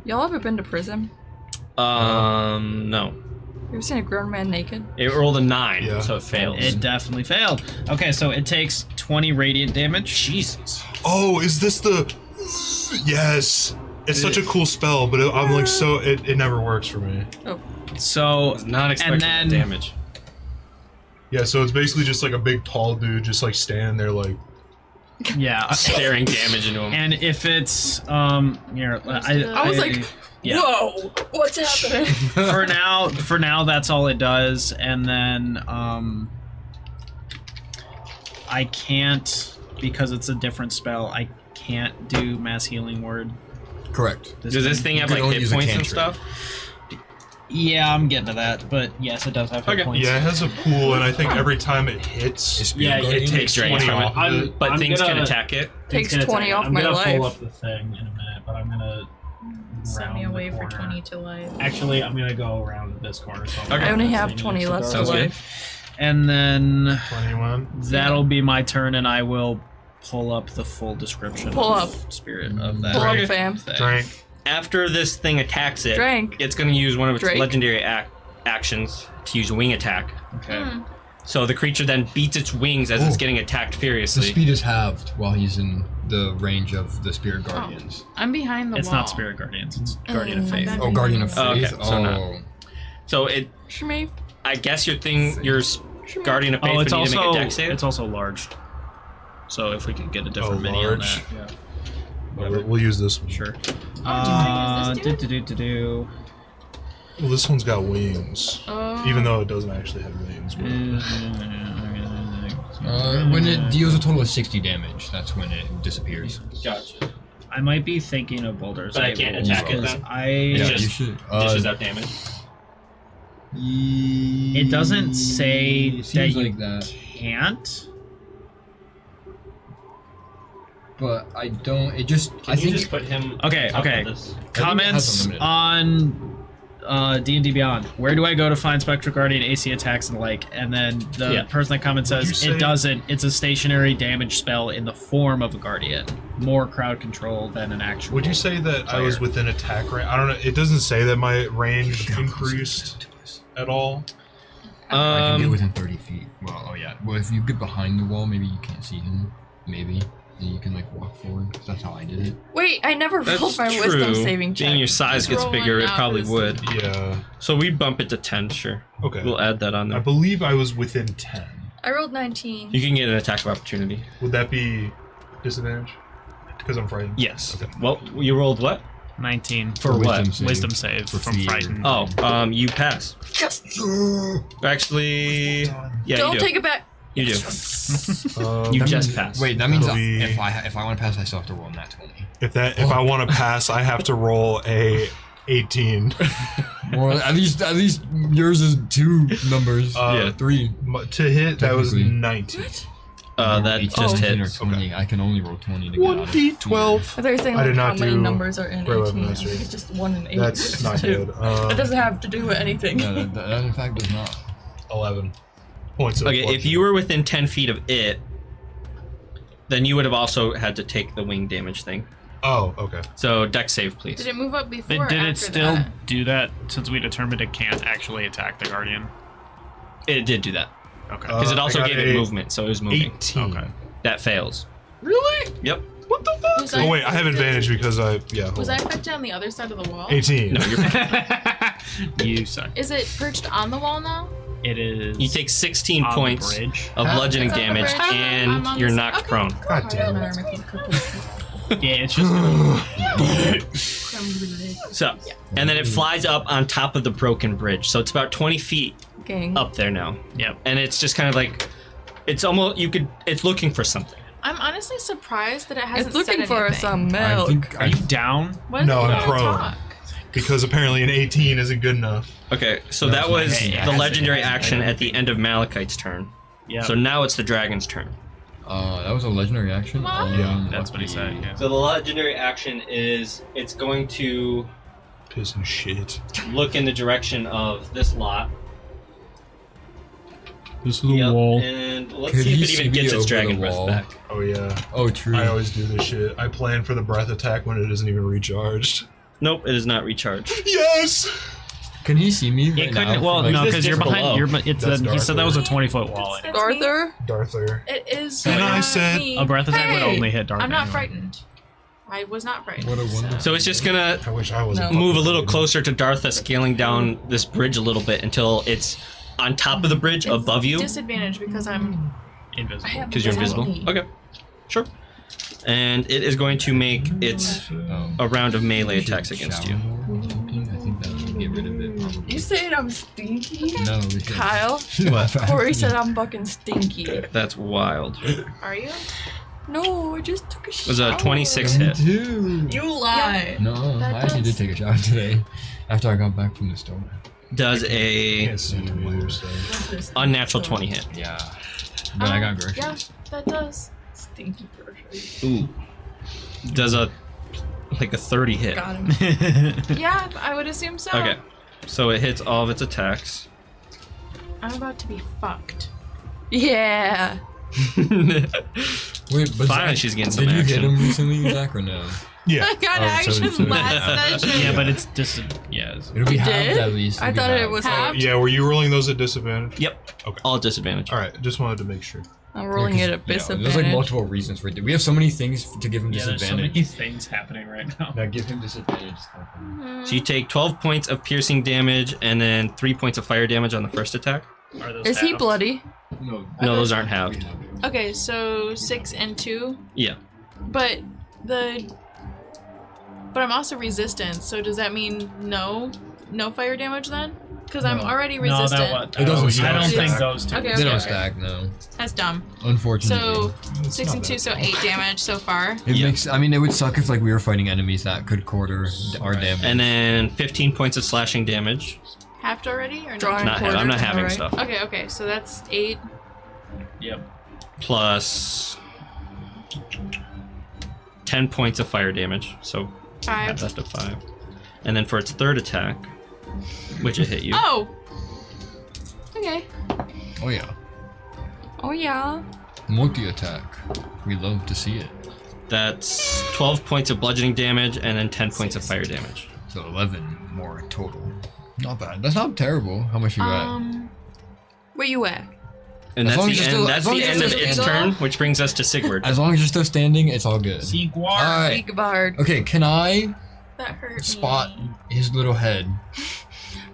Y'all ever been to prison? No. You ever seen a grown man naked? It rolled a 9, Yeah. so it fails. It definitely failed. Okay, so it takes 20 radiant damage. Jesus. Oh, is this the? Yes. It's such a cool spell, but I'm like it never works for me. So Not expecting then- that damage. Yeah, so it's basically just like a big tall dude just like standing there like. yeah. Staring damage into him. And if it's here, I was like, yeah. whoa, what's happening? for now that's all it does, and then I can't, because it's a different spell, I can't do mass healing word. Correct. Does this thing have You like can only hit use a points and cantrip. stuff? Yeah, I'm getting to that, but yes, it does have hit Okay. points. Yeah, it has a pool, and I think every time it hits, It's Yeah, Guardian. It takes drain 20 from off it. of it. But I'm things can gonna- attack it. Takes It's gonna 20 take- off I'm my gonna life. pull up the thing in a minute, but I'm gonna Send me round the away for corner. 20 to life. Actually, I'm gonna go around this corner. So Okay. I only have 20 left to Sounds good. life. And then 21. that'll be my turn, and I will pull up the full description. Pull of up. Spirit of that. Pull up, Okay. fam. thing. Drink. After this thing attacks it, Drank. it's going to use one of its Drake. legendary actions to use wing attack. Okay. So the creature then beats its wings as it's Oh. getting attacked The furiously. speed is halved while he's in the range of the Spirit Guardians. I'm behind the It's wall. not Spirit Guardians. It's Guardian of Mm, Faith. I'm Oh, Guardian of Oh, okay, Faith. so not. Oh. So it, Shmee. I guess your Guardian of Faith Oh, would it's need to make also a dex save. it's also large. So if we could get a different mini on large. that, yeah. We'll use this one. Sure. Oh, did you use this, Do. Well, this one's got wings, Oh. even though it doesn't actually have wings. But When it deals a total of 60 damage, that's when it disappears. Gotcha. I might be thinking of boulders. But I can't attack it because then? I just- you should. Dishes out damage. It doesn't say seems that you like that. can't. but I don't. It just. I think just put him. Okay, on top okay. of this? Comments unlimited. on D&D Beyond. Where do I go to find Spectral Guardian AC attacks and the like? And then the person that comments Would you says say- it doesn't. It's a stationary damage spell in the form of a Guardian. More crowd control than an actual. Would you say that I was within attack range? I don't know. It doesn't say that my range increased at all. I can get within 30 feet. Well, oh yeah. Well, if you get behind the wall, maybe you can't see him. Maybe. And you can like walk forward. 'Cause that's how I did it. Wait, I never That's rolled my true. wisdom saving check. Being your size gets Roll bigger, one it now probably 'cause- would. Yeah. So we bump it to 10, sure. Okay. We'll add that on I there. believe I was within 10. I rolled 19. You can get an attack of opportunity. Would that be disadvantage? Because I'm frightened. Yes. Okay. Well, you rolled what? 19 For what? wisdom save For from fear. frightened. Oh, you pass. Actually, yeah, Don't you do. take it back. You do. Um, You That just means- passed. Wait, that means That'll be- if I want to pass, I still have to roll nat 20. if I want to pass, I have to roll a 18. Well, at least yours is 2 numbers. Yeah. 3. To hit, that was Technically. 19. That just hit. Or 20. I can only roll 20 to get out of 1d12. I thought you were saying I like did how not many do numbers are in Great 18. Weapon I Mastery. think it's just 1 and 8. That's not good. It doesn't have to do with anything. No, that in fact does not. 11 points of Okay, if fortune. you were within 10 feet of it, then you would have also had to take the wing damage thing. Oh, okay. So deck save, please. Did it move up before But or did after it still that? do that since we determined it can't actually attack the Guardian? It did do that Okay. because it I also got gave a it movement, so it was moving. 18. Okay. That fails. Really? Yep. What the fuck? Was Oh I wait, I have affected- advantage because hold Was on. I affected on the other side of the wall? 18. No, you're. You suck. Is it perched on the wall now? It is. You take 16 on the points bridge. of bludgeoning It's on the damage, bridge. I'm and on you're this- knocked okay. prone. God damn it. Yeah, it's just. So, and then it flies up on top of the broken bridge. So it's about 20 feet Gang. up there now. Yep. And it's just kind of like, it's almost it's looking for something. I'm honestly surprised that it hasn't It's looking said for anything. some I milk. think Are you down? When No, did I'm it prone. talk? Because apparently an 18 isn't good enough. Okay, so No, that it's not. was Hey, it the has- legendary it has- action at the end of Malachite's turn. Yeah. So now it's the dragon's turn. that was a legendary action. What? Yeah. That's what he said. Yeah. So the legendary action is it's going to Piss and shit. look in the direction of this lot. This is a Yep, wall. and let's Could see he if it see even me gets its over the dragon breath wall? back. Oh yeah. Oh, true. I always do this shit. I plan for the breath attack when it isn't even recharged. Nope, it is not recharged. Yes! Can he see me? It right couldn't. now? Well, Like, no, this because you're just behind. below. It's That's he said that was a Darther. 20-foot wall. That's me. Arthur? Darther. It is. And I not said- me. A breath attack would Hey! only hit Darth. I'm not anyway. frightened. I was not frightened. What a wonder. So it's just gonna I wish I wasn't. No. move a fucking little frightened. closer to Dartha, scaling down this bridge a little bit until it's on top of the bridge It's above you. Disadvantage because I'm. Invisible. I have Because you're invisible. visibility. Okay, sure. And it is going to make its a round of melee attacks against you. I think that would get rid of it. Probably. You saying I'm stinky? No, because Kyle? What? Corey said I'm fucking stinky. That's wild. It Are you? No, I just took a shower. was a 26 hit. Too. You lie. No, That I actually does- did take a shower today after I got back from the store. Does I a can't see the weird stuff. unnatural 20 hit. Yeah. But I got groceries. Yeah, that does. Stinky groceries. Ooh. Does a 30 hit. Got him. Yeah, I would assume so. Okay. So it hits all of its attacks. I'm about to be fucked. Yeah. Wait, but Finally, Zach, she's getting some did you hit action. him recently, Zach, or no? Yeah. I got Oh, action so- last session. Yeah, but it's yeah. It'll be You halved did? at least. I It'll be thought it halved. was Half? Yeah, were you rolling those at disadvantage? Yep. Okay. All disadvantage. All right, just wanted to make sure. I'm rolling Yeah, it 'cause, at disadvantage. There's like multiple reasons for it. We have so many things to give him Yeah, there's so disadvantage. many things happening right now. Now give him disadvantage. It's kind of funny. So you take 12 points of piercing damage and then 3 points of fire damage on the first attack. Are those Is he halved? bloody? No, No, those aren't halved. Okay, so 6 and 2. Yeah. But I'm also resistant, so does that mean no fire damage then? Because I'm No. already No, resistant. that what? It doesn't I stack. don't think Stack. those two. Okay, They don't okay. stack, no. That's dumb. Unfortunately. So It's 6 not and 2, bad. so 8 damage so far. It Yeah. makes. I mean, it would suck if like we were fighting enemies that could quarter our damage. And then 15 points of slashing damage. Halved already or Drawing not? I'm not having Alright. stuff. Okay, so that's 8. Yep. Plus 10 points of fire damage. So 5. that's up 5. And then for its third attack, which it hit you. Oh! Okay. Oh yeah. Oh yeah. Multi-attack. We love to see it. That's 12 points of bludgeoning damage and then 10 points of fire damage. So 11 more total. Not bad. That's not terrible. How much you got? Where you at? And As that's long the as you're end, still- that's as long the as end you're of still its standing. turn, which brings us to Sigurd. As long as you're still standing, it's all good. Sequar. Alright. Igvard. Okay, can I That hurt spot me. his little head?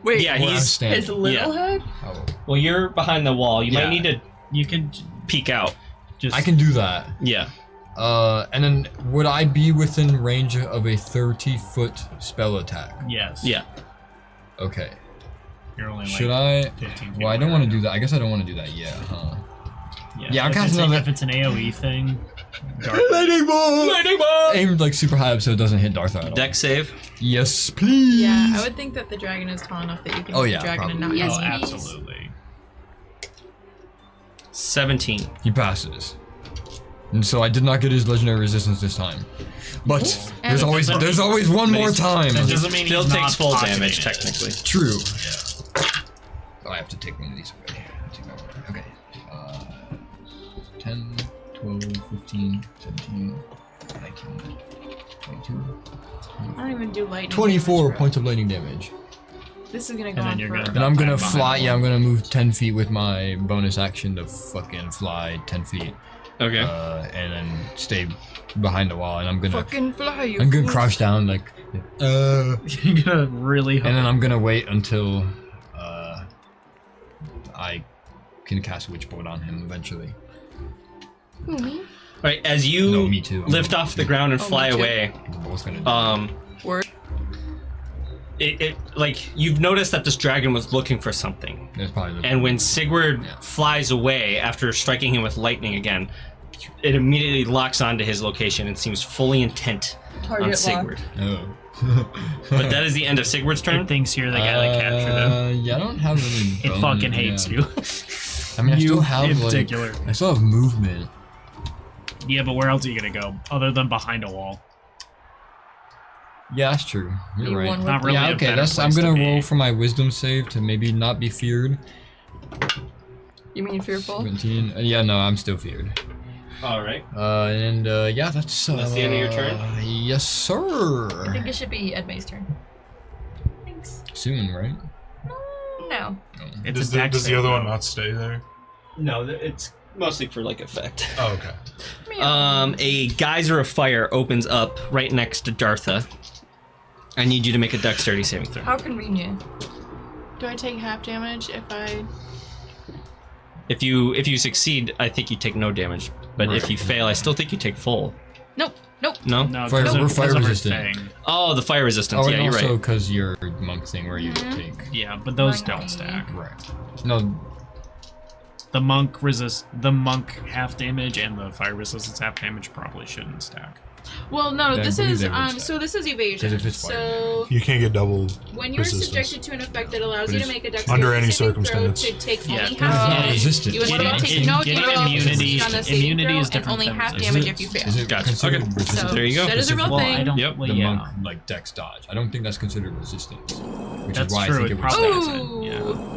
Wait, Yeah, where I'm he's... standing? his little head? Oh. Well, you're behind the wall. You Yeah. might need to You can peek out. just. I can do that. Yeah. And then would I be within range of a 30-foot spell attack? Yes. Yeah. Okay. You're only like Should I? 15 feet Well, I don't away. want to do that. I guess I don't want to do that yet, huh? Yeah, I'm if casting it's, another- if it's an AoE thing, dark. Lightning ball! Aimed like super high up so it doesn't hit Darth at all. Deck save. Yes, please. Yeah, I would think that the dragon is tall enough that you can Oh, hit yeah, the dragon and not probably. use Oh, it. absolutely. 17. He passes. And so I did not get his legendary resistance this time. But there's And- always one more time. That doesn't mean Still he's takes not full populated. damage, technically. True. Yeah. Oh, I have to take one of these away. Take that one. Okay. 10, 12, 15, 17, 19, 22. I don't even do lightning. 24 damage, bro. points of lightning damage. This is gonna go And then on you're forever. gonna- And I'm gonna Behind fly, the yeah, wall. I'm gonna move 10 feet with my bonus action to fucking fly 10 feet. Okay. And then stay behind the wall, and I'm gonna Fucking fly, you I'm gonna fool. crouch down like You're gonna really. and then I'm gonna wait until I can cast Witch Bolt on him eventually. Who, me? Right, as you No, me too. lift off the ground and Oh, fly me too. away, We're both gonna do Word. it like you've noticed that this dragon was looking for something. That's probably the And when Sigurd Yeah. flies away after striking him with lightning again, it immediately locks onto his location and seems fully intent on Sigurd. Oh. But that is the end of Sigurd's It turn. thinks you're the guy that captured him. Yeah, I don't have any. It bone, fucking hates yeah. you. I mean, I You still have in like, particular. I still have movement. Yeah, but where else are you gonna go other than behind a wall? Yeah, that's true. You're You right. won with Not really. Yeah, a okay. better That's. I'm place to gonna be. roll for my wisdom save to maybe not be feared. You mean fearful? 17. Yeah, no, I'm still feared. All right. Yeah, that's. That's the end of your turn? Yes, sir. I think it should be Edmay's turn. Thanks. Soon, right? No. It's Does a dex the save, other one though. not stay there? No, it's mostly for like effect. Oh, okay. A geyser of fire opens up right next to Dartha. I need you to make a dexterity saving throw. How convenient. Do I take half damage if I? If you succeed, I think you take no damage. But if you fail, I still think you take full. Nope. Nope. No? No, Fire- because we're of, fire because of her resistant. thing. Oh, the fire resistance. Oh, Yeah, and you're also right. because your monk thing where you take. Yeah, but those Mine- don't stack. Right. No. The monk half damage and the fire resistance half damage probably shouldn't stack. Well, no. Yeah, I This believe is they would say. So this is evasion. 'Cause if it's fire So You can't get double when you're resistance. subjected to an effect that allows But you to it's make a dexterity under any saving throw circumstance. to take Yeah, only it's half not damage. resistant. You would Getting- take getting- no getting damage immunity- on a saving immunity throw is and different only than half resistance. damage if you fail. Is it Gotcha. considered Okay. resistance? So There you go. that is a real Well, thing. I don't. Yep. Well, The yeah. monk like dex dodge. I don't think that's considered resistance. Which That's is why true, I think it it would probably stack. isn't. Yeah.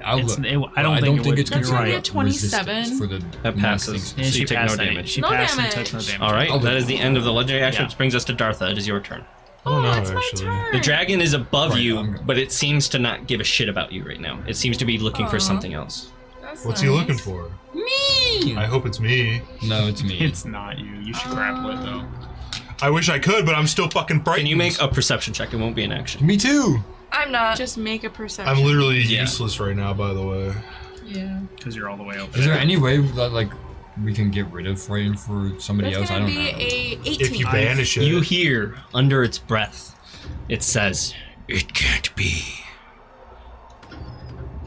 I'll It's, look. it, I Well, don't think it would. it's That's considered only a 27. resistance for the That monk passes. thing. Yeah, So you take no damage. She No passed and damage. took no damage. All right, I'll that look. is the end of the legendary action, Yeah. which brings us to Dartha. It is your turn. Oh, no, it's my actually. turn. The dragon is above Right, you, I'm good. but it seems to not give a shit about you right now. It seems to be looking for Aw. something else. That's What's he nice. looking for? Me. I hope it's me. No, it's me. It's not you. You should grapple it though. I wish I could, but I'm still fucking frightened. Can you make a perception check? It won't be an action. Me too. I'm not. Just make a perception. I'm literally Yeah. useless right now, by the way. Yeah. Because you're all the way over Is there there. any way that like we can get rid of frightened for somebody That's else? I gonna don't be know. a 18. If you banish it, You hear under its breath, it says, "It can't be."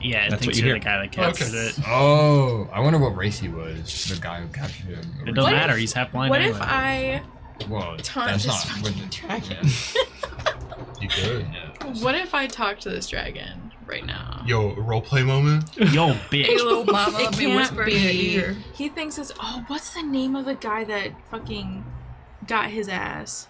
Yeah, it That's thinks what you you're hear. the guy that captured it. Oh, I wonder what race he was. The guy who captured him. It doesn't What matter. if- He's half blind What anyway. if I? Well, Taunt that's this not. fucking dragon. you could. Yeah. What if I talk to this dragon right now? Yo, roleplay moment. Yo, Hey, bitch. little mama, It let me can't whisper in your be. ear. He thinks it's. Oh, what's the name of the guy that fucking got his ass.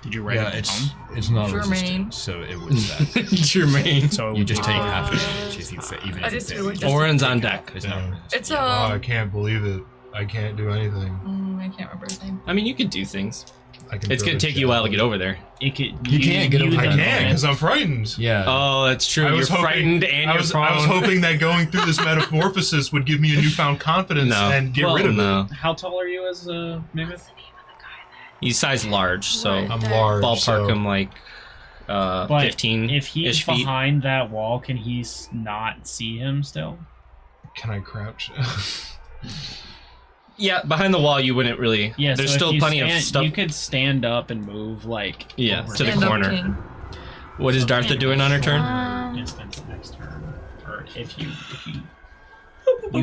Did you write Yeah, it it's down? it's not Germain. resistant, so it was that. Jermaine. So You just take half damage if you even I if you just fail. feel like that's Oren's on deck. It's not resistant. It's Oh, I can't believe it. I can't do anything. I can't remember his name. I mean, you could do things. I can It's throw gonna a take you a while to get javelin. over there. It could, You can't get over I that. can't because I'm frightened. Yeah. Oh, that's true. I You're was hoping- frightened and I you're was prone. hoping that going through this metamorphosis would give me a newfound confidence No. and get Well, rid of no. it. How tall are you as a mammoth? He's size large, so Right. I'm large. ballpark so him like But 15 if he's ish feet. behind that wall, can he not see him still? Can I crouch? Yeah, behind the wall you wouldn't really. Yeah, There's so if still you plenty of stand- stuff. You could stand up and move like Yeah, over to the Stand up, corner. King. What is Dartha doing on her turn? distance next turn, or if you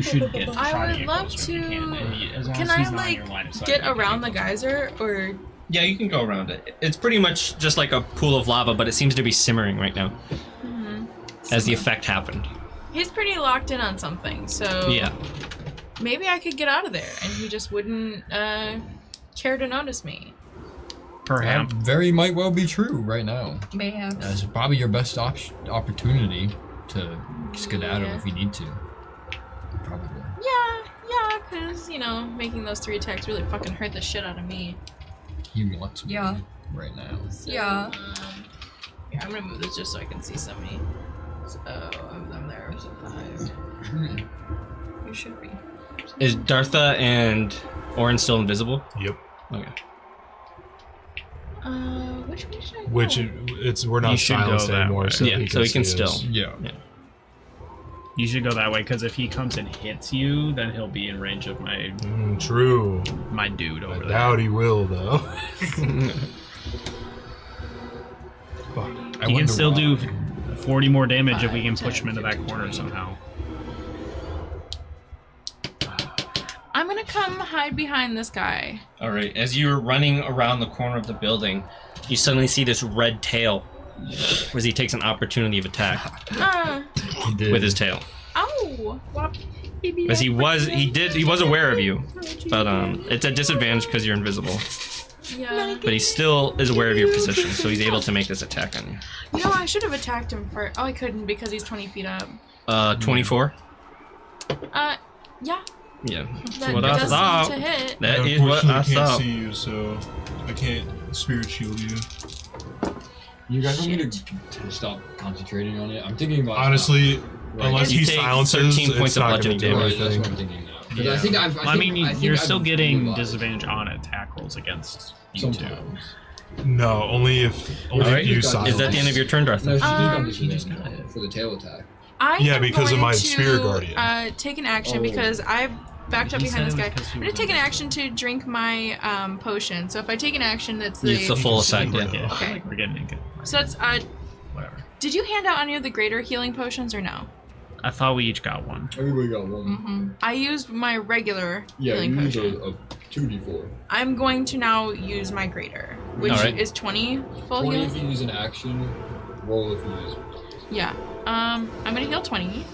should get. I try would get love closer if you to- can, as long Can as he's I not in like your line of sight, get you can around the closer. geyser or? Yeah, you can go around it. It's pretty much just like a pool of lava, but it seems to be simmering right now as the effect happened. He's pretty locked in on something, so Yeah. maybe I could get out of there and he just wouldn't care to notice me. Perhaps. Very might well be true right now. Mayhaps. That's probably your best opportunity to skedaddle if you need to. Probably. Yeah, because, you know, making those 3 attacks really fucking hurt the shit out of me. He wants me Yeah. right now. So, Yeah. Here, I'm gonna move this just so I can see somebody. So, I'm there, so 5. You should be. Is Dartha and Oren still invisible? Yep. Okay. Which way should I go? Which we're You not should go silenced that anymore, way. so Yeah, he so he can see us. still. Yeah. You should go that way because if he comes and hits you, then he'll be in range of my True. dude I over there. doubt he will, though. Fuck. I He can wonder still why. do 40 more damage if we can 5, push him 10, into that 15, corner 20. somehow. I'm gonna come hide behind this guy. All right. As you're running around the corner of the building, you suddenly see this red tail as he takes an opportunity of attack He did. with his tail. Ow! As he was aware of you, but it's a disadvantage because you're invisible. Yeah. But he still is aware of your position, so he's able to make this attack on you. You know, I should have attacked him first. Oh, I couldn't because he's 20 feet up. 24. Yeah. Yeah. That what I does thought. seem to hit. That is what I can't thought. see you, so I can't spirit shield you. You guys want me to stop concentrating on it? I'm thinking about Honestly, Right. unless You he take silences, 13 points it's of not gonna bludgeoning do damage. Right, that's what I'm anything. thinking now. Yeah. Because I think I've. I mean, you're I've still getting realized disadvantage on attack rolls against you two. sometimes. No, only if Alright. you Is silence. Is that the end of your turn, No, Dartha? she just got hit. for the tail attack. I Yeah, am because of going my to, Spirit Guardian. Take an action Oh. because I've backed up He behind this said guy. it was 'cause he I'm gonna was take an invisible. action to drink my potion. So if I take an action, that's the. It's the full effect. Yeah. Yeah. I feel like we're getting it. So that's Whatever. Did you hand out any of the greater healing potions or no? I thought we each got one. Everybody got one. I used my regular Yeah, healing you use potion. a 2d4. I'm going to now use my greater, which Alright. is 20 full 20 healing. if you use an action, roll if you use. Yeah. I'm gonna heal 20.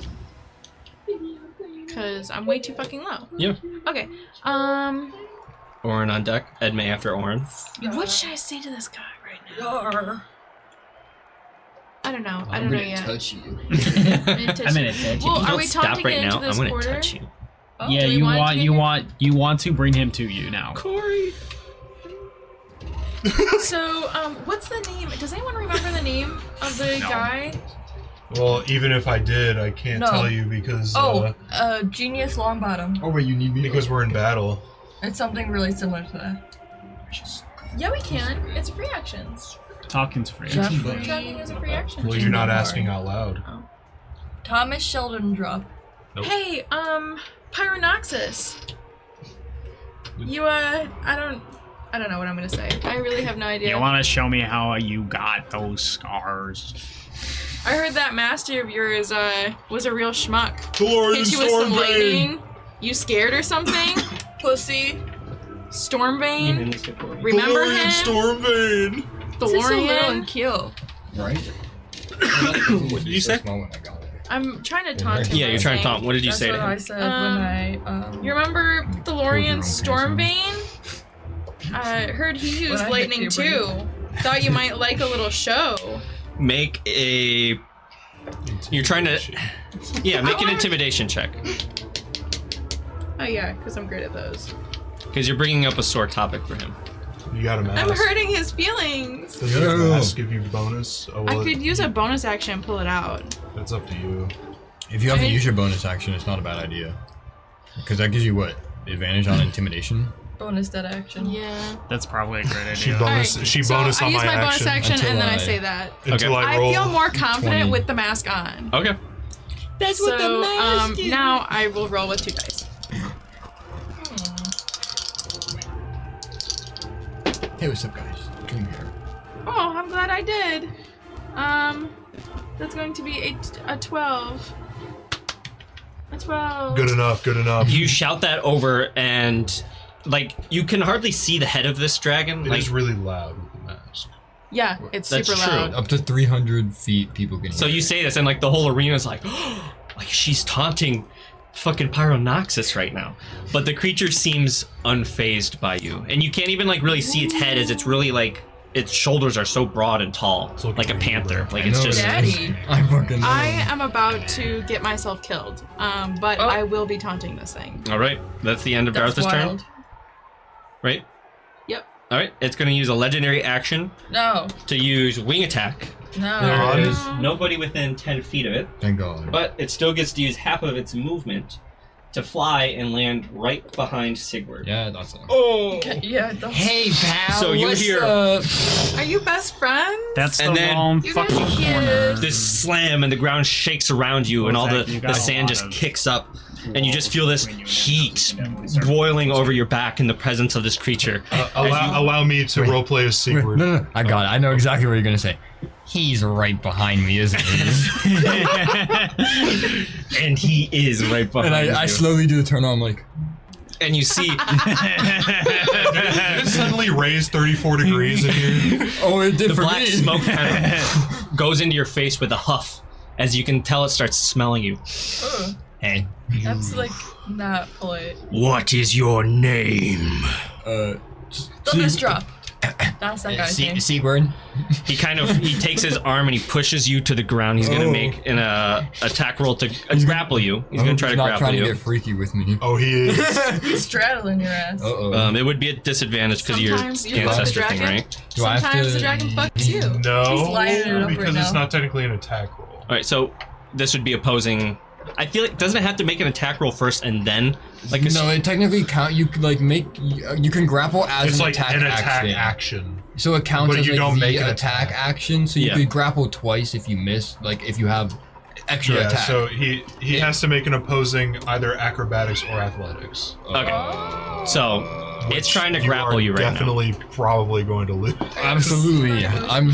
Cause I'm way too fucking low. Yeah. Okay. Oren on deck. Edme after Oren. What should I say to this guy right now? Yarr. I don't know. I I'm don't know gonna yet. touch you. I'm gonna touch I'm you. gonna touch you. Well, If you are don't we stop taunting right it now, into I'm this gonna quarter? touch you. Oh, Yeah, do we you want it to want be you here? want you want to bring him to you now. Corey. So, what's the name? Does anyone remember the name of the No. guy? Well, even if I did, I can't No. tell you because Genius Longbottom. Oh wait, you need me because we're in battle. It's something really similar to that. Yeah, we can. It's free actions. Talking's free. Traveling is a free action. Well, you're not asking out loud. Thomas Sheldon Drop. Nope. Hey, Pyronoxus. You, I don't know what I'm gonna say. I really have no idea. You want to show me how you got those scars? I heard that master of yours, was a real schmuck. Glorian Hit you with some Stormbane! lightning. You scared or something? Pussy. Stormbane? Remember Glorian him? Stormbane! This is a little Thorian? and kill. Right? What did you say? Moment I got it. I'm trying to taunt him. Yeah, you're by trying to saying- taunt. What did you That's say what to I him? said when I You remember Thalorian Hold your own Stormbane? Heard he used When I hit lightning too. Thought you might like a little show. Make a. You're trying to. Yeah, make an intimidation check. Oh yeah, because I'm great at those. Because you're bringing up a sore topic for him. You got a mask. I'm hurting his feelings. Does your mask give you bonus? Oh, I well, could use a bonus action and pull it out. That's up to you. If you have to use your bonus action, it's not a bad idea. Because that gives you what? Advantage on intimidation? Bonus dead action. Yeah. That's probably a great idea. She bonus. Alright, She so bonus I on use my bonus action Until and then I I- say that. until Okay. I I roll. feel more confident 20. with the mask on. Okay. That's So now I will roll with 2 dice. Hey, what's up, guys? Come here. Oh, I'm glad I did. That's going to be a 12. A 12. Good enough. Good enough. You shout that over, and like you can hardly see the head of this dragon. It Like is really loud with the mask. Yeah, it's That's super true. loud. Up to 300 feet, people can so hear you it. say this, and like the whole arena's like, like she's taunting fucking Pyronoxus right now. But the creature seems unfazed by you, and you can't even like really see its head, as it's really like its shoulders are so broad and tall, like a panther. Like I it's know just. it is. Daddy. I fucking know. I am about to get myself killed, but Oh. I will be taunting this thing. All right, that's the end of That's Darth's turn, wild. right? Yep. All right, it's going to use a legendary action No. to use wing attack. No. There is nobody within 10 feet of it, Thank God. but it still gets to use half of its movement to fly and land right behind Sigurd. Yeah, that's it. Oh! Yeah. That's... Hey, pal. So you what's hear- up? Are you best friends? That's And the then- wrong You guys fucking are cute. corner. This slam and the ground shakes around you, and all Zach, the you got a sand lot just of kicks up, and you just feel this between you and heat them. We start- boiling over your back in the presence of this creature. Allow me to roleplay as Wait, Sigurd. no, I got it. I know exactly what you're gonna say. He's right behind me, isn't he? And he is right behind and I you. slowly do the turn on, I'm like, And you see, Did it suddenly raise 34 degrees in here? oh, it did the for black me. smoke kind of goes into your face with a huff, as you can tell it starts smelling you. Ugh. Hey. That's like not polite. What is your name? Thunderstruck. That's that guy's name. Sigurd. He takes his arm and he pushes you to the ground. He's gonna make an attack roll to grapple you. He's gonna try to not grapple trying you. to get freaky with me. Oh, he is. He's straddling your ass. Uh-oh. It would be a disadvantage because of your Sometimes you love the ancestor thing, dragon. right? Do I have Sometimes to- the dragon fucks you. He's No, lining it up because right it's now. not technically an attack roll. All right, so this would be opposing. I feel like doesn't it have to make an attack roll first and then like a No, it technically count. You could like make. You can grapple as It's an like attack an attack action. action. So it counts But as you like don't the make an attack attack. action. So you Yeah. could grapple twice if you miss. Like if you have extra Yeah, attack. so he has to make an opposing either acrobatics or athletics. Okay. So it's trying to grapple you right now. Definitely, probably going to lose. Absolutely, I'm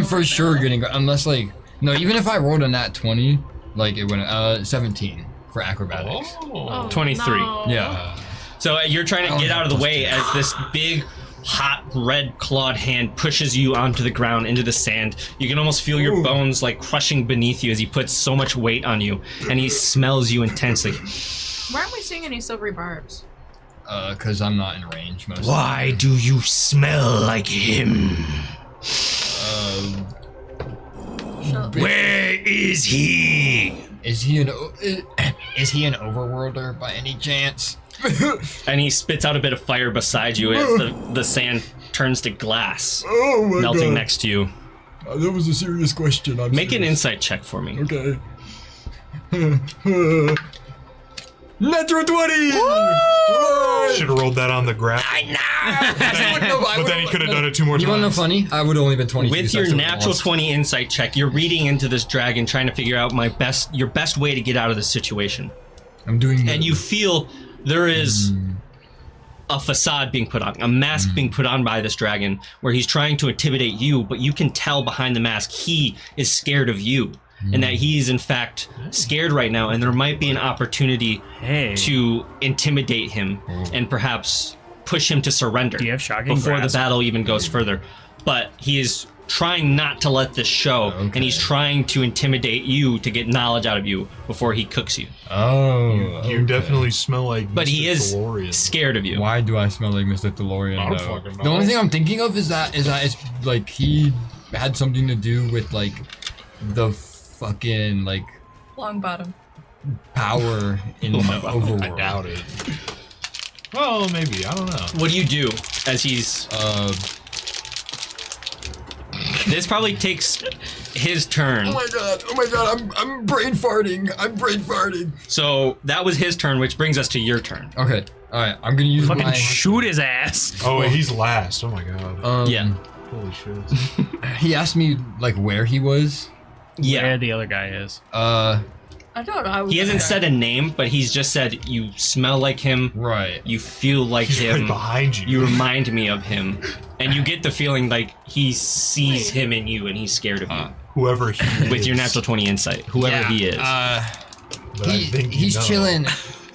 for sure gonna go unless like no. Even if I rolled a nat 20, like it went 17 for acrobatics. Oh, 23. no. Yeah. So you're trying to get out of the way as this big, hot, red clawed hand pushes you onto the ground into the sand. You can almost feel your bones like crushing beneath you as he puts so much weight on you, and he smells you intensely. Why aren't we seeing any silvery barbs? Cause I'm not in range most. Why do you smell like him? Where is he? Is he an overworlder by any chance? And he spits out a bit of fire beside you as the sand turns to glass, Oh my melting next to you. That was a serious question. Make an insight check for me. Okay. Natural 20! Should have rolled that on the ground. But then he could have done it 2 more You wanna know times. funny? I would only been 22. With so I your still natural lost. 20 insight check, you're reading into this dragon, trying to figure out your best way to get out of this situation. I'm doing And you feel there is a facade being put on, a mask being put on by this dragon, where he's trying to intimidate you, but you can tell behind the mask he is scared of you. And that he is in fact scared right now, and there might be an opportunity to intimidate him and perhaps push him to surrender Do you have shocking before grasp? the battle even goes further. But he is trying not to let this show, and he's trying to intimidate you to get knowledge out of you before he cooks you. Oh, You definitely smell like But Mr. he is DeLorean. scared of you. Why do I smell like Mr. DeLorean? I don't though? fucking know. The only thing I'm thinking of is that it's like he had something to do with like the fucking like Long bottom. power in the overworld. I doubt it. Well, maybe. I don't know. What do you do as he's... This probably takes his turn. Oh my god, I'm brain farting. So that was his turn, which brings us to your turn. Okay, alright, I'm gonna use Fucking my... shoot his ass. Oh, wait, he's last. Oh my god. Yeah. Holy shit. He asked me like where he was. Yeah. Where the other guy is. I don't know. He hasn't said a name, but he's just said you smell like him. Right. You feel like He's him. right behind you. You remind me of him. And you get the feeling like he sees him in you and he's scared of you. Whoever he is. With your natural 20 insight. Whoever he is. But I think he's you know. chilling.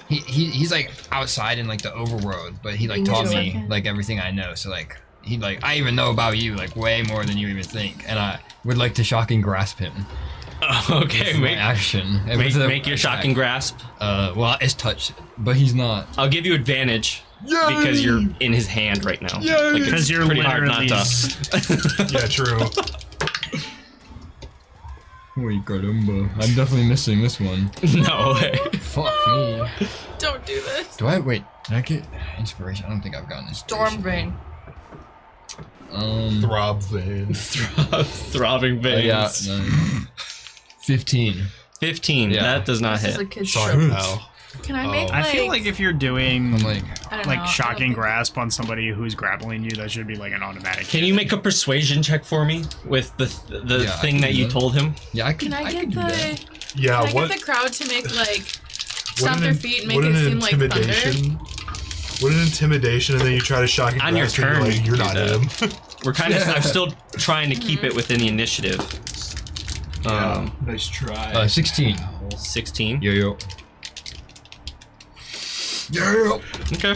He's like outside in like the overworld, but he like taught me Okay. like everything I know. So like he like I even know about you like way more than you even think, and I would like to shocking grasp him. Okay, My action. make your shocking grasp. Well, it's touch, but he's not. I'll give you advantage because you're in his hand right now. Like, it's 'Cause you're pretty hard not literally- to. Yeah, true. Wait, caramba. I'm definitely missing this one. No way. Fuck me. Don't do this. Do I wait? Did I get inspiration? I don't think I've gotten inspiration. Storm vein. Throb vein. Throbbing veins. Yeah. No. 15. 15. Yeah. That does not This is hit. a kid's Sorry, show. pal. Can I make I feel like if you're doing I'm like, I don't like know, shocking I don't grasp on somebody who's grappling you, that should be like an automatic. Can you make a persuasion check for me with the Yeah, I thing can that do you that. told him? yeah, I Can can. I get can do that. Yeah, Can I what? get the crowd to make like what stomp an their in- feet and make what it an seem like thunder? intimidation. What an intimidation, and then you try to shock and On your grasp and turn, you're like, you you're do not that. him. We're kind of. I'm still trying to keep it within the initiative. Nice try. 16. 16. Yo. Okay.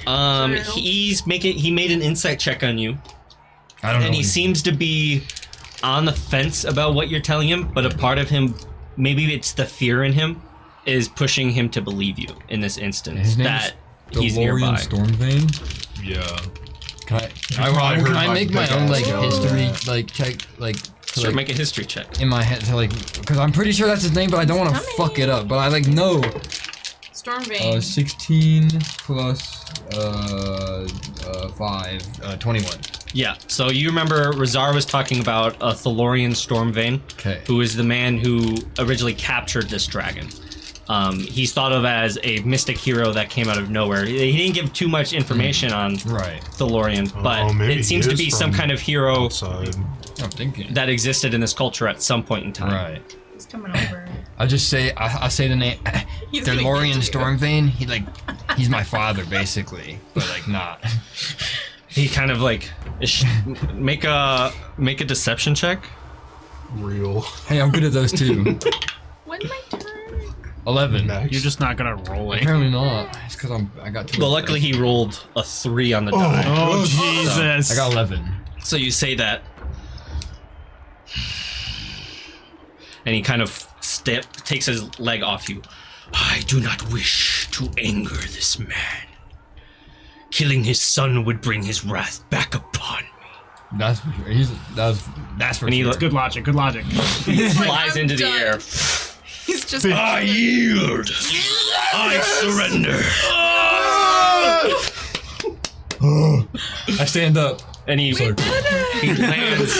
He made an insight check on you, I don't know. and he seems to be on the fence about what you're telling him. But a part of him, maybe it's the fear in him, is pushing him to believe you in this instance His name's that he's DeLorean nearby. Stormvein. Yeah. Can probably heard I my make my big own like ass history yell. like check like to, Sure, like, make a history check. in my head to like because I'm pretty sure that's his name, but I don't want to fuck it up. But I like know. Storm vein. 16 plus 5 21. Yeah. So you remember Razar was talking about a Thalorian Stormvein, Okay. who is the man who originally captured this dragon. He's thought of as a mystic hero that came out of nowhere. He didn't give too much information on Right. Thalorian, but maybe it seems he to is be some from kind of hero outside. I'm thinking. that existed in this culture at some point in time. Right. He's coming over. I just say I say the name He's gonna DeLorean get you. Stormvein. He's my father basically, but like not. He kind of like make a deception check. Real. Hey, I'm good at those too. When's my turn? 11. Next. You're just not gonna roll it. Apparently not. It's because I got 2. Well, luckily he rolled a 3 on the die. Oh So Jesus! I got 11. So you say that, and he kind of takes his leg off you. I do not wish to anger this man. Killing his son would bring his wrath back upon me. That's for sure. That's for And he sure. Good logic. Good logic. He flies I'm into the done. air. He's just. I yield. I surrender. I stand up. And he lands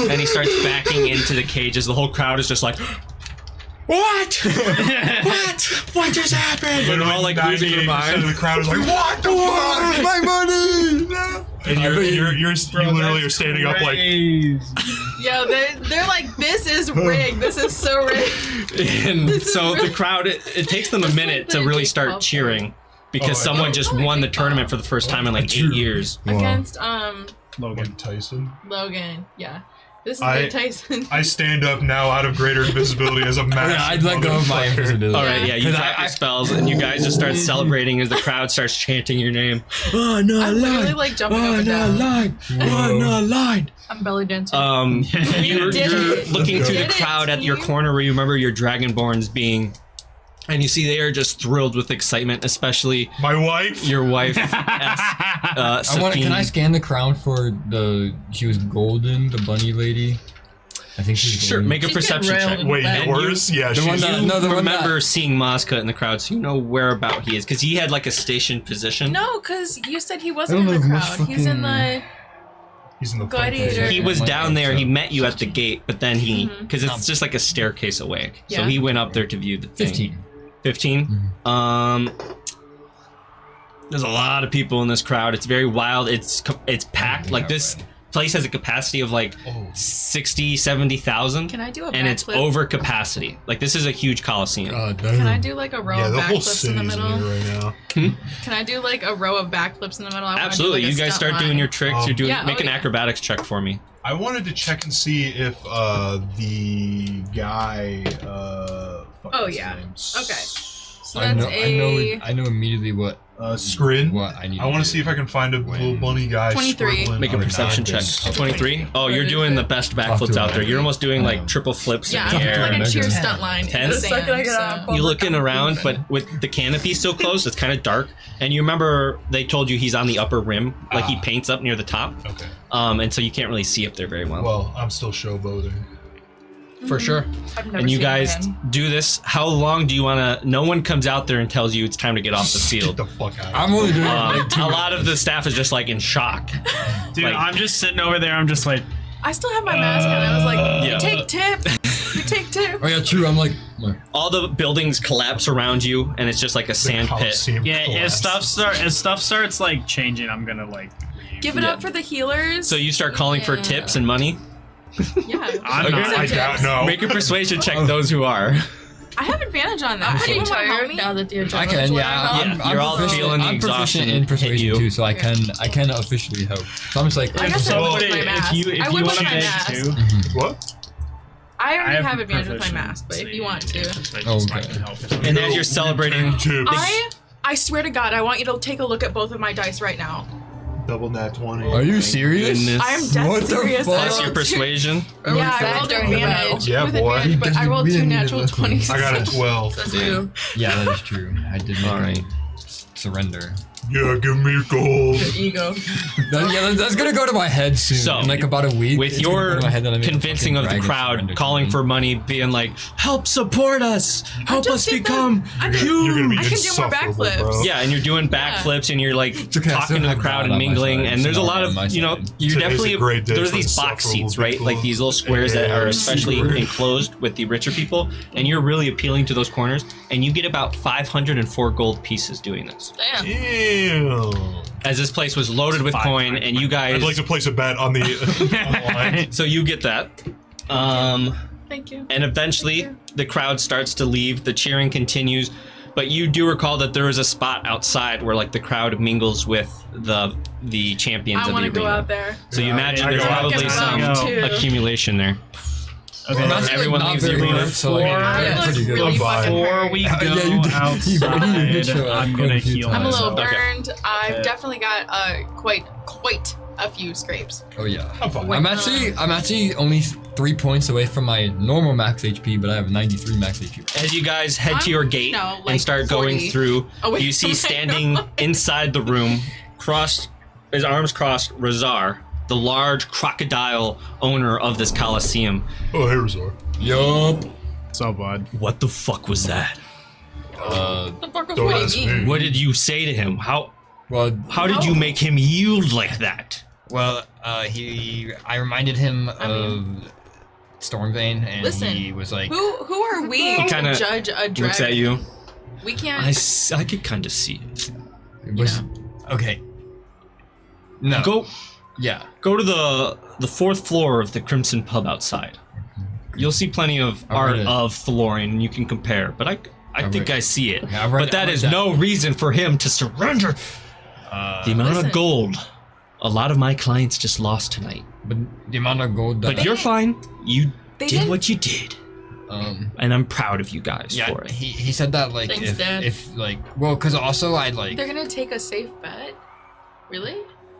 and he starts backing into the cage as the whole crowd is just like, what? What just happened? And they're all like losing their 98% mind. of the crowd is like, what the fuck? My money! And you literally are standing up like, Yo, they're like, this is rigged. This is so rigged. And so the crowd, it takes them a minute to really start cheering because someone just won the tournament for the first time in like 8 years. Against Logan. like Tyson. Logan, yeah. This is good, Tyson. I stand up now out of greater invisibility as a massive. Yeah, I'd let go of my invisibility. All right, yeah, you drop your spells, and you guys just start celebrating as the crowd starts chanting your name. Oh, no, I'm literally like jumping up and down. I'm belly dancing. You're looking through the crowd at your corner where you remember your Dragonborns being, and you see they are just thrilled with excitement, especially my wife. Your wife. Can I scan the crown for she was golden, the bunny lady? I think she's sure. golden. Make a perception check. Wait, yours? Yeah, the she's. You remember seeing Mazka in the crowd, so you know whereabout he is, because he had like a station position. No, because you said he wasn't in the crowd. He's in the. He's in the gladiator. He was down there. He met you at the gate, but then because it's just like a staircase away, so he went up there to view the thing. 15. There's a lot of people in this crowd. It's very wild. It's packed. Like this place has a capacity of like 60, 70,000. Can I do a backflip? And it's over capacity. Like this is a huge coliseum. Can I do like a row of the whole backflips in the city's middle? in here right now. Can I do like a row of backflips in the middle? Absolutely. You guys start doing your tricks. You're doing. Make an yeah. acrobatics check for me. I wanted to check and see if the guy. Oh yeah. Okay. So I that's I know immediately what. Scrin. What I need. I want to see if I can find a little bunny guy. 23. Make a perception check. 23. Oh, you're doing the best backflips out there. You're almost doing like triple flips in the air. I'm like a cheer stunt line. 10. So. You're looking around, but with the canopy still closed, it's kind of dark. And you remember they told you he's on the upper rim, like he paints up near the top. Okay. And so you can't really see up there very well. Well, I'm still showboating. For sure. I've never And you seen guys him. do this. How long do you want to? No one comes out there and tells you it's time to get off the field. Get the fuck out. I'm only doing like a lot of the staff is just like in shock. Dude, Like- I'm just sitting over there. I'm just like, I still have my mask on. I was like, Yeah. you take tip. You take tip. Oh yeah, true. I'm like. All the buildings collapse around you, and it's just like a sand pit. yeah. If stuff starts like changing, I'm gonna like. Give it up for the healers. So you start calling for tips and money. Yeah. I'm not. I doubt no. Make a persuasion check. Those who are. I have advantage on that. I'm pretty Anyone wanna help tired me? now that the adrenaline's I can, yeah. wearing off. You're all feeling the I'm exhaustion proficient in hit persuasion you. too, so I can officially help. So I'm just like. I guess I would with Somebody- my mask. if I you would want with to my beg mask. too, What? I already have have advantage with my mask, but if you want to. And as you're celebrating, I swear to God, I want you to take a look at both of my dice right now. Double nat 20. Are you serious? goodness. I am dead What the serious. fuck? I That's your rolled persuasion. Yeah, I rolled during the advantage. Yeah, with boy. advantage, but I rolled We two didn't need natural it last week. 20s. I got a 12. That's you. Yeah, that is true. I did make All right. surrender. Yeah, give me gold. Ego. That's gonna go to my head soon. So, in like about a week. With it's gonna go your to my head that I made a convincing fucking of the dragon crowd, surrender calling to for me. money, being like, "Help support us! Help us just did become that. You're gonna be I can do more insufferable, backflips. bro. Yeah, and you're doing backflips and you're like okay, I still talking to the have crowd God and on my mingling, side. and there's a It's lot not on my of, you know, side. you're Today's definitely a great day there's for these box insufferable seats, right? people. Like these little squares that are Yeah, especially super. enclosed with the richer people, and you're really appealing to those corners, and you get about 504 gold pieces doing this. Damn. Ew. As this place was loaded with coin, and you guys, I'd like to place a bet on the on the line. so you get that. Thank you. And eventually, the crowd starts to leave. The cheering continues, but you do recall that there is a spot outside where, like, the crowd mingles with the champions I of want the to go arena. out there. So you Yeah, imagine I there's go out probably there. some Too. accumulation there. Okay. That's, like, Everyone not leaves the very arena. good, so, like, I that's look pretty good. really Bye. fucking Before hurt. we go Yeah, you did. You did outside, show up I'm quite gonna a few heal times. I'm a little myself. burned. I've definitely got quite a few scrapes. Oh yeah. I'm fine. I'm actually only 3 points away from my normal max HP, but I have 93 max HP. As you guys head to your gate like and start 40 going through, away you see from my standing normal. inside the room, his arms crossed, Razar, the large crocodile owner of this coliseum. Oh, hey, Razor. Yup. So, bud. What the fuck was that? The fuck was Don't what ask you mean? me. What did you say to him? How did you make him yield like that? Well, I reminded him of Stormvane, and Listen, he was like, Who are we He to kinda judge a dragon? Looks at you. We can't. I could kind of see it. It was okay. No. Go Yeah. to the fourth floor of the Crimson Pub outside. You'll see plenty of art it. of Thalorian, and you can compare. But I think read- I see it. Yeah, I've read- But that I've read is that. no reason for him to surrender the amount Listen. of gold A lot of my clients just lost tonight. But the amount of gold that But you're fine. You They did didn't- what you did. And I'm proud of you guys for it. he said that like Thanks, Dad. if like well because also I like They're gonna take a safe bet? Really?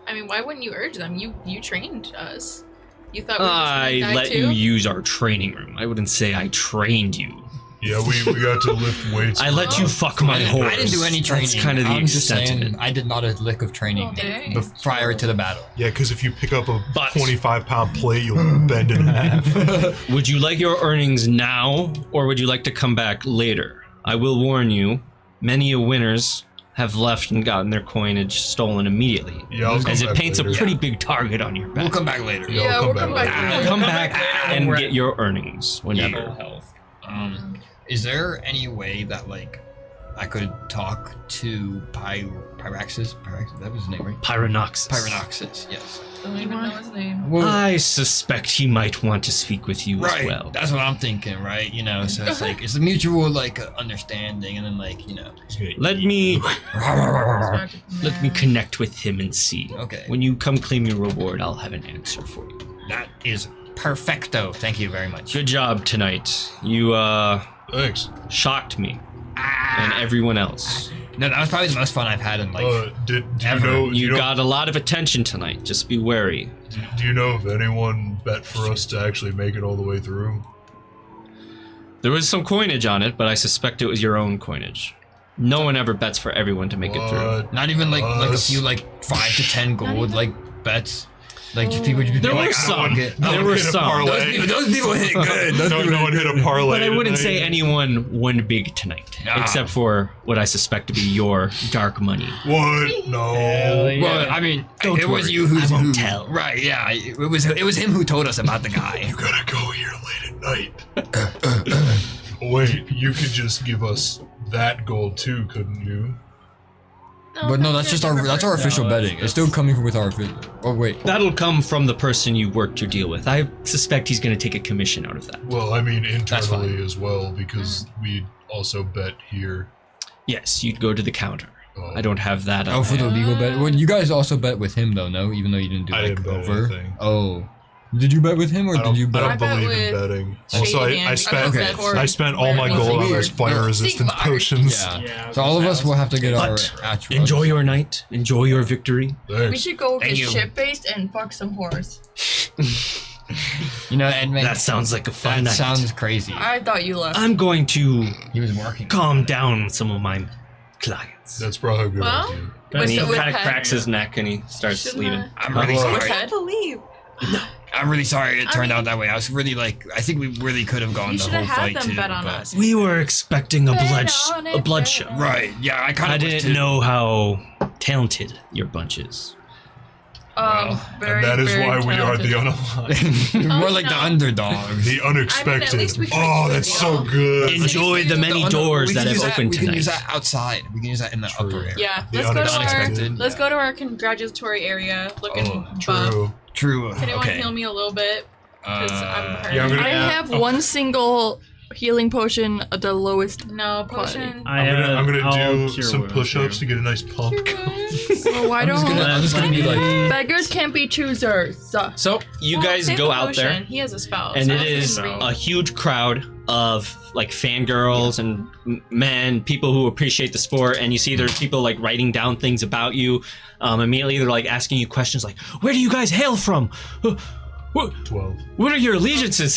I mean, why wouldn't you urge them? You trained us. You thought we were just I gonna die let too? you use our training room. I wouldn't say I trained you. Yeah, we got to lift weights. I let you fuck my horse. I didn't do any training. That's kind of the I'm just extent of saying it. I did not a lick of training Okay. prior to the battle. Yeah, because if you pick up a But- 25-pound plate, you'll bend in half. Would you like your earnings now, or would you like to come back later? I will warn you, many winners have left and gotten their coinage stolen immediately. Yeah, I'll come as it back paints later. a pretty big target on your back. We'll come back later. Yeah, Yeah, I'll we'll come come back back. later. Come back and get your earnings whenever. Health. Is there any way that like I could talk to Pyraxis? That was his name, right? Pyronoxus. Pyronoxis, yes. Don't even know his name. Well, I suspect he might want to speak with you right. as well. That's what I'm thinking, right? You know, so it's like it's a mutual like understanding, and then like you know. Let me connect with him and see. Okay. When you come claim your reward, I'll have an answer for you. That is perfecto. Thank you very much. Good job tonight. You Thanks. shocked me and everyone else. No, that was probably the most fun I've had in like. Do you ever. know? You got a lot of attention tonight. Just be wary. Do you know if anyone bet for us to actually make it all the way through? There was some coinage on it, but I suspect it was your own coinage. No one ever bets for everyone to make it through. What? Not even like a Us? few like 5 to 10 gold like bets. Like just people. There like, were some. There There were hit a some. parlay. Those people hit good. No one hit a parlay. But I wouldn't tonight. say anyone won big tonight, Ah. except for what I suspect to be your dark money. What? No. Well, I mean, Don't it was worry, you who I won't who- tell. Right? Yeah, it was him who told us about the guy. You gotta go here late at night. Wait, you could just give us that gold too, couldn't you? But no, that's just our official No, betting. that's- It's still coming from with our official. Oh wait. That'll come from the person you worked your deal with. I suspect he's going to take a commission out of that. Well, I mean That's fine. internally as well, because we also bet here. Yes, you'd go to the counter. Oh. I don't have that. Oh, for the legal bet. Well, you guys also bet with him though, no? Even though you didn't do I like didn't bet over. anything. Oh, did you bet with him or I did you don't, bet? I I don't bet believe in with betting. Shady Also, Andy. I spent Okay. I spent all my gold on those fire resistance potions. Yeah. Yeah, So all of us will have to get our But actual. enjoy your night. Enjoy your victory. We Thanks. should go Thank get you. ship based and fuck some horse. You know, and man, That sounds like a fun that night. sounds crazy. I thought you left. I'm going to He was working. calm down some of my clients. That's probably a good Well, idea. And he with kind of head? cracks his neck and he starts Shouldn't leaving. I'm really Well, With sorry. head? believe. I'm really sorry it turned out that way. I was really like, I think we really could have gone You the should whole have had fight them too. bet on but- us. We were expecting a Bet on it, blood bet show. on it. Right. Yeah, I kind I of didn't know how talented your bunch is. Very, And that is very why we are talented. the unaligned. More like the no. underdogs. The unexpected. least we can Oh, do that's it, so y'all. good. Enjoy the many doors we that can have use opened We can use tonight. that outside. We can use that in the True. upper area. Yeah, The let's go to our unexpected. let's go to our congratulatory area. Looking buff. True. True. Can anyone Okay. heal me a little bit? Because I'm hurt. Yeah, I'm gonna- I have one single healing potion at the lowest. No potion. I'm gonna I'll do cure some wounds push-ups to here. get a nice pump. Well, why don't I'm just gonna be like, beggars can't be choosers? So you Well, guys save go the out potion. there, He has a spell. and so it that's is gonna be- a huge crowd of like fangirls and men, people who appreciate the sport, and you see there's people like writing down things about you. Immediately they're like asking you questions like, "Where do you guys hail from? What 12. are your allegiances?"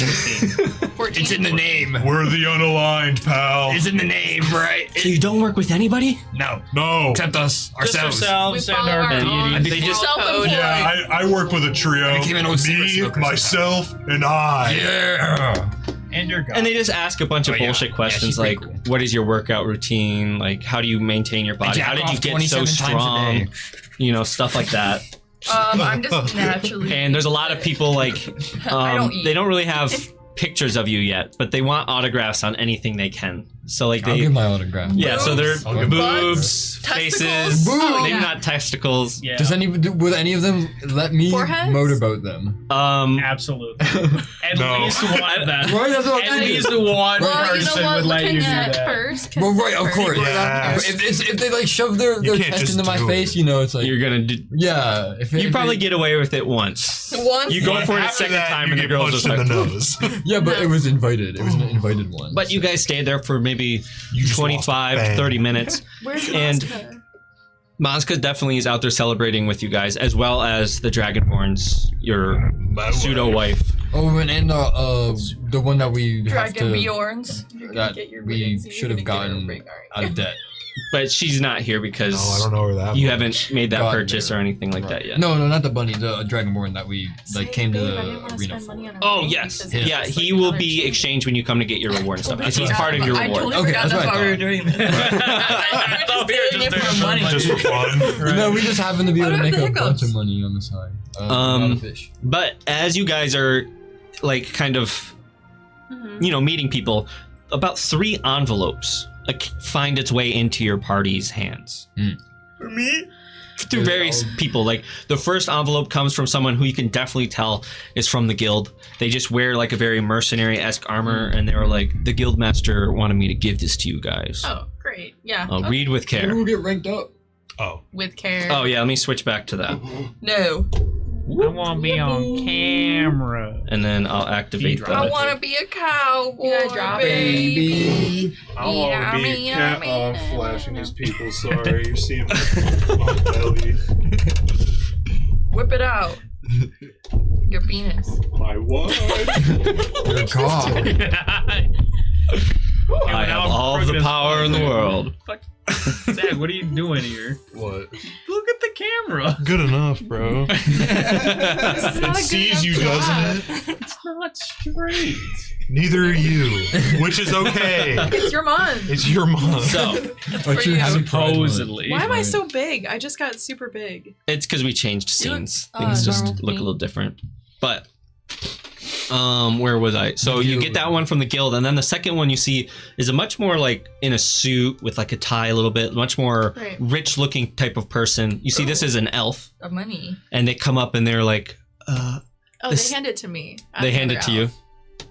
14. it's in the name. We're the unaligned, pal. It's in the name, right? So you don't work with anybody? No, No. except us, Just ourselves. We ourselves and follow our our own. deities. They just Self-employed. Yeah, I work with a trio. I became an old cigarette Me, smoker myself, and I. Yeah. And your god. And they just ask a bunch of Oh, yeah. bullshit Yeah, questions she's pretty like, cool. "What is your workout routine? Like, how do you maintain your body? jack How did you off get so 27 times a strong?" day. You know, stuff like that. I'm just naturally. And there's a lot of people like I don't eat. they don't really have pictures of you yet, but they want autographs on anything they can. So like I'll they, give my autograph. yeah. So they're I'll give boobs, faces, Testicles? Oh, maybe yeah. not testicles. Yeah. Does would any of them let me Foreheads? motorboat them? Absolutely. At No. least one of them. Right, that's what I'm At thinking. least one Well, you know person what? would let you Looking do at that. first. Well, right, of course. Yeah. If they like shove their You can't chest just into my do face, it. you know, it's like You're gonna do. yeah. You probably get away with it once. Once. You go But for it a after second that, time, you and the get girls punched just in the like. nose. yeah, but it was invited. It was an invited one. But you guys stayed there for maybe You just 25, lost a 30 bang. minutes. Where's And- Moska? Monska definitely is out there celebrating with you guys, as well as the Dragonborns, your My pseudo wife. Oh, and the one that we have Dragon to Bjorns. that we should have gotten out of debt. But she's not here No, because I don't know where that. you was. haven't made that Gotten purchase there. or anything like that yet. No, not the bunny, the Dragonborn that we like came to the arena for. Oh yes, yeah. He will be exchanged when you come to get your reward and stuff. Because he's part of your I reward. totally Okay, forgot that's that's what I why we were thought. doing this. I thought we were just doing it for money. Just for fun. No, we just happen to be able to What are make the a bunch hiccups? of money on the side. Um, not a fish. But as you guys are, like, kind of, you know, meeting people, about 3 envelopes find its way into your party's hands. For me? Through various people. Like, the first envelope comes from someone who you can definitely tell is from the guild. They just wear, like, a very mercenary-esque armor, and they were like, the guild master wanted me to give this to you guys. Oh, great. Yeah. I'll read with Maybe care. we'll get ranked up. Oh. With care. Oh, yeah, let me switch back to that. No. I want to be on camera. And then I'll activate He I that. want to be a cowboy, Yeah, drop it. baby. I want to be Yummy, cat yummy. flashing these people. Sorry, you're seeing my belly. Whip it out. Your penis. My what? Your cock. I have all the power in the world. Fuck. Zach, what are you doing here? What? Look at the camera. Good enough, bro. It sees you, doesn't it? It's not straight. Neither are you, which is okay. It's your month. It's your month. So, But you haven't Supposedly. Why am I Right. so big? I just got super big. it's because we changed scenes. You look, Things just normal to look me. a little different. But, where was I? So The you guild. get that one from the guild, and then the second one you see is a much more like in a suit with like a tie a little bit, much more Right. rich looking type of person. You see, this is an elf, Of money. and they come up and they're like, Oh, This- they hand it to me. they hand it to you.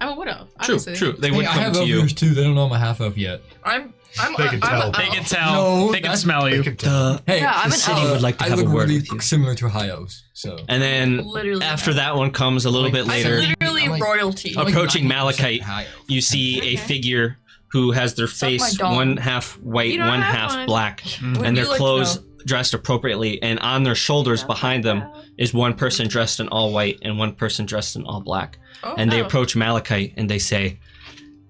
I'm a widow. True, Obviously. true. They Hey, would I come have to elf you. ears too. They don't know I'm a half elf yet. I'm They can tell. They can tell. No, they can that's- smell They you. can tell. Hey, Yeah, I'm the an city elf. would like to I have a look word really with you. similar to high elves. So And then Literally. after that one comes a little bit I'm later. literally I'm like- royalty. I'm like Approaching 90% Malachite, high elf. You see a Okay. figure who has their Suck my face dong. one half white, You don't one have half one. black, Would and you their like to clothes know? dressed appropriately. And on their shoulders behind them is one person dressed in all white and one person dressed in all black. Oh, And they no. approach Malachite and they say,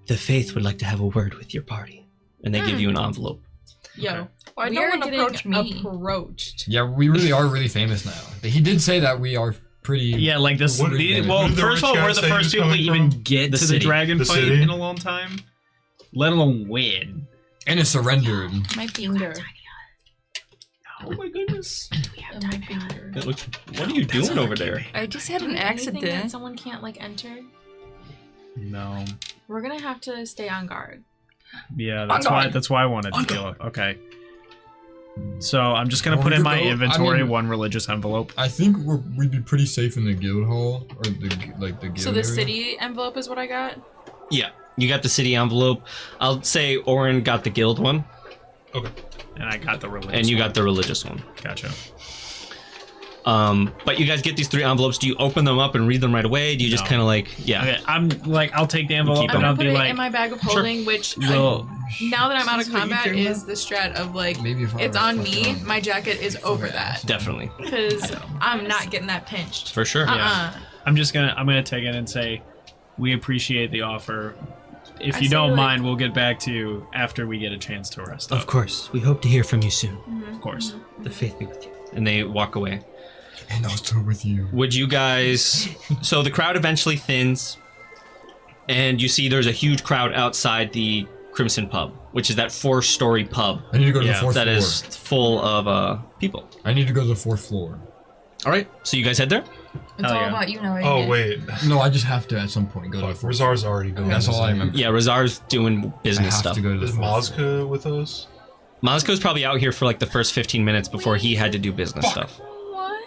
"The Faith would like to have a word with your party." And they give you an envelope. Yo, Why we no are one getting approach me? approached. Yeah, we really are really famous now. He did say that we are pretty. Yeah, like this. What- Well, who did the first of all, rich guy we're the say he first was people to coming even from? get The to city. the dragon The fight city? in a long time, let alone win. And it surrendered. My finger. Oh my goodness. My finger. What are you doing over there? I just had an Anything that accident. someone can't like enter. No. We're gonna have to stay on guard. Yeah, On that's why. guard. That's why I wanted to deal with. Okay. So I'm just gonna Well, put we in could my go- I inventory mean- one religious envelope. I think we'd be pretty safe in the guild hall or the guild. So the area. city envelope is what I got. Yeah, you got the city envelope. I'll say Oren got the guild one, And I got the religious. and you one. got the religious one. Gotcha. But you guys get these 3 envelopes. Do you open them up and read them right away? Do you just No. kind of like, yeah? Okay, I'm like, I'll take the envelope keep I'm and gonna I'll put be it like, in my bag of Sure. holding, which well, now that I'm out of Is this what you combat care is about? the strat of like Maybe if I it's were on to me. fuck around. My jacket is over that Definitely, because I'm not getting that pinched. for sure. I'm gonna take it and say, we appreciate the offer. If I you say, don't like- mind, we'll get back to you after we get a chance to rest up. Of course, we hope to hear from you soon. Of course. The faith be with you. And they walk away. And also with you. Would you guys? So the crowd eventually thins, and you see there's a huge crowd outside the Crimson Pub, which is that 4-story pub I need to go to Yeah, the fourth that floor. is full of people. I need to go to the 4th floor. All right, so you guys head there. It's all about you now. Oh wait, No, I just have to at some point go to the fourth. Razar's already going. That's all I remember. Yeah, Razar's doing I business have stuff. to go to the Is fourth. Mazka with us? Mazko's probably out here for like the first 15 minutes before he had to do business stuff. What?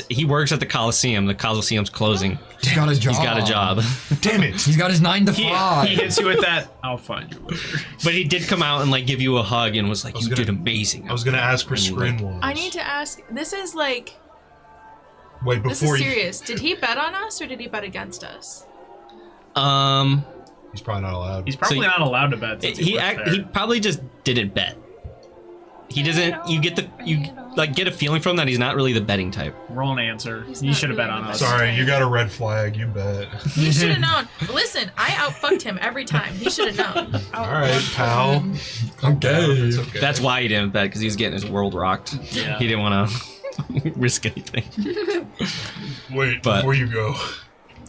He works at the Coliseum. The Coliseum's closing. He's got a job. He's got a job. Damn it! He's got his 9 to 5. He hits you with that. I'll find you later. But he did come out and like give you a hug and was like, was "You gonna- did amazing." I was gonna ask for screen walls. I need to ask. This is like. Wait This before is you. serious. Did he bet on us or did he bet against us? He's probably not allowed. He's probably So not allowed to bet. Since He probably just didn't bet. He doesn't. You get a feeling from him that he's not really the betting type. Roll an answer. He's You not should have bet really on the us. best. Sorry, you got a red flag. You bet. He should have known. Listen, I outfucked him every time. He should have known. All right, pal. Okay. It's okay. That's why he didn't bet, because he was getting his world rocked. Yeah. He didn't want to risk anything. Wait, but- before you go.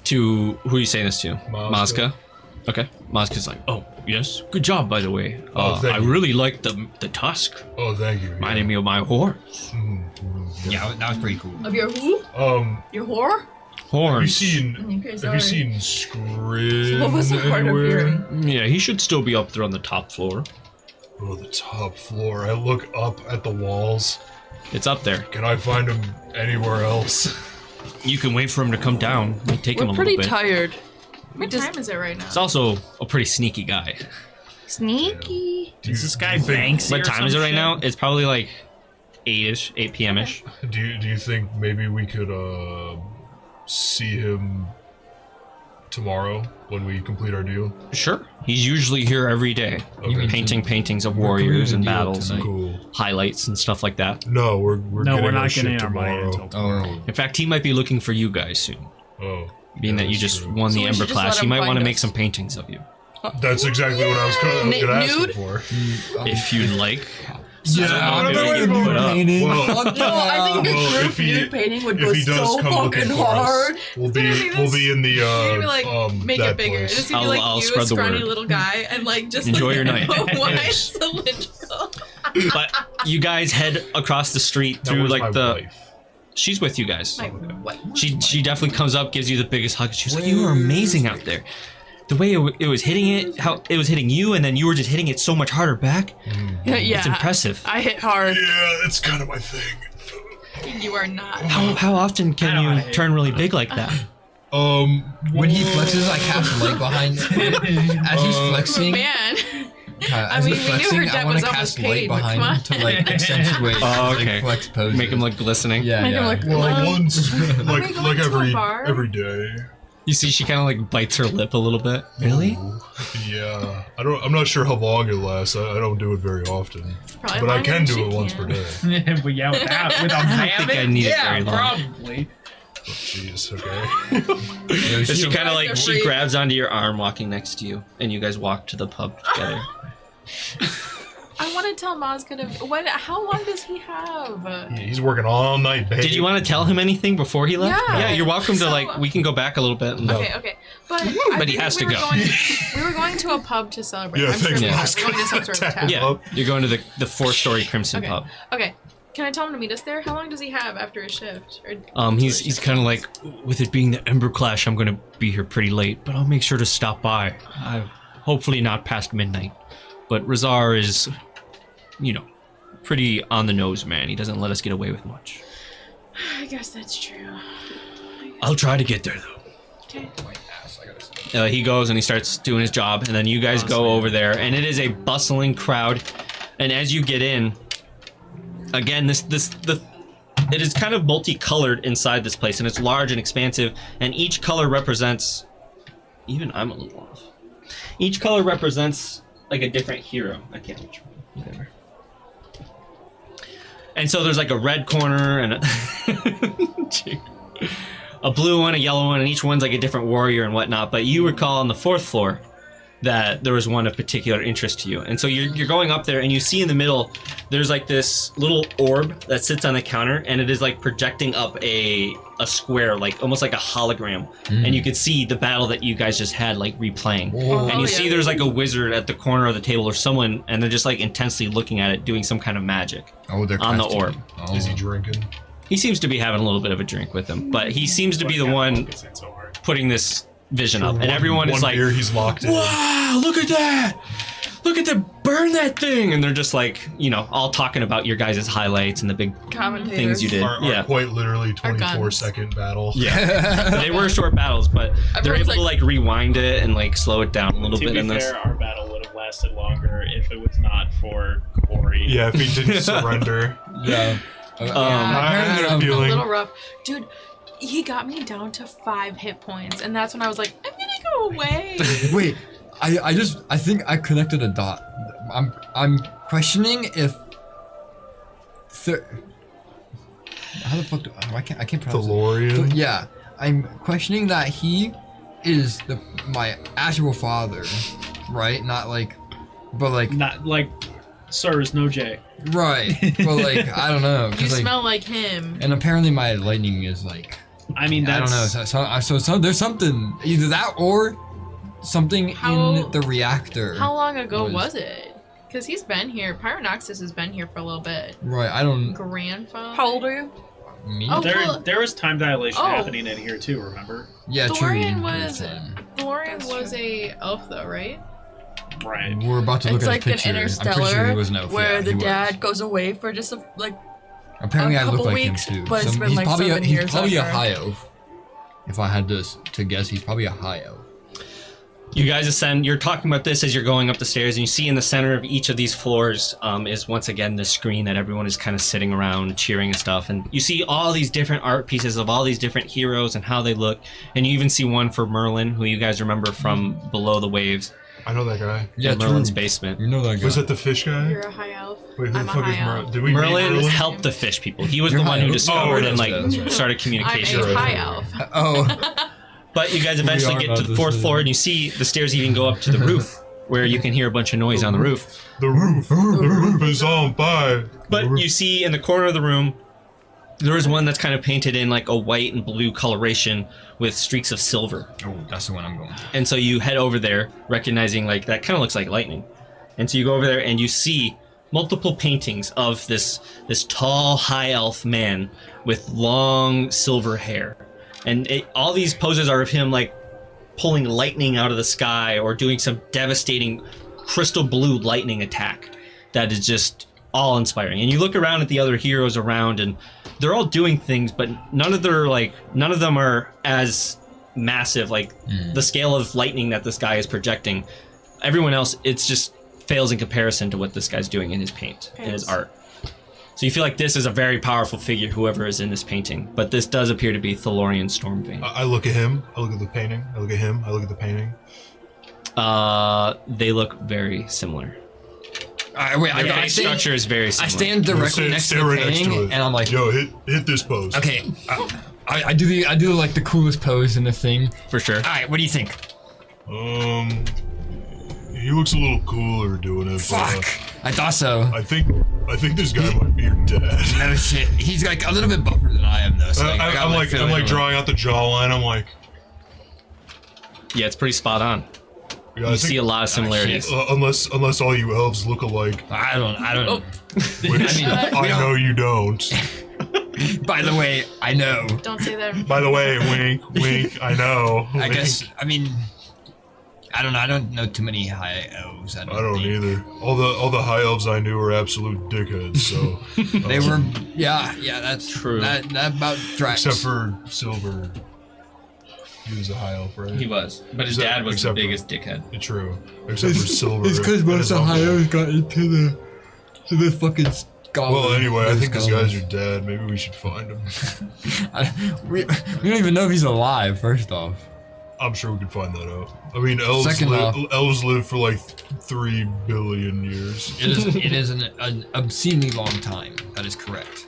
To who are you saying this to? Mazka. Mazka. Okay. Mazka's like, oh yes, good job by the way. Thank I you. really like the tusk. Oh, thank you. Reminded me of my horse. Yeah, that was pretty cool. Of your who? Your whore? Have you Horns. seen? Okay, Have sorry. you seen Scrim What was the part of anywhere? hearing? Yeah, he should still be up there on the top floor. Oh, the top floor. I look up at the walls. It's up there. Can I find him anywhere else? You can wait for him to come down. Might take him a We're little pretty bit. tired. What time is it right now? He's also a pretty sneaky guy. Sneaky. Is this guy do you think- Banksy What or time is it some right shit? now? It's probably like 8-ish, 8 p.m.-ish. Do you think maybe we could see him tomorrow when we complete our deal? Sure. He's usually here every day, Okay. painting paintings of We're warriors and completing the deal battles and tonight. Cool. highlights and stuff like that. No, we're No, getting we're our not shit getting our money tomorrow. until tomorrow. Oh. In fact, he might be looking for you guys soon. Oh, Being yeah, that you that's just true. won So the we Ember should just class, let he him might want to find make us. some paintings of you. That's exactly what I was gonna ask him Nude? for. If you'd like. Yeah, I'll I'm you put up. painting. Well, Fuck No, I think yeah. a Well, group if he- nude painting would if go he does so come looking fucking for us, hard. we'll gonna be be in the Maybe like make that it bigger. place. It's gonna be I'll like you, spread a the scrawny word. little guy, and like just Enjoy like your night. wide Thanks. cylindrical. But you guys head across the street Now, through where's like my the. wife? She's with you guys. Like what? She definitely comes up, gives you the biggest hug. She's like, "You were amazing out there. The way it was hitting it, how it was hitting you, and then you were just hitting it so much harder back. Yeah, It's impressive. I hit hard. Yeah, that's kind of my thing. You are not. How often I can know, I you hate turn really big like that? When he flexes, I cast light behind him. As he's flexing, Man, as mean, he's we knew her flexing, debt I want was to almost cast light paid, but behind come him to like accentuate Oh, his, okay. like, flex poses. Make him look glistening. Yeah, Make him yeah. look- Well, like once, we like going to a bar? every day. You see, she kind of like bites her lip a little bit. Really? Yeah, I'm not sure how long it lasts. I don't do it very often, Probably but I longer can than do she it once per can. day. But yeah, with that, with a I don't think I need it very long. probably. Jeez, okay. So she kind of like You're she free. grabs onto your arm, walking next to you, and you guys walk to the pub together. I want to tell Mazka to. How long does he have? He's working all night, baby. Did you want to tell him anything before he left? Yeah. You're welcome to So- like. We can go back a little bit. And, Okay. But But he has to go. We were going to a pub to celebrate. Yeah, I'm sure thanks, we were. Mazka. We're going to some sort of tap. Yeah, you're going to the 4-story Crimson Okay. pub. Okay. Can I tell him to meet us there? How long does he have after his shift? Or He's kind of like, with it being the Ember Clash, I'm gonna be here pretty late, but I'll make sure to stop by. Hopefully not past midnight. But Razar is, pretty on the nose, man. He doesn't let us get away with much. I guess that's true. I'll try to get there though. Okay. He goes and he starts doing his job, and then you guys go over there, and it is a bustling crowd. And as you get in, again, it is kind of multicolored inside this place, and it's large and expansive, and each color represents. Even I'm a little off. Each color represents like a different hero. I can't which one. Whatever. And so there's like a red corner and a blue one, a yellow one, and each one's like a different warrior and whatnot. But you recall on the 4th floor that there was one of particular interest to you. And so you're going up there and you see in the middle, there's like this little orb that sits on the counter, and it is like projecting up a square, like almost like a hologram. And you can see the battle that you guys just had like replaying. And you see there's like a wizard at the corner of the table or someone, and they're just like intensely looking at it, doing some kind of magic Oh, they're on the casting. orb. Oh. Is he drinking? He seems to be having a little bit of a drink with him, but he seems to be the one putting this vision up, and everyone is like, beer, he's locked in. "Wow, look at that! Look at that! Burn that thing!" And they're just like, all talking about your guys' highlights and the big Commentators. things you did. Are quite literally Our guns. 24-second battle. Yeah, they were short battles, but they're able to like rewind it and like slow it down a little bit To in be this. fair, our battle would have lasted longer if it was not for Corey. Yeah, if he didn't surrender. Yeah. I had a A feeling. little rough. Dude, he got me down to 5 hit points, and that's when I was like, I'm gonna go away. Wait, I think I connected a dot. I'm questioning if how the fuck I can't pronounce DeLorean. it. Yeah, I'm questioning that he is my actual father, right? Not like, but like Not like, sirs, no J. right, but like I don't know. You 'cause, like, smell like him. and apparently my lightning is like I mean, I don't that's... know. So there's something either that or something in the reactor. How long ago was it? Because he's been here. Pyronoxus has been here for a little bit. Right, I don't. Grandfather. How old are you? Me? Oh, well, There was time dilation Oh. happening in here too, remember? Yeah, Dorian true. was a elf though, right? Right. We're about to look It's at like his an picture. I'm pretty sure Interstellar, he was an elf. where yeah, the he was. dad goes away for just Apparently, a I look couple like weeks, him too. but it's been he's like probably 7 he's years probably a after. high elf. If I had to guess, he's probably a high elf. You guys ascend. You're talking about this as you're going up the stairs, and you see in the center of each of these floors is once again the screen that everyone is kind of sitting around cheering and stuff. And you see all these different art pieces of all these different heroes and how they look. And you even see one for Merlin, who you guys remember from Below the Waves. I know that guy. Yeah, Merlin's true. basement. You know that guy. Was that the fish guy? You're a high elf. Wait, who I'm the a fuck is high Merlin? elf. Did we meet Merlin helped the fish people. He was You're the one high who elf. discovered Oh, and that's like right. started I'm communication. a high elf. Oh. But you guys eventually are get about to the to 4th say. floor, and you see the stairs even go up to the roof, where you can hear a bunch of noise on the roof. The roof is on fire. But you see in the corner of the room, there is one that's kind of painted in like a white and blue coloration with streaks of silver. Oh, that's the one I'm going to. And so you head over there, recognizing like that kind of looks like lightning. And so you go over there and you see multiple paintings of this tall high elf man with long silver hair. And all these poses are of him like pulling lightning out of the sky or doing some devastating crystal blue lightning attack that is just all inspiring. And you look around at the other heroes around and they're all doing things, but none of them are as massive, like the scale of lightning that this guy is projecting. Everyone else, it's just fails in comparison to what this guy's doing in his paint, in his art. So you feel like this is a very powerful figure, whoever is in this painting. But this does appear to be Thalorian Stormvein. I look at him. I look at the painting. I look at him. I look at the painting. They look very similar. Wait, Their face structure is very similar. I stand directly next to the right next painting, to it. and I'm like, Yo, hit this pose. okay, I do like the coolest pose in the thing. For sure. All right, what do you think? He looks a little cooler doing it. Fuck, I thought so. I think this guy might be your dad. No shit, he's like a little bit buffer than I am though. So I'm like drawing out the jawline. I'm like, Yeah, it's pretty spot on. yeah, I You think- see a lot of similarities. unless all you elves look alike. I don't. Which I know you don't. By the way, I know. Don't say that. By the way, wink, wink. I know. I Wink. guess. I mean, I don't know. I don't know too many high elves. I I don't think. either. All the high elves I knew were absolute dickheads. So They were. Yeah, that's True. That about tracks. except for Silver. He was a high elf, right? He was. But his Except- dad was the except for- biggest dickhead. True. Except for Silver. It's because and most his of the high uncle. elves got into the fucking goblin. Well, anyway, I think this goblins. guy's your dad. Maybe we should find him. we don't even know if he's alive. First off. I'm sure we could find that out. I mean, elves Second off- live for like 3 billion years. It is an obscenely long time. That is correct.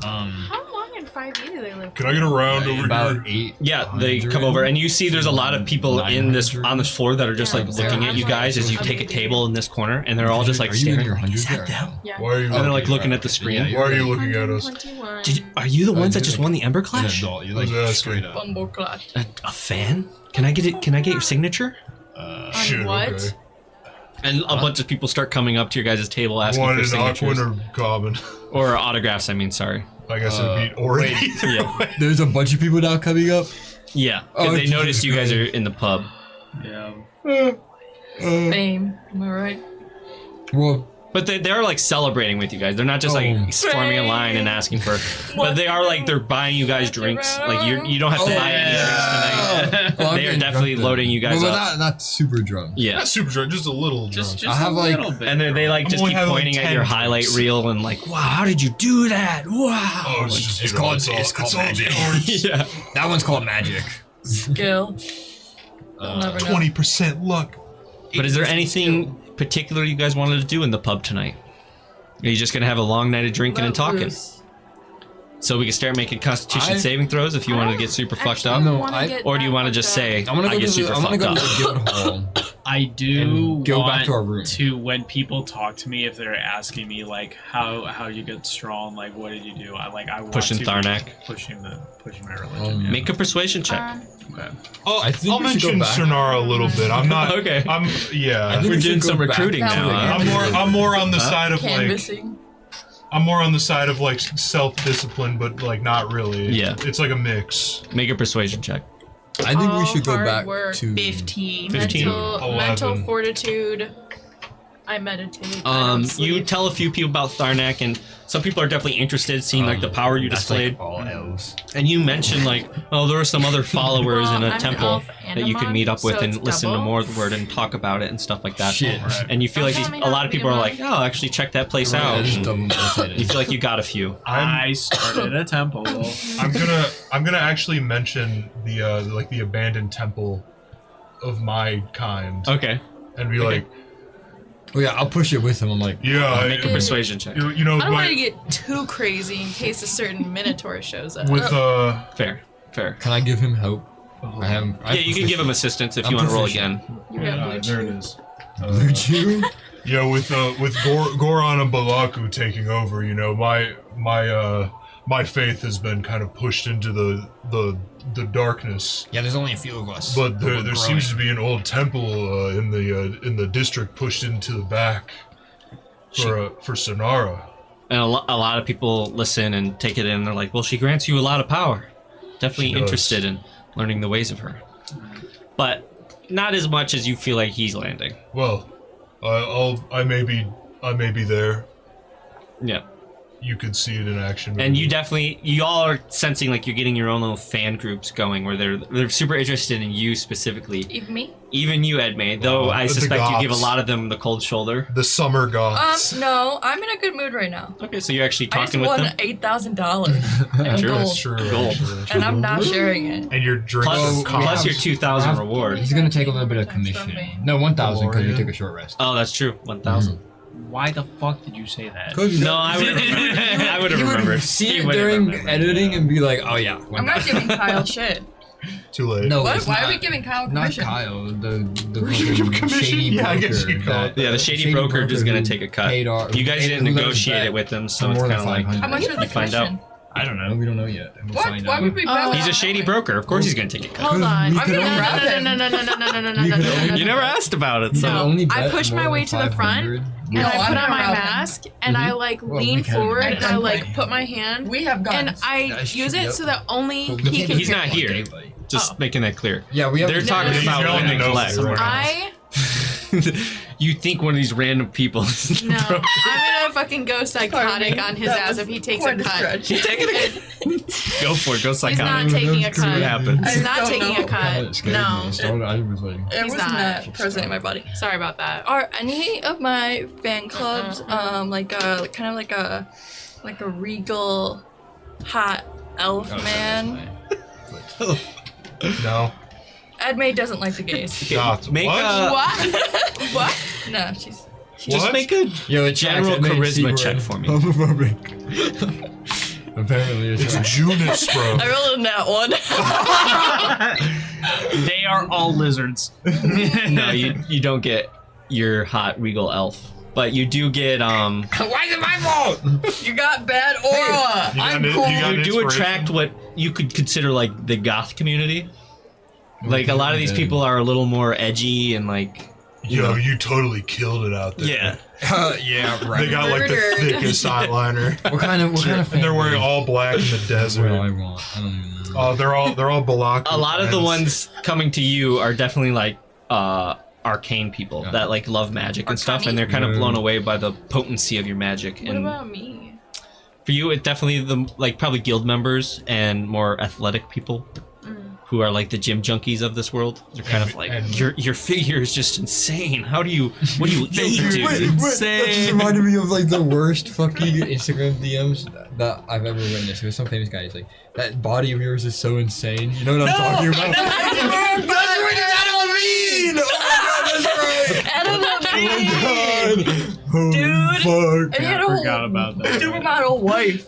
How long in 5e do they live? Can I get a round over about here? 8. Yeah, they come over and you see there's a lot of people in this 900. on this floor that are just like Yeah, looking at you guys as you take a table in this corner and they're all just like Are you in staring. your Like, hundreds is that there? them? Yeah. Why are you? And they're like looking looking at the screen. Yeah, Why are you looking at us? 121. Are you the ones that you're just like won the Ember An Clash? adult. You're I was like asking. straight up. Bumbleclot. A fan? Can I get it? Can I get your signature? Shit, what? okay. And a bunch of people start coming up to your guys' table asking One for in signatures. Aquan or common. Or autographs, I mean, sorry. I guess it would be or Yeah. There's a bunch of people now coming up. Yeah, because Oh, they noticed Jesus you guys Christ. are in the pub. Yeah. Fame. Am I right? Well, But they're like celebrating with you guys. They're not just like forming a line and asking for. But they are like they're buying you guys drinks. Like you don't have to buy any drinks tonight. well, I'm They are getting definitely drunk then. loading you guys well, up. Not super drunk. Yeah. Not super drunk, just a little drunk. Just I have a like little bit. And they like I'm just only keep having, pointing like, at your 10 highlight drinks. reel and like, wow, how did you do that? Wow. Oh, it's just it's you know, called- it's all, it's called all the magic. arts. Yeah. that one's called magic. Skill. They'll never know. 20% luck. But is there anything particular you guys wanted to do in the pub tonight? Are you just gonna have a long night of drinking and Let talking? loose. So we can start making Constitution I- saving throws if you wanted to get super fucked up? No, wanna I- get Or do you that want to fucked just up. say, I'm gonna I go get to super the, I'm gonna fucked go to up? the guild hall. I do And go want back to our room. to when people talk to me if they're asking me like how you get strong, like what did you do? I want Pushing to Tharnak. pushing my religion. Oh, yeah. Make a persuasion check. Okay. Oh, I think I'll we should go mention back. Sonara a little bit. I'm not. Okay. I'm. Yeah. I think We're we should doing go some back recruiting to now, the huh? guild. I'm more on the side of like. Canvassing. I'm more on the side of like self-discipline, but like not really. Yeah. It's like a mix. Make a persuasion check. I think we All should go hard back work. to 15. Mental 11. fortitude. I meditate. I don't You sleep. tell a few people about Tharnak, and some people are definitely interested, seeing like the power you That's displayed. like all elves. And you mentioned like, oh, there are some other followers Well, in a I'm an temple elf and that a you could monk, meet up with so and it's listen to double. more of the word and talk about it and stuff like that. Shit. And you feel like Don't tell me a how lot to of be people a are monk. like, oh, actually check that place I out. just And double meditated. you feel like you got a few. I started a temple. I'm gonna actually mention the like the abandoned temple of my kind Okay. and be like, Oh yeah, I'll push it with him. I'm like, yeah, Make a persuasion check. you know, I don't want to my, get too crazy in case a certain minotaur shows up. with Fair. can I give him help? I have. Yeah, you can give him assistance if you want to roll again. You got blue there it chew. is. Blue Chew? Yeah, with Goron and Balaku taking over, you know, my faith has been kind of pushed into the darkness. Yeah, there's only a few of us. But there seems to be an old temple in the district pushed into the back for Sonara. And a lot of people listen and take it in. And they're like, well, she grants you a lot of power. Definitely She does. interested in learning the ways of her. But not as much as you feel like he's landing. Well, I may be there. Yeah. You could see it in action. And you all are sensing like you're getting your own little fan groups going where they're super interested in you specifically. Even me? Even you, Edmay, though I the suspect you give a goths. lot of them the cold shoulder. the summer goths. No, I'm in a good mood right now. Okay, so you're actually I just talking with won them? $8,000 in True. gold, That's true. Gold. actually. and I'm not sharing it. And your drinks Plus, are plus cops. your 2,000 reward. He's gonna take a little bit of commission. No, 1,000 because we took a short rest. Oh, that's true. 1,000. Why the fuck did you say that? No, I would have remembered. I would have He would remembered. see He it would have during remembered. editing and be like, "Oh yeah." I'm not giving Kyle shit. Too late. No, What? it's Why not, are we giving Kyle not commission? Kyle. The Commission? fucking shady Yeah, I broker. guess you call it that- Yeah, the shady broker is going who to take a cut. paid our- You guys paid- didn't who let us negotiate bet it with him, so for it's more kind than of like 500. How much was the you find out. commission? I don't No, know. we don't know yet. We'll What? find Why out. would we bet? He's a shady broker. Of course he's going to take a cut. Hold on. we I'm could gonna only- grab it. No. We could only- You never asked about it, we so. could only I bet pushed my more way than to the front, 500. And No, I I'm put on not my robbing. mask and I like Well, we lean can. forward I and can I like play. put my hand We have guns. and I That's use true, it yep. so that only But we he can't can He's hear not me. here. Daylight. Just making that clear. Yeah, we have. They're talking he's about yelling what they at collect. us right now. I You think one of these random people is no. I'm gonna fucking go psychotic on his ass if he takes a cut. You taking it? Go for it. Go He's not psychotic. taking a See what cut. happens. He's not don't taking know. a cut. No. I was like, It He's was not. not present in my body. Sorry about that. Are any of my fan clubs like a kind of like a regal hot elf man? No. Edmay doesn't like the gays. Goths. Make What? a What? What? No, she's just What? make a yo, it general tracks, it made charisma C1 check for me. Homophobic. Apparently, It's tracks. Junus, bro. I rolled in that one. They are all lizards. No, you don't get your hot regal elf, but you do get Why is it my fault? You got bad aura. You I'm got it- cool. you got you an do inspiration? attract what you could consider like the goth community. Like a lot of these people are a little more edgy and like Yo, you totally killed it out there. Yeah. Yeah, right. They got like the Murdered. thickest eyeliner. What kind of And they're wearing all black in the What do I desert. want? I don't even know. Oh, they're all Balak. A lot of the ones coming to you are definitely like arcane people that like love magic and stuff, and they're kind of blown away by the potency of your magic. What And about me? for you, it definitely probably guild members and more athletic people who are like the gym junkies of this world. They're kind of like, your figure is just insane. What do you eat, dude? That just reminded me of like the worst fucking Instagram DMs that I've ever witnessed. It was some famous guy. He's like, "That body of yours is so insane." You know what I'm talking about? That's what Adam Levine! Adam Oh my god! Dude, Fuck. and he had a Forgot about that. supermodel wife.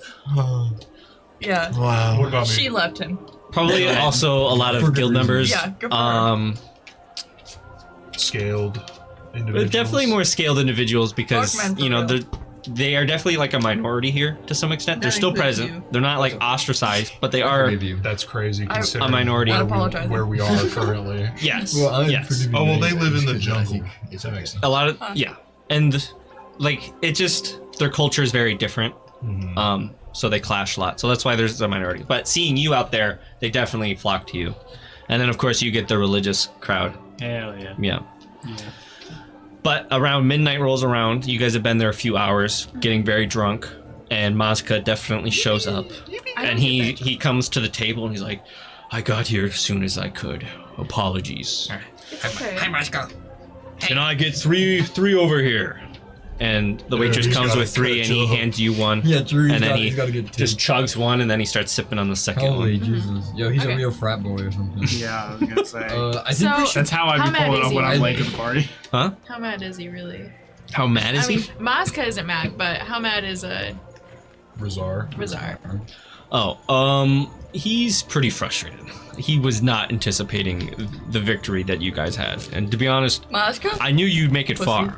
Yeah, Wow. What about me? she left him. Probably also a lot of guild members. Yeah, good for her. Scaled But individuals. definitely more scaled individuals because Fuck, man, for you know real. they are definitely like a minority here to some extent. They're That still includes present. you. They're not like ostracized, but they are. That's crazy considering a minority. where we are currently. Yes. Well, I'm yes. pretty Oh well, they big. live in the I jungle. think that makes sense. A lot of and like it just their culture is very different. So they clash a lot. So that's why there's a minority. But seeing you out there, they definitely flock to you. And then of course you get the religious crowd. Hell yeah. Yeah. But around midnight rolls around, you guys have been there a few hours, getting very drunk, and Mazka definitely shows up. And he comes to the table and he's like, I got here as soon as I could. Apologies. Okay. Hi, Maska. Can I get three over here? And the waitress he's comes gotta with three and he catch up. hands you one. Yeah, Drew. And then he's got to get two. just chugs one and then he starts sipping on the second Holy one. Jesus. Yo, he's a real frat boy or something. Yeah, I was gonna say. I think we should. That's how I how be mad pulling is up when he? I'm late to the party. Huh? How mad is he really? How mad is I mean, he? Mazka isn't mad, but how mad is Rizar. Rizar? Oh, he's pretty frustrated. He was not anticipating the victory that you guys had. And to be honest, Mazka? I knew you'd make it far.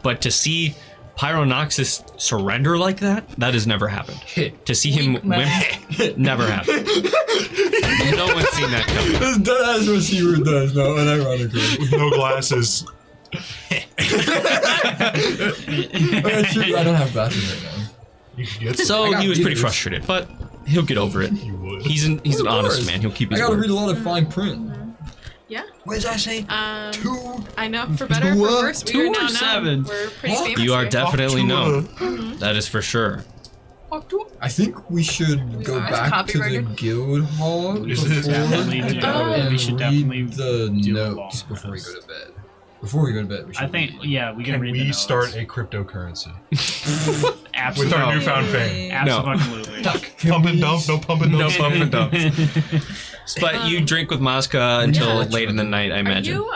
But to see Pyronoxus surrender like that has never happened. To see him wimp, never happened. No one's seen that coming. That's what Seaward does, no, unironically. With no glasses. True, I don't have glasses right now. You could get So I got he was pretty readers. frustrated, but he'll get over it. You would. He's an Of honest course. man. He'll keep I his gotta word. read a lot of fine print. Yeah. What did I say? Two. I know. For better or for worse, we are now known. We're pretty famous. You are here. definitely known. That is for sure. I think we should go are back to the copyrighted. guild hall Is it- Definitely do. and We should read definitely the do a notes long before we rest. go to bed. Before we go to bed, we should. I think, yeah, we can Can read the we notes. start a cryptocurrency Absolutely. with our newfound fame? Absolutely. Pump and dump, no pump and dump. No pump and dump. But you drink with Mazka until late in the night, I Are imagine. you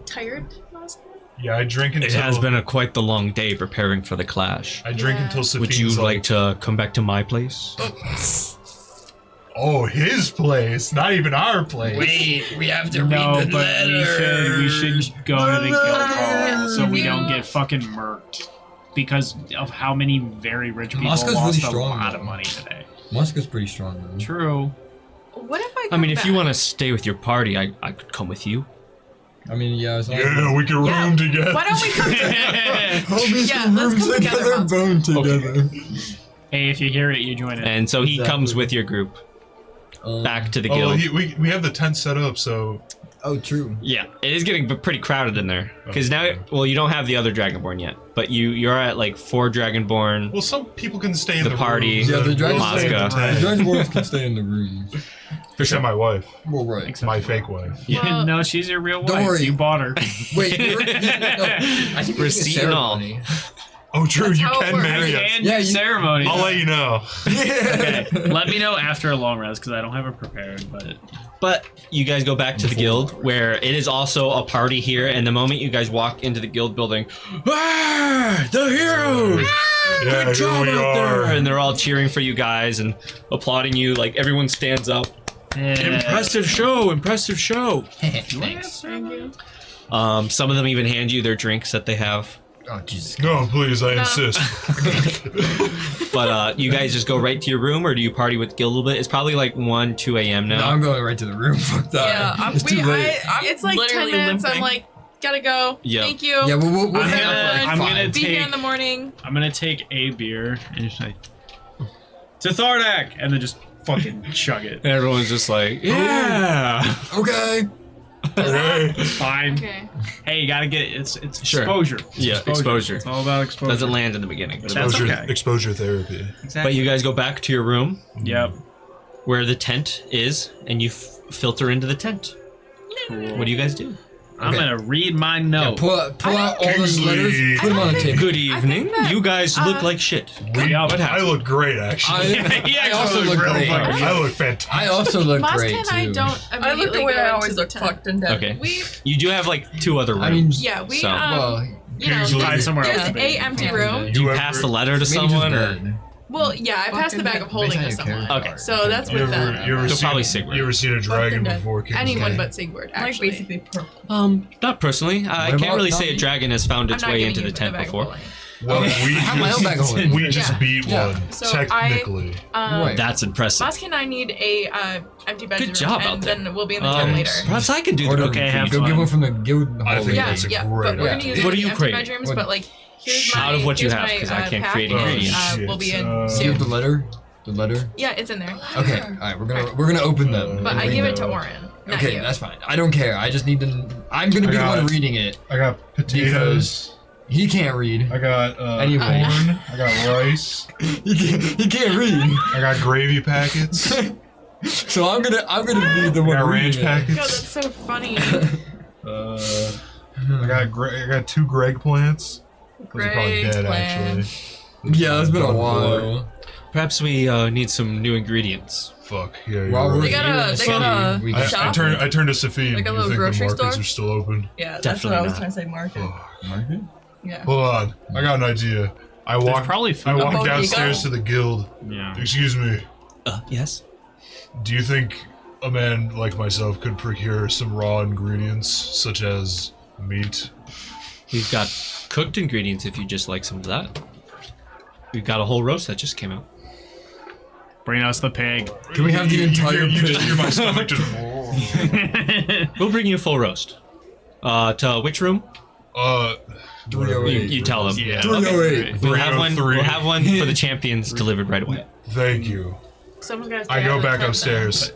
tired, Mazka? Yeah, I drink until. It has been quite the long day preparing for the clash. I drink Yeah. until Safine's Would you like to come back to my place? Oh, his place, not even our place. Wait, we have to No, read the but letter. we should go to the guild hall so we don't get fucking murked. Because of how many very rich people Moscow's lost really a strong, lot though. of money today. Muska's pretty strong though. True. What if I? I mean, come if you back? want to stay with your party, I could come with you. I mean, yeah, as long Yeah, we can Yeah. room together. Why don't we come? Homies Yeah, can let's room come together, together, Mom. bone together. Hey, if you hear it, you join it. And so he Exactly. comes with your group back to the Oh, guild. we have the tent set up, so Oh, true. Yeah, it is getting pretty crowded in there because now, Okay. well, you don't have the other Dragonborn yet, but you're at like 4 Dragonborn. well, some people can stay in The the party. rooms, Yeah, the and dragon, we'll stay in Mazka. the the tent. dragon boys can stay in the rooms. Except my wife, Well, right. my fake wife. Well, no, she's your real Don't wife. worry. You bought her. Wait, no, I think it's a Receipt and all. ceremony. Oh, true, That's you how it can works. marry us. And Yeah, your you- ceremony. I'll let you know. Okay, let me know after a long rest because I don't have it prepared. But you guys go back to the guild where it is also a party here, and the moment you guys walk into the guild building, the heroes! Yeah, Good job here we out there! are. And they're all cheering for you guys and applauding you. Like everyone stands up. Impressive show! Impressive show! Thanks. Some of them even hand you their drinks that they have. Oh, Jesus. No, please, I insist. But you guys just go right to your room, or do you party with guild a little bit? It's probably like 1, 2 a.m. No, now. I'm going right to the room. Fuck that. Yeah, it's too late. it's like literally 10 minutes. I'm limping. like, Gotta go. Yep. Thank you. Yeah, we'll I'm hang gonna- out for like I'm gonna 5. Be here take- in the morning. I'm gonna take a beer and just like to Thardak, and then just fucking chug it. And everyone's just like, yeah. Okay. It's fine. Okay. Hey, you gotta get it's Sure. exposure. It's Yeah, exposure. It's all about exposure. Doesn't land in the beginning. But, That's Exposure, okay. exposure therapy. but you guys go back to your room Yep. where the tent is, and you filter into the tent. What do you guys do? I'm gonna read my note. Pull out all those Kingsley. letters. Put them on the table. Good evening. You guys look like shit. I look great, actually. I also look great. I look fantastic. I also look Moska great and too. I don't I look immediately the way go I into always the look, tent. fucked and dead. Okay. We, You do have like 2 other rooms. I mean, yeah, we, So- well, you know, Kingsley. Find somewhere else there's to be. a empty room. do you ever- pass the letter to maybe someone, just or bed. Well, yeah, I passed the bag of holding to someone. Okay. So that's You with ever, them. you ever So seen, probably Sigurd. You ever seen a dragon dead. before, Kingsley? Anyone but Sigurd, I'm like actually. basically purple. not personally. I What can't about really say a Nami? dragon has found I'm its not way giving into you the tent bag of before. holding. Well, I have my own bag of holding. we just Yeah. beat Yeah. one, So technically. Right. That's impressive. Moska and I need a empty bedroom. job out and there. then we'll be in the tent later. Perhaps I can do Order the Okay, cooking. have Go fun. get one from the guild I hall. think Yeah, that's a yeah, great but we're gonna idea. use What the do you empty crave? bedrooms, What- but like here's my Out of what you here's have, my, 'cause I can't pack, create and, ingredients. we'll be in Shit. Do you soon. have the letter? The letter? Yeah, it's in there. Okay. All right. We're gonna open them. But and I read give them. it to Oren. Not Okay, you. that's fine. I don't care. I just need to. I'm gonna be the I got one it. reading it I got potatoes. because he can't read. I got Anyway. corn. I got rice. He can't read. I got gravy packets. So I'm gonna be the I one got ranch reading it. God, packets. that's so funny. I got 2 Greg plants. Those are probably Greg dead, plant. actually. Yeah, it's been a Oh, boy. while. Perhaps we need some new ingredients. Fuck. Yeah, you're While we're right. They got a- here, they got a we I, can I turned to Sophie. Like a Do you little think the grocery markets store? are still open? Yeah, that's Definitely what I was not. trying to say, market. Market? Yeah. Hold on. I got an idea. I There's walked probably I food. walked Oh, you downstairs go. to the guild. Yeah. Excuse me. Yes. Do you think a man like myself could procure some raw ingredients, such as meat? We've got cooked ingredients if you just like some of that. We've got a whole roast that just came out. Bring us the pig. Can we have the entire You just pig? hear my stomach just. We'll bring you a full roast. To which room? uh, You, 308. you tell them. Yeah. 308. We'll have one. 303. We'll have one for the champions delivered right away. Thank you. Someone's got. I go back upstairs.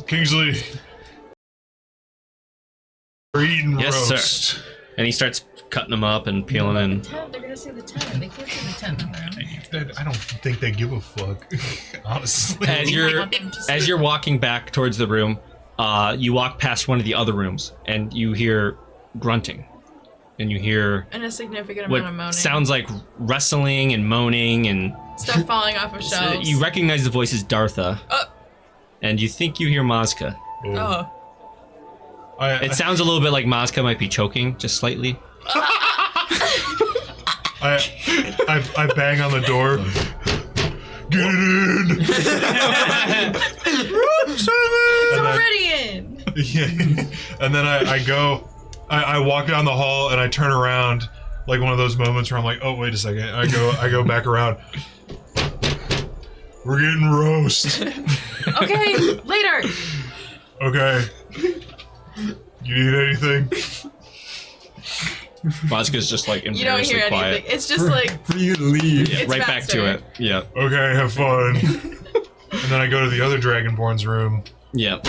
Kingsley. We're eating Yes, roast. sir. And he starts cutting them up and peeling and. Tent, they're gonna see the tent. They can't see the tent on their own. I don't think they give a fuck, honestly. As you're walking back towards the room, you walk past one of the other rooms and you hear grunting, and you hear And a significant what amount of moaning. sounds like wrestling and moaning, and Stuff falling off of shelves. you recognize the voice is Dartha, and you think you hear Mazka. Oh. It sounds a little bit like Mazka might be choking, just slightly. I bang on the door. Get it in. It's And then- already in. Yeah. And then I go, I walk down the hall and I turn around, like one of those moments where I'm like, oh wait a second. I go back around. We're getting roast. Okay, later. Okay. You need anything? Mazka's just like You don't embarrassingly hear quiet. anything. It's just like For you to leave. it's Right back to faster. it. Yeah. Okay, have fun. And then I go to the other Dragonborn's room. Yeah.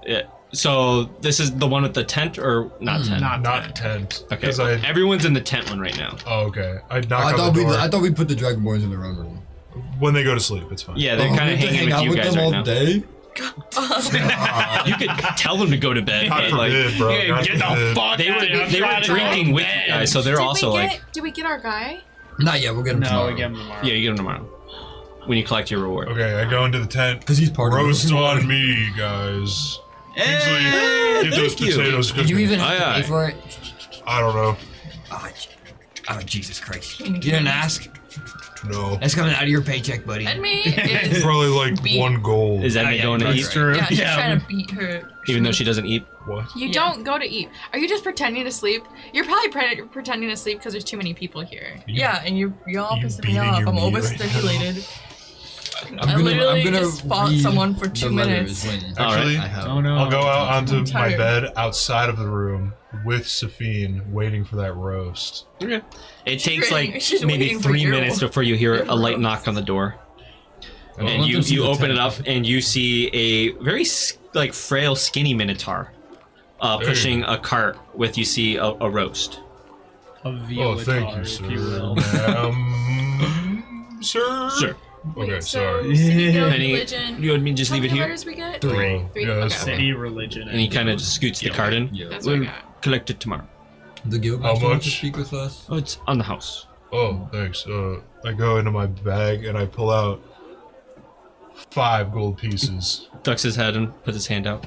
Yeah. So this is the one with the tent, or not tent? Not tent. Okay. 'Cause I. Everyone's in the tent one right now. Oh, okay. I knock I on thought the door. I thought we put the Dragonborns in the run room. When they go to sleep, it's fine. Yeah, they're Oh, kind we of have to hanging hang out with you guys them right all now. day. You could tell them to go to bed. God but, like, forbid, bro. Yeah, God get the forbid. fuck they out of here. were I'm they were trying to go drinking to with bed. you guys, so they're also like, Did we get our guy? Not yet. We'll get him No, tomorrow. we get him tomorrow. yeah, you get them tomorrow when you collect your reward. Okay, I go into the tent. Because he's part Roast of it. on me, guys. Kingsley, Hey, get those thank you. potatoes. Did you even have Aye, to aye. pay for it? I don't know. Oh, Jesus Christ. You didn't ask? No. That's coming out of your paycheck, buddy. And me It's is probably like Beat. 1 gold. Is Emma going to that's eat, true. Yeah, she's trying to beat her. even though she doesn't eat? What? you Yeah. don't go to eat. Are you just pretending to sleep? You're probably pretending to sleep because there's too many people here. Yeah, and you're all you pissing me beating off. your I'm meat right overstimulated. I literally just fought read someone for the 2 letters minutes. when Actually, I have. Oh no. I'll go out onto I'm my tired. bed outside of the room with Safine, waiting for that roast. Okay. It takes waiting- like she's maybe waiting for 3 your- minutes before you hear your a light roast. knock on the door. I don't And want you them to see the open it up tentacle. and you see a very like frail, skinny minotaur pushing a cart with you see a roast. A Oh, violet thank you, if sir. you will. Sir? Sure. Okay, Wait, sorry. So, city, guild, Any- religion. you want me to just How leave it many here? letters we get? 3. Three, Yeah, that's okay. fine. City, religion, And he kind of just scoots the cart in. Yeah. That's what I We'll got. collect it tomorrow. The guild How master wants to much? speak with us. Oh, it's on the house. Oh, thanks. I go into my bag and I pull out 5 gold pieces. Ducks his head and puts his hand out.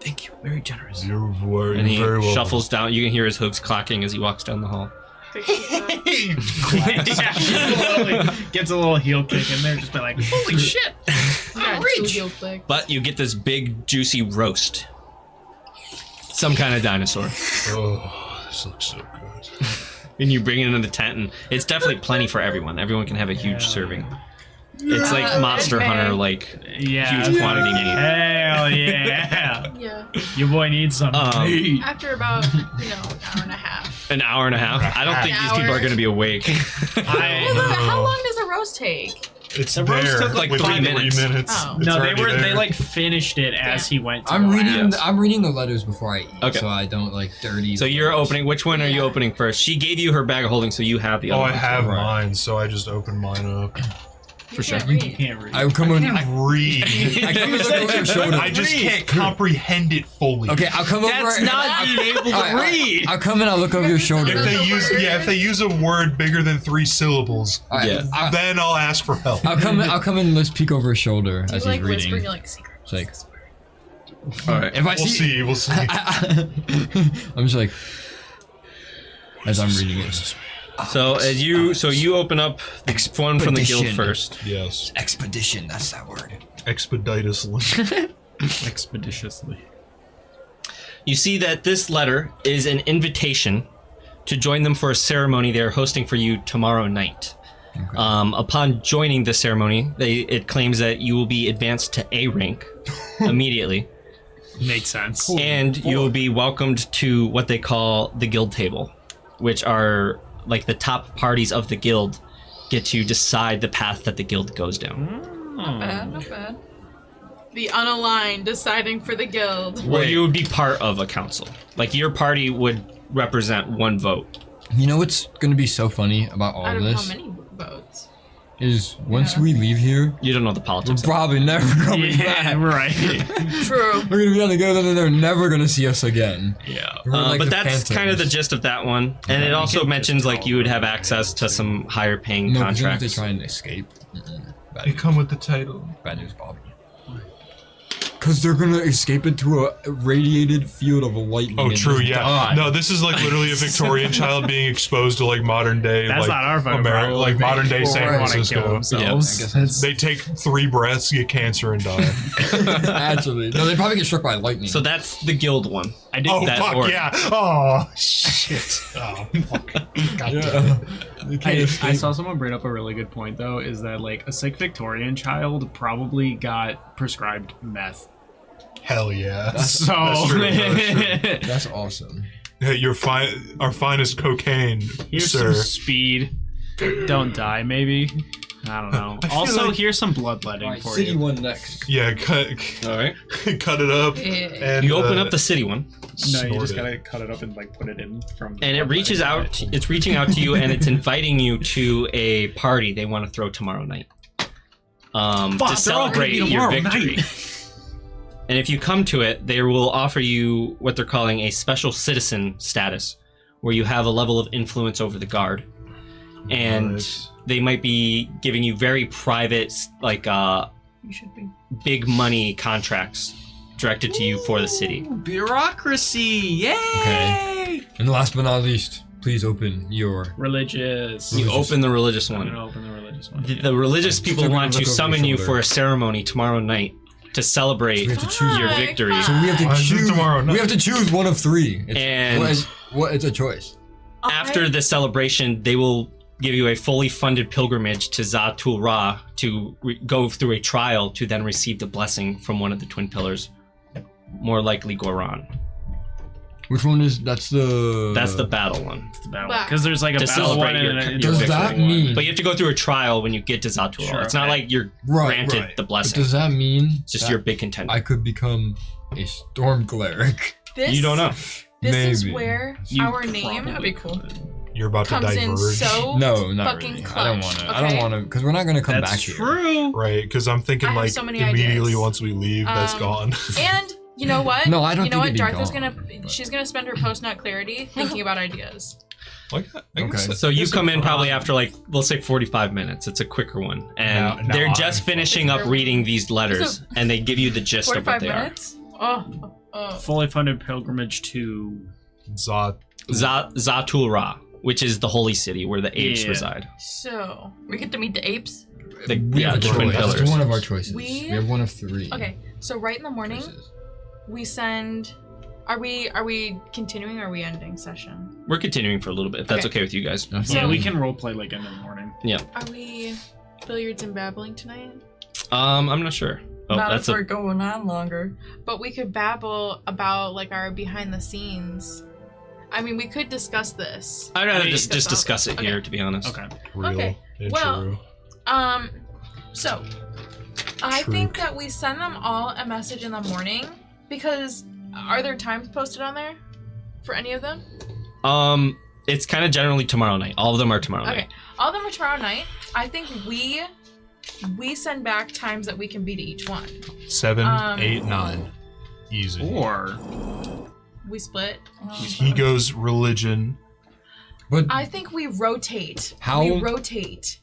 Thank you. Very generous. You're very, And he very welcome. shuffles down. You can hear his hooves clacking as he walks down the hall. Gets a little heel kick in there, just be like, holy shit! Got 2 heel clicks. But you get this big, juicy roast. Some kind of dinosaur. Oh, this looks so good. And you bring it into the tent, and it's definitely plenty for everyone. Everyone can have a huge serving. It's like Monster Hunter, like Yeah. huge quantity meat. Hell yeah! Yeah. Your boy needs some meat. After about, an hour and a half. An hour and a half. I don't think these people are going to be awake. How long does a roast take? It's The roast there took, like, within 3 minutes. 3 minutes. Oh. It's No, already they there. like finished it as he went. To I'm the reading. lab. I'm reading the letters before I eat, Okay. so I don't like dirty. So you're opening. Which one are you opening first? She gave you her bag of holding, so you have the Oh, other I one. have Right. mine, so I just open mine up. For sure. You can't read. I come in. I read. I come and look over your shoulder. I just can't comprehend it fully. Okay, I'll come over. That's not being able to Alright, read. I'll come and I'll look over your shoulder. If they use a word bigger than 3 syllables, Alright, Yeah. then I'll ask for help. I'll come and let's peek over his shoulder Do you as like he's reading. whispering like secrets? It's like, All right. if I We'll see. I'm just like, as I'm reading it. So you open up the one from the guild Expedition. first. Yes. Expedition, that's that word. Expeditiously. Expeditiously. You see that this letter is an invitation to join them for a ceremony they're hosting for you tomorrow night. Okay. Upon joining the ceremony, it claims that you will be advanced to A rank immediately, Makes sense. and you will be welcomed to what they call the guild table, which are like the top parties of the guild get to decide the path that the guild goes down. Not bad, not bad. The unaligned deciding for the guild. Well, you would be part of a council. Like your party would represent one vote. You know what's gonna be so funny about all I of don't know this how many votes. is once we leave here, You don't know the we're politics. probably never coming Yeah, back. right. True. We're gonna be on the go, and then they're never gonna see us again. Yeah, We're like but the that's kind of the phantoms. gist of that one. And it also mentions like you would have access to some higher paying No, because if they contracts. try and escape, They come with the title. bad news, Bobby. Because they're gonna escape into a radiated field of lightning. Oh, and true. just Yeah. die. No, this is like literally a Victorian child being exposed to like modern day, That's like not our fucking problem. like modern day People San wanna kill Francisco. themselves. I guess that's- They take 3 breaths, get cancer, and die. Actually, no, they probably get struck by lightning. So that's the guild one. I did Oh That fuck order. yeah! Oh shit! Oh fuck! God damn. yeah. They can't I escape. saw someone bring up a really good point though, is that like a sick Victorian child probably got prescribed meth. Hell yeah! So That's true, that's true. That's awesome. Hey, our finest cocaine, here's sir. some speed. Don't die, maybe. I don't know. I feel Also, like- here's some bloodletting Alright, for city you. one next. Yeah, cut All right. cut it up. Yeah. And You open up the city one, No, you snort just it. gotta cut it up and like put it in from. and it reaches out. It's reaching out to you, and it's inviting you to a party they want to throw tomorrow night. Fuck, they're all gonna Celebrate be your tomorrow victory. night. And if you come to it, they will offer you what they're calling a special citizen status, where you have a level of influence over the guard. And Right. they might be giving you very private, like, You should be. big money contracts directed to you for the city. Bureaucracy, yay! Okay. And last but not least, please open your. Religious. You open the religious I'm one. gonna open the religious one. The religious people Took a want look to over summon your you shoulder. for a ceremony tomorrow night to celebrate We have to choose your my victory. God. So we have to Why is it choose. tomorrow night? We have to choose one of 3. And- It's a choice. After the celebration, they will give you a fully funded pilgrimage to Zatul Ra to go through a trial to then receive the blessing from one of the twin pillars, more likely Goran. Which one is? That's the battle one. It's the battle because there's like a to battle one celebrate your and Does that mean? But you have to go through a trial when you get to Zatul Ra. Sure, it's not like you're granted the blessing. But does that mean it's just that your big contender? I could become a storm cleric? You don't know. This is Maybe. where our name That'd be cool. You're about to comes in diverge. so No, not fucking really. clutch. I don't want to. I okay? don't want to, because we're not gonna come That's back here. true. Right, because I'm thinking I have like so many immediately ideas. once we leave, that's gone. And you know what? No, I don't You know think what? it'd be Dartha's gone, gonna. She's gonna spend her post-nut clarity thinking about ideas. I guess Okay. So you that's come a in probably problem. after like, we'll say 45 minutes. It's a quicker one. And Now they're I'm just fucking- finishing up reading these letters and they give you the gist of what 45 they minutes. Oh. Fully funded pilgrimage to Zot. are. Zatul Ra, which is the holy city where the apes Yeah. reside. So We get to meet the apes. We have a the twin choice. That's pillars. one of our choices. We- We have one of three. okay. So right in the morning, choices. we send. Are we continuing or are we ending session? We're continuing for a little bit, if that's okay with you guys. That's yeah, fine. we can roleplay like in the morning. Are we billiards and babbling tonight? I'm not sure. Oh, Not that's if we're going on longer. But we could babble about like our behind the scenes. I mean, we could discuss this. I'd rather I mean, just discuss it here, to be honest. Okay. Real Okay, and well- true. So I True. think that we send them all a message in the morning because are there times posted on there for any of them? It's kind of generally tomorrow night. All of them are tomorrow Okay, night. all of them are tomorrow night. I think we send back times that we can be to each one. 7, 8, 9. Easy. Or We split. He goes religion. But I think we rotate. How- We rotate.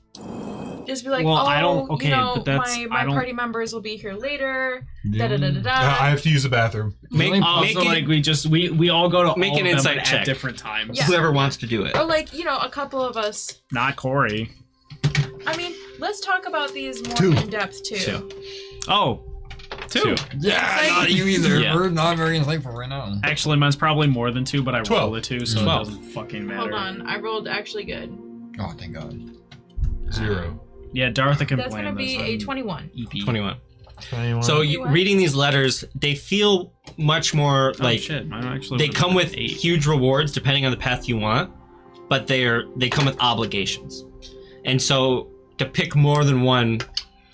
Just be like, Well, oh, I don't- okay, you know, but that's- my I don't- party members will be here later. Yeah. Da da da da da. I have to use the bathroom. Make also it- like we all go to Make all an of them insight at check. different times. Yeah. Whoever wants to do it. Or like, you know, a couple of us. Not Corey. I mean, let's talk about these more 2. in depth too. 2. Oh, two. yeah, Like- not you either. Yeah. We're not very insightful right now. Actually, mine's probably more than 2, but I 12. rolled a 2, so 12. it doesn't fucking matter. Hold on, I rolled actually good. Oh, thank God. 0. Yeah, Dartha can That's blame gonna be this a on 21. EP. 21. 21. So Anyone? reading these letters, they feel much more Oh, like shit, mine actually they was come with 8. huge rewards depending on the path you want, but they come with obligations. And so to pick more than one,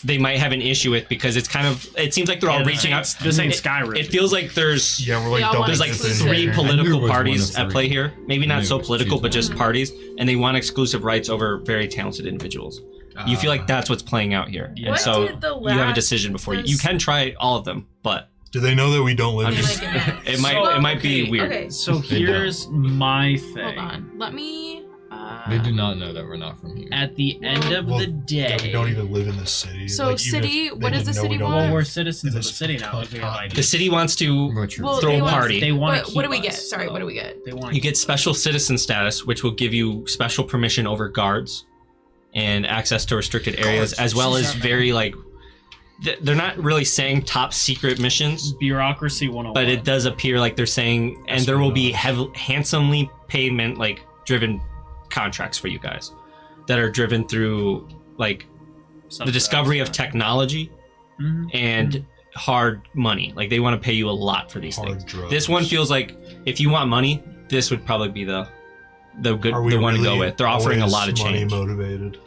they might have an issue with because it's kind of it seems like they're all Yeah, reaching out. This ain't It- Skyrim. It feels like there's yeah, we're like They all double want there's like exclusive. three I knew it political was one parties of at three. play here. Maybe I not knew so it was political, but choosing just parties, and they want exclusive rights over very talented individuals. You feel like that's what's playing out here, Yeah. and What so did the you have a last- decision before you. this- You can try all of them, but Do they know that we don't live I'm in just Like an X. it might Well, it might be okay, weird. Okay, So They here's my thing. hold on. Let me. They do not know that we're not from here. At the end of Well, the day, that we don't even live in the city. So Like, even city- if they what does didn't the know we city don't want? well, live we're citizens of the This city now. Like we have top- IDs. The city wants to But you're- Well, throw they a want- party. They want to But keep what do we us, get? Sorry, so what do we get? They want You get special citizen status, which will give you special permission over guards and access to restricted areas, as well as very like they're not really saying top secret missions, bureaucracy 101. but it does appear like they're saying, and there will be handsomely payment like driven contracts for you guys that are driven through like the discovery of technology Mhm. and hard money. Like they want to pay you a lot for these hard things. drugs. This one feels like if you want money, this would probably be the good Are we the one to go really with. They're offering a always lot of money change. motivated.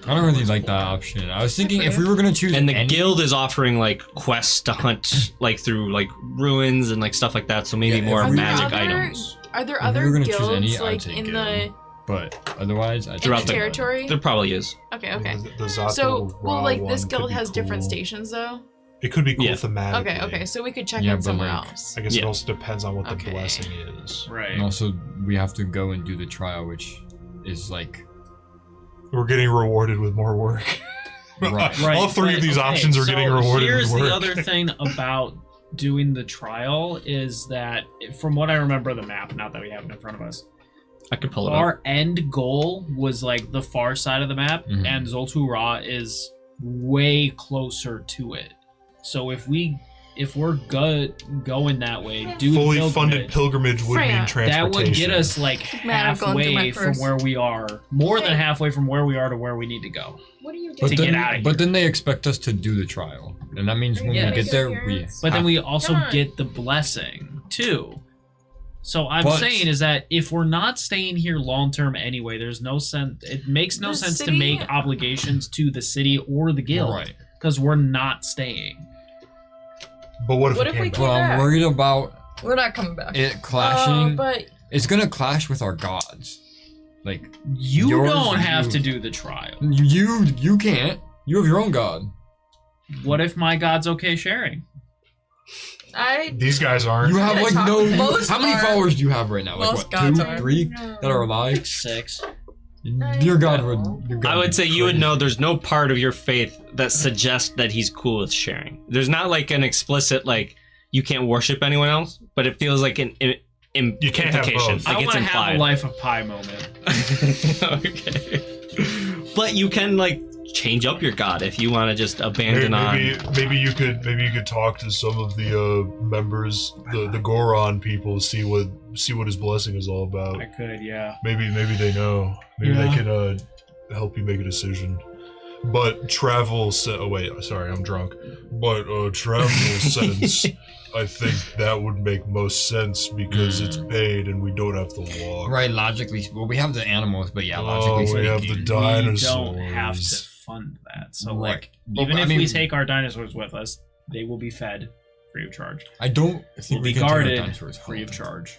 I don't really like that option. I was thinking if we were gonna choose And the any- guild is offering like quests to hunt like through like ruins and like stuff like that. So maybe Yeah, more if we- magic Are there- items Are there If we other were gonna choose guilds any, I'd like say in guild. the but otherwise, I Throughout the- territory? There probably is. Okay, okay. The Zato So, well, Ra like one this could guild be has different cool. stations though. It could be cool Yeah. thematically. Okay, okay. So we could check Yeah, in but, somewhere like, else. I guess it Yeah. also depends on what the Okay. blessing is. Right. and also we have to go and do the trial, which is like We're getting rewarded with more work. Right. All three of these options are getting rewarded Here's with work. the other thing about doing the trial is that, from what I remember of the map, not that we have it in front of us, I could pull it up. our end goal was like the far side of the map, Mhm. and Zoltu Ra is way closer to it. So if we if we're going that way, do Fully pilgrimage, funded pilgrimage would Freya. mean transportation. that would get us like Man, I'm going through my halfway from purse. where we are, more than halfway from where we are to where we need to go. What are you But To doing? get then, outta here. but then they expect us to do the trial, and that means when Yeah. we get there, we. But then have- we also Come on. get the blessing too. So I'm But- saying is that if we're not staying here long term anyway, there's no sense. It makes no The sense to city- make obligations to the city or the guild, Right. Because we're not staying. But what if What we if we came came Well, I'm back? worried about We're not coming back. it clashing. But It's gonna clash with our gods. Like You Yours don't or have you? to do the trial. you can't. You have your own god. What if my god's okay sharing? These guys aren't. You have like no. Most How many are. followers do you have right now? Like Most what? gods 2, are. 3 that are alive. 6. Your god would. Your god I would would be say you would crazy. know there's no part of your faith that suggests that he's cool with sharing. There's not like an explicit like you can't worship anyone else, but it feels like an You can't have implication. both. I Like want it's to have implied. a life of pie moment. Okay. But you can like change up your god if you want to just abandon Maybe you could talk to some of the members, the Goron people, see what his blessing is all about. I could, yeah. Maybe they know. Maybe they Yeah. can help you make a decision. But travel. Oh wait, sorry, I'm drunk. But travel sense, I think that would make most sense because it's paid and we don't have to walk. Right, logically. Well, we have the animals, but yeah, logically we speaking. have the We dinosaurs. don't have to fund that. So Right. like, Well, even I if we mean- take our dinosaurs with us, they will be fed free of charge. I don't Will think be we can take our guarded dinosaurs free home, of charge.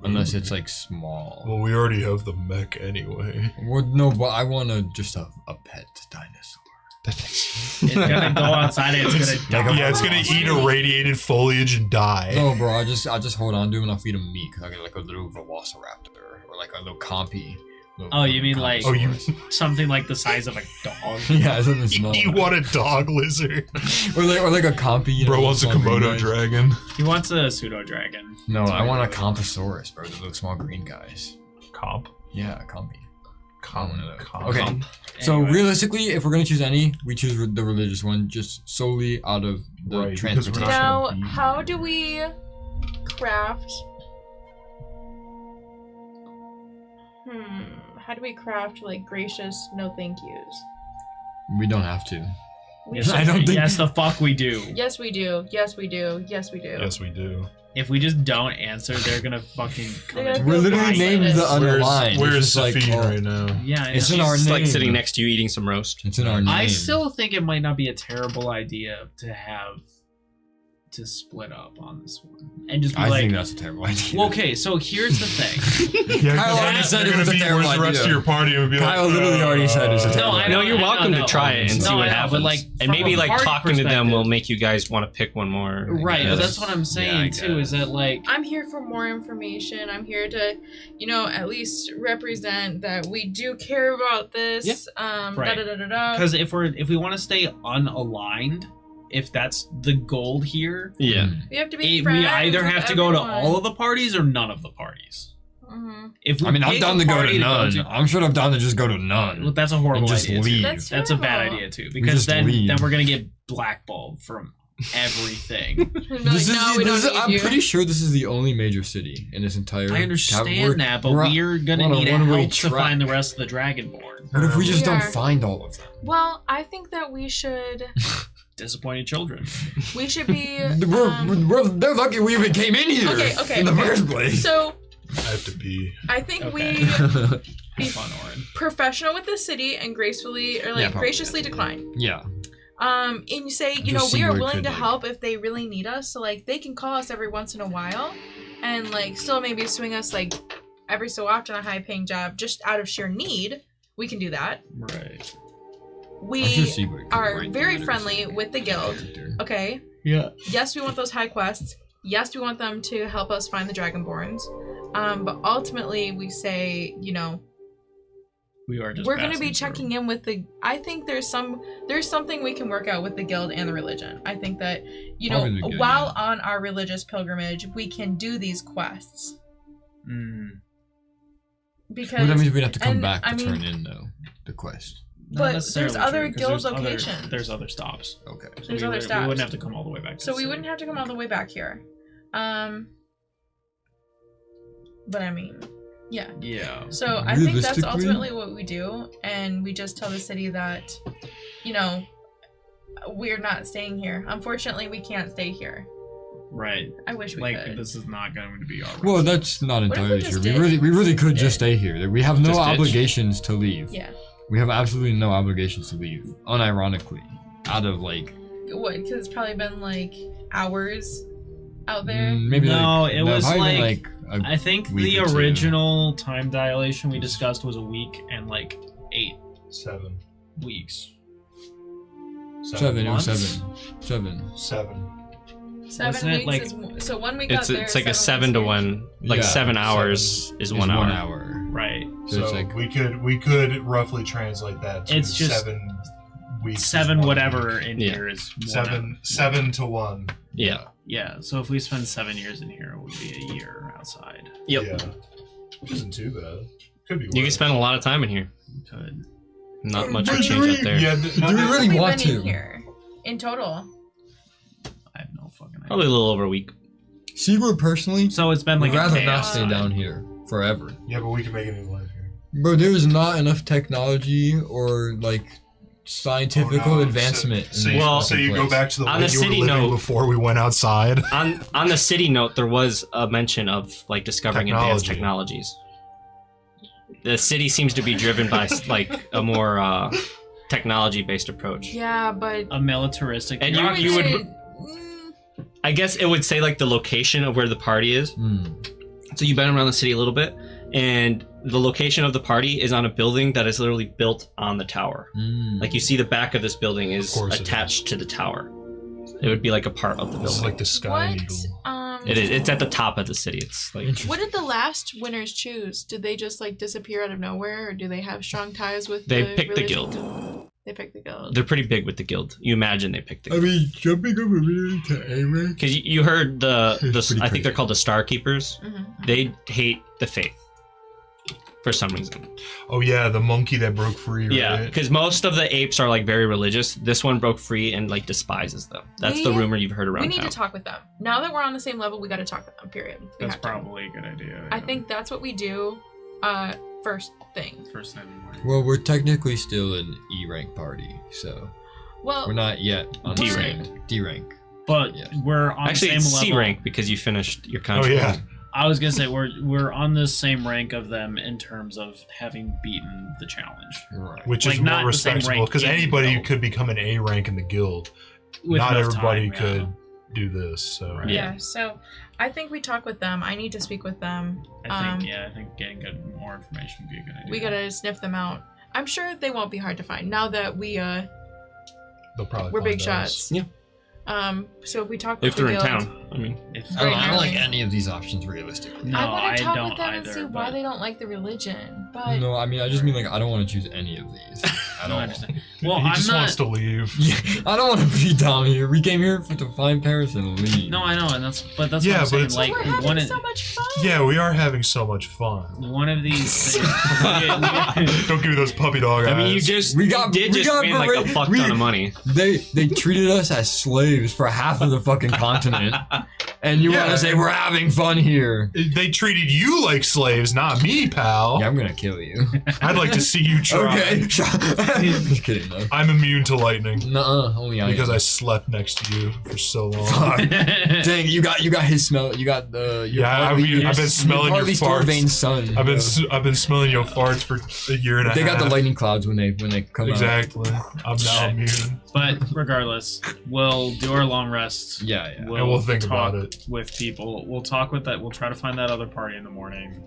unless it's like small. Well, we already have the mech anyway. Well, no, but I want just a pet dinosaur. It's gonna go outside and it's gonna die. Yeah, it's gonna eat irradiated foliage and die. No, bro, I just hold on to him and I'll feed him meat because I get like a little velociraptor or like a little compy. Oh, you mean like Compysaurus. something like the size of a dog? Yeah, something small. You want a dog lizard? or like a compy. You Bro know, wants a small green Komodo guys. dragon. He wants a pseudo dragon. No, I want a Compysaurus, bro. The little small green guys. Comp. Yeah, a compy. Comp. Okay. So Anyway. realistically, if we're gonna choose any, we choose the religious one, just solely out of the Right, because we're transportation. not now, gonna be- how do we craft? How do we craft like gracious no thank yous? We don't have to. We Yes, I don't think- yes, the fuck we do. Yes, we do. Yes, we do. Yes, we do. Yes, we do. If we just don't answer, they're gonna fucking come They're in. gonna We're literally Right. named the underline. Where's It's just like, Safine oh, right now? Yeah, I It's know. in our She's name. like sitting next to you eating some roast. It's in our name. I still think it might not be a terrible idea to split up on this one and just be I like, think that's a terrible idea. well, okay, so here's the thing. Yeah, Kyle 'cause already then said you're it was gonna a be, terrible where's the rest idea. of your party? And be Kyle literally already said it's a terrible No, I No, know, you're I welcome know. to try it and No, see what I know, happens. but, like, and from maybe a like party talking to them perspective- will make you guys want to pick one more. I Right, but guess. that's what I'm saying too. Is that like I'm here for more information. I'm here to, at least represent that we do care about this. Yeah. Da Right. da da da da. because if we want to stay unaligned, if that's the goal here, Yeah. We have to be. we either have to go to all of the parties or none of the parties. Mm-hmm. If we I mean, I'm pick down a to go party to none. to- I'm sure I'm down to just go to none. Well, that's a horrible And just idea. too. leave. That's a bad terrible. idea too, We because just then leave. we're gonna get blackballed from everything. This is, we this don't is, I'm need you. pretty sure this is the only major city in this entire. I understand we're- that, but we're we're gonna on a need one-way help to track. find the rest of the Dragonborn. What if we just We don't are. find all of them? Well, I think that we should. Disappointed children. We should be. They're lucky we even came in here Okay, in the okay. first place. So I have to pee. I think Okay. we Have fun, Orin. professional with the city and gracefully or like Yeah, probably, graciously decline. yeah. And you say, Just see we are where it willing could, to like- help if they really need us. So like they can call us every once in a while, and like still maybe swing us like every so often a high paying job just out of sheer need. We can do that. Right. I should We see what it could are write very down in friendly this with the guild. character. Okay. Yeah. Yes, we want those high quests. Yes, we want them to help us find the Dragonborns. But ultimately, we say, We are just we're going to be passing checking in with the. I think there's something we can work out with the guild and the religion. I think that Probably the good, while on our religious pilgrimage, we can do these quests through. Mm. because. Well, that means we'd have to come and, back to I mean, turn in though the quest. Not But necessarily there's other true, 'cause guild there's locations. There's other stops. Okay. There's we other We stops. wouldn't have to come all the way back back. To So the we city. wouldn't have to come all the way back here. But I mean, yeah. Yeah. So I think that's Realistically- ultimately what we do, and we just tell the city that, you know, we're not staying here. Unfortunately, we can't stay here. Right. I wish we Like could. this is not going to be our. Well, that's not What if we entirely just true. did? We really could just stay here. We have no Just ditch? obligations to leave. Yeah. We have absolutely no obligations to leave. Unironically, out of like What? Because it's probably been like hours out there. maybe No, like, it was probably like- been, I think week the or two. original time dilation we discussed was a week and like 8 7. weeks. seven. It was months? 7. 7. 7 Wasn't it, weeks like- is so 1 week out there. It's like a 7 7 to weeks 1. Like Yeah, 7 hours is It's 1 1 hour. hour. Right. So it's So like we could roughly translate that to It's just 7 weeks. is 7 1 whatever week. in Yeah. here is 7 to 1. Yeah. Yeah, so if we spend 7 years in here, it would be a year outside. Yep. Yeah. Which isn't too bad. Could be worse. You can spend a lot of time in here. Could. Not much Do would change we- up there. Yeah, Do we How long really have we want been in to? here in total? I have no fucking idea. Probably a little over a week. Seagull personally, So it's been like would a rather day not stay outside. down here forever. Yeah, but we can make a new life here. Bro, there is not enough technology or like scientific Oh, no. advancement. So, in you, this Well, so fucking you go place. back to the On way the you were city living note- before we went outside. On the city note, there was a mention of like discovering advanced Technology. technologies. The city seems to be driven by like a more technology-based approach. Yeah, but A militaristic. And bureaucracy. you would, I guess it would say like the location of where the party is. So you've been around the city a little bit, and the location of the party is on a building that is literally built on the tower. Like you see the back of this building is Of course it attached to the tower. It would be like a part of the This is building. like the Sky what? Eagle. It is. It's at the top of the city. It's like What did the last winners choose? Did they just like disappear out of nowhere, or do they have strong ties with? They the picked the religion? guild. They picked the guild. They're pretty big with the guild. You imagine they picked the I guild. mean, jumping over really to A rank. Because you heard It's pretty I think crazy. they're called the Star Keepers. Mhm. They hate the faith for some reason. Oh yeah, the monkey that broke free. Right? Yeah, because most of the apes are like very religious. This one broke free and like despises them. That's the We- rumor you've heard We around need town. to talk with them. Now that we're on the same level, we got to talk with them. Period. We That's have to. probably a good idea. I think that's what we do. First thing. First thing in the morning. Well, we're technically still an E rank party, so Well, we're not yet on D the rank. same D rank. But Yes. we're on Actually, the it's same C level. rank because you finished your Oh contract. yeah. I was gonna say we're on the same rank of them in terms of having beaten the challenge. Right. Which Like, is not more the same respectable rank because in the anybody guild. could become an A rank in the guild. With Not enough everybody time, could yeah. do this. So Right. yeah. So, I think we talk with them. I need to speak with them. I think getting more information would be a good idea. We gotta sniff them out. I'm sure they won't be hard to find now that they'll probably we're big find us. shots. Yeah. So if we talk with If they're the in guild, town, I mean, If I don't Right like now. any of these options realistically. no, I want to talk don't with them either. and see why they don't like the religion. But No, I mean I just mean like I don't want to choose any of these. I I don't don't understand. Well, he I'm just not. wants to leave. Yeah, I don't want to be down here. We came here to find Paris and leave. No, I know, and that's Yeah, what I'm but saying. it's- Like we're having one, so much fun. Yeah, we are having so much fun. one of these things. Don't give me those puppy dog eyes. I mean, you just We you got- did we just got win like a berated- fuck we- ton of money. They treated us as slaves for half of the fucking continent, and you want Yeah. to say we're having fun here? They treated you like slaves, not me, pal. Yeah, I'm gonna kill you. I'd like to see you try. Okay, just kidding though. I'm immune to lightning Nuh-uh, only I. because am. I slept next to you for so long. Fuck. Dang, you got his smell. You got the. your Yeah, Harley- I've been smelling your Harley farts. Storvane's son. I've been smelling your farts for a year and a They half. got the lightning clouds when they come out. Exactly. I'm now immune. But regardless, we'll do our long rest. Yeah, yeah. And we'll think talk about it. with people. We'll talk with that. We'll try to find that other party in the morning.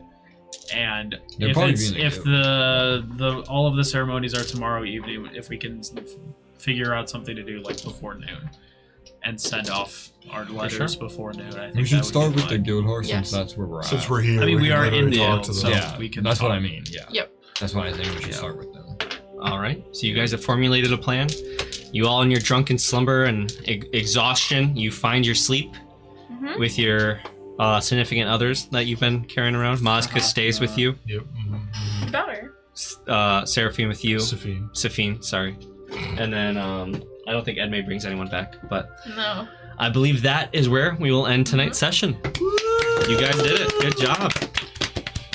And They'll if probably it's be in the if the all of the ceremonies are tomorrow evening, if we can figure out something to do like before noon, and send off our letters before noon, I think We should that would start be with the fine. guild horse Yes. since that's where we're at. Since we're here, I mean, we can are in literally the talk guild, to so them. yeah, we can that's what talk. I mean. Yeah. Yep. That's why I think we should Yeah. start with them. All right. So you guys have formulated a plan. You all in your drunken slumber and exhaustion, you find your sleep Mhm. with your significant others that you've been carrying around. Mazka stays with you. Yep. Mm-hmm. Better. Seraphine with you. Safine. Safine, sorry. And then I don't think Edmay brings anyone back, but No. I believe that is where we will end tonight's session. You guys did it. Good job.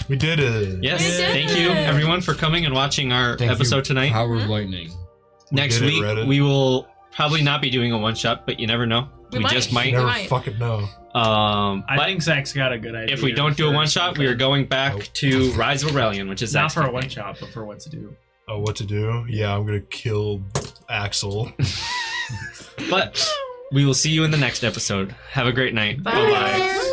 We did it. Yes. We did Thank you, it. everyone, for coming and watching our episode tonight. Power of lightning. Next did it, week, Reddit. we will probably not be doing a one-shot, but you never know. We just might. You never Right. fucking know. I But think Zach's got a good idea. if we don't do a for one-shot, we are something. going back to Rise of Rebellion, which is not Zach's for a campaign. one-shot, but for what to do. Oh, what to do? Yeah, I'm gonna kill Axel. But we will see you in the next episode. Have a great night. Bye. Bye-bye.